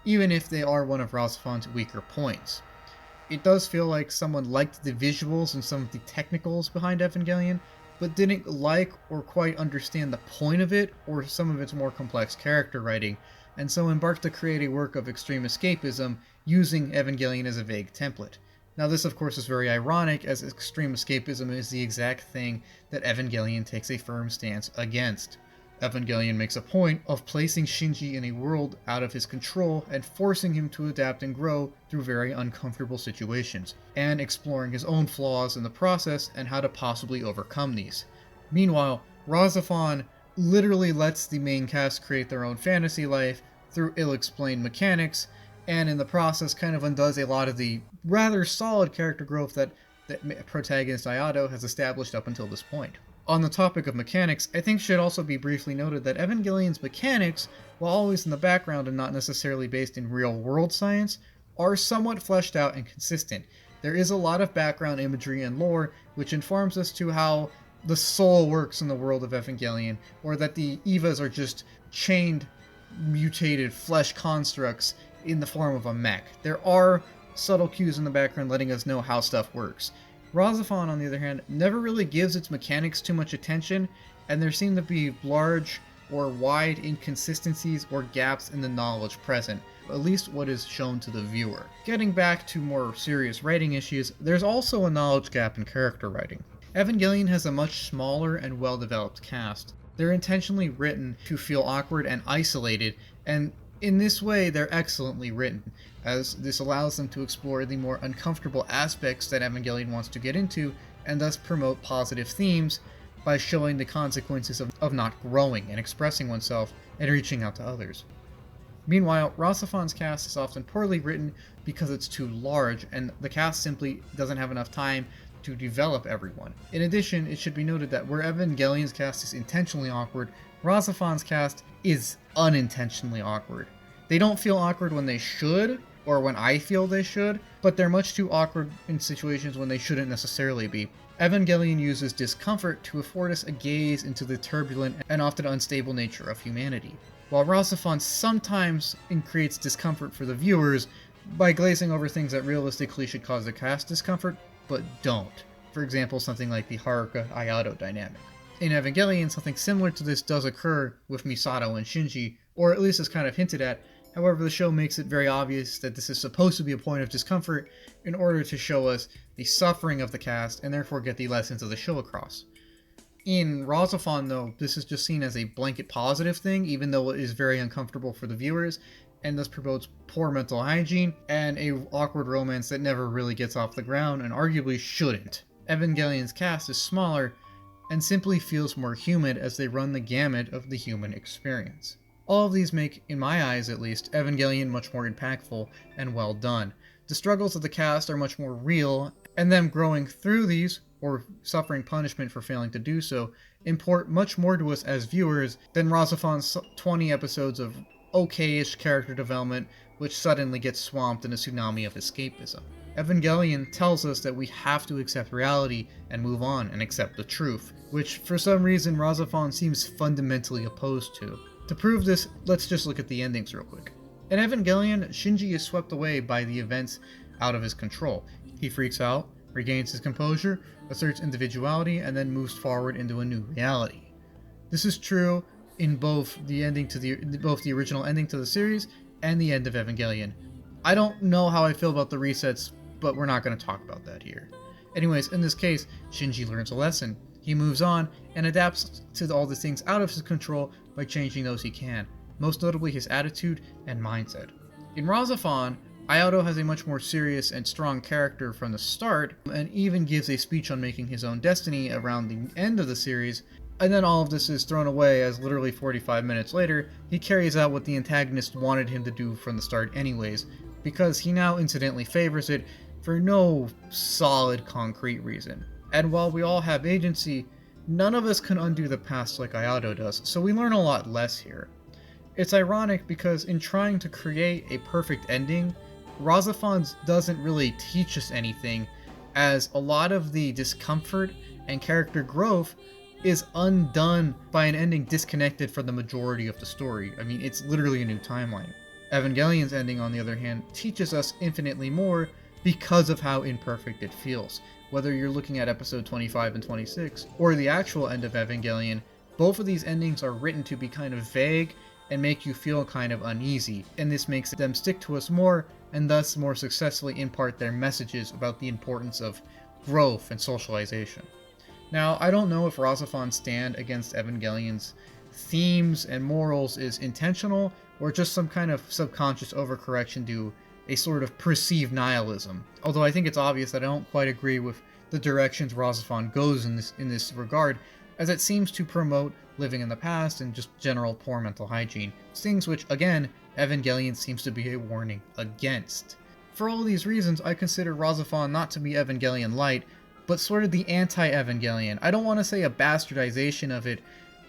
even if they are one of RahXephon's weaker points. It does feel like someone liked the visuals and some of the technicals behind Evangelion, but didn't like or quite understand the point of it or some of its more complex character writing, and so embarked to create a work of extreme escapism using Evangelion as a vague template. Now this of course is very ironic, as extreme escapism is the exact thing that Evangelion takes a firm stance against. Evangelion makes a point of placing Shinji in a world out of his control and forcing him to adapt and grow through very uncomfortable situations, and exploring his own flaws in the process and how to possibly overcome these. Meanwhile, RahXephon literally lets the main cast create their own fantasy life through ill-explained mechanics, and in the process kind of undoes a lot of the rather solid character growth that protagonist Ayato has established up until this point. On the topic of mechanics, I think should also be briefly noted that Evangelion's mechanics, while always in the background and not necessarily based in real-world science, are somewhat fleshed out and consistent. There is a lot of background imagery and lore which informs us to how the soul works in the world of Evangelion, or that the Evas are just chained, mutated flesh constructs in the form of a mech. There are subtle cues in the background letting us know how stuff works. RahXephon, on the other hand, never really gives its mechanics too much attention, and there seem to be large or wide inconsistencies or gaps in the knowledge present, at least what is shown to the viewer. Getting back to more serious writing issues, there's also a knowledge gap in character writing. Evangelion has a much smaller and well-developed cast. They're intentionally written to feel awkward and isolated, and in this way they're excellently written, as this allows them to explore the more uncomfortable aspects that Evangelion wants to get into, and thus promote positive themes by showing the consequences of not growing and expressing oneself and reaching out to others. Meanwhile, RahXephon's cast is often poorly written because it's too large, and the cast simply doesn't have enough time to develop everyone. In addition, it should be noted that where Evangelion's cast is intentionally awkward, RahXephon's cast is unintentionally awkward. They don't feel awkward when they should, or when I feel they should, but they're much too awkward in situations when they shouldn't necessarily be. Evangelion uses discomfort to afford us a gaze into the turbulent and often unstable nature of humanity, while RahXephon sometimes creates discomfort for the viewers by glazing over things that realistically should cause the cast discomfort, but don't. For example, something like the Haruka-Ayato dynamic. In Evangelion, something similar to this does occur with Misato and Shinji, or at least is kind of hinted at. However, the show makes it very obvious that this is supposed to be a point of discomfort in order to show us the suffering of the cast and therefore get the lessons of the show across. In RahXephon, though, this is just seen as a blanket positive thing, even though it is very uncomfortable for the viewers, and thus promotes poor mental hygiene and a awkward romance that never really gets off the ground and arguably shouldn't. Evangelion's cast is smaller and simply feels more human as they run the gamut of the human experience. All of these make, in my eyes at least, Evangelion much more impactful and well done. The struggles of the cast are much more real, and them growing through these, or suffering punishment for failing to do so, import much more to us as viewers than RahXephon's 20 episodes of okay-ish character development, which suddenly gets swamped in a tsunami of escapism. Evangelion tells us that we have to accept reality and move on and accept the truth, which for some reason RahXephon seems fundamentally opposed to. To prove this, let's just look at the endings real quick. In Evangelion, Shinji is swept away by the events out of his control. He freaks out, regains his composure, asserts individuality, and then moves forward into a new reality. This is true in both the original ending to the series and the end of Evangelion. I don't know how I feel about the resets, but we're not going to talk about that here. Anyways, in this case, Shinji learns a lesson. He moves on and adapts to all the things out of his control by changing those he can, most notably his attitude and mindset. In RahXephon, Ayato has a much more serious and strong character from the start, and even gives a speech on making his own destiny around the end of the series, and then all of this is thrown away as literally 45 minutes later, he carries out what the antagonist wanted him to do from the start anyways, because he now incidentally favors it for no solid concrete reason. And while we all have agency, none of us can undo the past like Ayato does, so we learn a lot less here. It's ironic because in trying to create a perfect ending, RahXephon doesn't really teach us anything, as a lot of the discomfort and character growth is undone by an ending disconnected from the majority of the story. I mean, it's literally a new timeline. Evangelion's ending, on the other hand, teaches us infinitely more because of how imperfect it feels. Whether you're looking at episode 25 and 26, or the actual end of Evangelion, both of these endings are written to be kind of vague and make you feel kind of uneasy, and this makes them stick to us more, and thus more successfully impart their messages about the importance of growth and socialization. Now, I don't know if RahXephon's stand against Evangelion's themes and morals is intentional, or just some kind of subconscious overcorrection to a sort of perceived nihilism, although I think it's obvious that I don't quite agree with the directions RahXephon goes in this regard, as it seems to promote living in the past and just general poor mental hygiene, things which, again, Evangelion seems to be a warning against. For all these reasons, I consider RahXephon not to be Evangelion light, but sort of the anti-Evangelion. I don't want to say a bastardization of it,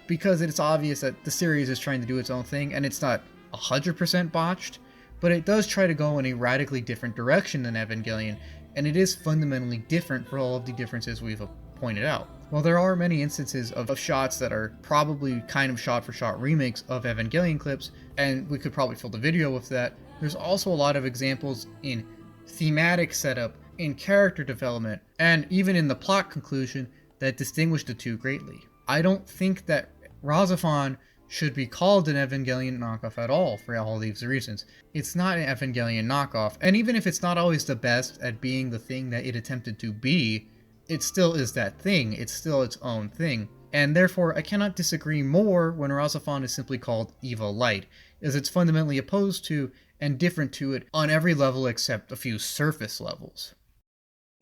because it's obvious that the series is trying to do its own thing, and it's not 100% botched, but it does try to go in a radically different direction than Evangelion, and it is fundamentally different for all of the differences we've pointed out. While there are many instances of shots that are probably kind of shot-for-shot remakes of Evangelion clips, and we could probably fill the video with that, there's also a lot of examples in thematic setup, in character development, and even in the plot conclusion that distinguish the two greatly. I don't think that RahXephon should be called an Evangelion knockoff at all for all these reasons. It's not an Evangelion knockoff, and even if it's not always the best at being the thing that it attempted to be, it still is that thing, it's still its own thing. And therefore, I cannot disagree more when RahXephon is simply called Evil Light, as it's fundamentally opposed to and different to it on every level except a few surface levels.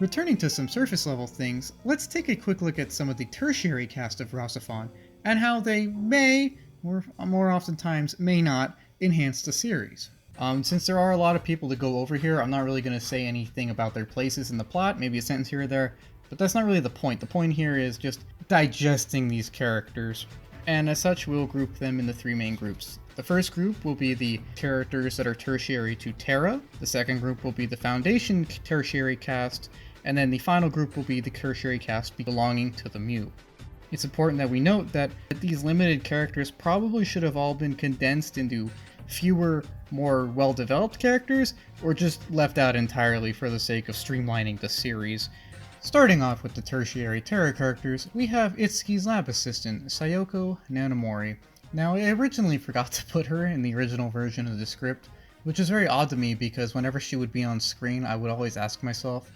Returning to some surface level things, let's take a quick look at some of the tertiary cast of RahXephon, and how they may, or more oftentimes may not, enhance the series. Since there are a lot of people to go over here, I'm not really going to say anything about their places in the plot, maybe a sentence here or there, but that's not really the point. The point here is just digesting these characters, and as such we'll group them into three main groups. The first group will be the characters that are tertiary to Terra, the second group will be the Foundation tertiary cast, and then the final group will be the tertiary cast belonging to the Mu. It's important that we note that these limited characters probably should have all been condensed into fewer, more well-developed characters, or just left out entirely for the sake of streamlining the series. Starting off with the tertiary Terra characters, we have Itsuki's lab assistant, Sayoko Nanomori. Now, I originally forgot to put her in the original version of the script, which is very odd to me because whenever she would be on screen, I would always ask myself,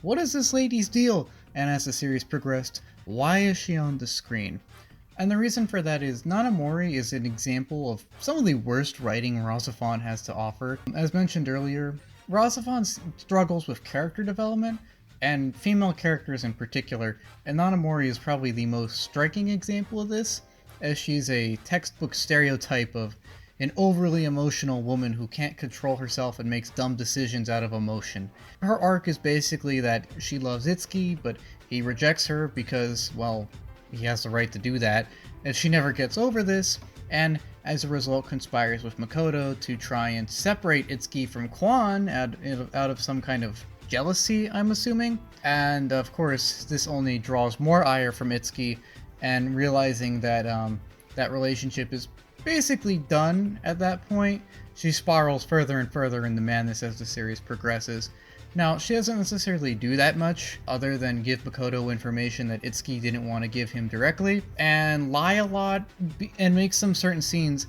what is this lady's deal? And as the series progressed, why is she on the screen? And the reason for that is Nanomori is an example of some of the worst writing RahXephon has to offer. As mentioned earlier, RahXephon struggles with character development, and female characters in particular, and Nanomori is probably the most striking example of this, as she's a textbook stereotype of an overly emotional woman who can't control herself and makes dumb decisions out of emotion. Her arc is basically that she loves Itsuki, but he rejects her because, well, he has the right to do that, and she never gets over this, and as a result conspires with Makoto to try and separate Itsuki from Quon out of some kind of jealousy, I'm assuming. And of course, this only draws more ire from Itsuki, and realizing that that relationship is basically done at that point, she spirals further and further into madness as the series progresses. Now, she doesn't necessarily do that much, other than give Makoto information that Itsuki didn't want to give him directly, and lie a lot, and make some certain scenes,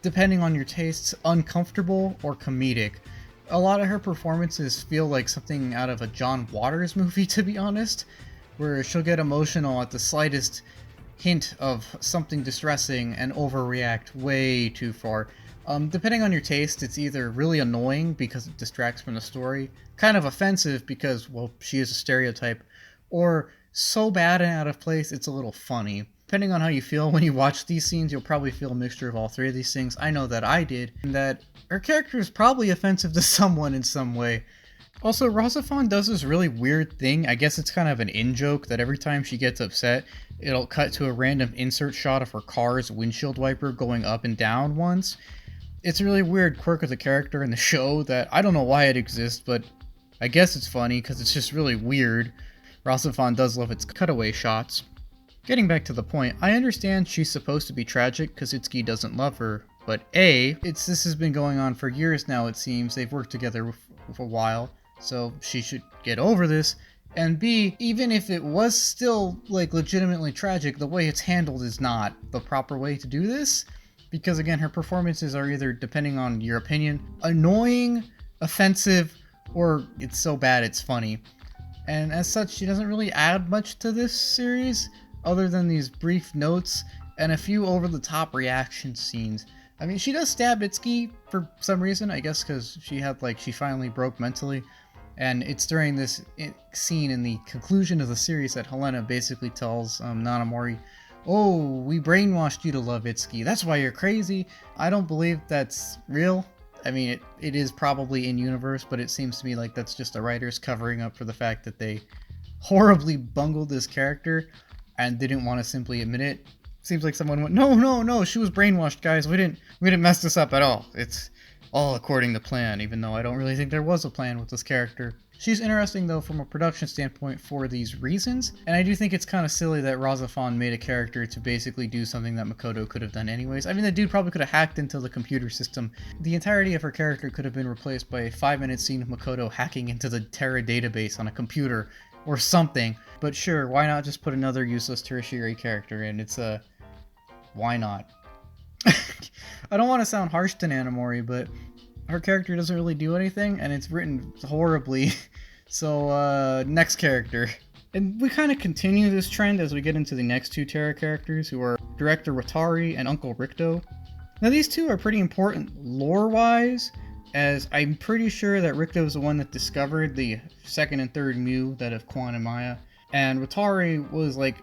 depending on your tastes, uncomfortable or comedic. A lot of her performances feel like something out of a John Waters movie, to be honest, where she'll get emotional at the slightest hint of something distressing and overreact way too far. Depending on your taste, it's either really annoying because it distracts from the story, kind of offensive because, well, she is a stereotype, or so bad and out of place it's a little funny. Depending on how you feel when you watch these scenes, you'll probably feel a mixture of all three of these things. I know that I did, and that her character is probably offensive to someone in some way. Also, RahXephon does this really weird thing. I guess it's kind of an in-joke that every time she gets upset, it'll cut to a random insert shot of her car's windshield wiper going up and down once. It's a really weird quirk of the character in the show that I don't know why it exists, but I guess it's funny because it's just really weird. RahXephon does love its cutaway shots. Getting back to the point, I understand she's supposed to be tragic because Itsuki doesn't love her, but A, this has been going on for years now, it seems. They've worked together for a while, so she should get over this. And B, even if it was still like legitimately tragic, the way it's handled is not the proper way to do this. Because again, her performances are either, depending on your opinion, annoying, offensive, or it's so bad it's funny. And as such, she doesn't really add much to this series, other than these brief notes and a few over-the-top reaction scenes. I mean, she does stab Itsuki for some reason, I guess because she finally broke mentally. And it's during this scene in the conclusion of the series that Helena basically tells Nanamori, "Oh, we brainwashed you to love Itsuki. That's why you're crazy." I don't believe that's real. I mean, it is probably in universe, but it seems to me like that's just the writers covering up for the fact that they horribly bungled this character and didn't want to simply admit it. Seems like someone went, no, she was brainwashed, guys. We didn't mess this up at all. It's all according to plan, even though I don't really think there was a plan with this character. She's interesting, though, from a production standpoint for these reasons, and I do think it's kind of silly that RahXephon made a character to basically do something that Makoto could have done anyways. I mean, the dude probably could have hacked into the computer system. The entirety of her character could have been replaced by a 5-minute scene of Makoto hacking into the Terra database on a computer, or something. But sure, why not just put another useless tertiary character in? Why not? I don't want to sound harsh to Nanamori, but her character doesn't really do anything, and it's written horribly. So, next character. And we kind of continue this trend as we get into the next two Terra characters, who are Director Watari and Uncle Ricto. Now, these two are pretty important lore-wise, as I'm pretty sure that Ricto is the one that discovered the second and third Mu, that of Quon and Maya, and Watari was like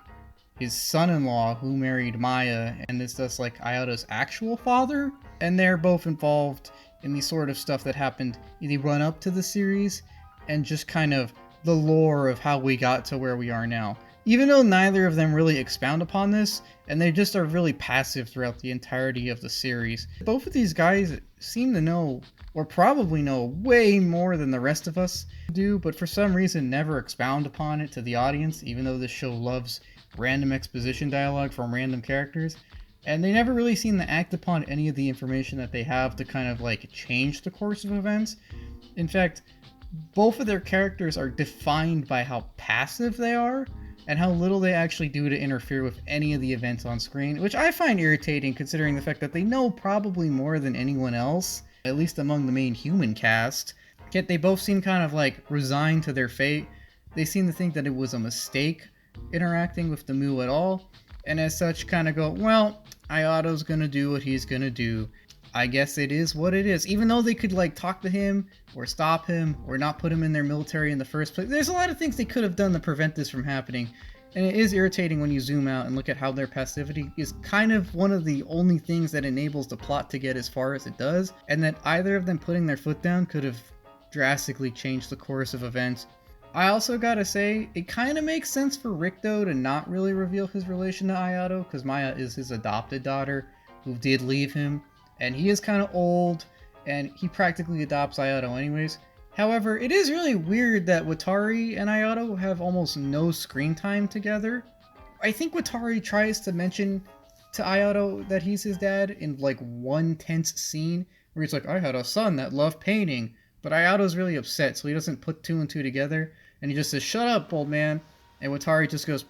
his son-in-law who married Maya, and is thus like Ayato's actual father, and they're both involved in the sort of stuff that happened in the run-up to the series, and just kind of the lore of how we got to where we are now. Even though neither of them really expound upon this, and they just are really passive throughout the entirety of the series. Both of these guys seem to know, or probably know, way more than the rest of us do, but for some reason never expound upon it to the audience, even though this show loves random exposition dialogue from random characters. And they never really seem to act upon any of the information that they have to kind of like change the course of events. In fact, both of their characters are defined by how passive they are, and how little they actually do to interfere with any of the events on screen, which I find irritating considering the fact that they know probably more than anyone else, at least among the main human cast. Yet they both seem kind of like resigned to their fate. They seem to think that it was a mistake interacting with the Mu at all, and as such kind of go, well, Ayato's gonna do what he's gonna do. I guess it is what it is. Even though they could like talk to him, or stop him, or not put him in their military in the first place. There's a lot of things they could have done to prevent this from happening. And it is irritating when you zoom out and look at how their passivity is kind of one of the only things that enables the plot to get as far as it does. And that either of them putting their foot down could have drastically changed the course of events. I also gotta say, it kind of makes sense for Ricto to not really reveal his relation to Ayato, because Maya is his adopted daughter, who did leave him. And he is kind of old, and he practically adopts Ayato anyways. However, it is really weird that Watari and Ayato have almost no screen time together. I think Watari tries to mention to Ayato that he's his dad in like one tense scene where he's like, I had a son that loved painting, but Ayato's really upset, so he doesn't put two and two together, and he just says, shut up, old man, and Watari just goes,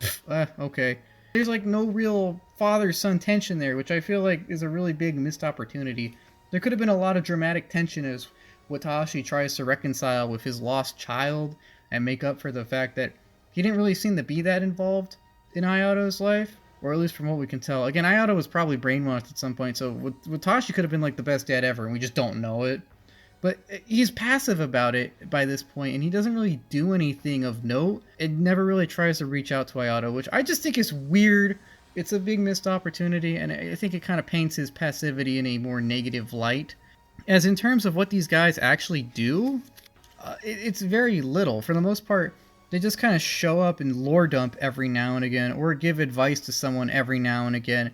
okay. There's like no real father-son tension there, which I feel like is a really big missed opportunity. There could have been a lot of dramatic tension as Watashi tries to reconcile with his lost child and make up for the fact that he didn't really seem to be that involved in Ayato's life, or at least from what we can tell. Again, Ayato was probably brainwashed at some point, so Watashi could have been like the best dad ever, and we just don't know it. But he's passive about it by this point, and he doesn't really do anything of note. It never really tries to reach out to Ayato, which I just think is weird. It's a big missed opportunity, and I think it kind of paints his passivity in a more negative light. As in terms of what these guys actually do, it's very little. For the most part, they just kind of show up and lore dump every now and again, or give advice to someone every now and again,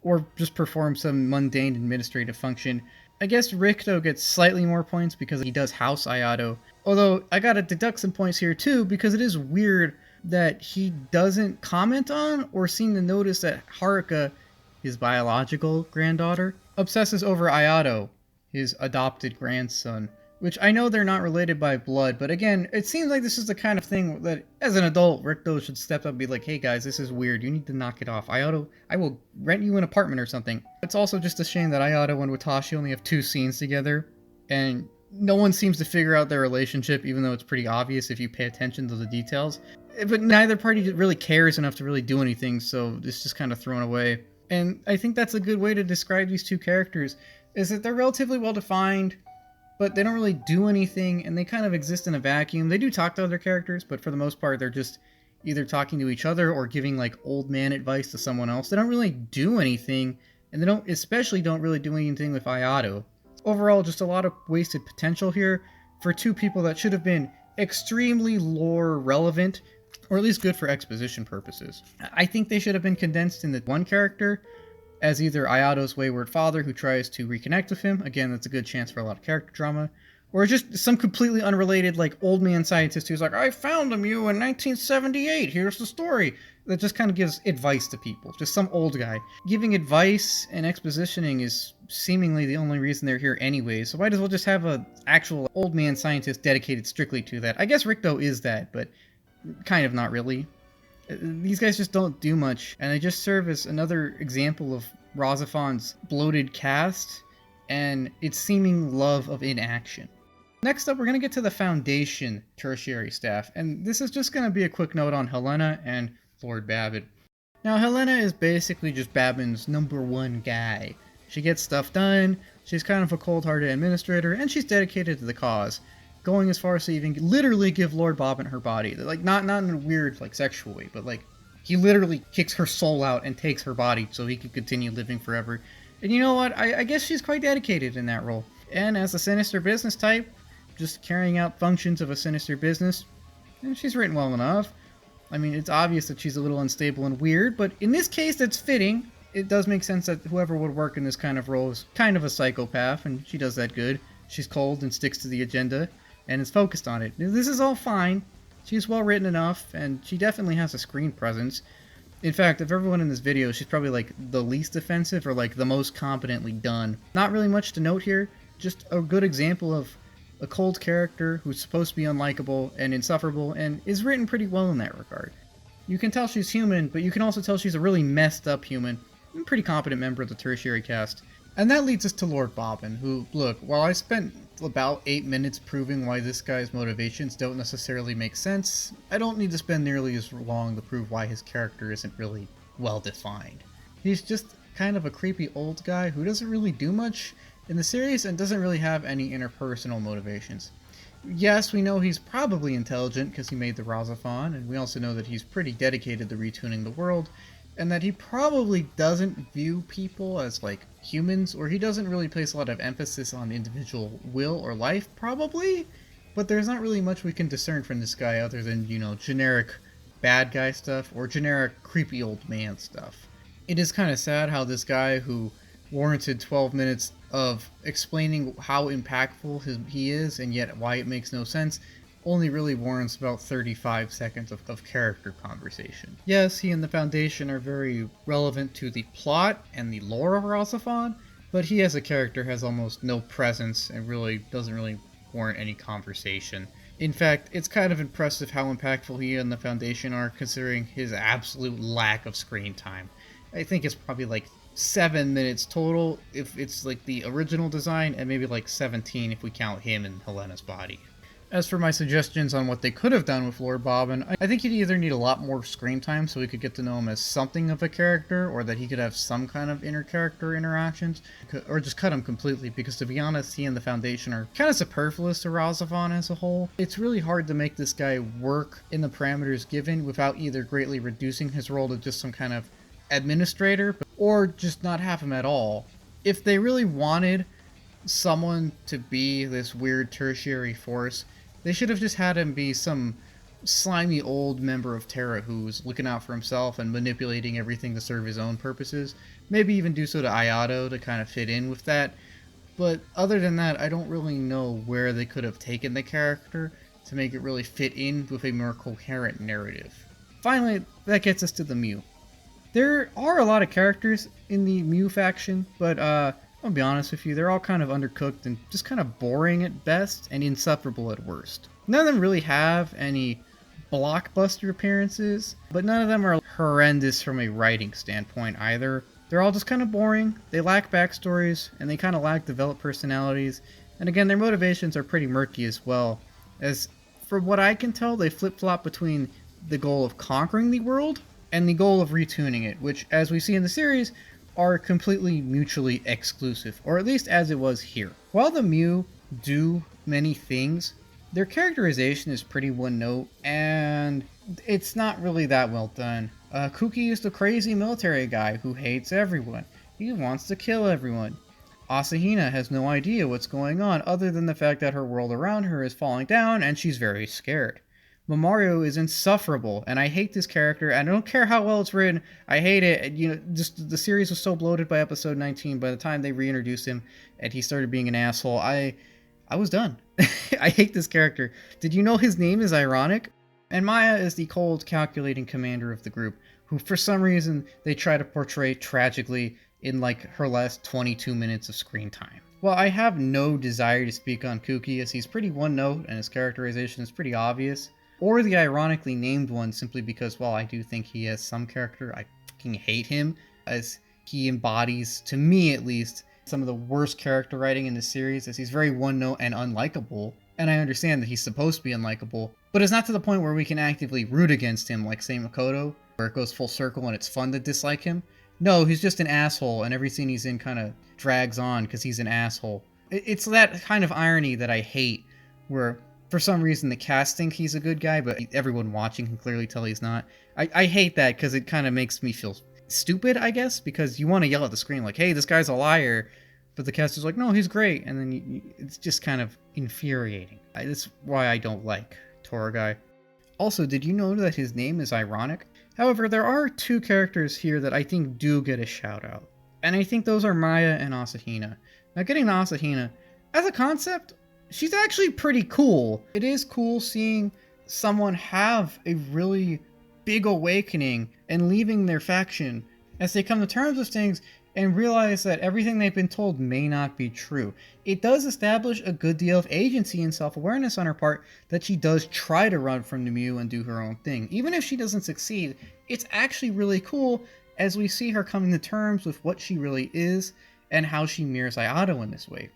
or just perform some mundane administrative function. I guess Rikto gets slightly more points because he does house Ayato. Although, I gotta deduct some points here too, because it is weird that he doesn't comment on or seem to notice that Haruka, his biological granddaughter, obsesses over Ayato, his adopted grandson. Which I know they're not related by blood, but again, it seems like this is the kind of thing that, as an adult, Rikto should step up and be like, hey guys, this is weird, you need to knock it off. Ayato, I will rent you an apartment or something. It's also just a shame that Ayato and Watashi only have 2 scenes together, and no one seems to figure out their relationship, even though it's pretty obvious if you pay attention to the details. But neither party really cares enough to really do anything, so it's just kind of thrown away. And I think that's a good way to describe these 2 characters, is that they're relatively well defined, but they don't really do anything, and they kind of exist in a vacuum. They do talk to other characters, but for the most part, they're just either talking to each other or giving, like, old man advice to someone else. They don't really do anything, and they especially don't really do anything with Ayato. Overall, just a lot of wasted potential here for 2 people that should have been extremely lore relevant, or at least good for exposition purposes. I think they should have been condensed into one character, as either Ayato's wayward father who tries to reconnect with him, again that's a good chance for a lot of character drama, or just some completely unrelated like old man scientist who's like, I found him you in 1978, here's the story, that just kind of gives advice to people, just some old guy. Giving advice and expositioning is seemingly the only reason they're here anyway, so might as well just have an actual old man scientist dedicated strictly to that. I guess Rikto is that, but kind of not really. These guys just don't do much, and they just serve as another example of RahXephon's bloated cast and its seeming love of inaction. Next up, we're going to get to the Foundation tertiary staff, and this is just going to be a quick note on Helena and Lord Babbitt. Now, Helena is basically just Babin's #1 guy. She gets stuff done, she's kind of a cold-hearted administrator, and she's dedicated to the cause. Going as far as to even literally give Lord Bobbin her body. Like, not in a weird, like, sexual way, but, like, he literally kicks her soul out and takes her body so he can continue living forever. And you know what? I guess she's quite dedicated in that role. And as a sinister business type, just carrying out functions of a sinister business, and she's written well enough. I mean, it's obvious that she's a little unstable and weird, but in this case, that's fitting. It does make sense that whoever would work in this kind of role is kind of a psychopath, and she does that good. She's cold and sticks to the agenda, and is focused on it. This is all fine. She's well written enough, and she definitely has a screen presence. In fact, of everyone in this video, she's probably like the least offensive or like the most competently done. Not really much to note here, just a good example of a cold character who's supposed to be unlikable and insufferable, and is written pretty well in that regard. You can tell she's human, but you can also tell she's a really messed up human, and a pretty competent member of the tertiary cast. And that leads us to Lord Bobbin, who, look, while I spent about 8 minutes proving why this guy's motivations don't necessarily make sense, I don't need to spend nearly as long to prove why his character isn't really well defined. He's just kind of a creepy old guy who doesn't really do much in the series and doesn't really have any interpersonal motivations. Yes, we know he's probably intelligent because he made the RahXephon, and we also know that he's pretty dedicated to retuning the world, and that he probably doesn't view people as, like, humans, or he doesn't really place a lot of emphasis on individual will or life, probably? But there's not really much we can discern from this guy other than, you know, generic bad guy stuff, or generic creepy old man stuff. It is kind of sad how this guy who warranted 12 minutes of explaining how impactful he is and yet why it makes no sense only really warrants about 35 seconds of character conversation. Yes, he and the Foundation are very relevant to the plot and the lore of RahXephon, but he as a character has almost no presence and really doesn't really warrant any conversation. In fact, it's kind of impressive how impactful he and the Foundation are considering his absolute lack of screen time. I think it's probably like 7 minutes total if it's like the original design, and maybe like 17 if we count him and Helena's body. As for my suggestions on what they could have done with Lord Bobbin, I think he'd either need a lot more screen time so we could get to know him as something of a character, or that he could have some kind of inter-character interactions, or just cut him completely, because to be honest, he and the Foundation are kind of superfluous to RahXephon as a whole. It's really hard to make this guy work in the parameters given without either greatly reducing his role to just some kind of administrator, or just not have him at all. If they really wanted someone to be this weird tertiary force, they should have just had him be some slimy old member of Terra who's looking out for himself and manipulating everything to serve his own purposes. Maybe even do so to Ayato to kind of fit in with that. But other than that, I don't really know where they could have taken the character to make it really fit in with a more coherent narrative. Finally, that gets us to the Mew. There are a lot of characters in the Mew faction, but I'll be honest with you, they're all kind of undercooked and just kind of boring at best and insufferable at worst. None of them really have any blockbuster appearances, but none of them are horrendous from a writing standpoint either. They're all just kind of boring, they lack backstories, and they kind of lack developed personalities, and again, their motivations are pretty murky as well, as from what I can tell, they flip-flop between the goal of conquering the world and the goal of retuning it, which, as we see in the series, are completely mutually exclusive, or at least as it was here. While the Mew do many things, their characterization is pretty one-note, and it's not really that well done. Kuki is the crazy military guy who hates everyone. He wants to kill everyone. Asahina has no idea what's going on other than the fact that her world around her is falling down and she's very scared. Mamoru is insufferable, and I hate this character, and I don't care how well it's written, I hate it. You know, just the series was so bloated by episode 19, by the time they reintroduced him and he started being an asshole, I was done. I hate this character. Did you know his name is ironic? And Maya is the cold, calculating commander of the group, who for some reason they try to portray tragically in like her last 22 minutes of screen time. While I have no desire to speak on Kuki, as he's pretty one-note and his characterization is pretty obvious, or the ironically named one simply because, while I do think he has some character, I fucking hate him, as he embodies, to me at least, some of the worst character writing in the series, as he's very one-note and unlikable, and I understand that he's supposed to be unlikable, but it's not to the point where we can actively root against him like, say, Makoto, where it goes full circle and it's fun to dislike him. No, he's just an asshole, and every scene he's in kind of drags on because he's an asshole. It's that kind of irony that I hate, where for some reason the cast think he's a good guy, but everyone watching can clearly tell he's not. I hate that because it kind of makes me feel stupid, I guess, because you want to yell at the screen like, hey, this guy's a liar, but the cast is like, no, he's great, and then it's just kind of infuriating. That's why I don't like Toragai. Also, did you know that his name is ironic? However, there are two characters here that I think do get a shout out, and I think those are Maya and Asahina. Now, getting to Asahina, as a concept, she's actually pretty cool. It is cool seeing someone have a really big awakening and leaving their faction as they come to terms with things and realize that everything they've been told may not be true. It does establish a good deal of agency and self-awareness on her part that she does try to run from the Mew and do her own thing. Even if she doesn't succeed, it's actually really cool as we see her coming to terms with what she really is and how she mirrors Ayato in this way.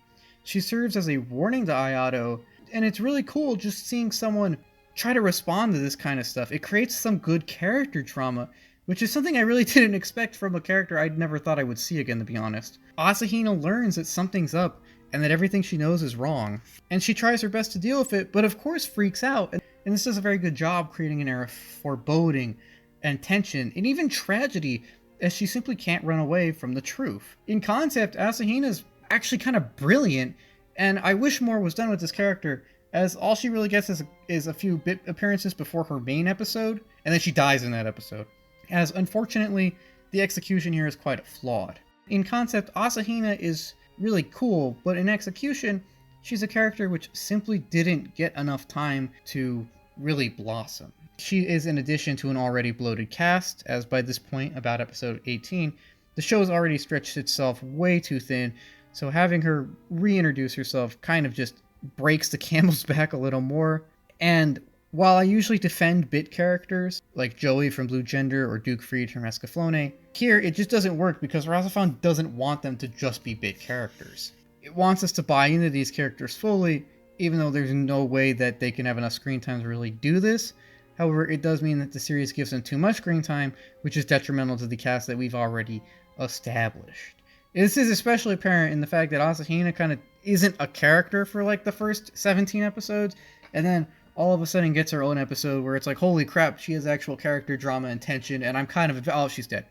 She serves as a warning to Ayato, and it's really cool just seeing someone try to respond to this kind of stuff. It creates some good character drama, which is something I really didn't expect from a character I'd never thought I would see again, to be honest. Asahina learns that something's up, and that everything she knows is wrong, and she tries her best to deal with it, but of course freaks out, and this does a very good job creating an air of foreboding, and tension, and even tragedy, as she simply can't run away from the truth. In concept, Asahina's actually kind of brilliant, and I wish more was done with this character, as all she really gets is a few bit appearances before her main episode, and then she dies in that episode. As unfortunately, the execution here is quite flawed. In concept, Asahina is really cool, but in execution, she's a character which simply didn't get enough time to really blossom. She is an addition to an already bloated cast, as by this point, about episode 18, the show has already stretched itself way too thin, so having her reintroduce herself kind of just breaks the camel's back a little more. And while I usually defend bit characters, like Joey from Blue Gender or Duke Freed from Escaflowne, here it just doesn't work because RahXephon doesn't want them to just be bit characters. It wants us to buy into these characters fully, even though there's no way that they can have enough screen time to really do this. However, it does mean that the series gives them too much screen time, which is detrimental to the cast that we've already established. This is especially apparent in the fact that Asahina kind of isn't a character for like the first 17 episodes, and then all of a sudden gets her own episode where it's like, holy crap, she has actual character drama and tension, and I'm kind of, oh, she's dead.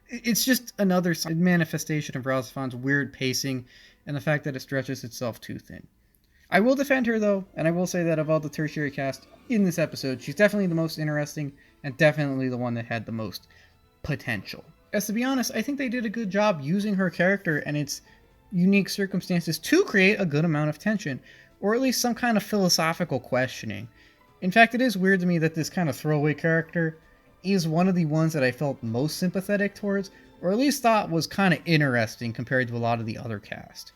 It's just another manifestation of RahXephon's weird pacing and the fact that it stretches itself too thin. I will defend her though, and I will say that of all the tertiary cast in this episode, she's definitely the most interesting and definitely the one that had the most potential. As to be honest, I think they did a good job using her character and its unique circumstances to create a good amount of tension, or at least some kind of philosophical questioning. In fact, it is weird to me that this kind of throwaway character is one of the ones that I felt most sympathetic towards, or at least thought was kind of interesting compared to a lot of the other cast.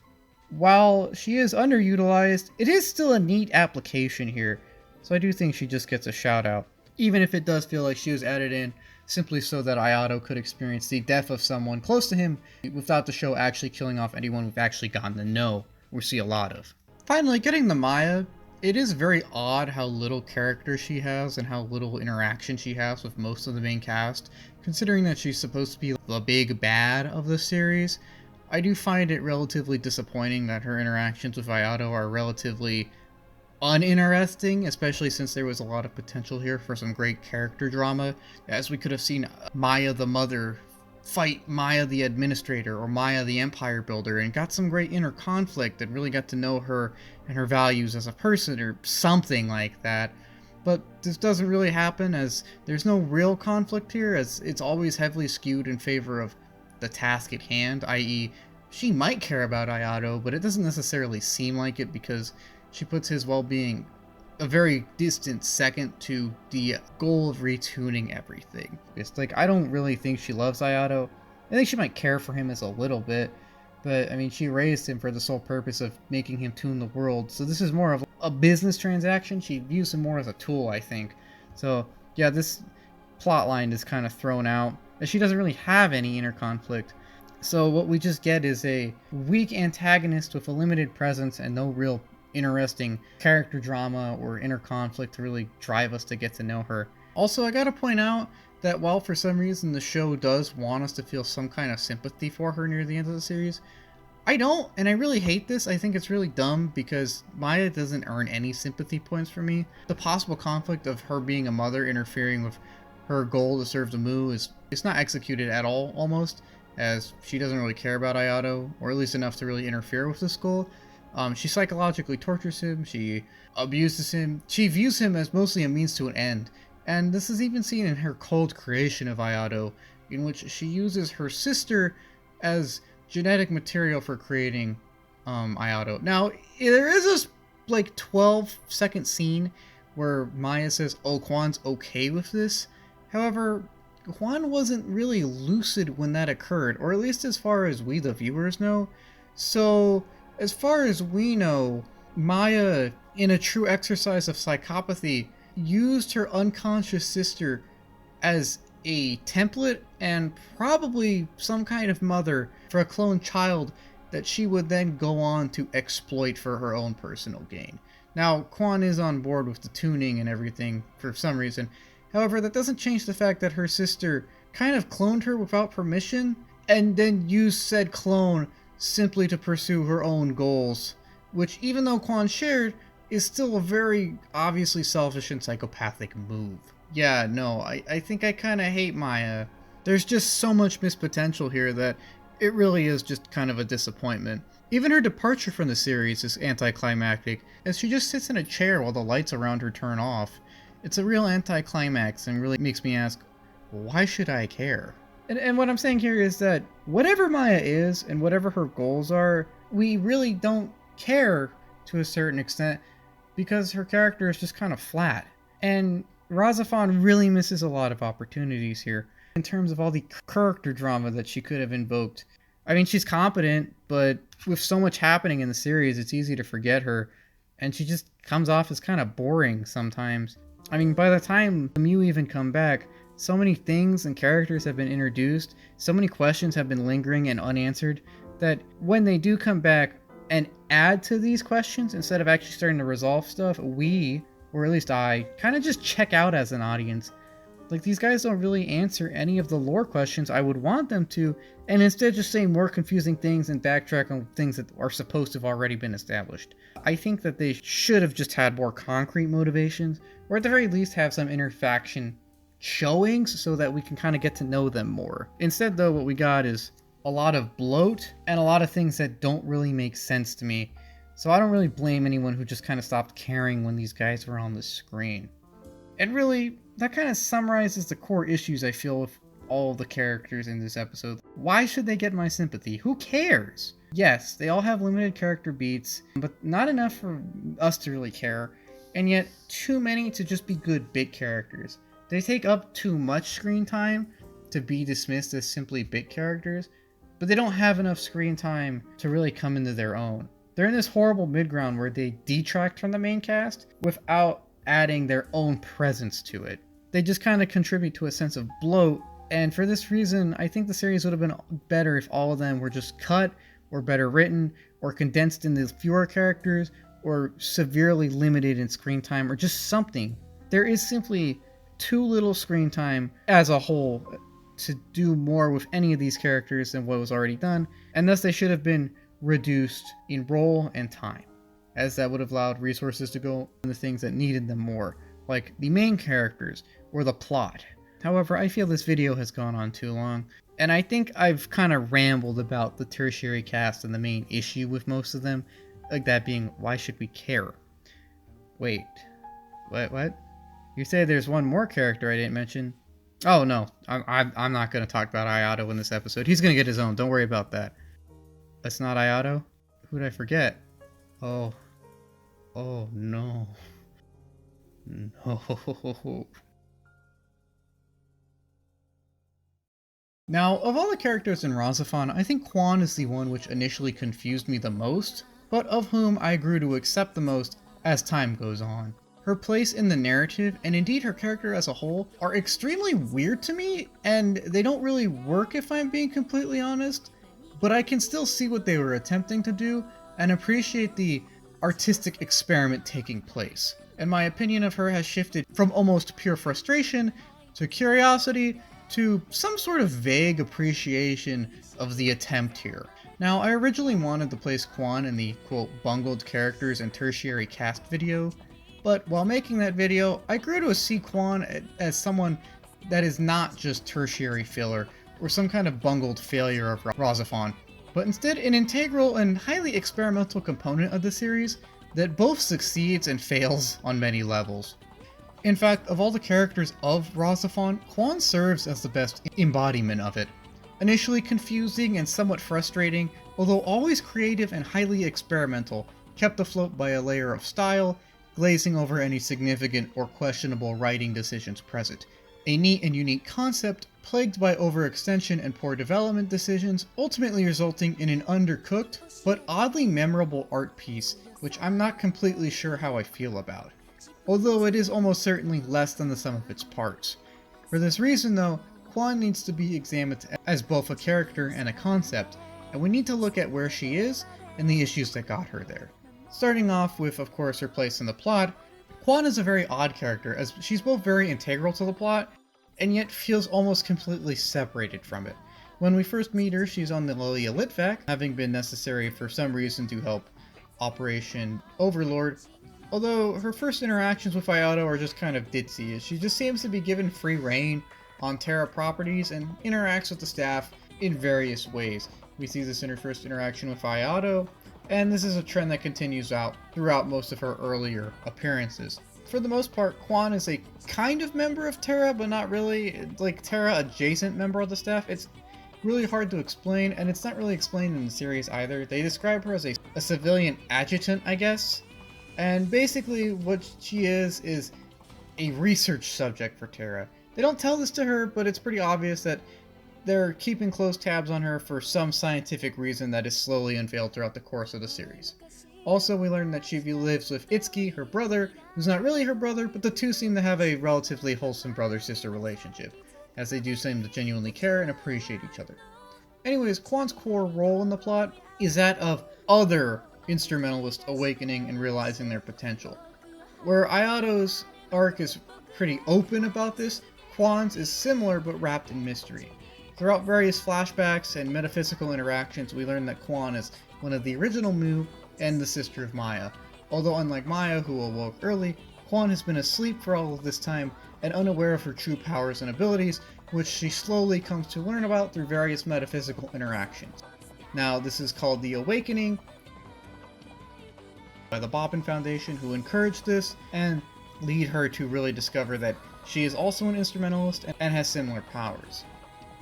While she is underutilized, it is still a neat application here, so I do think she just gets a shout out, even if it does feel like she was added in simply so that Ayato could experience the death of someone close to him without the show actually killing off anyone we've actually gotten to know or see a lot of. Finally, getting to Maya, it is very odd how little character she has and how little interaction she has with most of the main cast, considering that she's supposed to be the big bad of the series. I do find it relatively disappointing that her interactions with Ayato are relatively uninteresting, especially since there was a lot of potential here for some great character drama, as we could have seen Maya the mother fight Maya the administrator or Maya the empire builder and got some great inner conflict and really got to know her and her values as a person or something like that. But this doesn't really happen, as there's no real conflict here, as it's always heavily skewed in favor of the task at hand, i.e. she might care about Ayato, but it doesn't necessarily seem like it because she puts his well-being a very distant second to the goal of retuning everything. It's like, I don't really think she loves Ayato. I think she might care for him as a little bit, but I mean, she raised him for the sole purpose of making him tune the world, so this is more of a business transaction. She views him more as a tool, I think. So yeah, this plotline is kind of thrown out, as she doesn't really have any inner conflict. So what we just get is a weak antagonist with a limited presence and no real interesting character drama or inner conflict to really drive us to get to know her. Also, I gotta point out that while for some reason the show does want us to feel some kind of sympathy for her near the end of the series, I don't, and I really hate this. I think it's really dumb because Maya doesn't earn any sympathy points for me. The possible conflict of her being a mother interfering with her goal to serve the Mu it's not executed at all, almost, as she doesn't really care about Ayato, or at least enough to really interfere with this goal. She psychologically tortures him, she abuses him, she views him as mostly a means to an end, and this is even seen in her cold creation of Ayato, in which she uses her sister as genetic material for creating Ayato. Now, there is this like 12-second scene where Maya says, oh, Quon's okay with this. However, Quon wasn't really lucid when that occurred, or at least as far as we the viewers know. So, as far as we know, Maya, in a true exercise of psychopathy, used her unconscious sister as a template and probably some kind of mother for a clone child that she would then go on to exploit for her own personal gain. Now, Quon is on board with the tuning and everything for some reason. However, that doesn't change the fact that her sister kind of cloned her without permission and then used said clone simply to pursue her own goals, which, even though Quon shared, is still a very obviously selfish and psychopathic move. Yeah, no, I think I kind of hate Maya. There's just so much missed potential here that it really is just kind of a disappointment. Even her departure from the series is anticlimactic, as she just sits in a chair while the lights around her turn off. It's a real anticlimax and really makes me ask, why should I care? And what I'm saying here is that whatever Maya is and whatever her goals are, we really don't care to a certain extent because her character is just kind of flat. And RahXephon really misses a lot of opportunities here in terms of all the character drama that she could have invoked. I mean, she's competent, but with so much happening in the series, it's easy to forget her. And she just comes off as kind of boring sometimes. I mean, by the time the Mew even come back, so many things and characters have been introduced, so many questions have been lingering and unanswered, that when they do come back and add to these questions, instead of actually starting to resolve stuff, we, or at least I, kind of just check out as an audience. Like, these guys don't really answer any of the lore questions I would want them to, and instead just say more confusing things and backtrack on things that are supposed to have already been established. I think that they should have just had more concrete motivations, or at the very least have some interfaction showings so that we can kind of get to know them more. Instead, though, what we got is a lot of bloat and a lot of things that don't really make sense to me. So I don't really blame anyone who just kind of stopped caring when these guys were on the screen. And really, that kind of summarizes the core issues I feel with all the characters in this episode. Why should they get my sympathy? Who cares? Yes, they all have limited character beats, but not enough for us to really care, and yet too many to just be good bit characters. They take up too much screen time to be dismissed as simply bit characters, but they don't have enough screen time to really come into their own. They're in this horrible midground where they detract from the main cast without adding their own presence to it. They just kind of contribute to a sense of bloat, and for this reason, I think the series would have been better if all of them were just cut, or better written, or condensed into fewer characters, or severely limited in screen time, or just something. There is simply too little screen time as a whole to do more with any of these characters than what was already done, and thus they should have been reduced in role and time, as that would have allowed resources to go on the things that needed them more, like the main characters or the plot. However, I feel this video has gone on too long, and I think I've kind of rambled about the tertiary cast and the main issue with most of them, like that being, why should we care? Wait, what? You say there's one more character I didn't mention? Oh no, I'm not going to talk about Ayato in this episode. He's going to get his own, don't worry about that. That's not Ayato? Who did I forget? Oh no. No. Now, of all the characters in RahXephon, I think Quon is the one which initially confused me the most, but of whom I grew to accept the most as time goes on. Her place in the narrative, and indeed her character as a whole, are extremely weird to me, and they don't really work if I'm being completely honest, but I can still see what they were attempting to do, and appreciate the artistic experiment taking place. And my opinion of her has shifted from almost pure frustration, to curiosity, to some sort of vague appreciation of the attempt here. Now, I originally wanted to place Quon in the, quote, bungled characters and tertiary cast video, but while making that video, I grew to see Quon as someone that is not just tertiary filler, or some kind of bungled failure of RahXephon, but instead an integral and highly experimental component of the series that both succeeds and fails on many levels. In fact, of all the characters of RahXephon, Quon serves as the best embodiment of it. Initially confusing and somewhat frustrating, although always creative and highly experimental, kept afloat by a layer of style, glazing over any significant or questionable writing decisions present. A neat and unique concept, plagued by overextension and poor development decisions, ultimately resulting in an undercooked, but oddly memorable art piece, which I'm not completely sure how I feel about. Although it is almost certainly less than the sum of its parts. For this reason though, Quon needs to be examined as both a character and a concept, and we need to look at where she is and the issues that got her there. Starting off with, of course, her place in the plot, Quon is a very odd character, as she's both very integral to the plot, and yet feels almost completely separated from it. When we first meet her, she's on the Lilia Litvac, having been necessary for some reason to help Operation Overlord, although her first interactions with Ayato are just kind of ditzy, as she just seems to be given free reign on Terra properties and interacts with the staff in various ways. We see this in her first interaction with Ayato, and this is a trend that continues out throughout most of her earlier appearances. For the most part, Quon is a kind of member of Terra, but not really, like Terra adjacent member of the staff. It's really hard to explain, and it's not really explained in the series either. They describe her as a civilian adjutant, I guess. And basically what she is a research subject for Terra. They don't tell this to her, but it's pretty obvious that they're keeping close tabs on her for some scientific reason that is slowly unveiled throughout the course of the series. Also, we learn that she lives with Itsuki, her brother, who's not really her brother, but the two seem to have a relatively wholesome brother-sister relationship, as they do seem to genuinely care and appreciate each other. Anyways, Quon's core role in the plot is that of other instrumentalists awakening and realizing their potential. Where Ayato's arc is pretty open about this, Quon's is similar but wrapped in mystery. Throughout various flashbacks and metaphysical interactions, we learn that Quon is one of the original Mu and the sister of Maya. Although unlike Maya, who awoke early, Quon has been asleep for all of this time and unaware of her true powers and abilities, which she slowly comes to learn about through various metaphysical interactions. Now, this is called the Awakening by the Bobbin Foundation, who encouraged this and lead her to really discover that she is also an instrumentalist and has similar powers.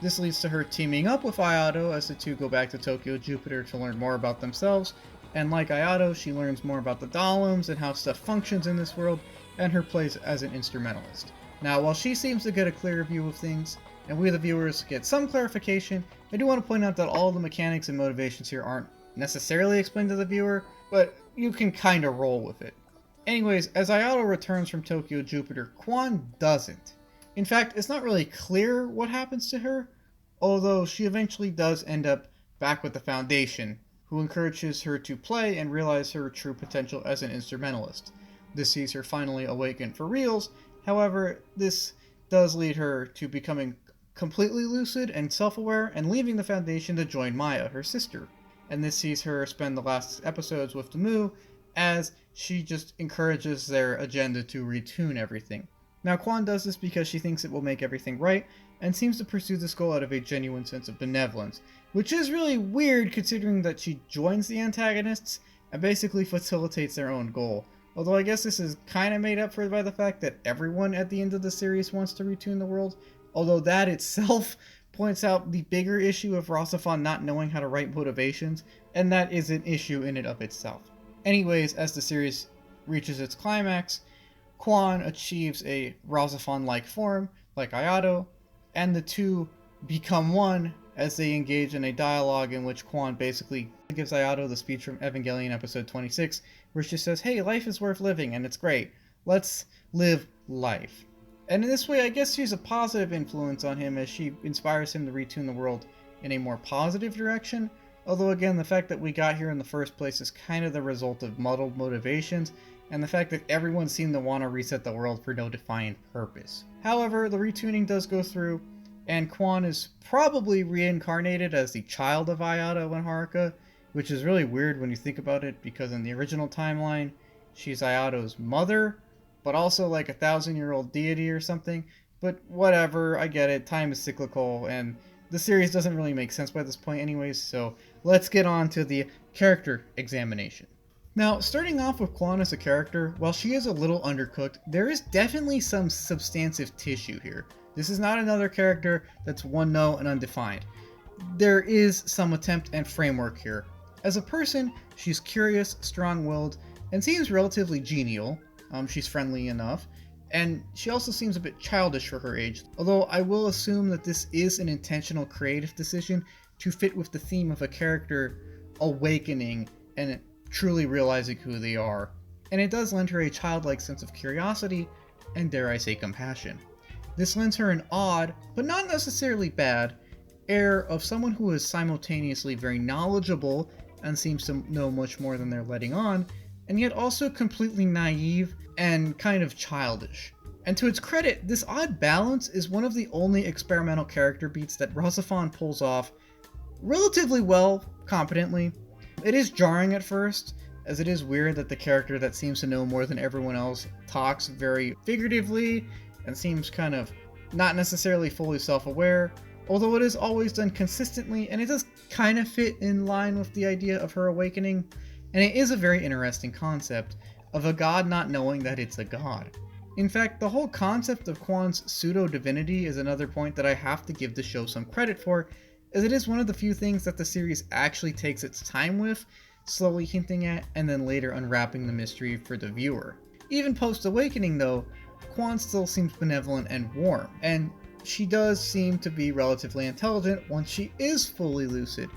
This leads to her teaming up with Ayato as the two go back to Tokyo Jupiter to learn more about themselves, and like Ayato, she learns more about the Dalims and how stuff functions in this world, and her place as an instrumentalist. Now, while she seems to get a clearer view of things, and we the viewers get some clarification, I do want to point out that all the mechanics and motivations here aren't necessarily explained to the viewer, but you can kinda roll with it. Anyways, as Ayato returns from Tokyo Jupiter, Quon doesn't. In fact, it's not really clear what happens to her, although she eventually does end up back with the Foundation, who encourages her to play and realize her true potential as an instrumentalist. This sees her finally awaken for reals. However, this does lead her to becoming completely lucid and self-aware and leaving the Foundation to join Maya, her sister. And this sees her spend the last episodes with the Mu as she just encourages their agenda to retune everything. Now, Quon does this because she thinks it will make everything right, and seems to pursue this goal out of a genuine sense of benevolence, which is really weird considering that she joins the antagonists and basically facilitates their own goal. Although I guess this is kind of made up for by the fact that everyone at the end of the series wants to retune the world, although that itself points out the bigger issue of RahXephon not knowing how to write motivations, and that is an issue in and of itself. Anyways, as the series reaches its climax, Quon achieves a RahXephon-like form, like Ayato, and the two become one as they engage in a dialogue in which Quon basically gives Ayato the speech from Evangelion episode 26, where she says, "Hey, life is worth living and it's great. Let's live life." And in this way, I guess she's a positive influence on him as she inspires him to retune the world in a more positive direction. Although again, the fact that we got here in the first place is kind of the result of muddled motivations, and the fact that everyone seemed to want to reset the world for no defined purpose. However, the retuning does go through, and Quon is probably reincarnated as the child of Ayato and Haruka, which is really weird when you think about it, because in the original timeline, she's Ayato's mother, but also like a 1,000-year-old deity or something. But whatever, I get it, time is cyclical, and the series doesn't really make sense by this point anyways, so let's get on to the character examination. Now, starting off with Quon as a character, while she is a little undercooked, there is definitely some substantive tissue here. This is not another character that's one note and undefined. There is some attempt and framework here. As a person, she's curious, strong-willed, and seems relatively genial. She's friendly enough, and she also seems a bit childish for her age, although I will assume that this is an intentional creative decision to fit with the theme of a character awakening and truly realizing who they are, and it does lend her a childlike sense of curiosity and, dare I say, compassion. This lends her an odd, but not necessarily bad, air of someone who is simultaneously very knowledgeable and seems to know much more than they're letting on, and yet also completely naive and kind of childish. And to its credit, this odd balance is one of the only experimental character beats that RahXephon pulls off relatively well, competently. It is jarring at first, as it is weird that the character that seems to know more than everyone else talks very figuratively and seems kind of not necessarily fully self-aware, although it is always done consistently, and it does kind of fit in line with the idea of her awakening, and it is a very interesting concept of a god not knowing that it's a god. In fact, the whole concept of Quon's pseudo-divinity is another point that I have to give the show some credit for, as it is one of the few things that the series actually takes its time with, slowly hinting at and then later unwrapping the mystery for the viewer. Even post-awakening though, Quon still seems benevolent and warm, and she does seem to be relatively intelligent once she is fully lucid.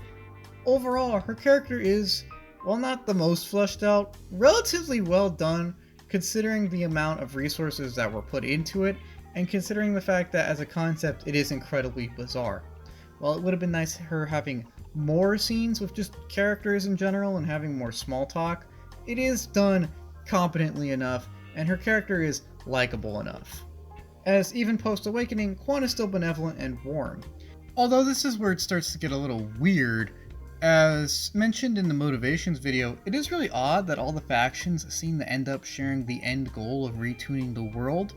Overall, her character is, while not the most fleshed out, relatively well done considering the amount of resources that were put into it, and considering the fact that as a concept it is incredibly bizarre. While it would have been nice her having more scenes with just characters in general and having more small talk, it is done competently enough, and her character is likable enough. As even post-awakening, Quon is still benevolent and warm. Although this is where it starts to get a little weird. As mentioned in the motivations video, it is really odd that all the factions seem to end up sharing the end goal of retuning the world,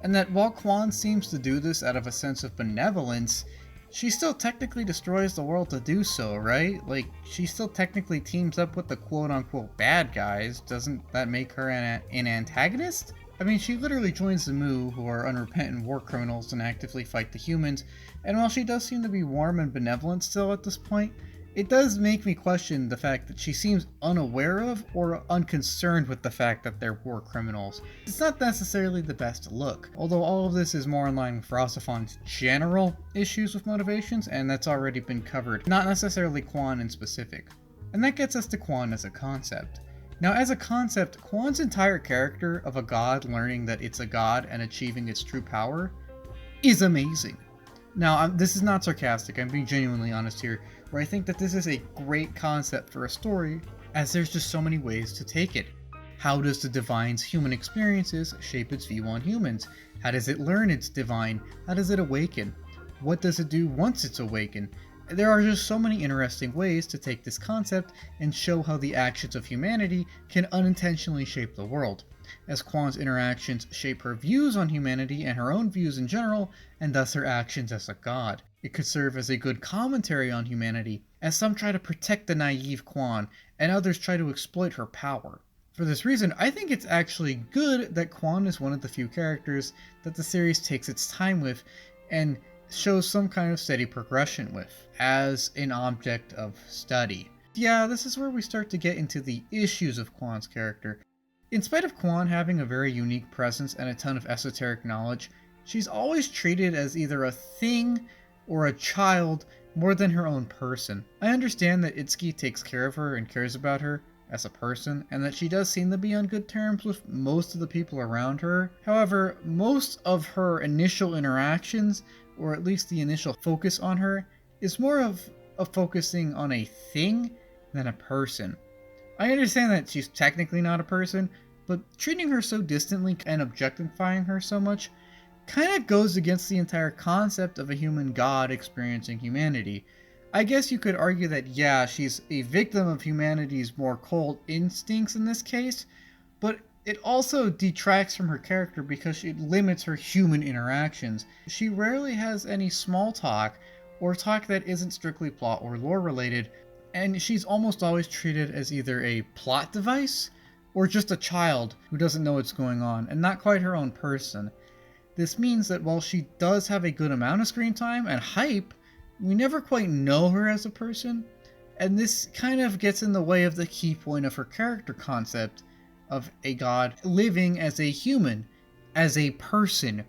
and that while Quon seems to do this out of a sense of benevolence, she still technically destroys the world to do so, right? Like, she still technically teams up with the quote-unquote bad guys. Doesn't that make her an antagonist? I mean, she literally joins the Mu, who are unrepentant war criminals and actively fight the humans, and while she does seem to be warm and benevolent still at this point, it does make me question the fact that she seems unaware of or unconcerned with the fact that they're war criminals. It's not necessarily the best look, although all of this is more in line with RahXephon's general issues with motivations, and that's already been covered, not necessarily Quon in specific. And that gets us to Quon as a concept. Now, as a concept, Quon's entire character of a god learning that it's a god and achieving its true power is amazing. Now, this is not sarcastic, I'm being genuinely honest here, where I think that this is a great concept for a story, as there's just so many ways to take it. How does the divine's human experiences shape its view on humans? How does it learn it's divine? How does it awaken? What does it do once it's awakened? There are just so many interesting ways to take this concept and show how the actions of humanity can unintentionally shape the world, as Quon's interactions shape her views on humanity and her own views in general, and thus her actions as a god. It could serve as a good commentary on humanity, as some try to protect the naive Quon, and others try to exploit her power. For this reason, I think it's actually good that Quon is one of the few characters that the series takes its time with, and shows some kind of steady progression with, as an object of study. Yeah, this is where we start to get into the issues of Quon's character. In spite of Quon having a very unique presence and a ton of esoteric knowledge, she's always treated as either a thing or a child more than her own person. I understand that Itsuki takes care of her and cares about her as a person, and that she does seem to be on good terms with most of the people around her. However, most of her initial interactions, or at least the initial focus on her, is more of focusing on a thing than a person. I understand that she's technically not a person, but treating her so distantly and objectifying her so much kind of goes against the entire concept of a human god experiencing humanity. I guess you could argue that, yeah, she's a victim of humanity's more cold instincts in this case, but it also detracts from her character because it limits her human interactions. She rarely has any small talk, or talk that isn't strictly plot or lore related, and she's almost always treated as either a plot device, or just a child who doesn't know what's going on, and not quite her own person. This means that while she does have a good amount of screen time and hype, we never quite know her as a person, and this kind of gets in the way of the key point of her character concept of a god living as a human, as a person.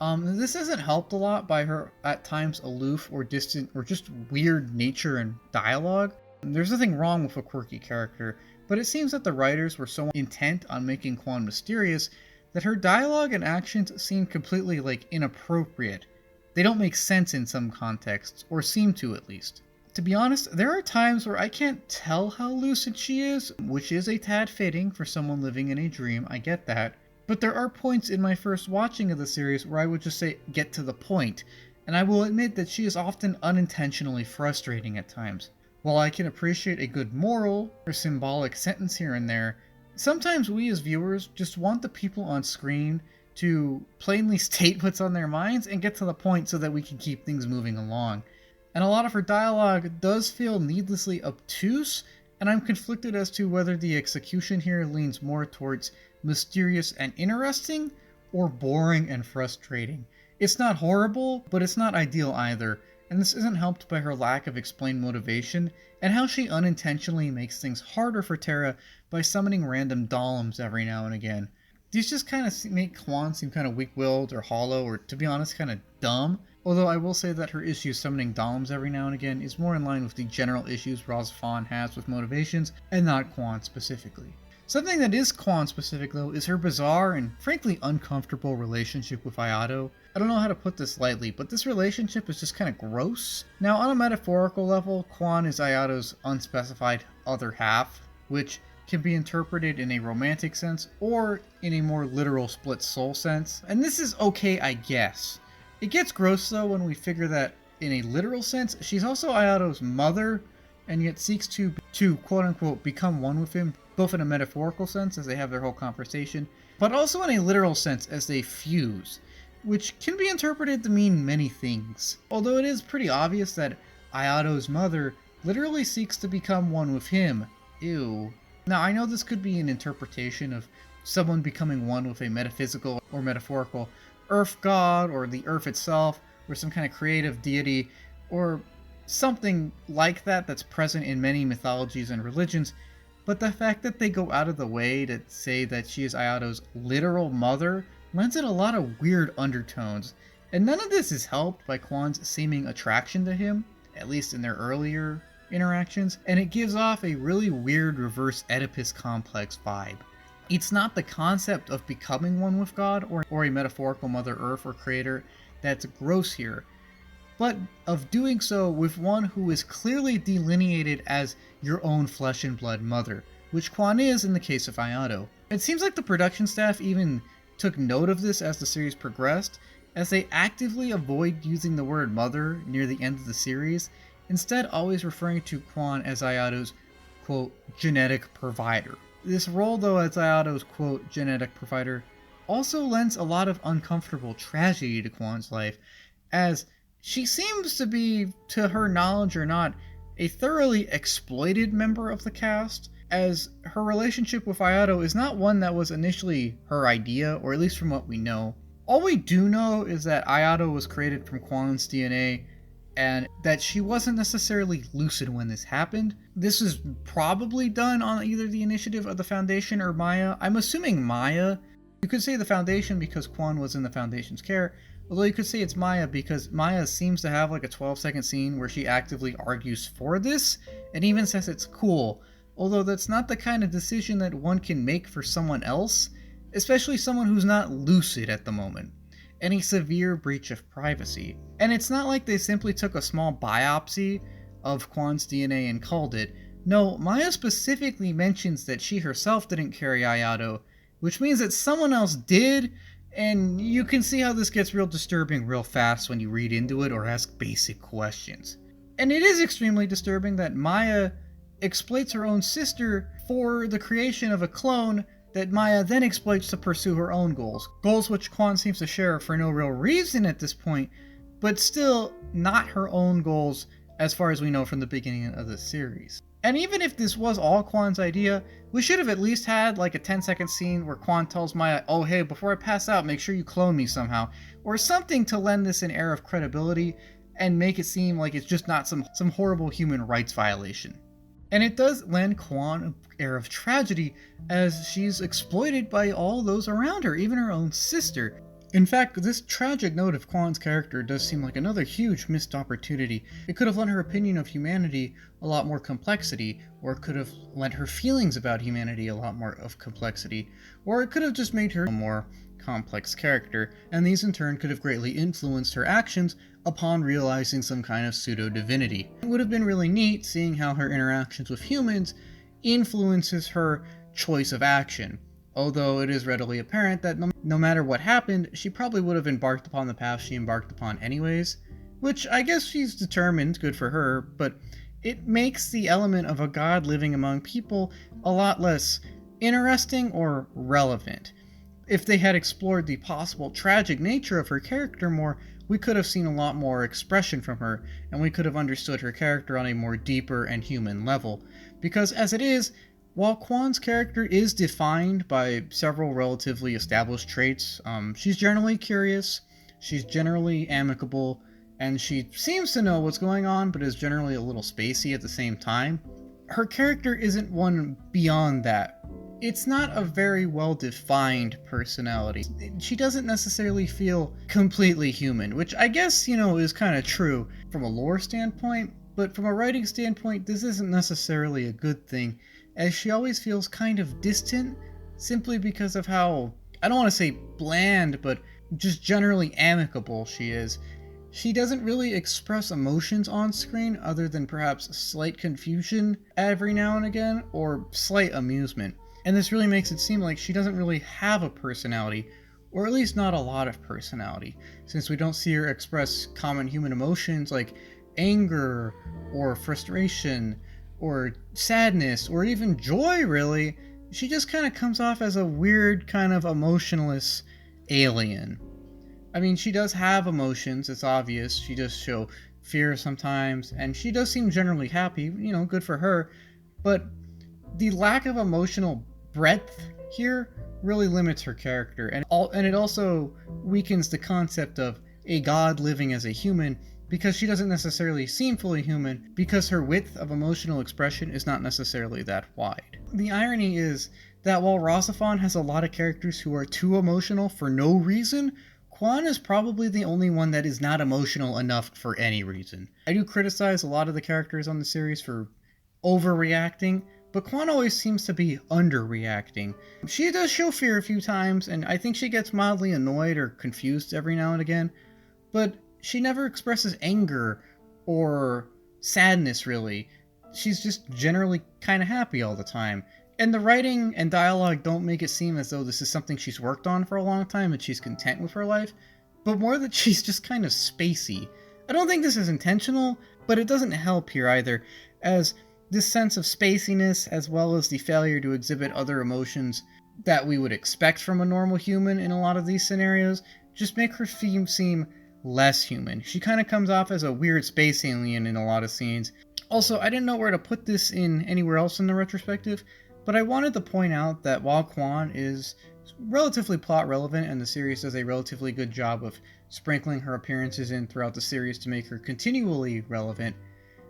This isn't helped a lot by her at times aloof or distant or just weird nature and dialogue. There's nothing wrong with a quirky character, but it seems that the writers were so intent on making Quon mysterious that her dialogue and actions seem completely, inappropriate. They don't make sense in some contexts, or seem to at least. To be honest, there are times where I can't tell how lucid she is, which is a tad fitting for someone living in a dream, I get that. But there are points in my first watching of the series where I would just say, get to the point, and I will admit that she is often unintentionally frustrating at times. While I can appreciate a good moral or symbolic sentence here and there, sometimes we as viewers just want the people on screen to plainly state what's on their minds and get to the point so that we can keep things moving along. And a lot of her dialogue does feel needlessly obtuse and I'm conflicted as to whether the execution here leans more towards mysterious and interesting, or boring and frustrating. It's not horrible, but it's not ideal either, and this isn't helped by her lack of explained motivation, and how she unintentionally makes things harder for Terra by summoning random Dalims every now and again. These just kind of make Quon seem kind of weak-willed or hollow, or to be honest, kind of dumb. Although I will say that her issue summoning Dalims every now and again is more in line with the general issues RahXephon has with motivations, and not Quon specifically. Something that is Quon specific though is her bizarre and frankly uncomfortable relationship with Ayato. I don't know how to put this lightly, but this relationship is just kind of gross. Now on a metaphorical level, Quon is Ayato's unspecified other half, which can be interpreted in a romantic sense or in a more literal split soul sense, and this is okay, I guess. It gets gross though when we figure that in a literal sense, she's also Ayato's mother, and yet seeks to quote-unquote become one with him, both in a metaphorical sense as they have their whole conversation, but also in a literal sense as they fuse, which can be interpreted to mean many things. Although it is pretty obvious that Ayato's mother literally seeks to become one with him. Ew. Now I know this could be an interpretation of someone becoming one with a metaphysical or metaphorical earth god, or the earth itself, or some kind of creative deity, or something like that that's present in many mythologies and religions, but the fact that they go out of the way to say that she is Ayato's literal mother lends it a lot of weird undertones, and none of this is helped by Quon's seeming attraction to him, at least in their earlier interactions, and it gives off a really weird reverse Oedipus complex vibe. It's not the concept of becoming one with God or a metaphorical Mother Earth or Creator that's gross here, but of doing so with one who is clearly delineated as your own flesh and blood mother, which Quon is in the case of Ayato. It seems like the production staff even took note of this as the series progressed, as they actively avoid using the word mother near the end of the series, instead always referring to Quon as Ayato's, quote, genetic provider. This role, though, as Ayato's, quote, genetic provider, also lends a lot of uncomfortable tragedy to Quon's life, as she seems to be, to her knowledge or not, a thoroughly exploited member of the cast, as her relationship with Ayato is not one that was initially her idea, or at least from what we know. All we do know is that Ayato was created from Quon's DNA, and that she wasn't necessarily lucid when this happened. This was probably done on either the initiative of the Foundation or Maya. I'm assuming Maya. You could say the Foundation because Quon was in the Foundation's care, although you could say it's Maya because Maya seems to have like a 12-second scene where she actively argues for this, and even says it's cool, although that's not the kind of decision that one can make for someone else, especially someone who's not lucid at the moment. Any severe breach of privacy. And it's not like they simply took a small biopsy of Quon's DNA and called it. No, Maya specifically mentions that she herself didn't carry Ayato, which means that someone else did, and you can see how this gets real disturbing real fast when you read into it or ask basic questions. And it is extremely disturbing that Maya exploits her own sister for the creation of a clone that Maya then exploits to pursue her own goals. Goals which Quon seems to share for no real reason at this point, but still not her own goals as far as we know from the beginning of the series. And even if this was all Quon's idea, we should have at least had like a 10-second scene where Quon tells Maya, oh hey, before I pass out, make sure you clone me somehow, or something to lend this an air of credibility and make it seem like it's just not some horrible human rights violation. And it does lend Quon an air of tragedy, as she's exploited by all those around her, even her own sister. In fact, this tragic note of Quon's character does seem like another huge missed opportunity. It could have lent her opinion of humanity a lot more complexity, or it could have lent her feelings about humanity a lot more of complexity, or it could have just made her a more complex character, and these in turn could have greatly influenced her actions upon realizing some kind of pseudo-divinity. It would have been really neat seeing how her interactions with humans influences her choice of action, although it is readily apparent that no matter what happened, she probably would have embarked upon the path she embarked upon anyways, which I guess she's determined, good for her, but it makes the element of a god living among people a lot less interesting or relevant. If they had explored the possible tragic nature of her character more, we could have seen a lot more expression from her, and we could have understood her character on a more deeper and human level. Because as it is, while Quon's character is defined by several relatively established traits, she's generally curious, she's generally amicable, and she seems to know what's going on, but is generally a little spacey at the same time. Her character isn't one beyond that. It's not a very well-defined personality. She doesn't necessarily feel completely human, which I guess, is kind of true from a lore standpoint, but from a writing standpoint, this isn't necessarily a good thing, as she always feels kind of distant, simply because of how, I don't want to say bland, but just generally amicable she is. She doesn't really express emotions on screen other than perhaps slight confusion every now and again, or slight amusement. And this really makes it seem like she doesn't really have a personality, or at least not a lot of personality, since we don't see her express common human emotions like anger, or frustration, or sadness, or even joy, really. She just kind of comes off as a weird kind of emotionless alien. I mean, she does have emotions, it's obvious. She does show fear sometimes, and she does seem generally happy, good for her. But the lack of emotional breadth here really limits her character, and it also weakens the concept of a god living as a human, because she doesn't necessarily seem fully human, because her width of emotional expression is not necessarily that wide. The irony is that while RahXephon has a lot of characters who are too emotional for no reason, Quon is probably the only one that is not emotional enough for any reason. I do criticize a lot of the characters on the series for overreacting, but Quon always seems to be underreacting. She does show fear a few times, and I think she gets mildly annoyed or confused every now and again, but she never expresses anger or sadness, really. She's just generally kind of happy all the time. And the writing and dialogue don't make it seem as though this is something she's worked on for a long time and she's content with her life, but more that she's just kind of spacey. I don't think this is intentional, but it doesn't help here either, as this sense of spaciness, as well as the failure to exhibit other emotions that we would expect from a normal human in a lot of these scenarios, just make her seem less human. She kind of comes off as a weird space alien in a lot of scenes. Also, I didn't know where to put this in anywhere else in the retrospective, but I wanted to point out that while Quon is relatively plot relevant and the series does a relatively good job of sprinkling her appearances in throughout the series to make her continually relevant,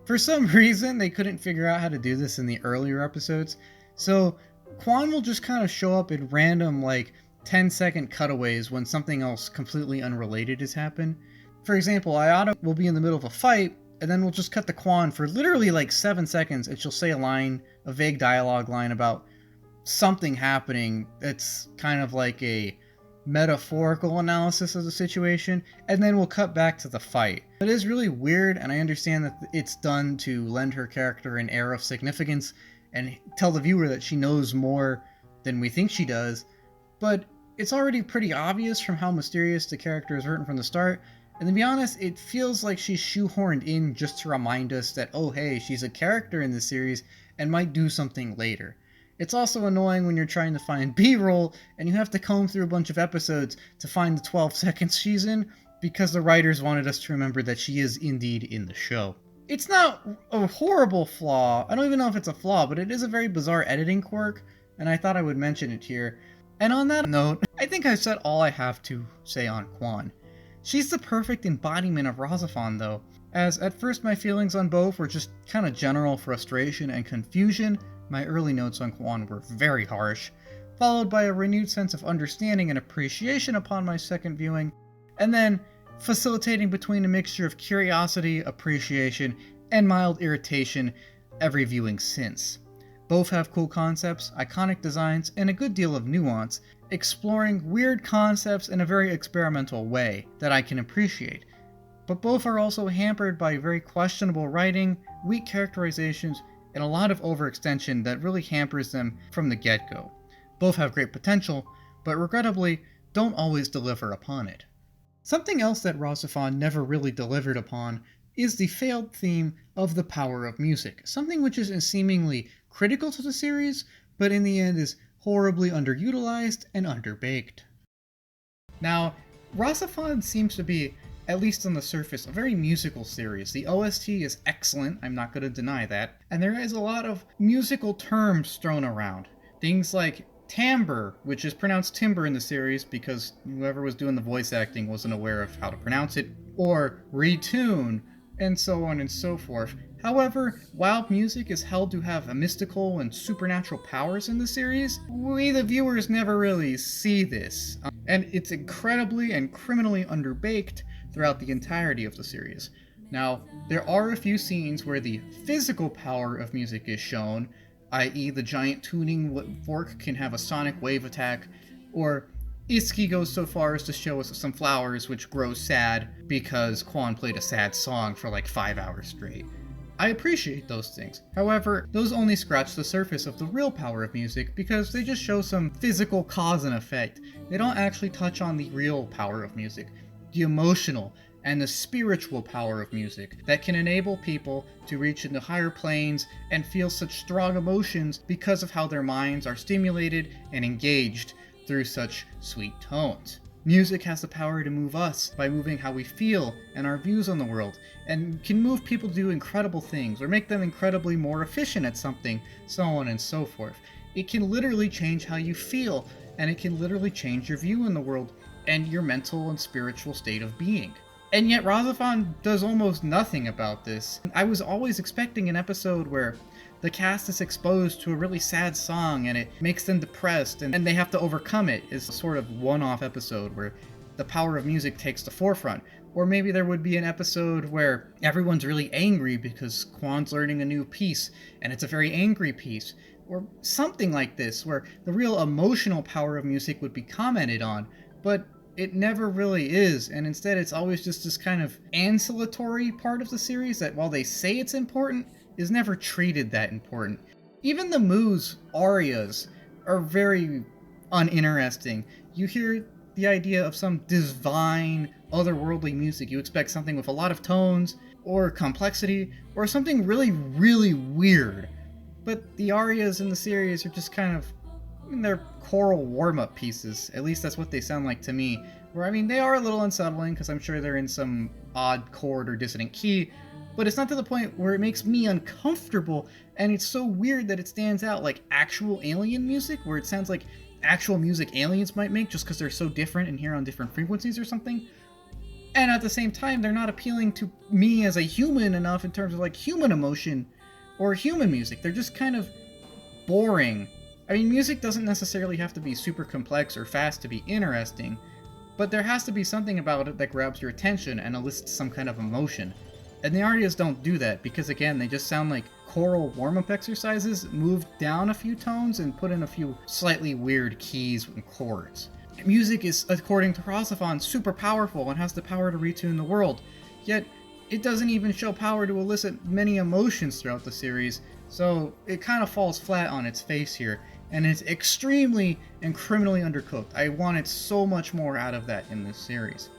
for some reason they couldn't figure out how to do this in the earlier episodes, so Quon will just kind of show up in random 10-second cutaways when something else completely unrelated has happened. For example, Ayato will be in the middle of a fight, and then we'll just cut to Quon for literally 7 seconds, and she'll say a vague dialogue line about something happening that's kind of like a metaphorical analysis of the situation, and then we'll cut back to the fight. It is really weird, and I understand that it's done to lend her character an air of significance and tell the viewer that she knows more than we think she does, but it's already pretty obvious from how mysterious the character is written from the start, and to be honest, it feels like she's shoehorned in just to remind us that, oh hey, she's a character in this series and might do something later. It's also annoying when you're trying to find B-roll and you have to comb through a bunch of episodes to find the 12 seconds she's in, because the writers wanted us to remember that she is indeed in the show. It's not a horrible flaw, I don't even know if it's a flaw, but it is a very bizarre editing quirk, and I thought I would mention it here. And on that note, I think I've said all I have to say on Quon. She's the perfect embodiment of RahXephon though, as at first my feelings on both were just kind of general frustration and confusion. My early notes on Quon were very harsh, followed by a renewed sense of understanding and appreciation upon my second viewing, and then facilitating between a mixture of curiosity, appreciation, and mild irritation every viewing since. Both have cool concepts, iconic designs, and a good deal of nuance, exploring weird concepts in a very experimental way that I can appreciate. But both are also hampered by very questionable writing, weak characterizations, and a lot of overextension that really hampers them from the get-go. Both have great potential, but regrettably don't always deliver upon it. Something else that RahXephon never really delivered upon is the failed theme of the power of music, something which is seemingly critical to the series, but in the end is horribly underutilized and underbaked. Now, RahXephon seems to be at least on the surface, a very musical series. The OST is excellent, I'm not going to deny that, and there is a lot of musical terms thrown around. Things like timbre, which is pronounced timber in the series because whoever was doing the voice acting wasn't aware of how to pronounce it, or retune, and so on and so forth. However, while music is held to have a mystical and supernatural powers in the series, we the viewers never really see this, and it's incredibly and criminally underbaked throughout the entirety of the series. Now, there are a few scenes where the physical power of music is shown, i.e. the giant tuning fork can have a sonic wave attack, or Itsuki goes so far as to show us some flowers which grow sad because Quon played a sad song for like 5 hours straight. I appreciate those things. However, those only scratch the surface of the real power of music because they just show some physical cause and effect. They don't actually touch on the real power of music, the emotional and the spiritual power of music that can enable people to reach into higher planes and feel such strong emotions because of how their minds are stimulated and engaged through such sweet tones. Music has the power to move us by moving how we feel and our views on the world, and can move people to do incredible things or make them incredibly more efficient at something, so on and so forth. It can literally change how you feel, and it can literally change your view in the world and your mental and spiritual state of being. And yet RahXephon does almost nothing about this. I was always expecting an episode where the cast is exposed to a really sad song and it makes them depressed and they have to overcome it. It's a sort of one-off episode where the power of music takes the forefront. Or maybe there would be an episode where everyone's really angry because Quon's learning a new piece and it's a very angry piece. Or something like this where the real emotional power of music would be commented on. But it never really is, and instead it's always just this kind of ancillary part of the series that while they say it's important, is never treated that important. Even the Mu's arias are very uninteresting. You hear the idea of some divine, otherworldly music. You expect something with a lot of tones, or complexity, or something really, really weird. But the arias in the series are just kind of, they're choral warm-up pieces. At least that's what they sound like to me. Where, they are a little unsettling, because I'm sure they're in some odd chord or dissonant key, but it's not to the point where it makes me uncomfortable, and it's so weird that it stands out like actual alien music, where it sounds like actual music aliens might make just because they're so different and hear on different frequencies or something. And at the same time, they're not appealing to me as a human enough in terms of like human emotion or human music. They're just kind of boring. Music doesn't necessarily have to be super complex or fast to be interesting, but there has to be something about it that grabs your attention and elicits some kind of emotion. And the arias don't do that because, again, they just sound like choral warm-up exercises moved down a few tones and put in a few slightly weird keys and chords. Music is, according to RahXephon, super powerful and has the power to retune the world, yet it doesn't even show power to elicit many emotions throughout the series, so it kind of falls flat on its face here, and it's extremely and criminally undercooked. I wanted so much more out of that in this series.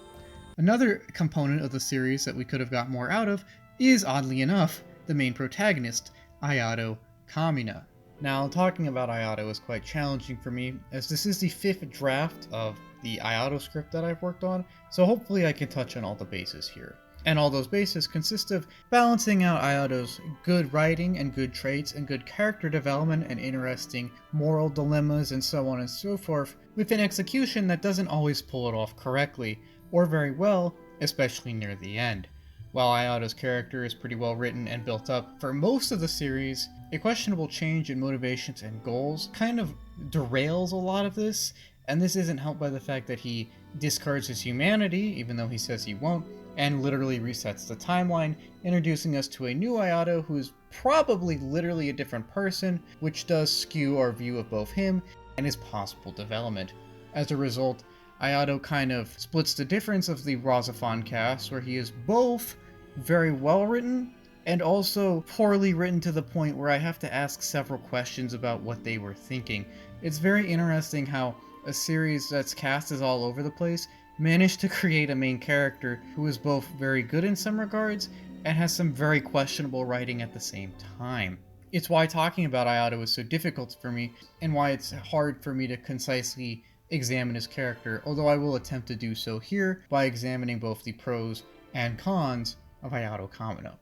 Another component of the series that we could have got more out of is, oddly enough, the main protagonist, Ayato Kamina. Now, talking about Ayato is quite challenging for me, as this is the 5th draft of the Ayato script that I've worked on, so hopefully I can touch on all the bases here. And all those bases consist of balancing out Ayato's good writing and good traits and good character development and interesting moral dilemmas and so on and so forth, with an execution that doesn't always pull it off correctly, or very well, especially near the end. While Ayato's character is pretty well written and built up for most of the series, a questionable change in motivations and goals kind of derails a lot of this, and this isn't helped by the fact that he discards his humanity, even though he says he won't, and literally resets the timeline, introducing us to a new Ayato who is probably literally a different person, which does skew our view of both him and his possible development. As a result, Ayato kind of splits the difference of the RahXephon cast, where he is both very well written and also poorly written to the point where I have to ask several questions about what they were thinking. It's very interesting how a series that's cast is all over the place managed to create a main character who is both very good in some regards and has some very questionable writing at the same time. It's why talking about Ayato is so difficult for me, and why it's hard for me to concisely examine his character, although I will attempt to do so here by examining both the pros and cons of Ayato Kamina.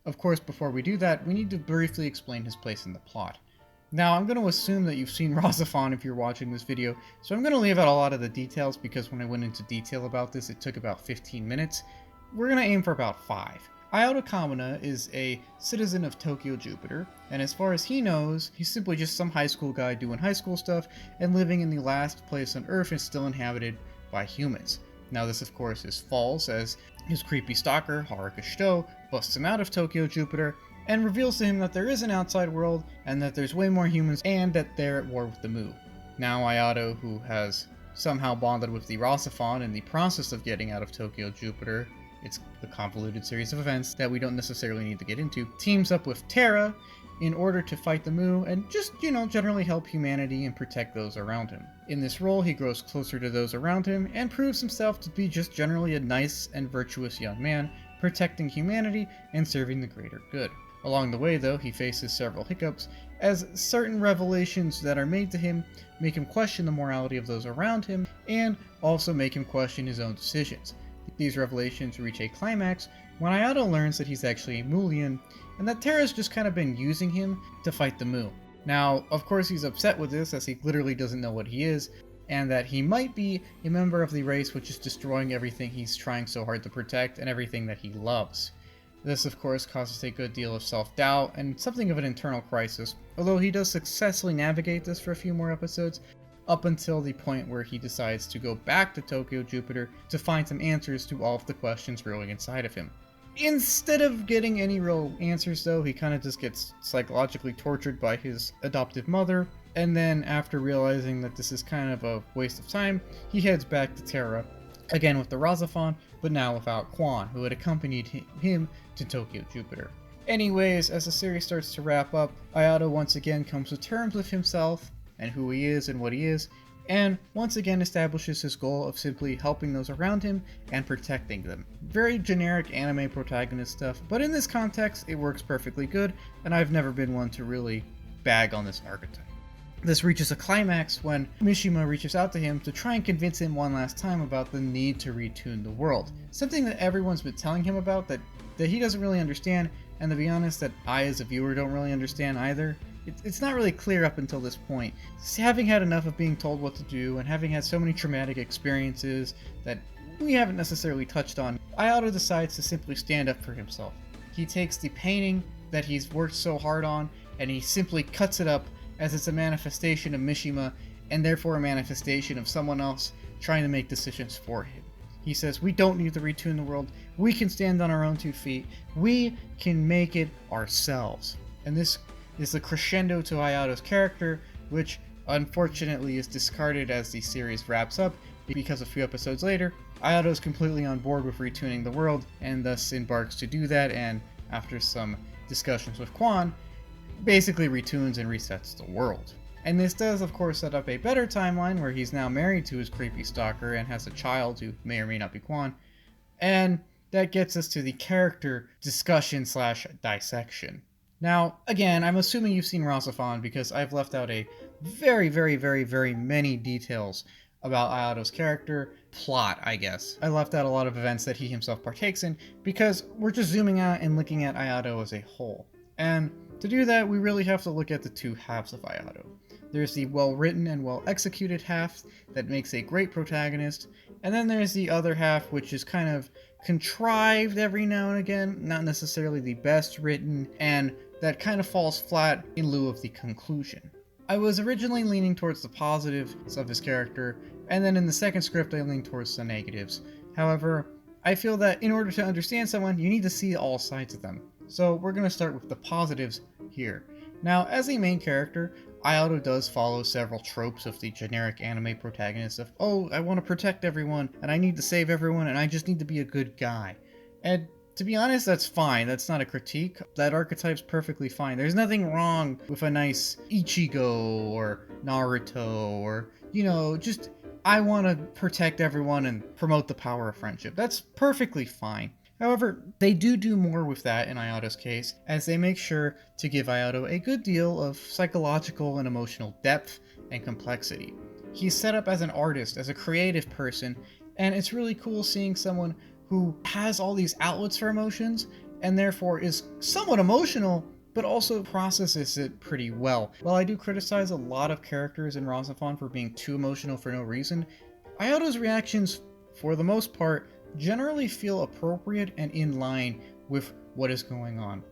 Of course, before we do that, we need to briefly explain his place in the plot. Now, I'm going to assume that you've seen RahXephon if you're watching this video, so I'm going to leave out a lot of the details because when I went into detail about this, it took about 15 minutes. We're going to aim for about 5. Ayato Kamina is a citizen of Tokyo Jupiter, and as far as he knows, he's simply just some high school guy doing high school stuff and living in the last place on Earth and still inhabited by humans. Now this of course is false, as his creepy stalker, Haruka Shito, busts him out of Tokyo Jupiter and reveals to him that there is an outside world and that there's way more humans and that they're at war with the Mu. Now Ayato, who has somehow bonded with the RahXephon in the process of getting out of Tokyo Jupiter, it's a convoluted series of events that we don't necessarily need to get into, teams up with Terra in order to fight the Mu and just, generally help humanity and protect those around him. In this role, he grows closer to those around him and proves himself to be just generally a nice and virtuous young man, protecting humanity and serving the greater good. Along the way, though, he faces several hiccups, as certain revelations that are made to him make him question the morality of those around him and also make him question his own decisions. These revelations reach a climax when Ayato learns that he's actually a Mulian, and that Terra's just kind of been using him to fight the Mu. Now, of course he's upset with this, as he literally doesn't know what he is, and that he might be a member of the race which is destroying everything he's trying so hard to protect and everything that he loves. This of course causes a good deal of self-doubt and something of an internal crisis, although he does successfully navigate this for a few more episodes, up until the point where he decides to go back to Tokyo Jupiter to find some answers to all of the questions brewing inside of him. Instead of getting any real answers though, he kind of just gets psychologically tortured by his adoptive mother, and then after realizing that this is kind of a waste of time, he heads back to Terra, again with the RahXephon, but now without Quon, who had accompanied him to Tokyo Jupiter. Anyways, as the series starts to wrap up, Ayato once again comes to terms with himself and who he is and what he is, and once again establishes his goal of simply helping those around him and protecting them. Very generic anime protagonist stuff, but in this context it works perfectly good, and I've never been one to really bag on this archetype. This reaches a climax when Mishima reaches out to him to try and convince him one last time about the need to retune the world. Something that everyone's been telling him about that he doesn't really understand, and to be honest, that I as a viewer don't really understand either. It's not really clear up until this point. Having had enough of being told what to do and having had so many traumatic experiences that we haven't necessarily touched on, Ayato decides to simply stand up for himself. He takes the painting that he's worked so hard on and he simply cuts it up as it's a manifestation of Mishima and therefore a manifestation of someone else trying to make decisions for him. He says, we don't need to retune the world, we can stand on our own 2 feet, we can make it ourselves. And this is the crescendo to Ayato's character, which unfortunately is discarded as the series wraps up, because a few episodes later, Ayato is completely on board with retuning the world, and thus embarks to do that, and after some discussions with Quon, basically retunes and resets the world. And this does of course set up a better timeline where he's now married to his creepy stalker and has a child who may or may not be Quon, and that gets us to the character discussion / dissection. Now, again, I'm assuming you've seen RahXephon because I've left out a very, very, very, very many details about Ayato's character, plot, I guess. I left out a lot of events that he himself partakes in because we're just zooming out and looking at Ayato as a whole. And to do that, we really have to look at the 2 halves of Ayato. There's the well-written and well-executed half that makes a great protagonist, and then there's the other half which is kind of contrived every now and again, not necessarily the best written, and that kind of falls flat in lieu of the conclusion. I was originally leaning towards the positives of his character, and then in the second script I leaned towards the negatives. However, I feel that in order to understand someone, you need to see all sides of them. So we're going to start with the positives here. Now, as a main character, Ayato does follow several tropes of the generic anime protagonist of, oh, I want to protect everyone, and I need to save everyone, and I just need to be a good guy. And to be honest, that's fine. That's not a critique. That archetype's perfectly fine. There's nothing wrong with a nice Ichigo or Naruto or, just I want to protect everyone and promote the power of friendship. That's perfectly fine. However, they do more with that in Ayato's case, as they make sure to give Ayato a good deal of psychological and emotional depth and complexity. He's set up as an artist, as a creative person, and it's really cool seeing someone who has all these outlets for emotions and therefore is somewhat emotional, but also processes it pretty well. While I do criticize a lot of characters in RahXephon for being too emotional for no reason, Ayato's reactions, for the most part, generally feel appropriate and in line with what is going on.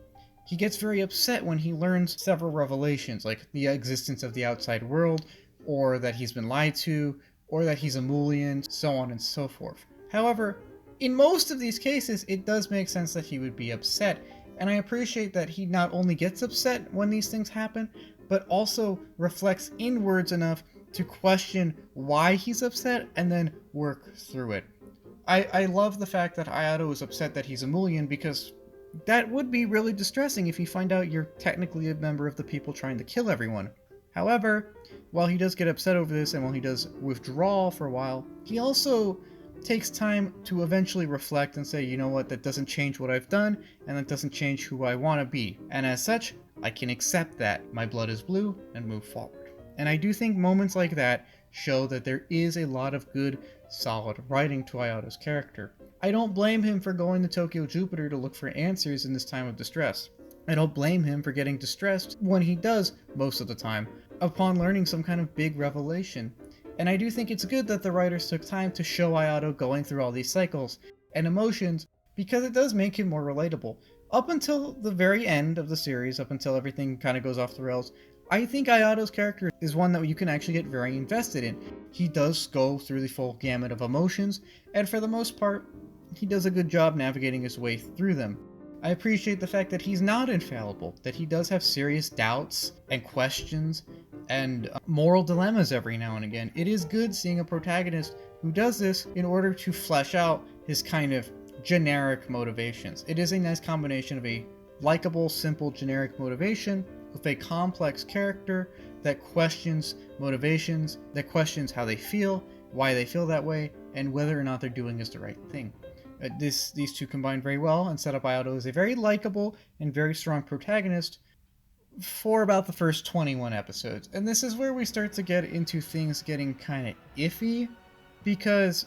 He gets very upset when he learns several revelations, like the existence of the outside world, or that he's been lied to, or that he's a Mulian, so on and so forth. However, in most of these cases, it does make sense that he would be upset, and I appreciate that he not only gets upset when these things happen, but also reflects inwards enough to question why he's upset and then work through it. I love the fact that Ayato is upset that he's a Mulian, because that would be really distressing if you find out you're technically a member of the people trying to kill everyone. However, while he does get upset over this and while he does withdraw for a while, he also takes time to eventually reflect and say, you know what, that doesn't change what I've done, and that doesn't change who I want to be. And as such, I can accept that my blood is blue and move forward. And I do think moments like that show that there is a lot of good, solid writing to Ayato's character. I don't blame him for going to Tokyo Jupiter to look for answers in this time of distress. I don't blame him for getting distressed when he does, most of the time, upon learning some kind of big revelation. And I do think it's good that the writers took time to show Ayato going through all these cycles and emotions, because it does make him more relatable. Up until the very end of the series, up until everything kind of goes off the rails, I think Ayato's character is one that you can actually get very invested in. He does go through the full gamut of emotions, and for the most part, he does a good job navigating his way through them. I appreciate the fact that he's not infallible, that he does have serious doubts and questions and moral dilemmas every now and again. It is good seeing a protagonist who does this in order to flesh out his kind of generic motivations. It is a nice combination of a likable, simple, generic motivation with a complex character that questions motivations, that questions how they feel, why they feel that way, and whether or not they're doing is the right thing. These two combine very well and set up Ayato as a very likable and very strong protagonist for about the first 21 episodes. And this is where we start to get into things getting kind of iffy, because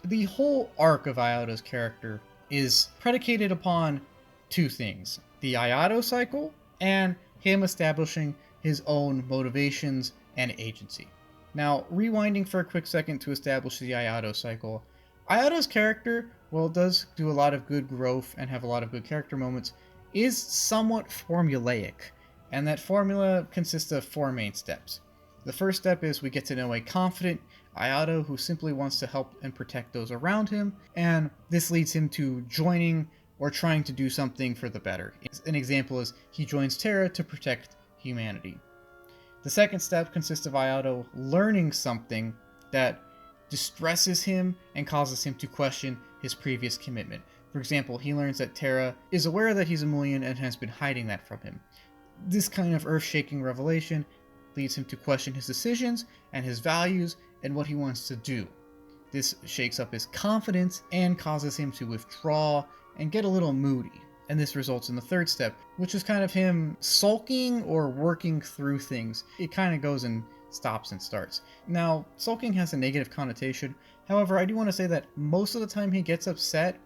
the whole arc of Ayato's character is predicated upon two things: the Ayato cycle and him establishing his own motivations and agency. Now, rewinding for a quick second to establish the Ayato cycle, Ayato's character, while it does do a lot of good growth and have a lot of good character moments, is somewhat formulaic, and that formula consists of four main steps. The first step is we get to know a confident Ayato who simply wants to help and protect those around him, and this leads him to joining or trying to do something for the better. An example is he joins Terra to protect humanity. The second step consists of Ayato learning something that distresses him and causes him to question his previous commitment. For example, he learns that Terra is aware that he's a Mulian and has been hiding that from him. This kind of earth-shaking revelation leads him to question his decisions and his values and what he wants to do. This shakes up his confidence and causes him to withdraw and get a little moody. And this results in the third step, which is kind of him sulking or working through things. It kind of goes in stops and starts. Now, sulking has a negative connotation. However, I do want to say that most of the time he gets upset,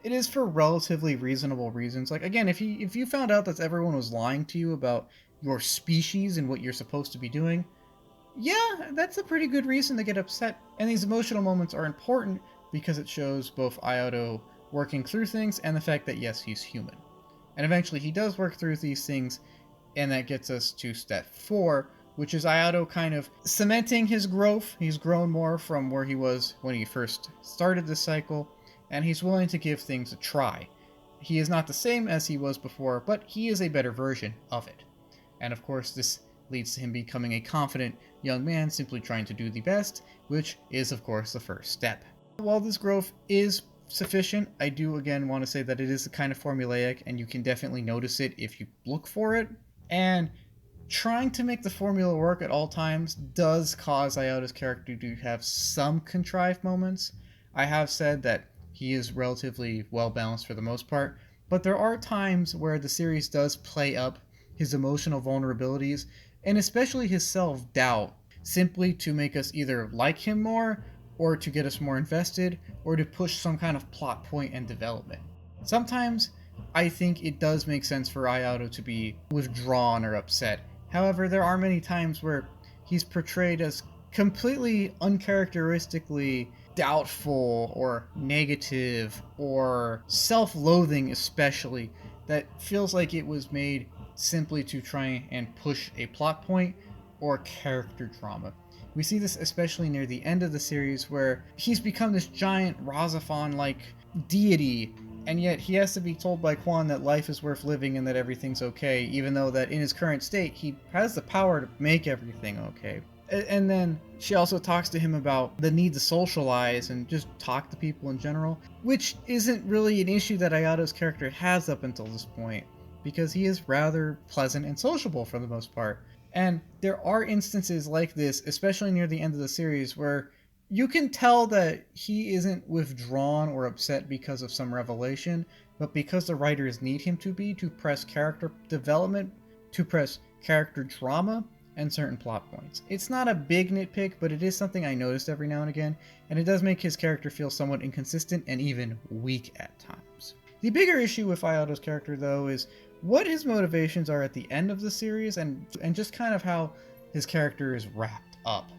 it is for relatively reasonable reasons. Like, again, if you found out that everyone was lying to you about your species and what you're supposed to be doing, yeah, that's a pretty good reason to get upset. And these emotional moments are important because it shows both Ayato working through things and the fact that, yes, he's human. And eventually he does work through these things, and that gets us to step 4, which is Ayato kind of cementing his growth. He's grown more from where he was when he first started this cycle, and he's willing to give things a try. He is not the same as he was before, but he is a better version of it. And of course, this leads to him becoming a confident young man simply trying to do the best, which is of course the first step. While this growth is sufficient, I do again want to say that it is kind of formulaic, and you can definitely notice it if you look for it. And trying to make the formula work at all times does cause Ayato's character to have some contrived moments. I have said that he is relatively well balanced for the most part, but there are times where the series does play up his emotional vulnerabilities, and especially his self-doubt, simply to make us either like him more, or to get us more invested, or to push some kind of plot point and development. Sometimes, I think it does make sense for Ayato to be withdrawn or upset. However, there are many times where he's portrayed as completely uncharacteristically doubtful or negative or self-loathing, especially, that feels like it was made simply to try and push a plot point or character drama. We see this especially near the end of the series, where he's become this giant RahXephon-like deity, and yet he has to be told by Quon that life is worth living and that everything's okay, even though that in his current state he has the power to make everything okay. And then she also talks to him about the need to socialize and just talk to people in general, which isn't really an issue that Ayato's character has up until this point, because he is rather pleasant and sociable for the most part. And there are instances like this, especially near the end of the series, where you can tell that he isn't withdrawn or upset because of some revelation, but because the writers need him to be, to press character development, to press character drama, and certain plot points. It's not a big nitpick, but it is something I noticed every now and again, and it does make his character feel somewhat inconsistent and even weak at times. The bigger issue with Ayato's character, though, is what his motivations are at the end of the series, and just kind of how his character is wrapped up.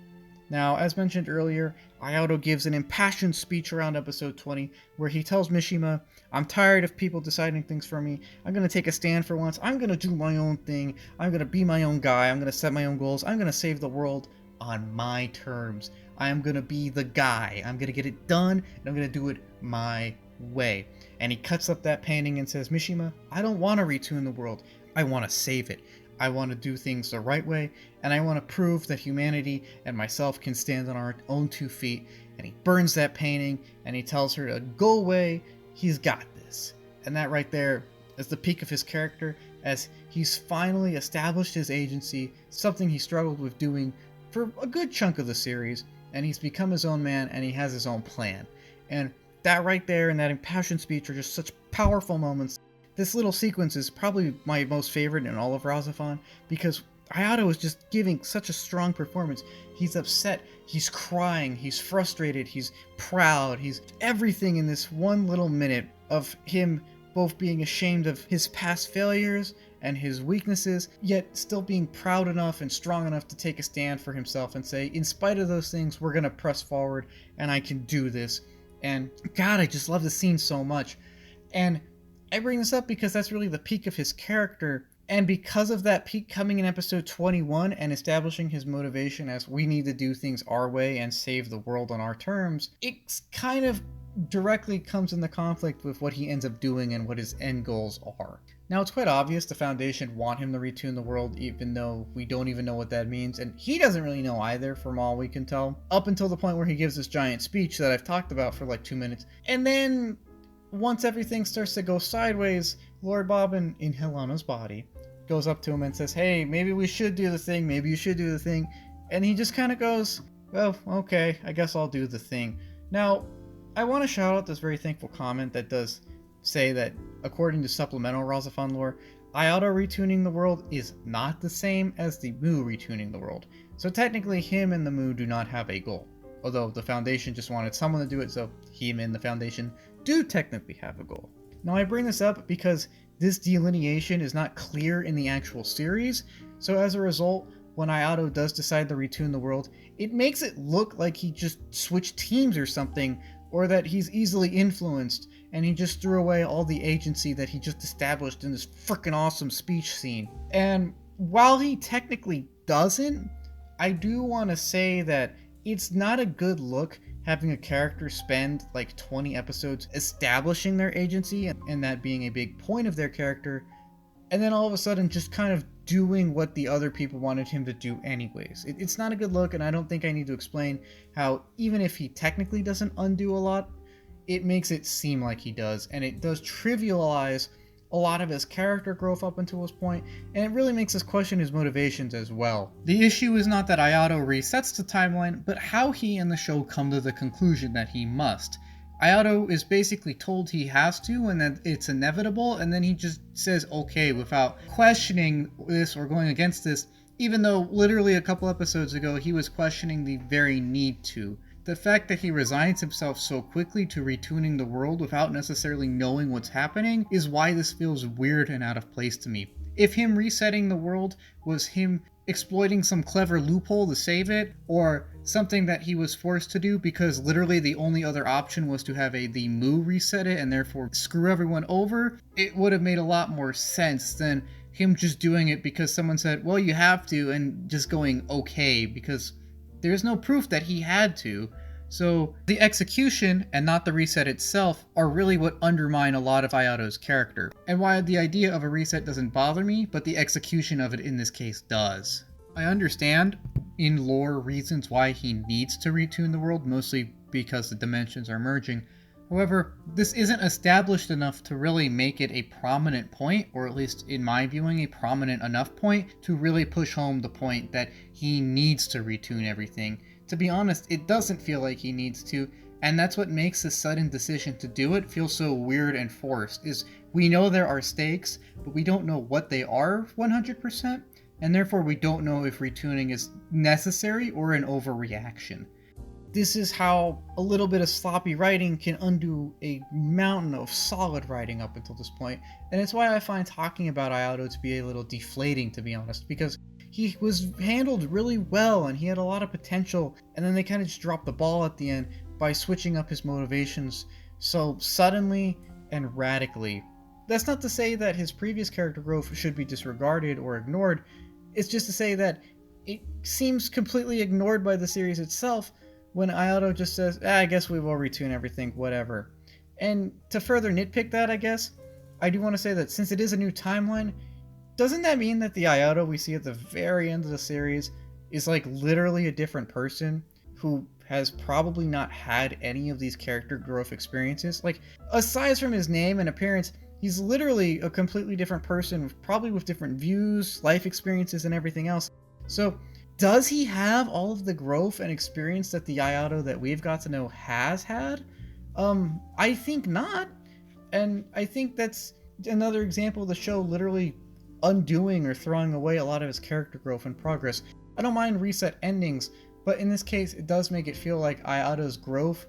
Now, as mentioned earlier, Ayato gives an impassioned speech around episode 20 where he tells Mishima, "I'm tired of people deciding things for me. I'm going to take a stand for once. I'm going to do my own thing. I'm going to be my own guy. I'm going to set my own goals. I'm going to save the world on my terms. I am going to be the guy. I'm going to get it done, and I'm going to do it my way." And he cuts up that painting and says, "Mishima, I don't want to retune the world. I want to save it. I want to do things the right way, and I want to prove that humanity and myself can stand on our own 2 feet." And he burns that painting, and he tells her to go away. He's got this. And that right there is the peak of his character, as he's finally established his agency, something he struggled with doing for a good chunk of the series, and he's become his own man, and he has his own plan. And that right there and that impassioned speech are just such powerful moments. This little sequence is probably my most favorite in all of RahXephon, because Ayato is just giving such a strong performance. He's upset, he's crying, he's frustrated, he's proud, he's everything in this one little minute of him both being ashamed of his past failures and his weaknesses, yet still being proud enough and strong enough to take a stand for himself and say, in spite of those things, we're going to press forward and I can do this. And God, I just love the scene so much. And I bring this up because that's really the peak of his character, and because of that peak coming in episode 21 and establishing his motivation as we need to do things our way and save the world on our terms, it kind of directly comes into conflict with what he ends up doing and what his end goals are. Now, it's quite obvious the Foundation want him to retune the world, even though we don't even know what that means, and he doesn't really know either, from all we can tell, up until the point where he gives this giant speech that I've talked about for like 2 minutes. And then once everything starts to go sideways, Lord Bobbin, in Helana's body, goes up to him and says, "Hey, maybe we should do the thing, maybe you should do the thing." And he just kind of goes, "Well, okay, I guess I'll do the thing." Now, I want to shout out this very thankful comment that does say that, according to supplemental RahXephon lore, Ayato retuning the world is not the same as the Mu retuning the world. So technically, him and the Mu do not have a goal. Although the Foundation just wanted someone to do it, so him and the Foundation do technically have a goal. Now, I bring this up because this delineation is not clear in the actual series, so as a result, when Ayato does decide to retune the world, it makes it look like he just switched teams or something, or that he's easily influenced, and he just threw away all the agency that he just established in this frickin' awesome speech scene. And while he technically doesn't, I do want to say that it's not a good look having a character spend like 20 episodes establishing their agency and that being a big point of their character, and then all of a sudden just kind of doing what the other people wanted him to do anyways. It's not a good look, and I don't think I need to explain how even if he technically doesn't undo a lot, it makes it seem like he does, and it does trivialize a lot of his character growth up until this point, and it really makes us question his motivations as well. The issue is not that Ayato resets the timeline, but how he and the show come to the conclusion that he must. Ayato is basically told he has to and that it's inevitable, and then he just says okay without questioning this or going against this, Even though literally a couple episodes ago he was questioning the very need to. The fact that he resigns himself so quickly to retuning the world without necessarily knowing what's happening is why this feels weird and out of place to me. If him resetting the world was him exploiting some clever loophole to save it, or something that he was forced to do because literally the only other option was to have the Mu reset it and therefore screw everyone over, it would have made a lot more sense than him just doing it because someone said, well, you have to, and just going okay, because there's no proof that he had to. So the execution and not the reset itself are really what undermine a lot of Ayato's character, and why the idea of a reset doesn't bother me, but the execution of it in this case does. I understand in lore reasons why he needs to retune the world, mostly because the dimensions are merging. However, this isn't established enough to really make it a prominent point, or at least in my viewing, a prominent enough point to really push home the point that he needs to retune everything. To be honest, it doesn't feel like he needs to, and that's what makes the sudden decision to do it feel so weird and forced, is we know there are stakes, but we don't know what they are 100%, and therefore we don't know if retuning is necessary or an overreaction. This is how a little bit of sloppy writing can undo a mountain of solid writing up until this point, and it's why I find talking about Ayato to be a little deflating, to be honest, because he was handled really well and he had a lot of potential, and then they kind of just dropped the ball at the end by switching up his motivations so suddenly and radically. That's not to say that his previous character growth should be disregarded or ignored, it's just to say that it seems completely ignored by the series itself when Ayato just says, I guess we will retune everything, whatever. And to further nitpick that, I guess, I do want to say that since it is a new timeline, doesn't that mean that the Ayato we see at the very end of the series is like literally a different person who has probably not had any of these character growth experiences? Like, aside from his name and appearance, he's literally a completely different person, probably with different views, life experiences, and everything else. So, does he have all of the growth and experience that the Ayato that we've got to know has had? I think not. And I think that's another example of the show literally undoing or throwing away a lot of his character growth and progress. I don't mind reset endings, but in this case, it does make it feel like Ayato's growth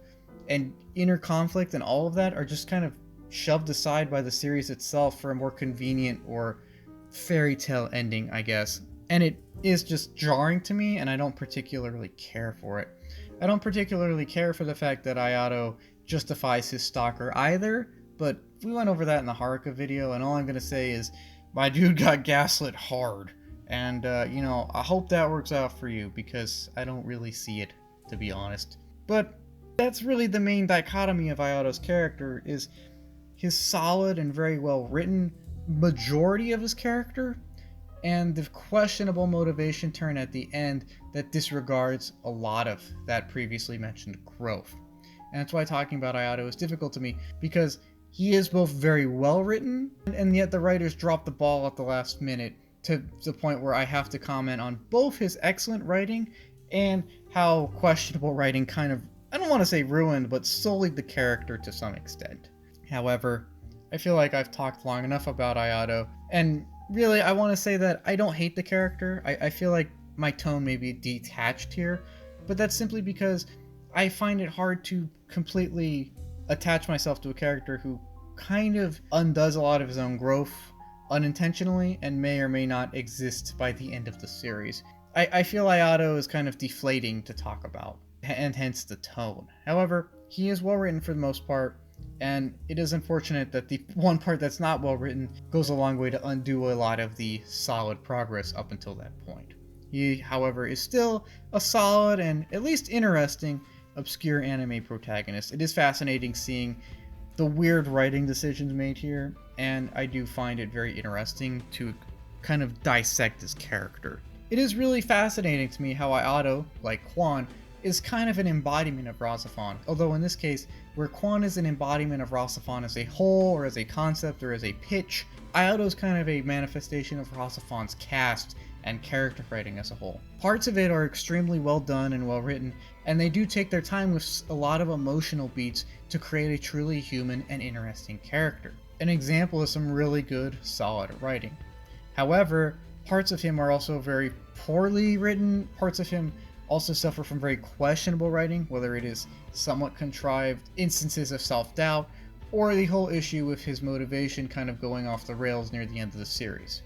and inner conflict and all of that are just kind of shoved aside by the series itself for a more convenient or fairy tale ending, I guess. And it is just jarring to me, and I don't particularly care for it. I don't particularly care for the fact that Ayato justifies his stalker either, but we went over that in the Haruka video, and all I'm going to say is, my dude got gaslit hard. And, I hope that works out for you, because I don't really see it, to be honest. But that's really the main dichotomy of Ayato's character, is his solid and very well written majority of his character, and the questionable motivation turn at the end that disregards a lot of that previously mentioned growth. And that's why talking about Ayato is difficult to me, because he is both very well written, and yet the writers drop the ball at the last minute to the point where I have to comment on both his excellent writing and how questionable writing kind of, I don't want to say ruined, but sullied the character to some extent. However, I feel like I've talked long enough about Ayato, and really, I want to say that I don't hate the character. I feel like my tone may be detached here, but that's simply because I find it hard to completely attach myself to a character who kind of undoes a lot of his own growth unintentionally and may or may not exist by the end of the series. I feel Ayato is kind of deflating to talk about, and hence the tone. However, he is well written for the most part, and it is unfortunate that the one part that's not well written goes a long way to undo a lot of the solid progress up until that point. He, however, is still a solid and at least interesting obscure anime protagonist. It is fascinating seeing the weird writing decisions made here, and I do find it very interesting to kind of dissect his character. It is really fascinating to me how Ayato, like Quon, is kind of an embodiment of RahXephon, although in this case, where Quon is an embodiment of RahXephon as a whole, or as a concept, or as a pitch, Ayato is kind of a manifestation of RahXephon's cast and character writing as a whole. Parts of it are extremely well done and well written, and they do take their time with a lot of emotional beats to create a truly human and interesting character. An example of some really good, solid writing. However, parts of him are also very poorly written. Parts of him also suffer from very questionable writing, whether it is somewhat contrived instances of self-doubt, or the whole issue with his motivation kind of going off the rails near the end of the series.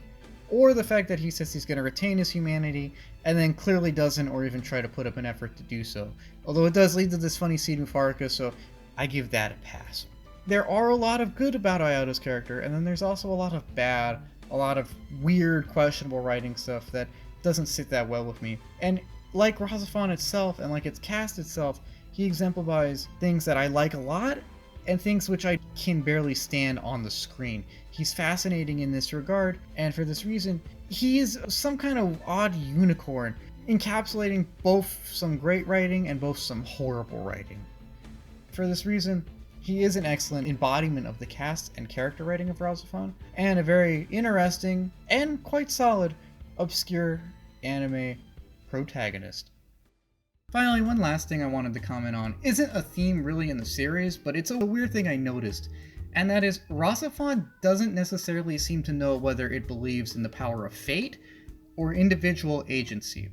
Or the fact that he says he's going to retain his humanity, and then clearly doesn't, or even try to put up an effort to do so. Although it does lead to this funny scene with Haruka, so I give that a pass. There are a lot of good about Ayato's character, and then there's also a lot of bad, a lot of weird, questionable writing stuff that doesn't sit that well with me. And like RahXephon itself, and like its cast itself, he exemplifies things that I like a lot, and things which I can barely stand on the screen. He's fascinating in this regard, and for this reason, he is some kind of odd unicorn, encapsulating both some great writing and both some horrible writing. For this reason, he is an excellent embodiment of the cast and character writing of RahXephon, and a very interesting and quite solid obscure anime protagonist. Finally, one last thing I wanted to comment on isn't a theme really in the series, but it's a weird thing I noticed, and that is RahXephon doesn't necessarily seem to know whether it believes in the power of fate or individual agency.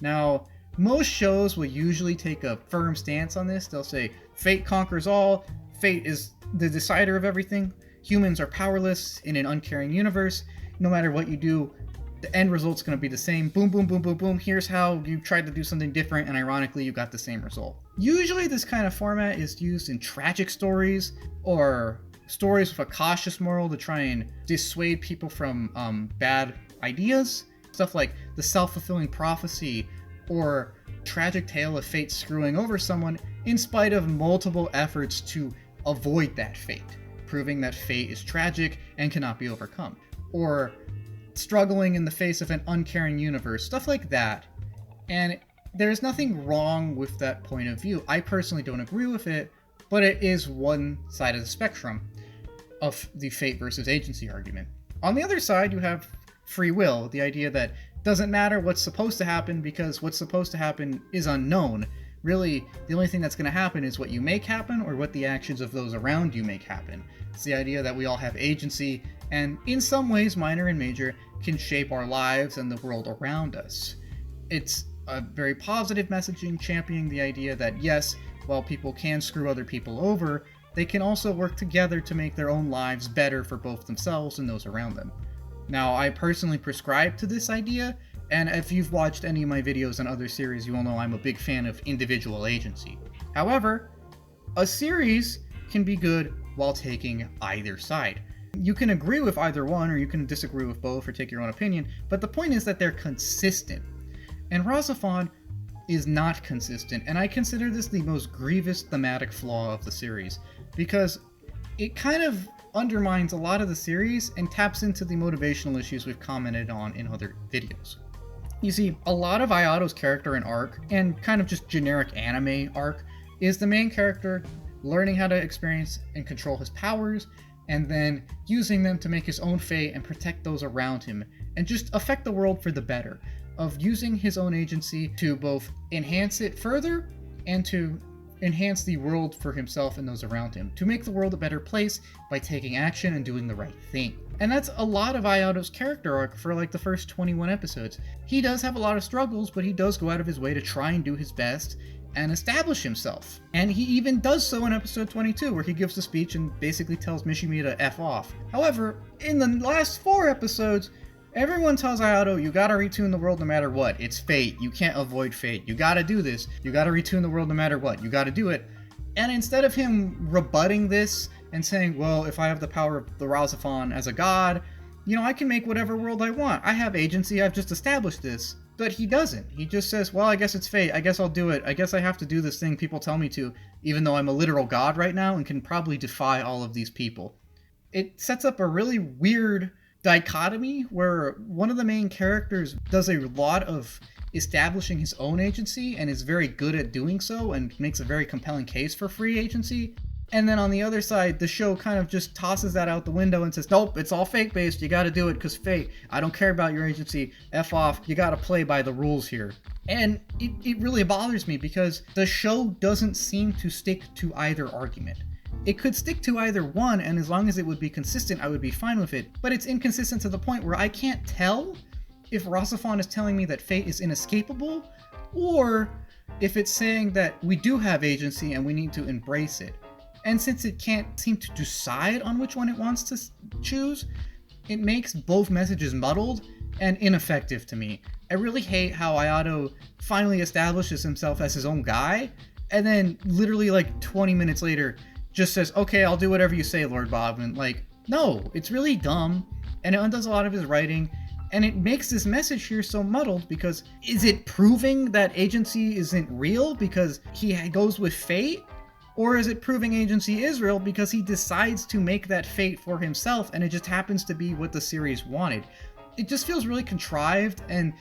Now, most shows will usually take a firm stance on this. They'll say, fate conquers all, fate is the decider of everything, humans are powerless in an uncaring universe, no matter what you do, the end result's going to be the same. Boom, boom, boom, boom, boom. Here's how you tried to do something different, and ironically, you got the same result. Usually, this kind of format is used in tragic stories, or stories with a cautious moral to try and dissuade people from bad ideas. Stuff like the self-fulfilling prophecy, or tragic tale of fate screwing over someone in spite of multiple efforts to avoid that fate, proving that fate is tragic and cannot be overcome. Or struggling in the face of an uncaring universe, stuff like that. And there's nothing wrong with that point of view. I personally don't agree with it, but it is one side of the spectrum of the fate versus agency argument. On the other side, you have free will, the idea that doesn't matter what's supposed to happen because what's supposed to happen is unknown. Really, the only thing that's going to happen is what you make happen or what the actions of those around you make happen. It's the idea that we all have agency, and in some ways, minor and major, can shape our lives and the world around us. It's a very positive messaging championing the idea that yes, while people can screw other people over, they can also work together to make their own lives better for both themselves and those around them. Now, I personally prescribe to this idea, and if you've watched any of my videos on other series, you will know I'm a big fan of individual agency. However, a series can be good while taking either side. You can agree with either one, or you can disagree with both, or take your own opinion, but the point is that they're consistent. And RahXephon is not consistent, and I consider this the most grievous thematic flaw of the series, because it kind of undermines a lot of the series and taps into the motivational issues we've commented on in other videos. You see, a lot of Ayato's character and arc, and kind of just generic anime arc, is the main character learning how to experience and control his powers, and then using them to make his own fate and protect those around him, and just affect the world for the better, of using his own agency to both enhance it further, and to enhance the world for himself and those around him, to make the world a better place by taking action and doing the right thing. And that's a lot of Ayato's character arc for like the first 21 episodes. He does have a lot of struggles, but he does go out of his way to try and do his best and establish himself. And he even does so in episode 22, where he gives a speech and basically tells Mishimi to F off. However, in the last 4 episodes, everyone tells Ayato, you gotta retune the world no matter what. It's fate. You can't avoid fate. You gotta do this. You gotta retune the world no matter what. You gotta do it. And instead of him rebutting this and saying, well, if I have the power of the RahXephon as a god, I can make whatever world I want. I have agency. I've just established this. But he doesn't. He just says, well, I guess it's fate. I guess I'll do it. I guess I have to do this thing people tell me to, even though I'm a literal god right now and can probably defy all of these people. It sets up a really weird dichotomy where one of the main characters does a lot of establishing his own agency and is very good at doing so and makes a very compelling case for free agency. And then on the other side, the show kind of just tosses that out the window and says, nope, it's all fate-based. You gotta do it because fate. I don't care about your agency. F off. You gotta play by the rules here. And it really bothers me because the show doesn't seem to stick to either argument. It could stick to either one, and as long as it would be consistent, I would be fine with it. But it's inconsistent to the point where I can't tell if RahXephon is telling me that fate is inescapable, or if it's saying that we do have agency and we need to embrace it. And since it can't seem to decide on which one it wants to choose, it makes both messages muddled and ineffective to me. I really hate how Ayato finally establishes himself as his own guy, and then literally like 20 minutes later just says, okay, I'll do whatever you say, Lord Bob. And like, no, it's really dumb, and it undoes a lot of his writing, and it makes this message here so muddled because is it proving that agency isn't real because he goes with fate? Or is it proving agency is real because he decides to make that fate for himself and it just happens to be what the series wanted? It just feels really contrived, and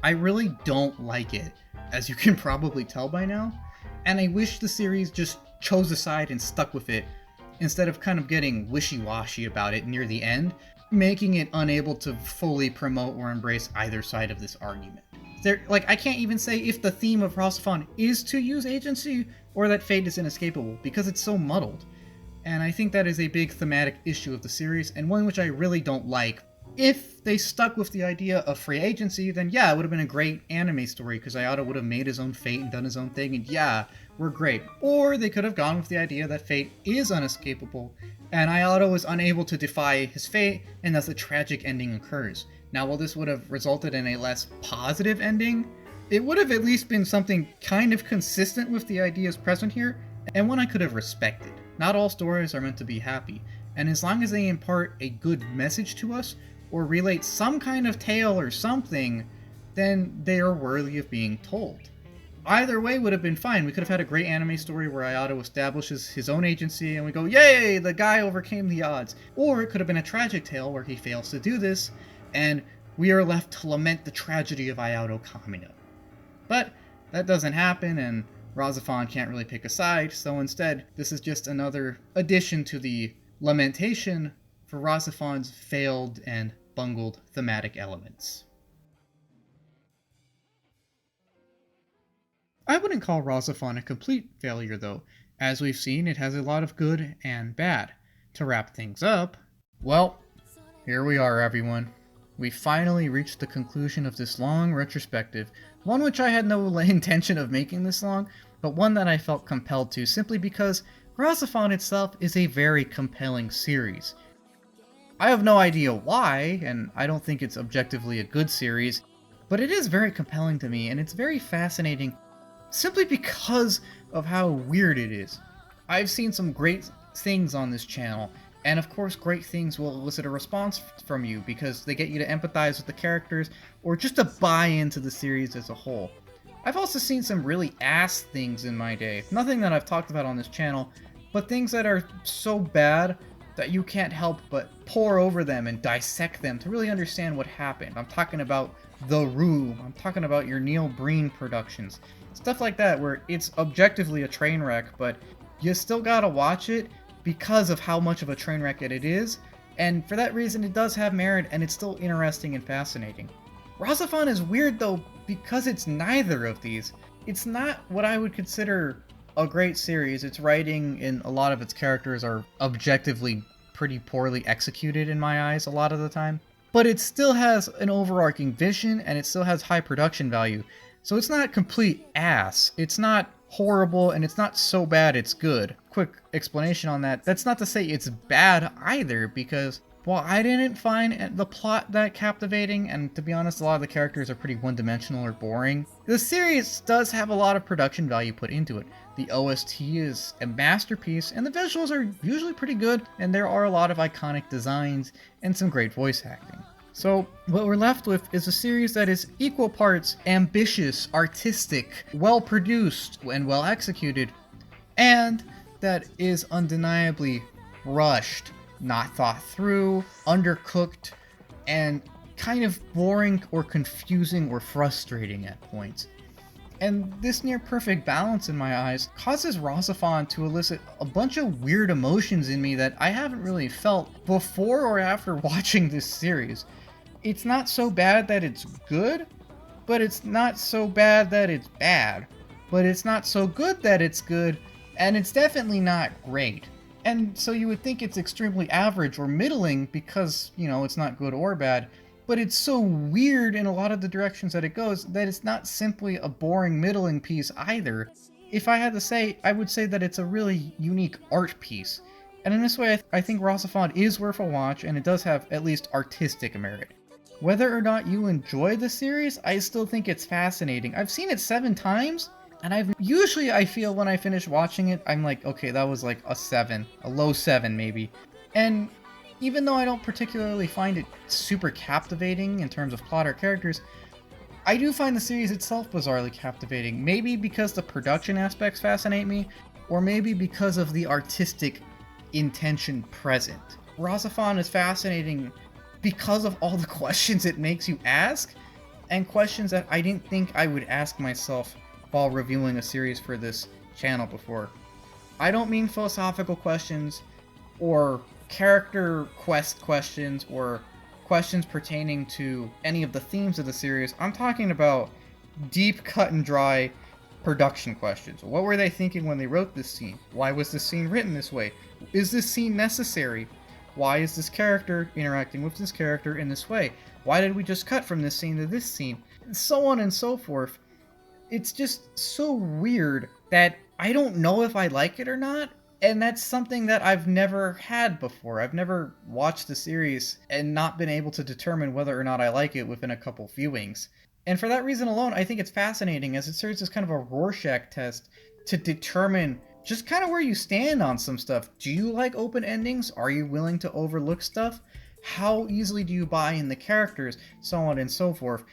I really don't like it, as you can probably tell by now. And I wish the series just chose a side and stuck with it, instead of kind of getting wishy-washy about it near the end, making it unable to fully promote or embrace either side of this argument. I can't even say if the theme of RahXephon is to use agency or that fate is inescapable, because it's so muddled. And I think that is a big thematic issue of the series, and one which I really don't like. If they stuck with the idea of free agency, then yeah, it would have been a great anime story, because Ayato would have made his own fate and done his own thing, and yeah, we're great. Or they could have gone with the idea that fate is unescapable, and Ayato is unable to defy his fate, and thus a tragic ending occurs. Now, while this would have resulted in a less positive ending, it would have at least been something kind of consistent with the ideas present here, and one I could have respected. Not all stories are meant to be happy, and as long as they impart a good message to us, or relate some kind of tale or something, then they are worthy of being told. Either way would have been fine. We could have had a great anime story where Ayato establishes his own agency and we go, yay, the guy overcame the odds. Or it could have been a tragic tale where he fails to do this, and we are left to lament the tragedy of Ayato Kamina. But that doesn't happen, and RahXephon can't really pick a side, so instead, this is just another addition to the lamentation for RahXephon's failed and bungled thematic elements. I wouldn't call RahXephon a complete failure though. As we've seen, it has a lot of good and bad. To wrap things up, well, here we are everyone. We finally reached the conclusion of this long retrospective, one which I had no intention of making this long, but one that I felt compelled to simply because RahXephon itself is a very compelling series. I have no idea why, and I don't think it's objectively a good series, but it is very compelling to me, and it's very fascinating simply because of how weird it is. I've seen some great things on this channel, and of course great things will elicit a response from you because they get you to empathize with the characters or just to buy into the series as a whole. I've also seen some really ass things in my day, nothing that I've talked about on this channel, but things that are so bad that you can't help but pore over them and dissect them to really understand what happened. I'm talking about The Room, I'm talking about your Neil Breen productions, stuff like that where it's objectively a train wreck, but you still gotta watch it because of how much of a train wreck it is, and for that reason it does have merit and it's still interesting and fascinating. RahXephon is weird though because it's neither of these. It's not what I would consider a great series. Its writing and a lot of its characters are objectively pretty poorly executed in my eyes a lot of the time. But it still has an overarching vision and it still has high production value. So it's not complete ass. It's not horrible and it's not so bad it's good. Quick explanation on that. That's not to say it's bad either, because while I didn't find the plot that captivating, and to be honest, a lot of the characters are pretty one-dimensional or boring, the series does have a lot of production value put into it. The OST is a masterpiece, and the visuals are usually pretty good, and there are a lot of iconic designs and some great voice acting. So what we're left with is a series that is equal parts ambitious, artistic, well-produced, and well-executed, and that is undeniably rushed, not thought through, undercooked, and kind of boring or confusing or frustrating at points. And this near perfect balance in my eyes causes RahXephon to elicit a bunch of weird emotions in me that I haven't really felt before or after watching this series. It's not so bad that it's good, but it's not so bad that it's bad. But it's not so good that it's good, and it's definitely not great. And so you would think it's extremely average or middling because, you know, it's not good or bad. but it's so weird in a lot of the directions that it goes that it's not simply a boring middling piece either. If I had to say, I would say that it's a really unique art piece. And in this way, I think RahXephon is worth a watch, and it does have at least artistic merit. Whether or not you enjoy the series, I still think it's fascinating. I've seen it 7 times, and I feel when I finish watching it, I'm like, okay, that was like a 7, a low 7 maybe. And even though I don't particularly find it super captivating in terms of plot or characters, I do find the series itself bizarrely captivating. Maybe because the production aspects fascinate me, or maybe because of the artistic intention present. RahXephon is fascinating because of all the questions it makes you ask, and questions that I didn't think I would ask myself while reviewing a series for this channel before. I don't mean philosophical questions, or character quest questions, or questions pertaining to any of the themes of the series. I'm talking about deep, cut and dry production questions. What were they thinking when they wrote this scene? Why was this scene written this way? Is this scene necessary? Why is this character interacting with this character in this way? Why did we just cut from this scene to this scene? And so on and so forth. It's just so weird that I don't know if I like it or not, and that's something that I've never had before. I've never watched the series and not been able to determine whether or not I like it within a couple viewings. And for that reason alone, I think it's fascinating, as it serves as kind of a Rorschach test to determine just kind of where you stand on some stuff. Do you like open endings? Are you willing to overlook stuff? How easily do you buy in the characters? So on and so forth.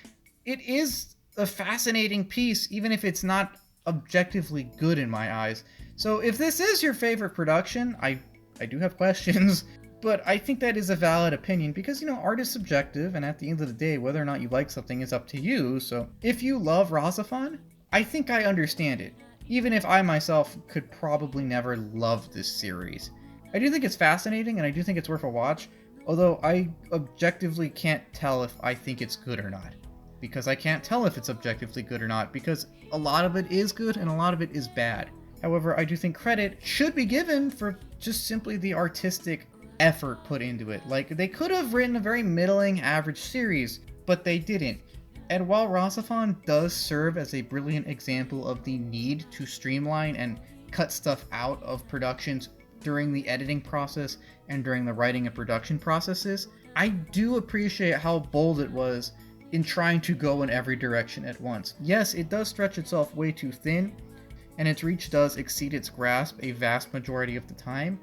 It is a fascinating piece, even if it's not objectively good in my eyes. So if this is your favorite production, I do have questions, but I think that is a valid opinion because, you know, art is subjective, and at the end of the day, whether or not you like something is up to you. So if you love RahXephon, I think I understand it, even if I myself could probably never love this series. I do think it's fascinating, and I do think it's worth a watch, although I objectively can't tell if I think it's good or not. Because I can't tell if it's objectively good or not, because a lot of it is good and a lot of it is bad. However, I do think credit should be given for just simply the artistic effort put into it. Like, they could have written a very middling, average series, but they didn't. And while RahXephon does serve as a brilliant example of the need to streamline and cut stuff out of productions during the editing process and during the writing and production processes, I do appreciate how bold it was in trying to go in every direction at once. Yes, it does stretch itself way too thin, and its reach does exceed its grasp a vast majority of the time,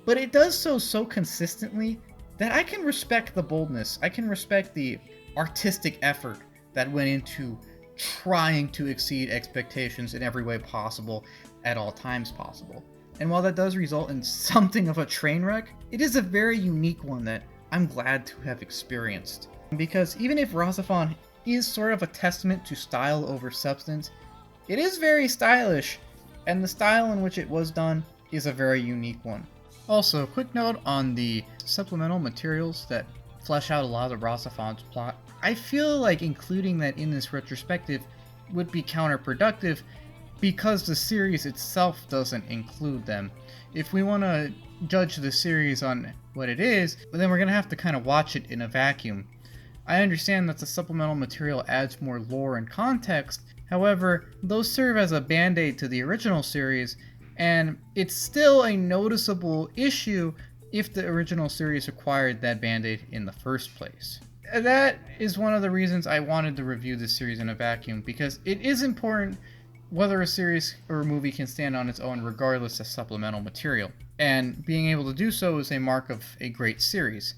but it does so consistently that I can respect the boldness. I can respect the artistic effort that went into trying to exceed expectations in every way possible at all times possible. And while that does result in something of a train wreck, it is a very unique one that I'm glad to have experienced. Because even if RahXephon is sort of a testament to style over substance, it is very stylish, and the style in which it was done is a very unique one. Also, quick note on the supplemental materials that flesh out a lot of the RahXephon's plot. I feel like including that in this retrospective would be counterproductive because the series itself doesn't include them. If we want to judge the series on what it is, then we're going to have to kind of watch it in a vacuum. I understand that the supplemental material adds more lore and context, however, those serve as a band-aid to the original series, and it's still a noticeable issue if the original series required that band-aid in the first place. That is one of the reasons I wanted to review this series in a vacuum, because it is important whether a series or a movie can stand on its own regardless of supplemental material, and being able to do so is a mark of a great series.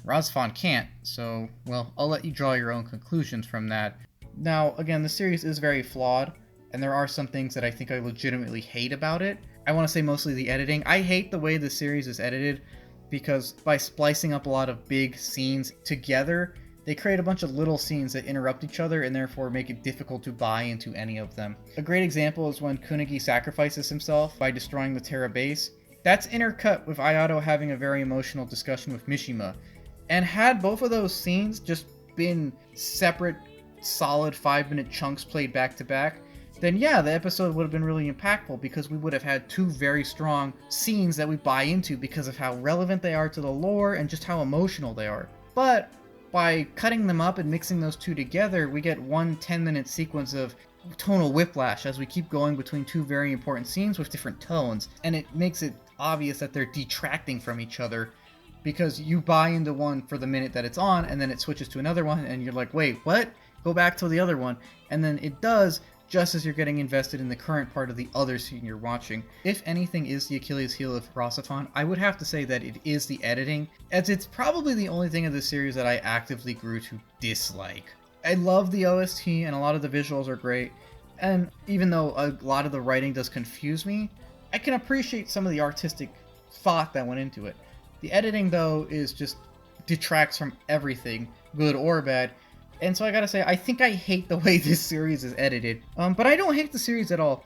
RahXephon can't, so, well, I'll let you draw your own conclusions from that. Now, again, the series is very flawed, and there are some things that I think I legitimately hate about it. I want to say mostly the editing. I hate the way the series is edited, because by splicing up a lot of big scenes together, they create a bunch of little scenes that interrupt each other and therefore make it difficult to buy into any of them. A great example is when Kunugi sacrifices himself by destroying the Terra base. That's intercut with Ayato having a very emotional discussion with Mishima. And had both of those scenes just been separate, solid 5-minute chunks played back to back, then yeah, the episode would have been really impactful because we would have had two very strong scenes that we buy into because of how relevant they are to the lore and just how emotional they are. But by cutting them up and mixing those two together, we get one 10-minute sequence of tonal whiplash as we keep going between two very important scenes with different tones, and it makes it obvious that they're detracting from each other because you buy into one for the minute that it's on, and then it switches to another one, and you're like, wait, what? Go back to the other one. And then it does just as you're getting invested in the current part of the other scene you're watching. If anything is the Achilles heel of RahXephon, I would have to say that it is the editing, as it's probably the only thing of the series that I actively grew to dislike. I love the OST, and a lot of the visuals are great, and even though a lot of the writing does confuse me, I can appreciate some of the artistic thought that went into it. The editing, though, is just detracts from everything, good or bad. And so I gotta say, I think I hate the way this series is edited. But I don't hate the series at all.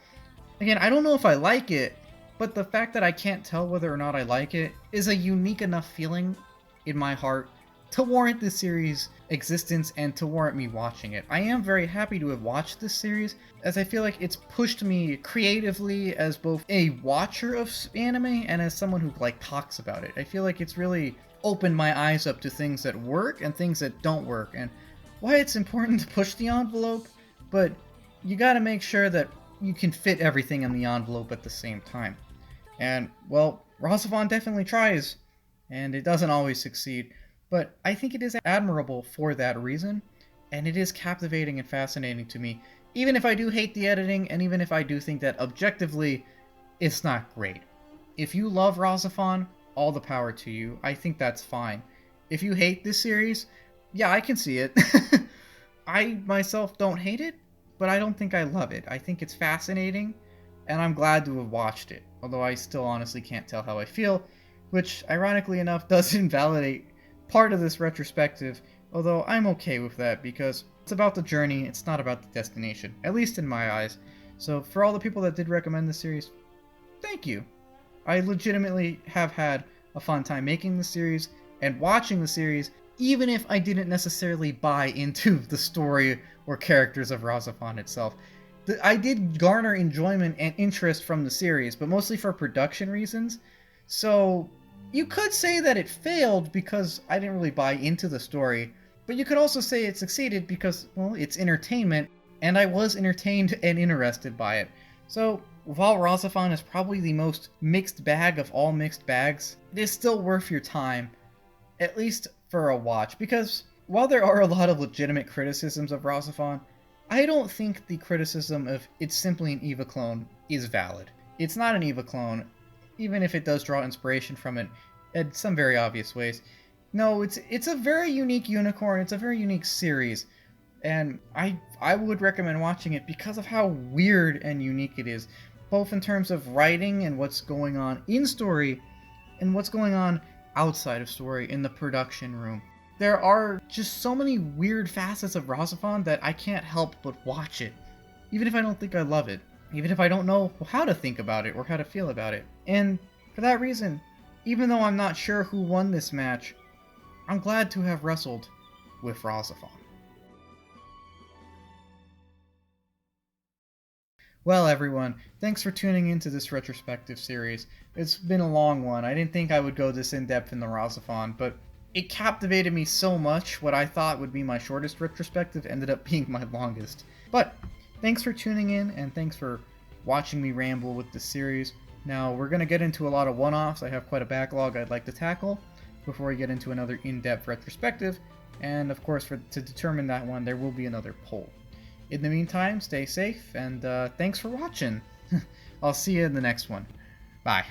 Again, I don't know if I like it, but the fact that I can't tell whether or not I like it is a unique enough feeling in my heart to warrant this series' existence and to warrant me watching it. I am very happy to have watched this series, as I feel like it's pushed me creatively as both a watcher of anime and as someone who talks about it. I feel like it's really opened my eyes up to things that work and things that don't work, and why it's important to push the envelope, but you gotta make sure that you can fit everything in the envelope at the same time. And, well, RahXephon definitely tries, and it doesn't always succeed, but I think it is admirable for that reason, and it is captivating and fascinating to me, even if I do hate the editing, and even if I do think that objectively, it's not great. If you love RahXephon, all the power to you. I think that's fine. If you hate this series, yeah, I can see it. I myself don't hate it, but I don't think I love it. I think it's fascinating, and I'm glad to have watched it, although I still honestly can't tell how I feel, which, ironically enough, does invalidate part of this retrospective, although I'm okay with that, because it's about the journey, it's not about the destination, at least in my eyes. So for all the people that did recommend the series, thank you. I legitimately have had a fun time making the series and watching the series, even if I didn't necessarily buy into the story or characters of RahXephon itself. I did garner enjoyment and interest from the series, but mostly for production reasons. So you could say that it failed because I didn't really buy into the story, but you could also say it succeeded because, well, it's entertainment, and I was entertained and interested by it. So while RahXephon is probably the most mixed bag of all mixed bags, it is still worth your time, at least for a watch, because while there are a lot of legitimate criticisms of RahXephon, I don't think the criticism of it's simply an EVA clone is valid. It's not an EVA clone, even if it does draw inspiration from it in some very obvious ways. No, it's a very unique unicorn, it's a very unique series, and I would recommend watching it because of how weird and unique it is, both in terms of writing and what's going on in story, and what's going on outside of story in the production room. There are just so many weird facets of RahXephon that I can't help but watch it, even if I don't think I love it, even if I don't know how to think about it or how to feel about it. And for that reason, even though I'm not sure who won this match, I'm glad to have wrestled with RahXephon. Well, everyone, thanks for tuning into this retrospective series. It's been a long one. I didn't think I would go this in-depth in the RahXephon, but it captivated me so much. What I thought would be my shortest retrospective ended up being my longest. But thanks for tuning in, and thanks for watching me ramble with this series. Now, we're going to get into a lot of one-offs. I have quite a backlog I'd like to tackle before we get into another in-depth retrospective, and of course, to determine that one, there will be another poll. In the meantime, stay safe, and thanks for watching. I'll see you in the next one. Bye.